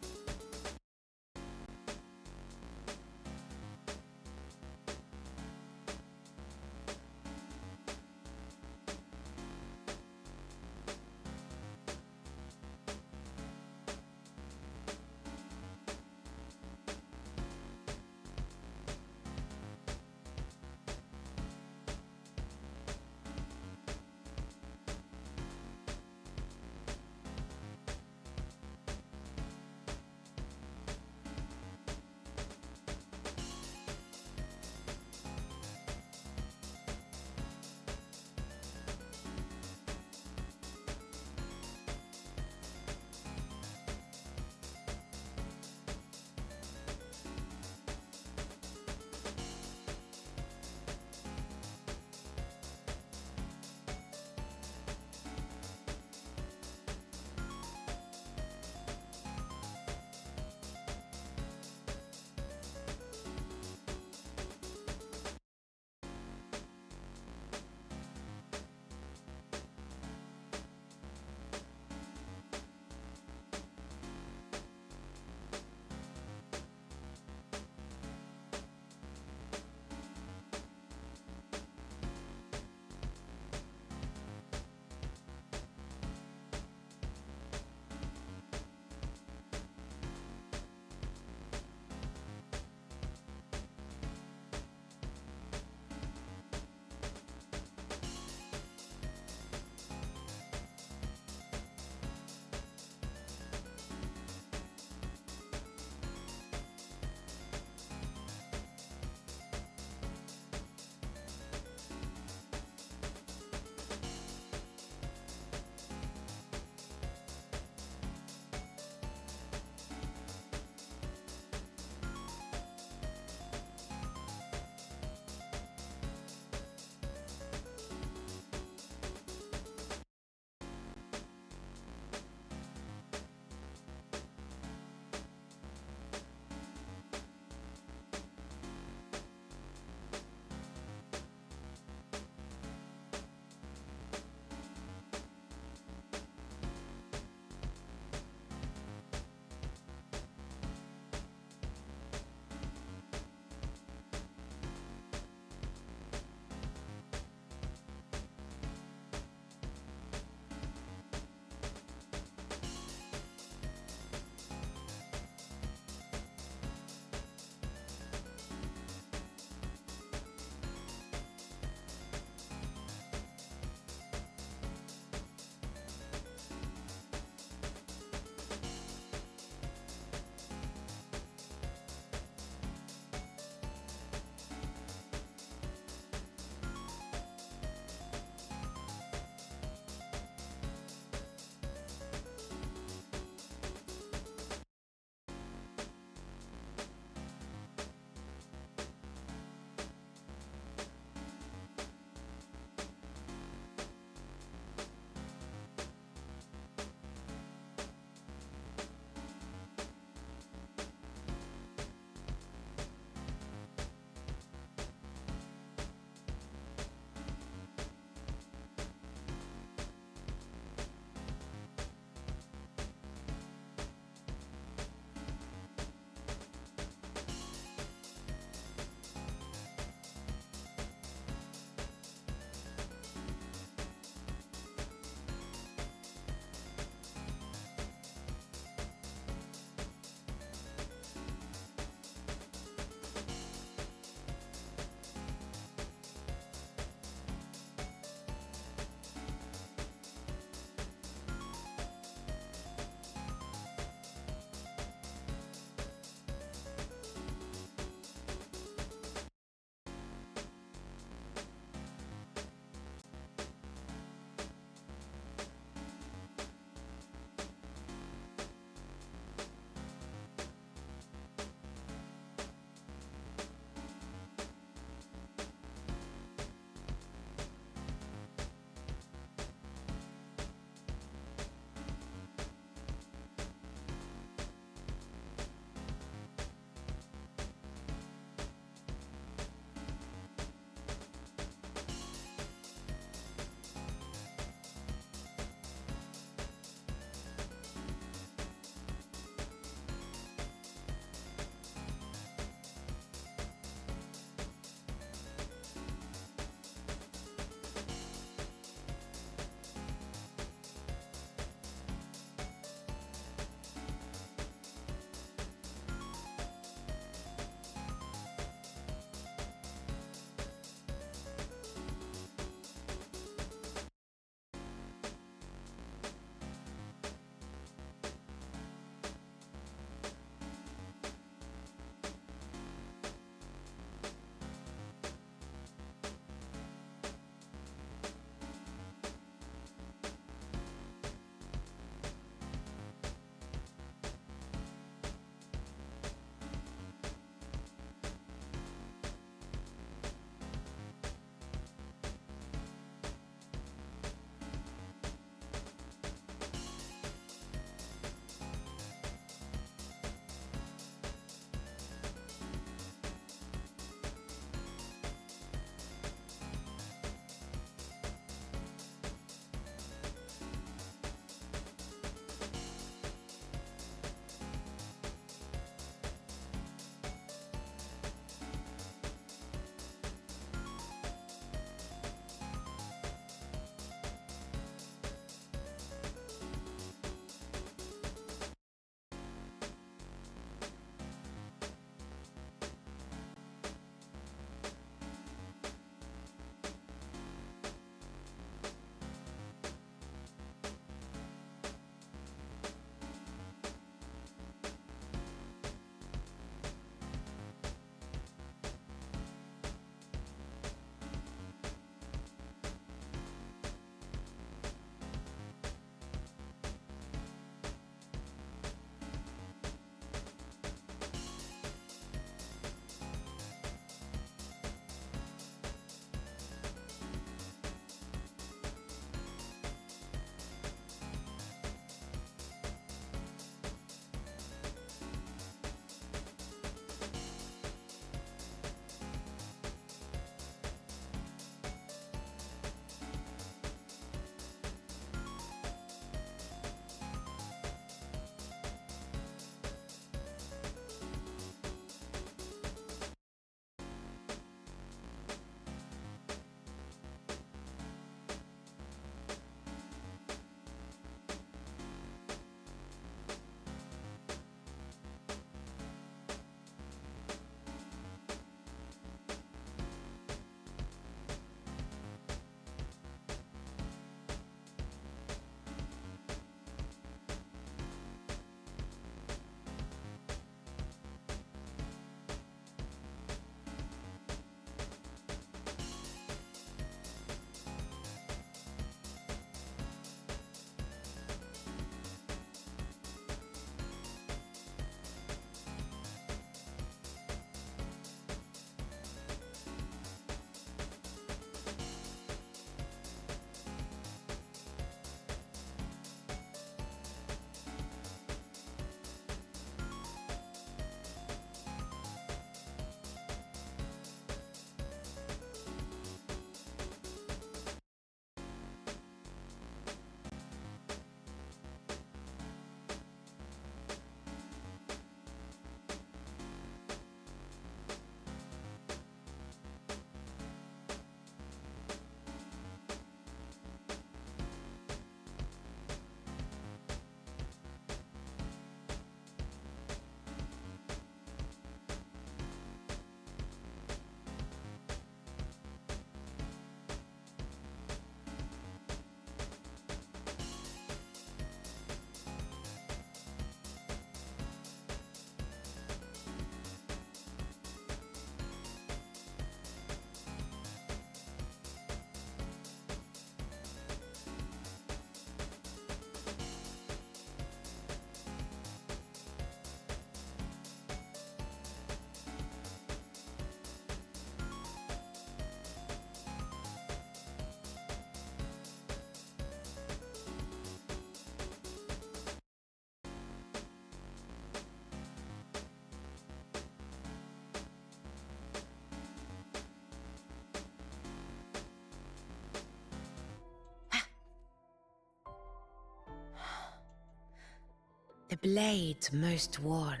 blade most worn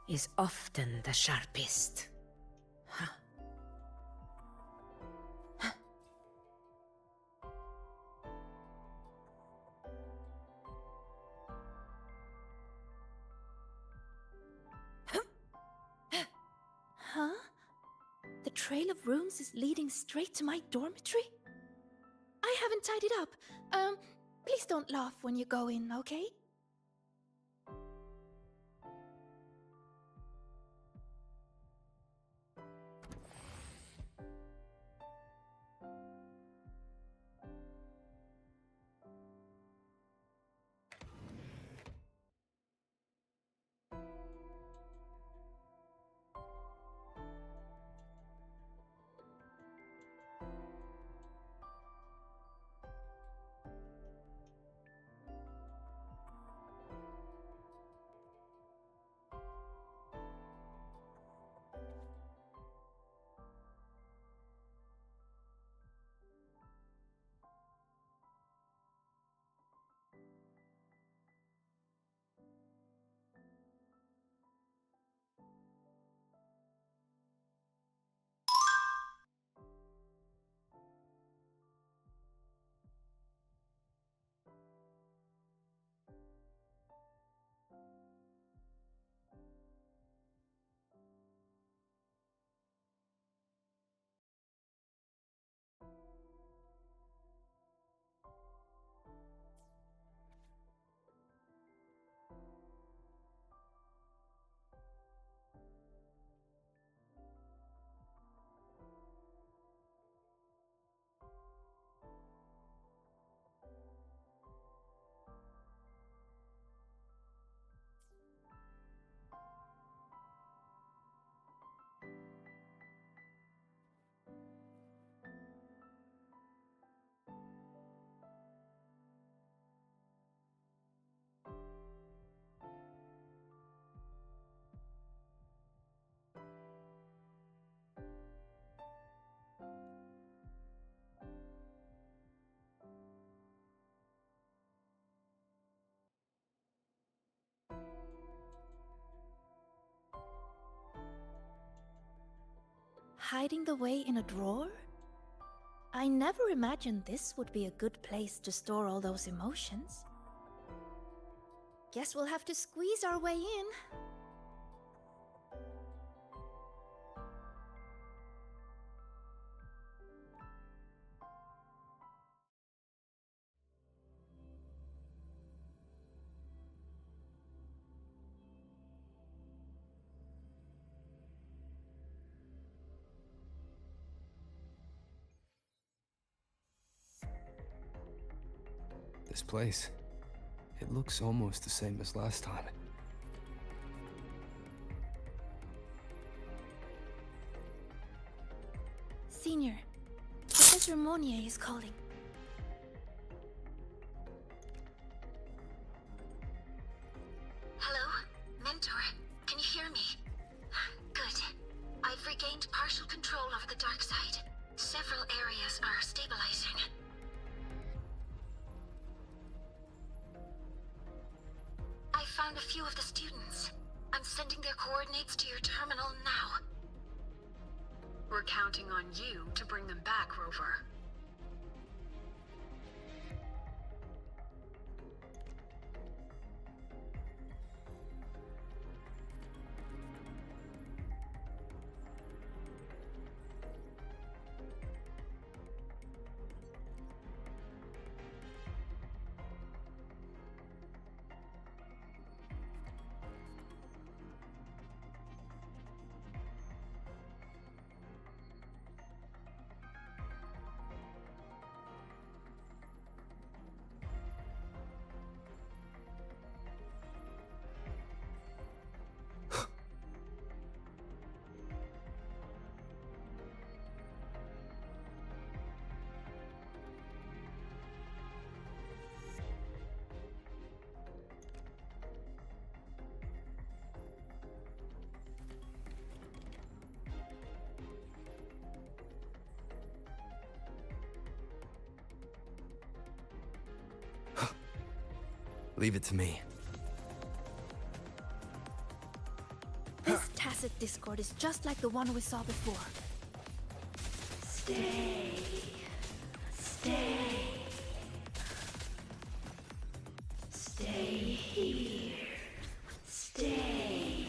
is often the sharpest. Huh. Huh? The trail of runes is leading straight to my dormitory? I haven't tied it up. Please don't laugh when you go in, okay? Hiding the way in a drawer? I never imagined this would be a good place to store all those emotions. Guess we'll have to squeeze our way in. This place, it looks almost the same as last time. Senior, Professor Monnier is calling. Hello? Mentor, can you hear me? Good. I've regained partial control over the dark side. Several areas are stabilizing. I found a few of the students. I'm sending their coordinates to your terminal now. We're counting on you to bring them back, Rover. Leave it to me. tacit discord is just like the one we saw before. Stay. Stay. Stay here. Stay.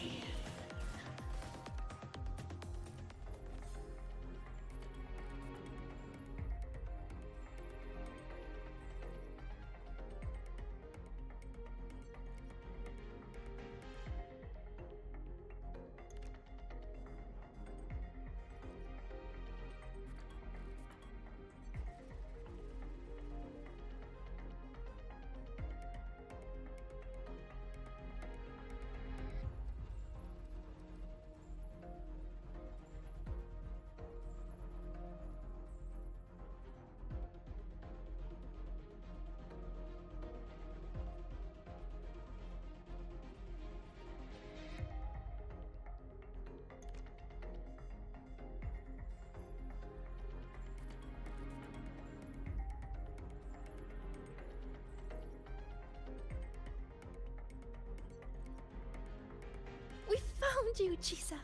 We found you, Chisa.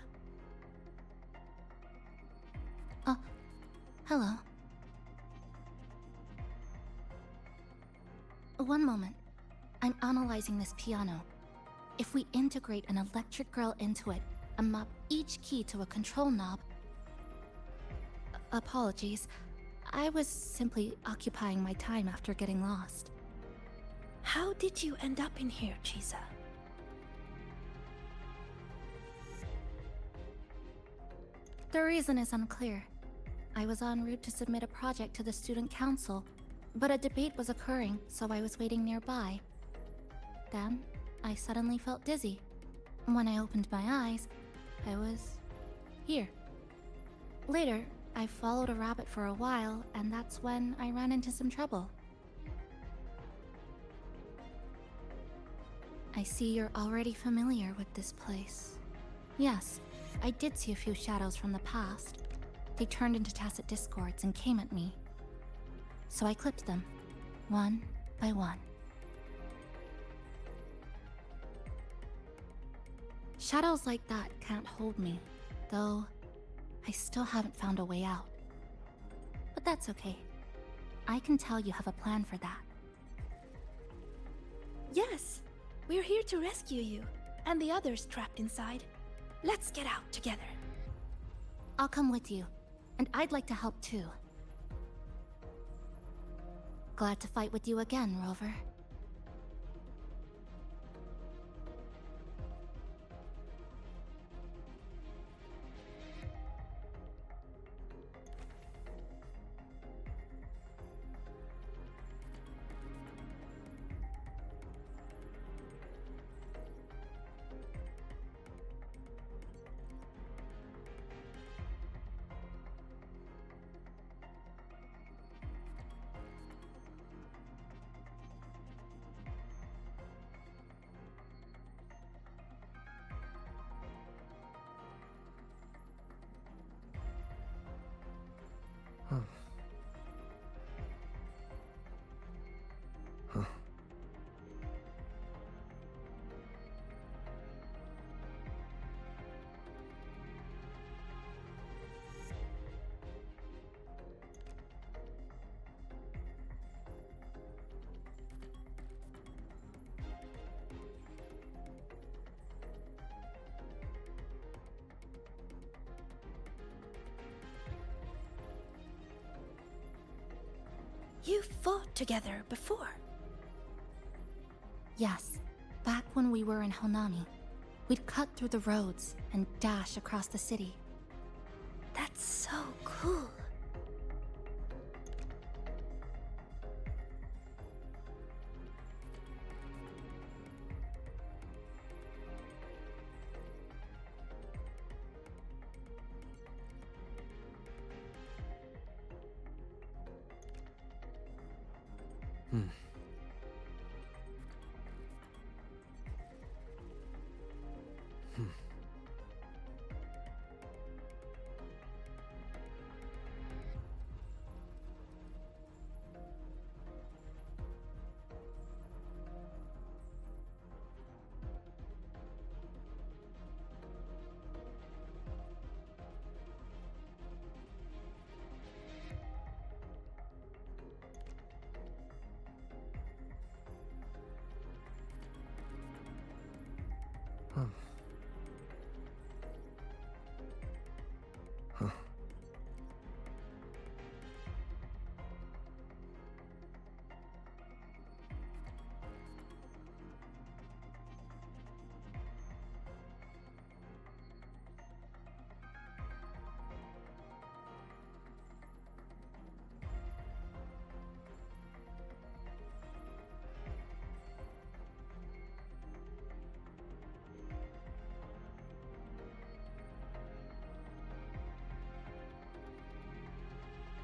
Hello. One moment. I'm analyzing this piano. If we integrate an electric grill into it and map each key to a control knob... Apologies. I was simply occupying my time after getting lost. How did you end up in here, Chisa? The reason is unclear. I was en route to submit a project to the student council, but a debate was occurring, so I was waiting nearby. Then, I suddenly felt dizzy. When I opened my eyes, I was here. Later, I followed a rabbit for a while, and that's when I ran into some trouble. I see you're already familiar with this place. Yes, I did see a few shadows from the past. They turned into tacit discords and came at me. So I clipped them, one by one. Shadows like that can't hold me, though I still haven't found a way out. But that's okay. I can tell you have a plan for that. Yes, we're here to rescue you, and the others trapped inside. Let's get out together. I'll come with you, and I'd like to help too. Glad to fight with you again, Rover. You fought together before. Yes, back when we were in Honami. We'd cut through the roads and dash across the city. That's so cool.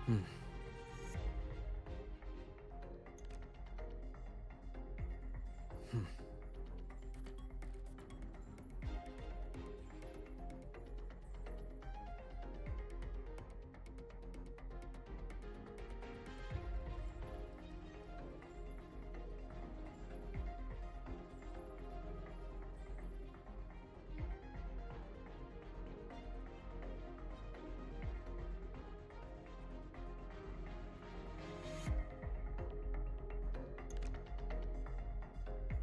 Hmm. Hmm.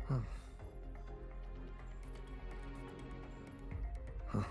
Huh. Huh.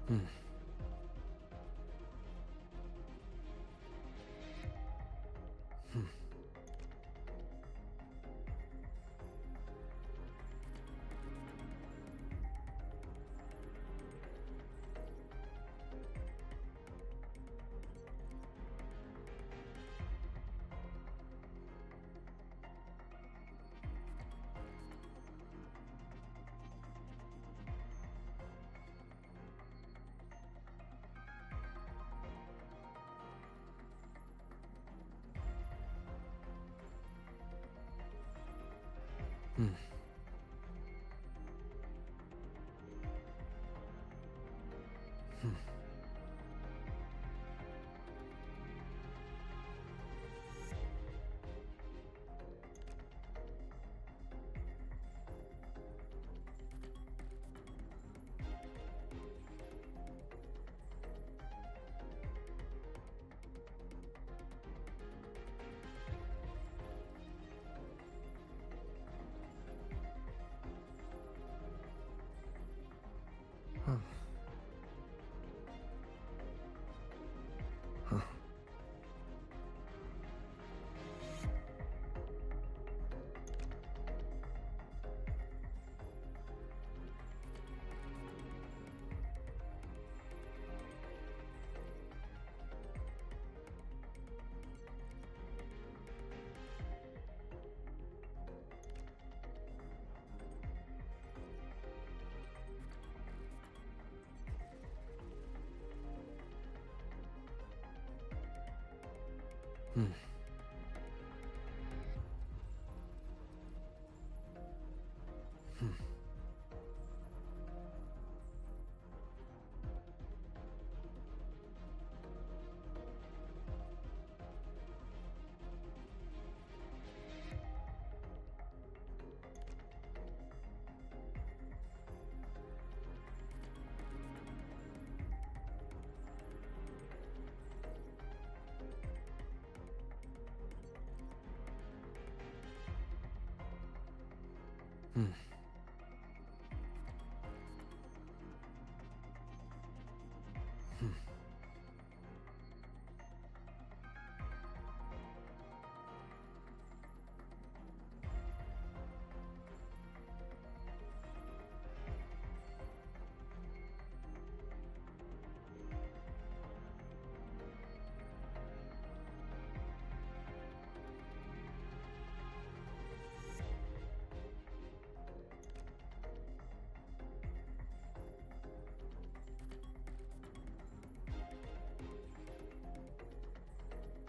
Hmm. Hmm. Hmm. Hmm. Huh. Huh. Hmm. Hmm. Hmm. Hmm.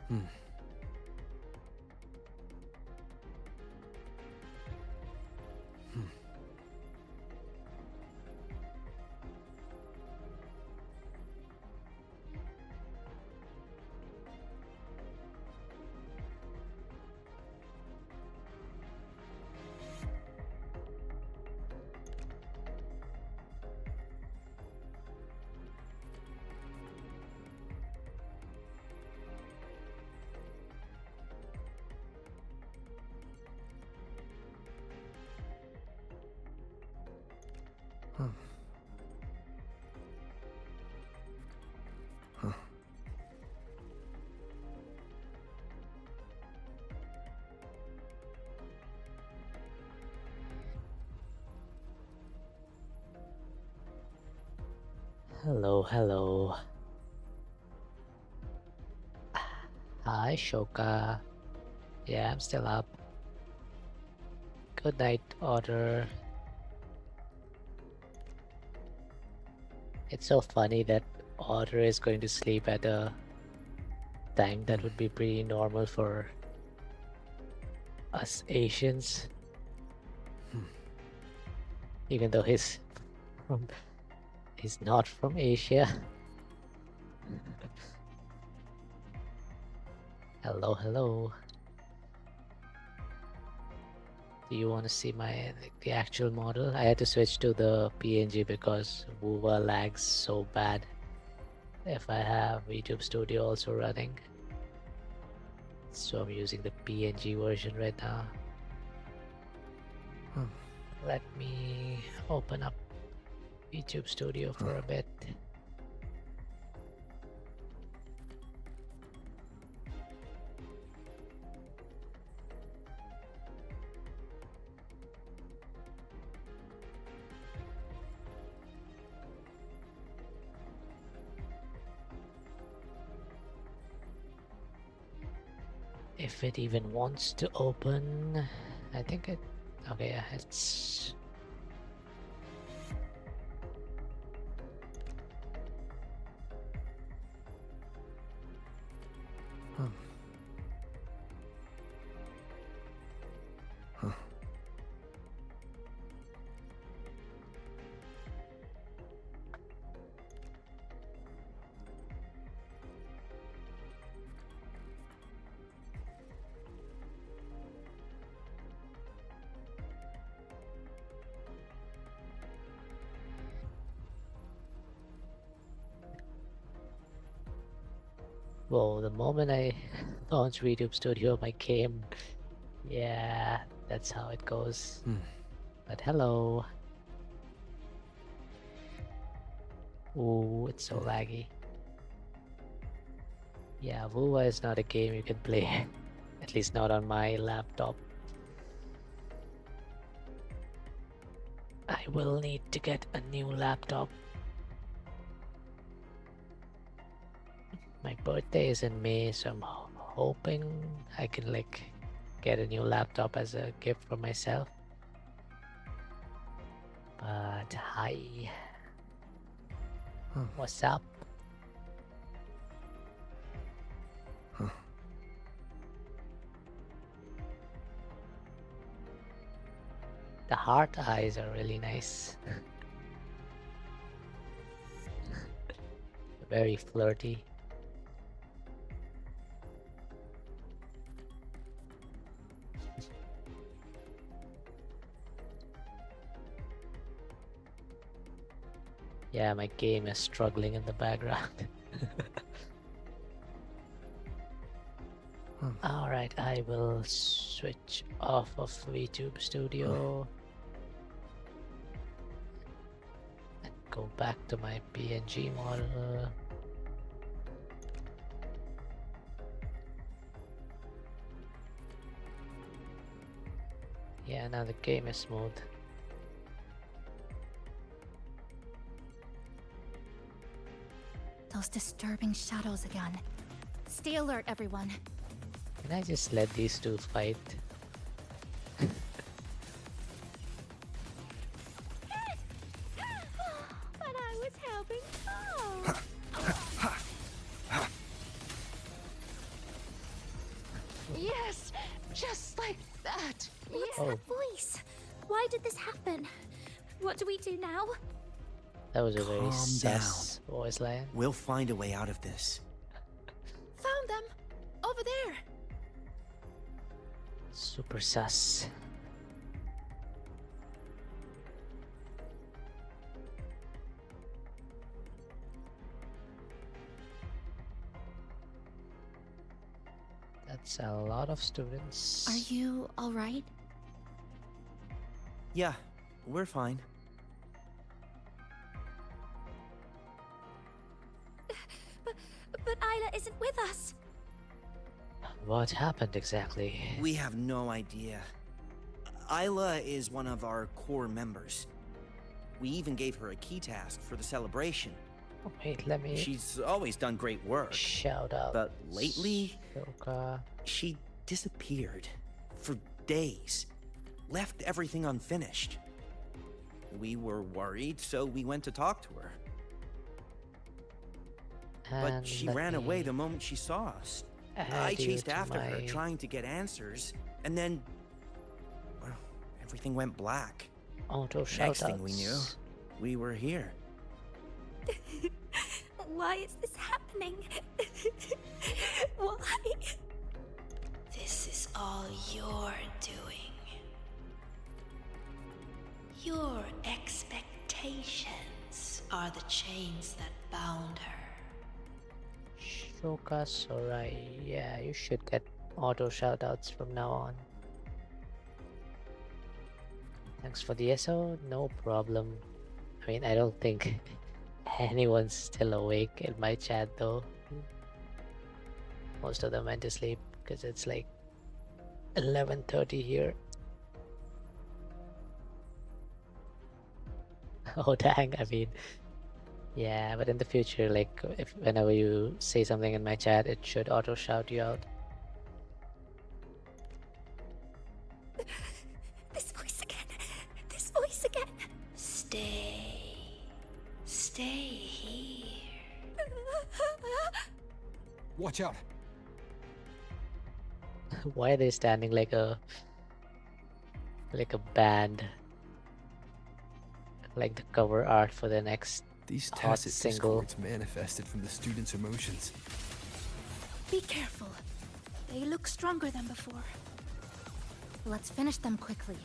Hmm. Hmm. Hello, hello. Hi, Shoka. Yeah, I'm still up. Good night, Otter. It's so funny that Otter is going to sleep at a time that would be pretty normal for us Asians. Even though he's not from Asia. Hello, hello. Do you want to see my the actual model? I had to switch to the PNG because Woowa lags so bad if I have YouTube Studio also running. So I'm using the PNG version right now. Let me open up YouTube Studio for a bit. If it even wants to open, I think it. Okay, yeah, it's. Whoa, the moment I launch YouTube Studio, my game. Yeah, that's how it goes. But hello. Ooh, it's so laggy. Yeah, Woowa is not a game you can play. At least not on my laptop. I will need to get a new laptop. My birthday is in May, so I'm hoping I can get a new laptop as a gift for myself. But hi. What's up? The heart eyes are really nice. Very flirty. Yeah, my game is struggling in the background. Alright, I will switch off of YouTube Studio and go back to my PNG model. Yeah, now the game is smooth. Those disturbing shadows again. Stay alert, everyone. Can I just let these two fight? But I was helping Paul. Yes, just like that. What's Oh. that voice? Why did this happen? What do we do now? That was a very Calm sus voice line. We'll find a way out of this. Found them! Over there! Super sus. That's a lot of students. Are you alright? Yeah, we're fine. But Isla isn't with us. What happened exactly? We have no idea. Isla is one of our core members. We even gave her a key task for the celebration. Wait, let me She's always done great work. shout out. But lately, Shoka. she disappeared for days. Left everything unfinished. We were worried, so we went to talk to her. But And she let ran away me the moment she saw us. add I you chased to after her, my- trying to get answers, and then, well, everything went black. Auto Next thing we knew, shoutouts. we were here. Why is this happening? Why? This is all your doing. Your expectations are the chains that bound her. Shoka Sorai. Yeah, you should get auto shoutouts from now on. Thanks for the SO, no problem. I mean, I don't think anyone's still awake in my chat though. Most of them went to sleep because it's like 11:30 here. Oh dang, I mean, yeah, but in the future, like if whenever you say something in my chat, it should auto shout you out. This voice again. This voice again. Stay. Stay here. Watch out! Why are they standing like a band? Like the cover art for the next These hot tacit single. discords manifested from the students' emotions. Be careful. They look stronger than before. Let's finish them quickly.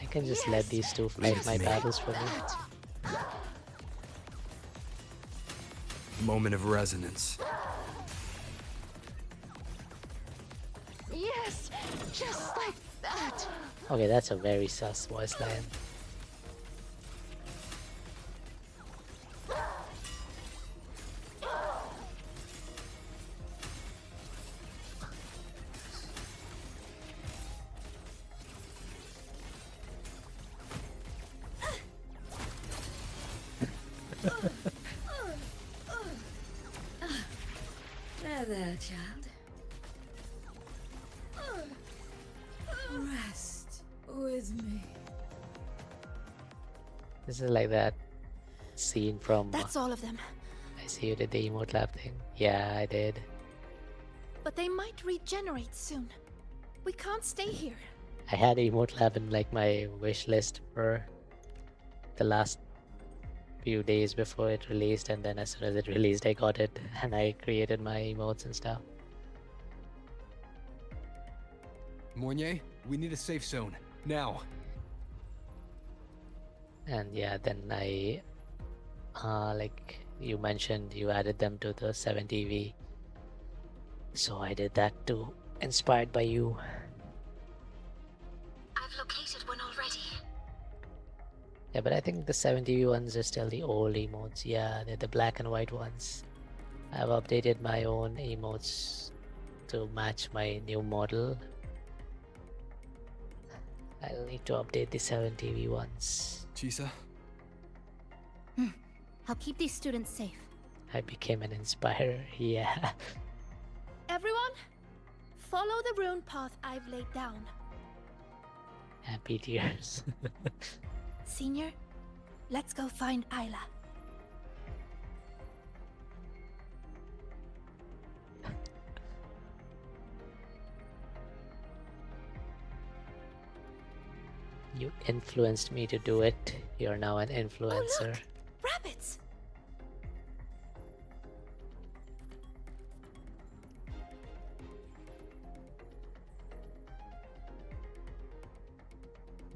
I can just let these two fight my battles for me. Moment of resonance. Yes, just like that. Okay, that's a very sus voice line. There, child. Rest with me. This is like that scene from That's all of them. I see you did the emote lab thing. Yeah, I did. But they might regenerate soon. We can't stay here. I had emote lab in like my wish list for the last few days before it released, and then as soon as it released I got it and I created my emotes and stuff. Mornier, we need a safe zone. Now. And yeah, then I like you mentioned, you added them to the 7TV. So I did that too, inspired by you. I've located one already. Yeah, but I think the 7TV ones are still the old emotes. Yeah, they're the black and white ones. I've updated my own emotes to match my new model. I'll need to update the 7TV ones. Chisa? I'll keep these students safe. I became an inspirer, yeah. Everyone, follow the rune path I've laid down. Happy tears. Senior, let's go find Ayla. You influenced me to do it. You're now an influencer. Rabbits!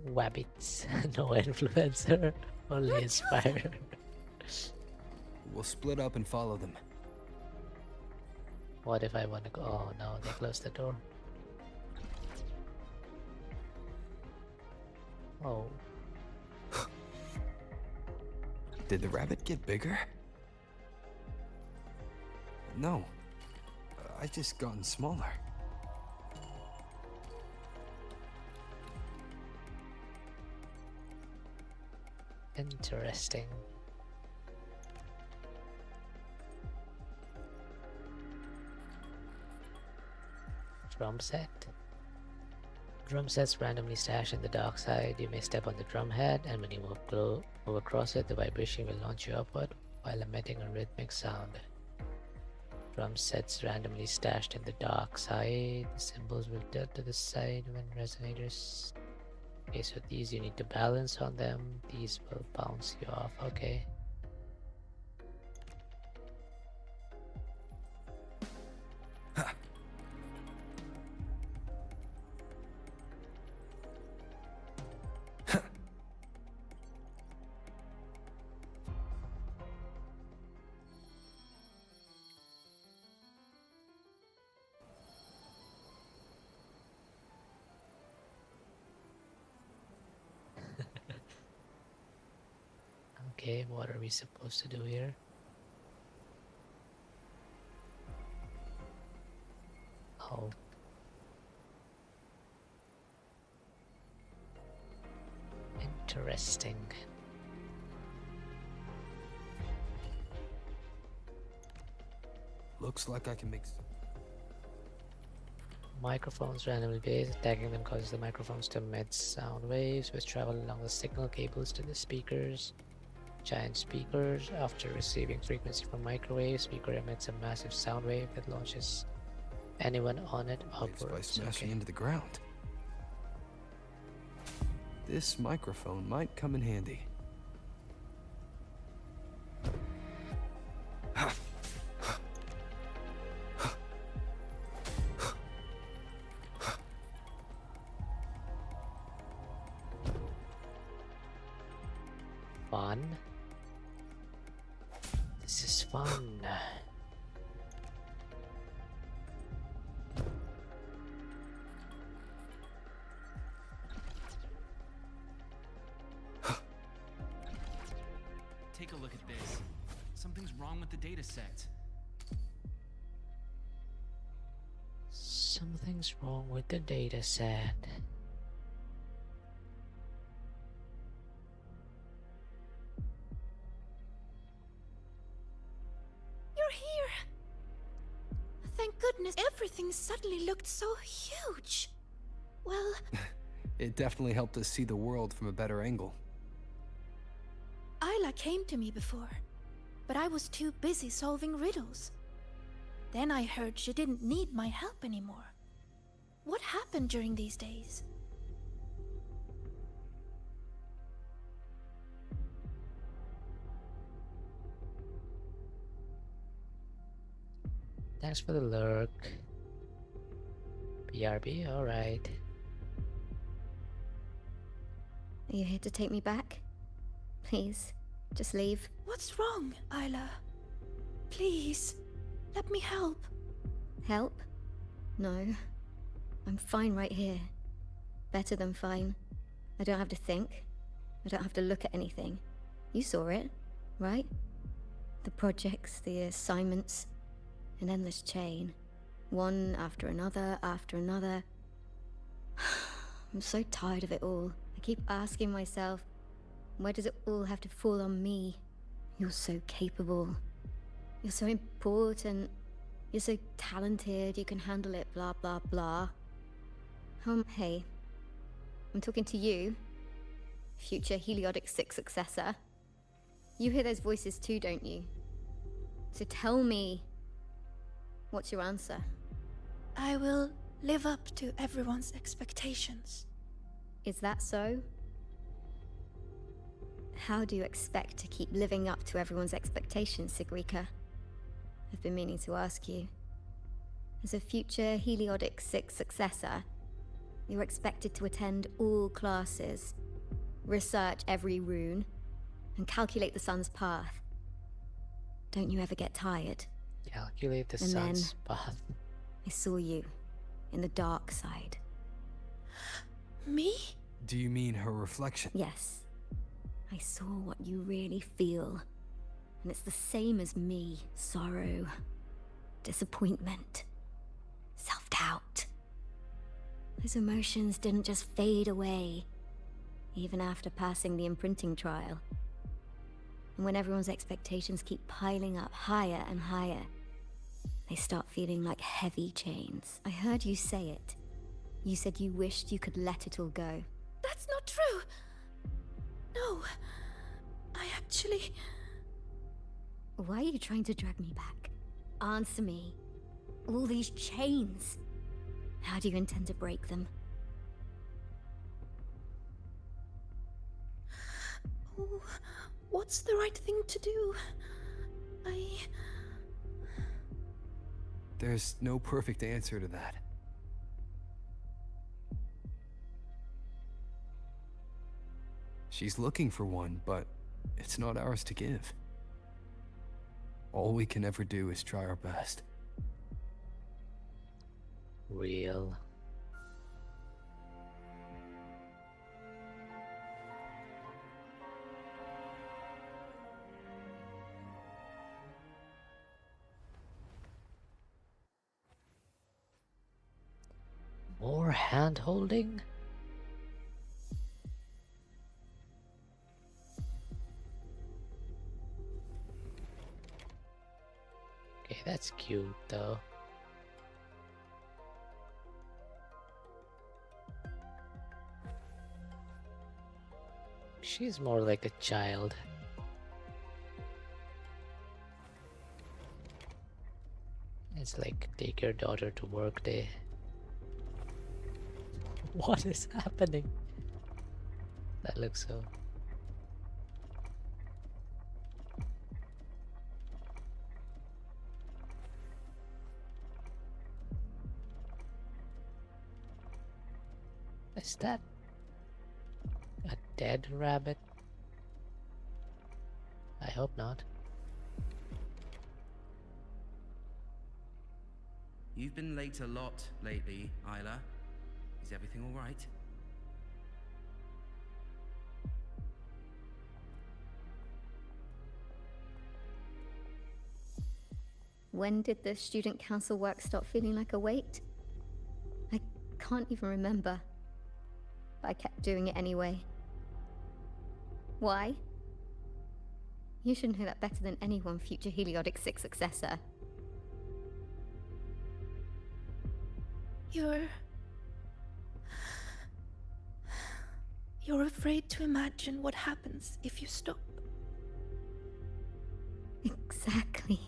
Wabbits. No influencer, only inspirer. We'll split up and follow them. What if I want to go? Oh no, they closed the door. Oh. Did the rabbit get bigger? No. I just gotten smaller. Interesting. drum set. Drum sets randomly stashed in the dark side. You may step on the drum head, and when you move across it, the vibration will launch you upward while emitting a rhythmic sound. Drum sets randomly stashed in the dark side. The symbols will tilt to the side when resonators. Okay, so these you need to balance on them. These will bounce you off. Okay. Okay, what are we supposed to do here? Oh. Interesting. Looks like I can make. Microphones randomly based. Attacking them causes the microphones to emit sound waves which travel along the signal cables to the speakers. Giant speakers. After receiving frequency from microwave, speaker emits a massive sound wave that launches anyone on it upwards. By smashing into the ground. This microphone might come in handy. Fun. This is fun. Take a look at this. Something's wrong with the data set. Something's wrong with the data set. You're here! Thank goodness everything suddenly looked so huge. Well, It definitely helped us see the world from a better angle. Isla came to me before, but I was too busy solving riddles. Then I heard she didn't need my help anymore. What happened during these days? Thanks for the lurk. BRB, alright. Are you here to take me back? Please, just leave. What's wrong, Isla? Please, let me help. Help? No. I'm fine right here. Better than fine. I don't have to think. I don't have to look at anything. You saw it, right? The projects, the assignments, an endless chain. One after another, after another. I'm so tired of it all. I keep asking myself, why does it all have to fall on me? You're so capable. You're so important. You're so talented. You can handle it, blah, blah, blah. Hey. I'm talking to you, future Heliodic 6 successor. You hear those voices too, don't you? So tell me, what's your answer? I will live up to everyone's expectations. Is that so? How do you expect to keep living up to everyone's expectations, Sigrika? I've been meaning to ask you. As a future Heliodic 6 successor, you're expected to attend all classes, research every rune, and calculate the sun's path. Don't you ever get tired? Calculate the And sun's path. I saw you in the dark side. Me? Do you mean her reflection? Yes. I saw what you really feel. And it's the same as me. Sorrow, disappointment, self-doubt. Those emotions didn't just fade away, even after passing the imprinting trial. And when everyone's expectations keep piling up higher and higher, they start feeling like heavy chains. I heard you say it. You said you wished you could let it all go. That's not true! No. I actually... Why are you trying to drag me back? Answer me. All these chains. How do you intend to break them? Oh, what's the right thing to do? There's no perfect answer to that. She's looking for one, but it's not ours to give. All we can ever do is try our best. Real. More hand holding? Okay, that's cute though. She's more like a child. It's like take your daughter to work day. What is happening? That looks so... Is that a dead rabbit? I hope not. You've been late a lot lately, Isla. Is everything all right? When did the student council work stop feeling like a weight? I can't even remember. But I kept doing it anyway. Why? You should know that better than anyone, future Heliodic 6 successor. You're afraid to imagine what happens if you stop. Exactly.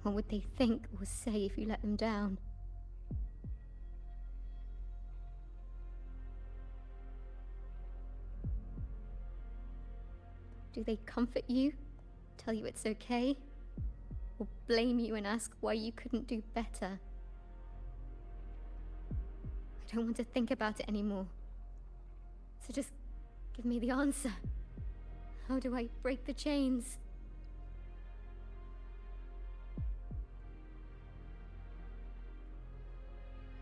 What would they think or say if you let them down? Do they comfort you? Tell you it's okay? Or blame you and ask why you couldn't do better? I don't want to think about it anymore. So just give me the answer. How do I break the chains?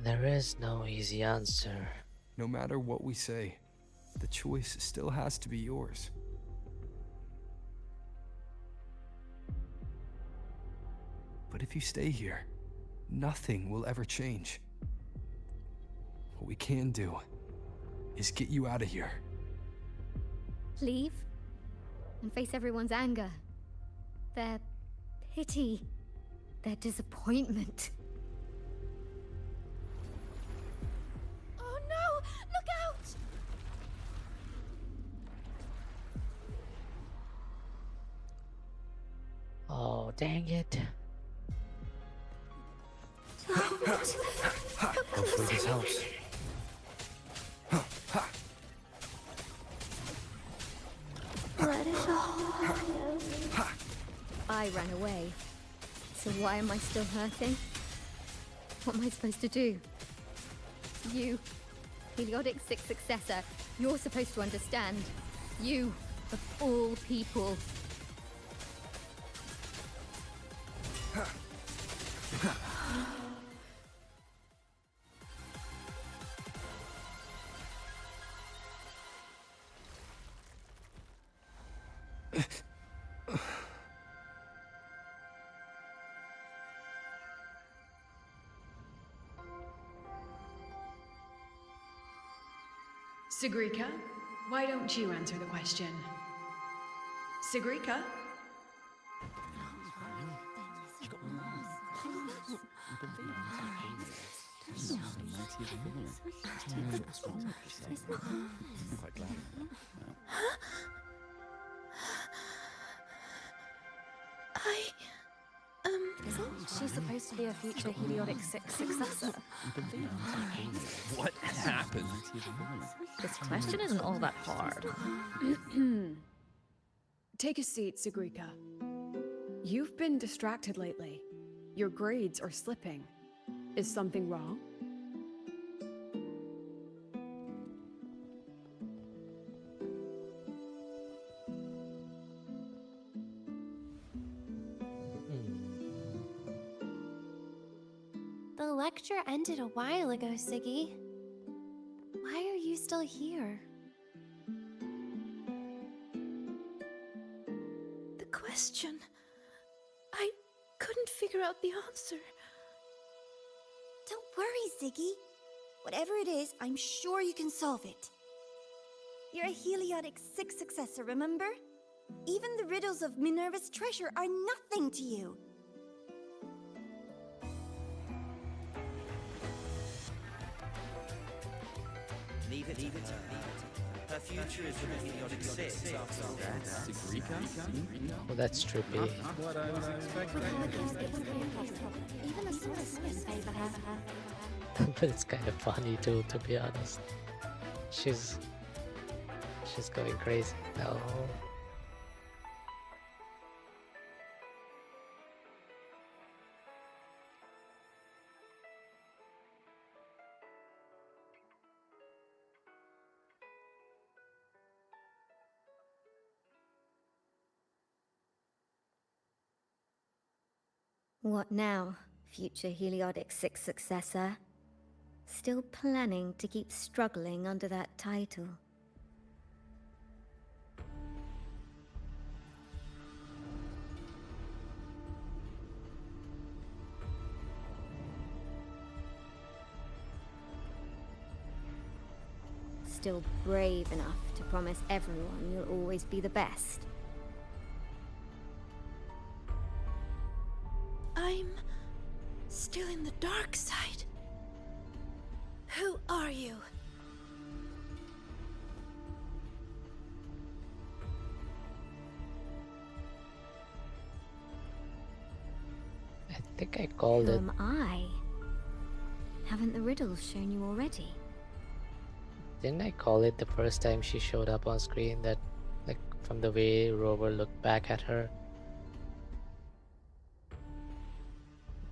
There is no easy answer. No matter what we say, the choice still has to be yours. But if you stay here, nothing will ever change. What we can do is get you out of here. Leave? And face everyone's anger. Their pity. Their disappointment. Oh no! Look out! Oh, dang it. Hopefully this helps. Let it all go. I ran away. So why am I still hurting? What am I supposed to do? You, Heliodic 6 successor, you're supposed to understand. You, of all people. Sigrika, why don't you answer the question? Sigrika? Isn't she supposed to be a future Heliotic 6 successor? What happened? This question isn't all that hard. Take a seat, Sigrika. You've been distracted lately. Your grades are slipping. Is something wrong? The lecture ended a while ago, Siggy. Why are you still here? The question. I couldn't figure out the answer. Don't worry, Ziggy. Whatever it is, I'm sure you can solve it. You're a Heliotic 6 successor, remember? Even the riddles of Minerva's treasure are nothing to you. Leave it, leave it. Her future is with the Heliotic 6 after all. That's Sigrika? Well, that's trippy. Not what I was expecting. Even the sorceress favor her. But it's kind of funny too, to be honest. She's going crazy. No. What now, future Heliotic 6 successor? Still planning to keep struggling under that title? Still brave enough to promise everyone you'll always be the best? I'm still in the dark side. Who are you? I think I called Who it. am I? Haven't the riddles shown you already? Didn't I call it the first time she showed up on screen that, like, from the way Rover looked back at her,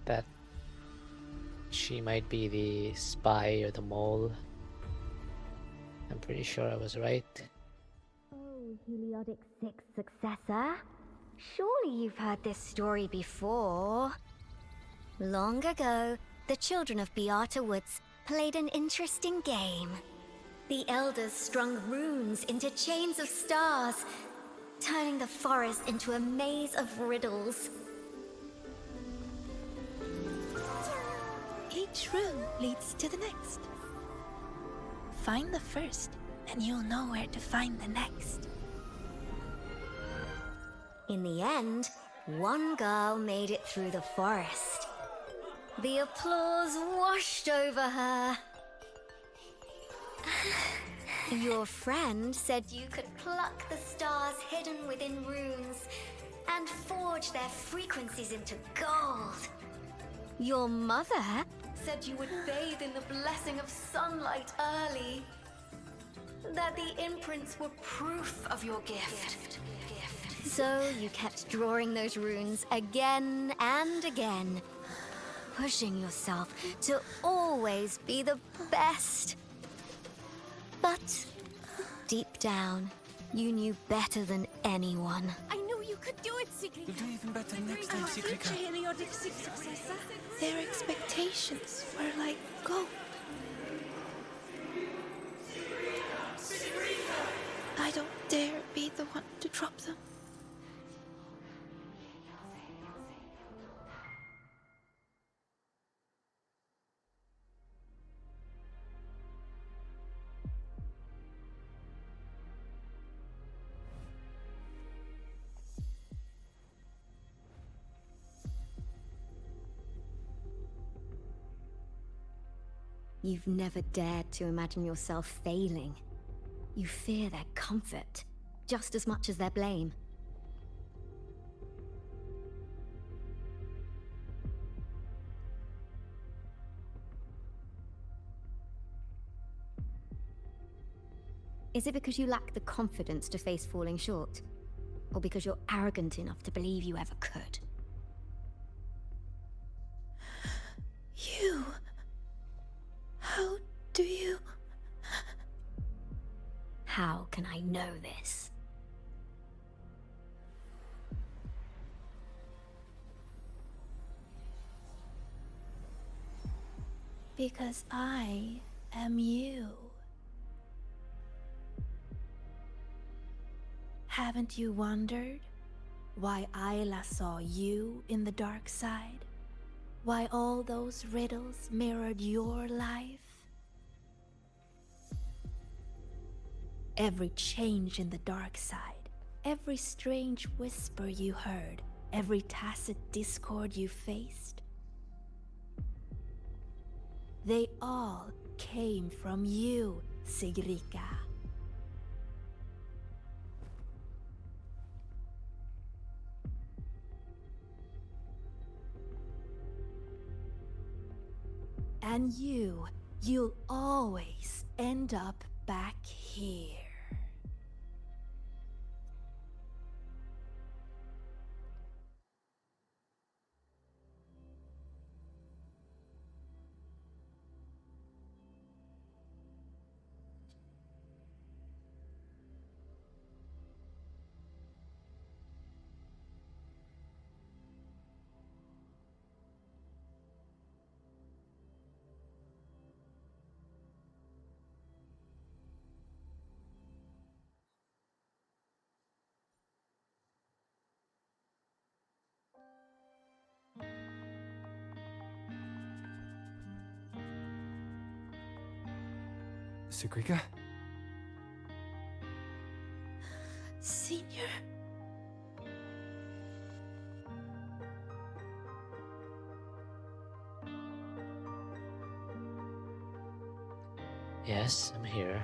that she might be the spy or the mole? I'm pretty sure I was right. Oh, Heliotic 6 successor? Surely you've heard this story before. Long ago, the children of Beata Woods played an interesting game. The elders strung runes into chains of stars, turning the forest into a maze of riddles. Each rune leads to the next. Find the first, and you'll know where to find the next. In the end, one girl made it through the forest. The applause washed over her. Your friend said you could pluck the stars hidden within runes and forge their frequencies into gold. Your mother said you would bathe in the blessing of sunlight early. That the imprints were proof of your gift. So you kept drawing those runes again and again, pushing yourself to always be the best. But deep down, you knew better than anyone. I knew you could do it, Sigrid. You'll do even better next time, Sigrika. Heliotic 6 successor. Their expectations were like gold. I don't dare be the one to drop them. You've never dared to imagine yourself failing. You fear their comfort, just as much as their blame. Is it because you lack the confidence to face falling short? Or because you're arrogant enough to believe you ever could? You... How do you... How can I know this? Because I am you. Haven't you wondered why Ayla saw you in the dark side? Why all those riddles mirrored your life? Every change in the dark side, every strange whisper you heard, every tacit discord you faced, they all came from you, Sigrika. And you'll always end up back here. Sigrika? Senior? Yes, I'm here.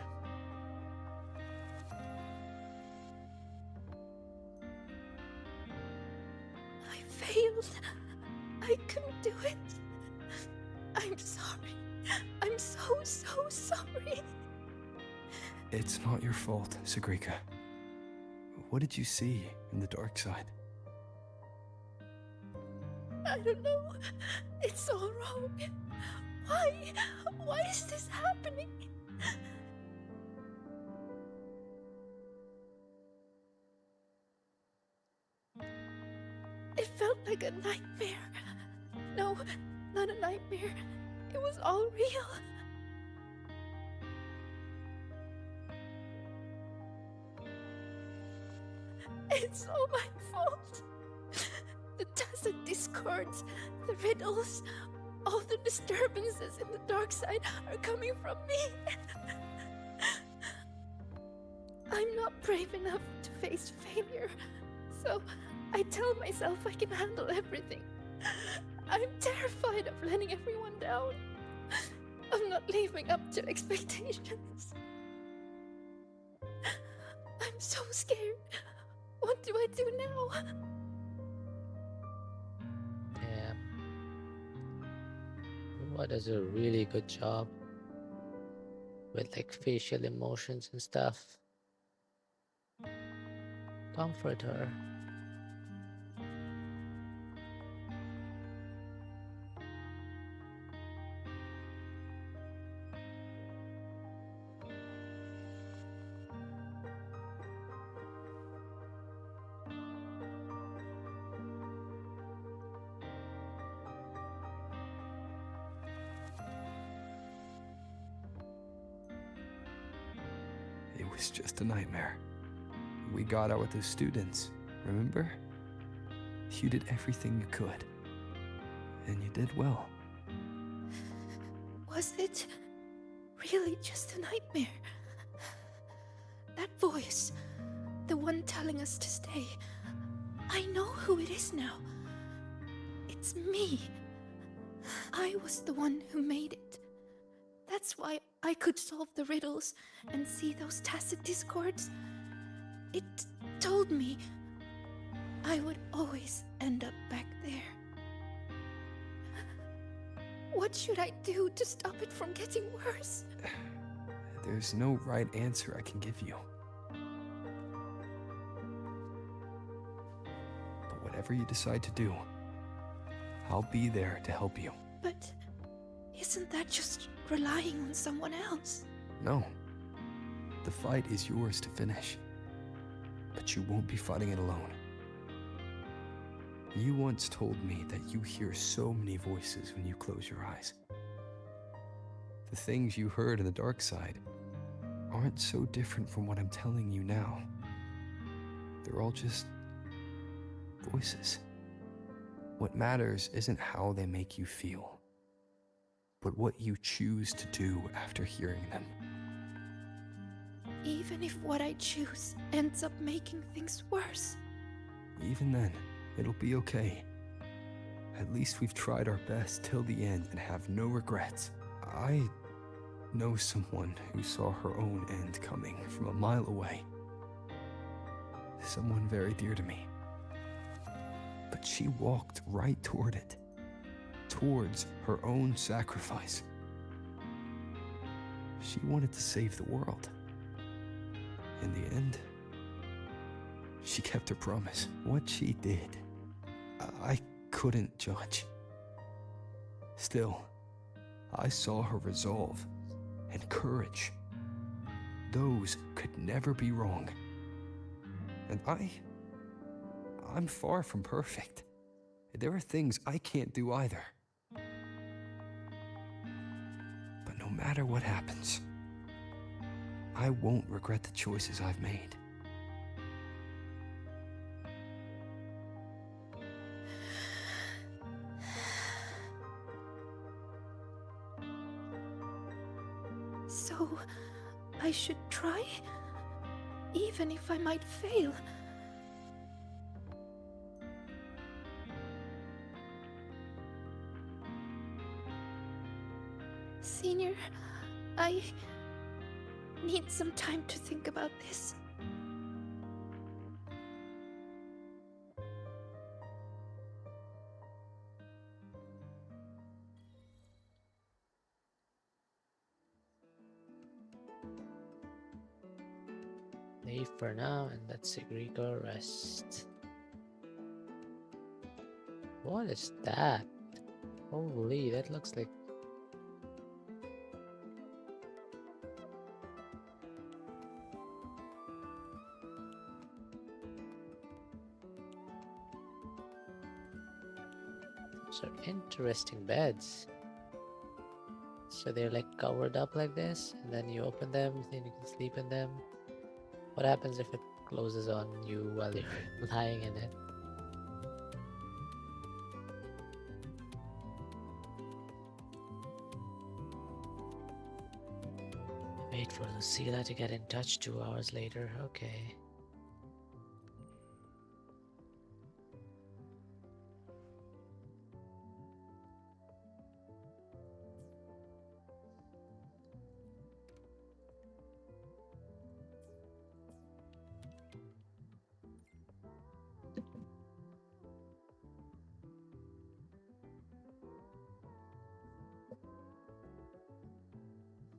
I failed. I couldn't do it. I'm sorry. I'm so sorry. It's not your fault, Sigrika. What did you see in the dark side? I don't know. It's all wrong. Why is this happening? It felt like a nightmare. No, not a nightmare. It was all real. It's all my fault. The tacit discords, the riddles, all the disturbances in the dark side are coming from me. I'm not brave enough to face failure, so I tell myself I can handle everything. I'm terrified of letting everyone down. I'm not living up to expectations. I'm so scared. What do I do now? Yeah. What does a really good job with like facial emotions and stuff. Comfort her. It was just a nightmare. We got out with the students, remember? You did everything you could. And you did well. Was it really just a nightmare? That voice, the one telling us to stay, I know who it is now. It's me. I was the one who made it. That's why I could solve the riddles and see those tacit discords. It told me I would always end up back there. What should I do to stop it from getting worse? There's no right answer I can give you. But whatever you decide to do, I'll be there to help you. But isn't that just relying on someone else? No. The fight is yours to finish. But you won't be fighting it alone. You once told me that you hear so many voices when you close your eyes. The things you heard in the dark side aren't so different from what I'm telling you now. They're all just voices. What matters isn't how they make you feel, but what you choose to do after hearing them. Even if what I choose ends up making things worse. Even then, it'll be okay. At least we've tried our best till the end and have no regrets. I know someone who saw her own end coming from a mile away. Someone very dear to me. But she walked right toward it, towards her own sacrifice. She wanted to save the world. In the end, she kept her promise. What she did, I couldn't judge. Still, I saw her resolve and courage. Those could never be wrong. And I'm far from perfect. There are things I can't do either. But no matter what happens, I won't regret the choices I've made. So, I should try? Even if I might fail? Senior, I need some time to think about this. Leave for now and let Sigrika rest. What is that? Holy, that looks like... So interesting beds. So they're like covered up like this, and then you open them, then you can sleep in them. What happens if it closes on you while you're lying in it? Wait for Lucilla to get in touch 2 hours later. Okay.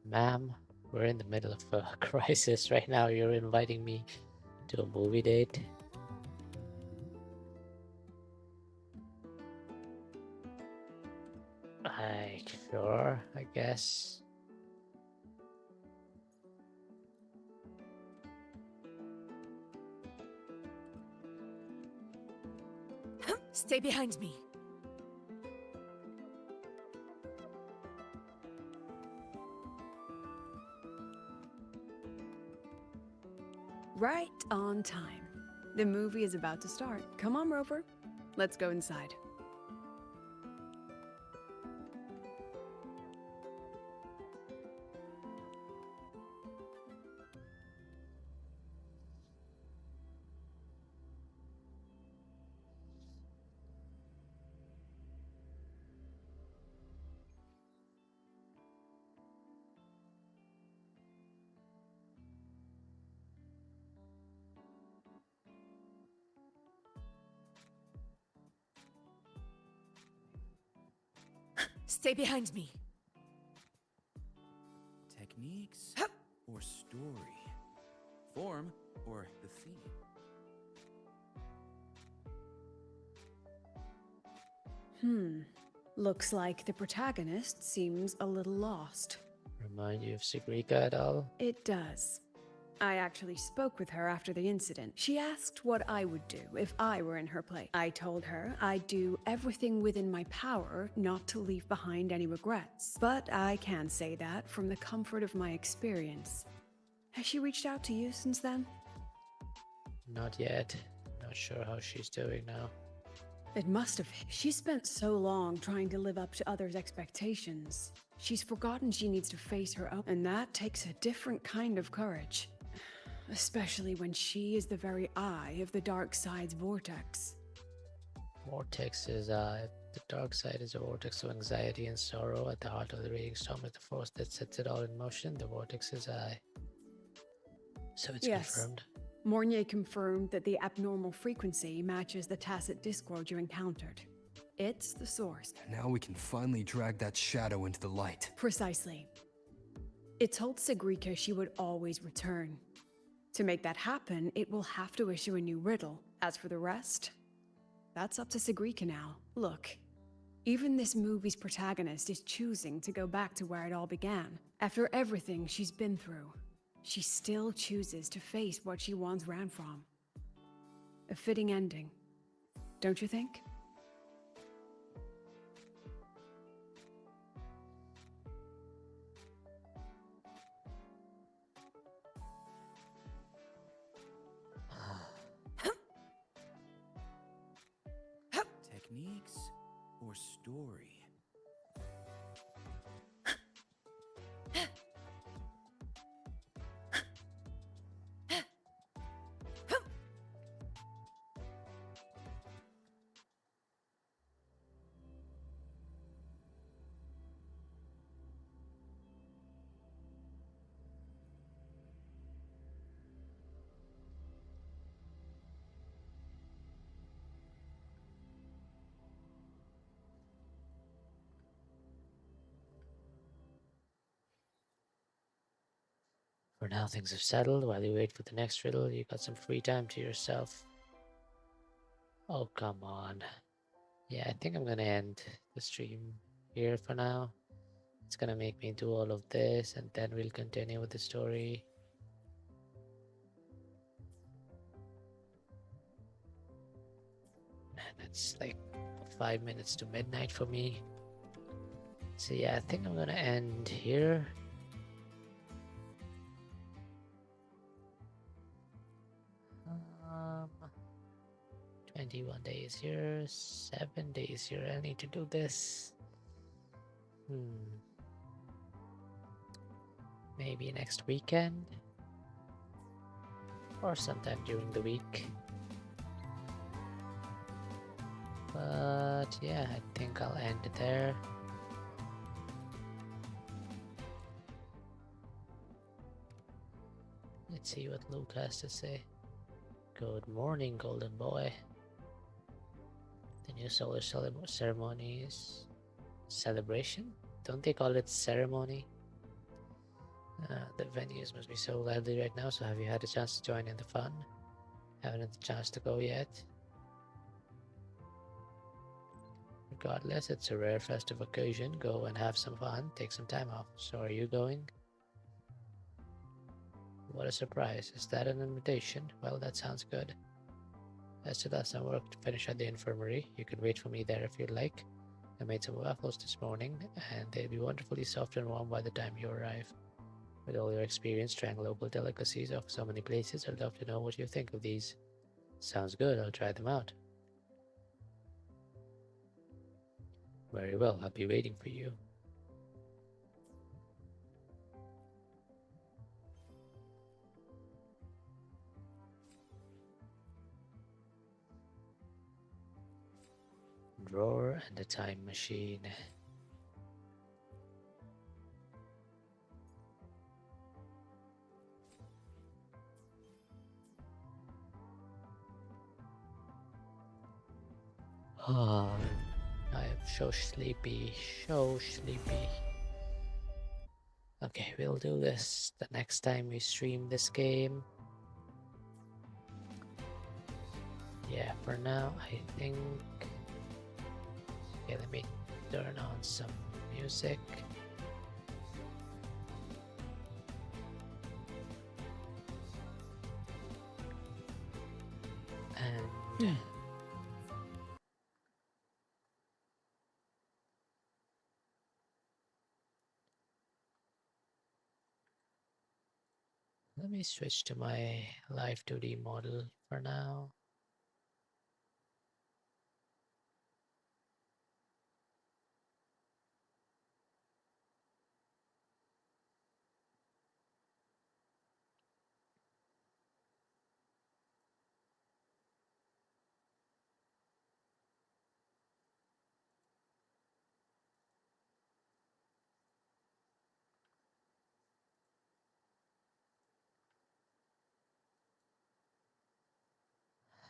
Ma'am, we're in the middle of a crisis right now. You're inviting me to a movie date? Sure, I guess. Stay behind me. Right on time. The movie is about to start. Come on, Rover. Let's go inside. Stay behind me. Techniques or story? Form or the theme? Looks like the protagonist seems a little lost. Remind you of Sigrika at all? It does. I actually spoke with her after the incident. She asked what I would do if I were in her place. I told her I'd do everything within my power not to leave behind any regrets. But I can say that from the comfort of my experience. Has she reached out to you since then? Not yet. Not sure how she's doing now. It must have. She spent so long trying to live up to others' expectations. She's forgotten she needs to face her own, and that takes a different kind of courage. Especially when she is the very eye of the dark side's vortex. Vortex is, the dark side is a vortex of anxiety and sorrow. At the heart of the raging storm is the force that sets it all in motion. The vortex is I. So it's confirmed. Mornier confirmed that the abnormal frequency matches the tacit discord you encountered. It's the source. Now we can finally drag that shadow into the light. Precisely. It told Sigrika she would always return. To make that happen, it will have to issue a new riddle. As for the rest, that's up to Sigrika now. Look, even this movie's protagonist is choosing to go back to where it all began. After everything she's been through, she still chooses to face what she once ran from. A fitting ending, don't you think? Techniques or story? For now, things have settled. While you wait for the next riddle, you got some free time to yourself. Oh, come on. Yeah, I think I'm gonna end the stream here for now. It's gonna make me do all of this, and then we'll continue with the story. And it's like 5 minutes to midnight for me. So yeah, I think I'm gonna end here. 21 days here, 7 days here. I need to do this. Maybe next weekend or sometime during the week. But yeah, I think I'll end it there. Let's see what Luke has to say. Good morning, golden boy. The new solar ceremonies celebration? Don't they call it ceremony? The venues must be so lively right now, so have you had a chance to join in the fun? Haven't had the chance to go yet? Regardless, it's a rare festive occasion. Go and have some fun, take some time off. So are you going? What a surprise. Is that an invitation? Well, that sounds good. I still have some work to finish at the infirmary. You can wait for me there if you'd like. I made some waffles this morning, and they'll be wonderfully soft and warm by the time you arrive. With all your experience trying local delicacies of so many places, I'd love to know what you think of these. Sounds good, I'll try them out. Very well, I'll be waiting for you. Drawer and a time machine. I am so sleepy, so sleepy. Okay, we'll do this the next time we stream this game. Yeah, for now, I think... Okay, let me turn on some music. And... let me switch to my Live 2D model for now.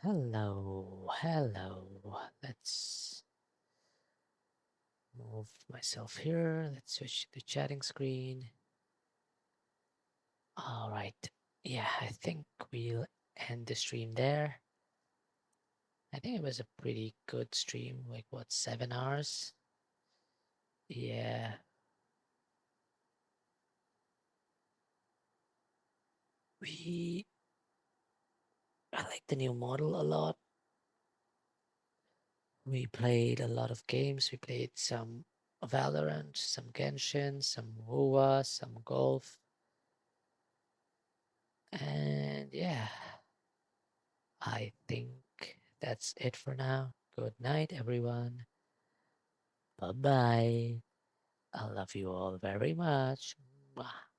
Hello, hello. Let's move myself here. Let's switch to the chatting screen. All right. Yeah, I think we'll end the stream there. I think it was a pretty good stream. Like, what, 7 hours? Yeah. I like the new model a lot. We played a lot of games. We played some Valorant, some Genshin, some WoA, some golf. And yeah, I think that's it for now. Good night, everyone. Bye-bye. I love you all very much. Mwah.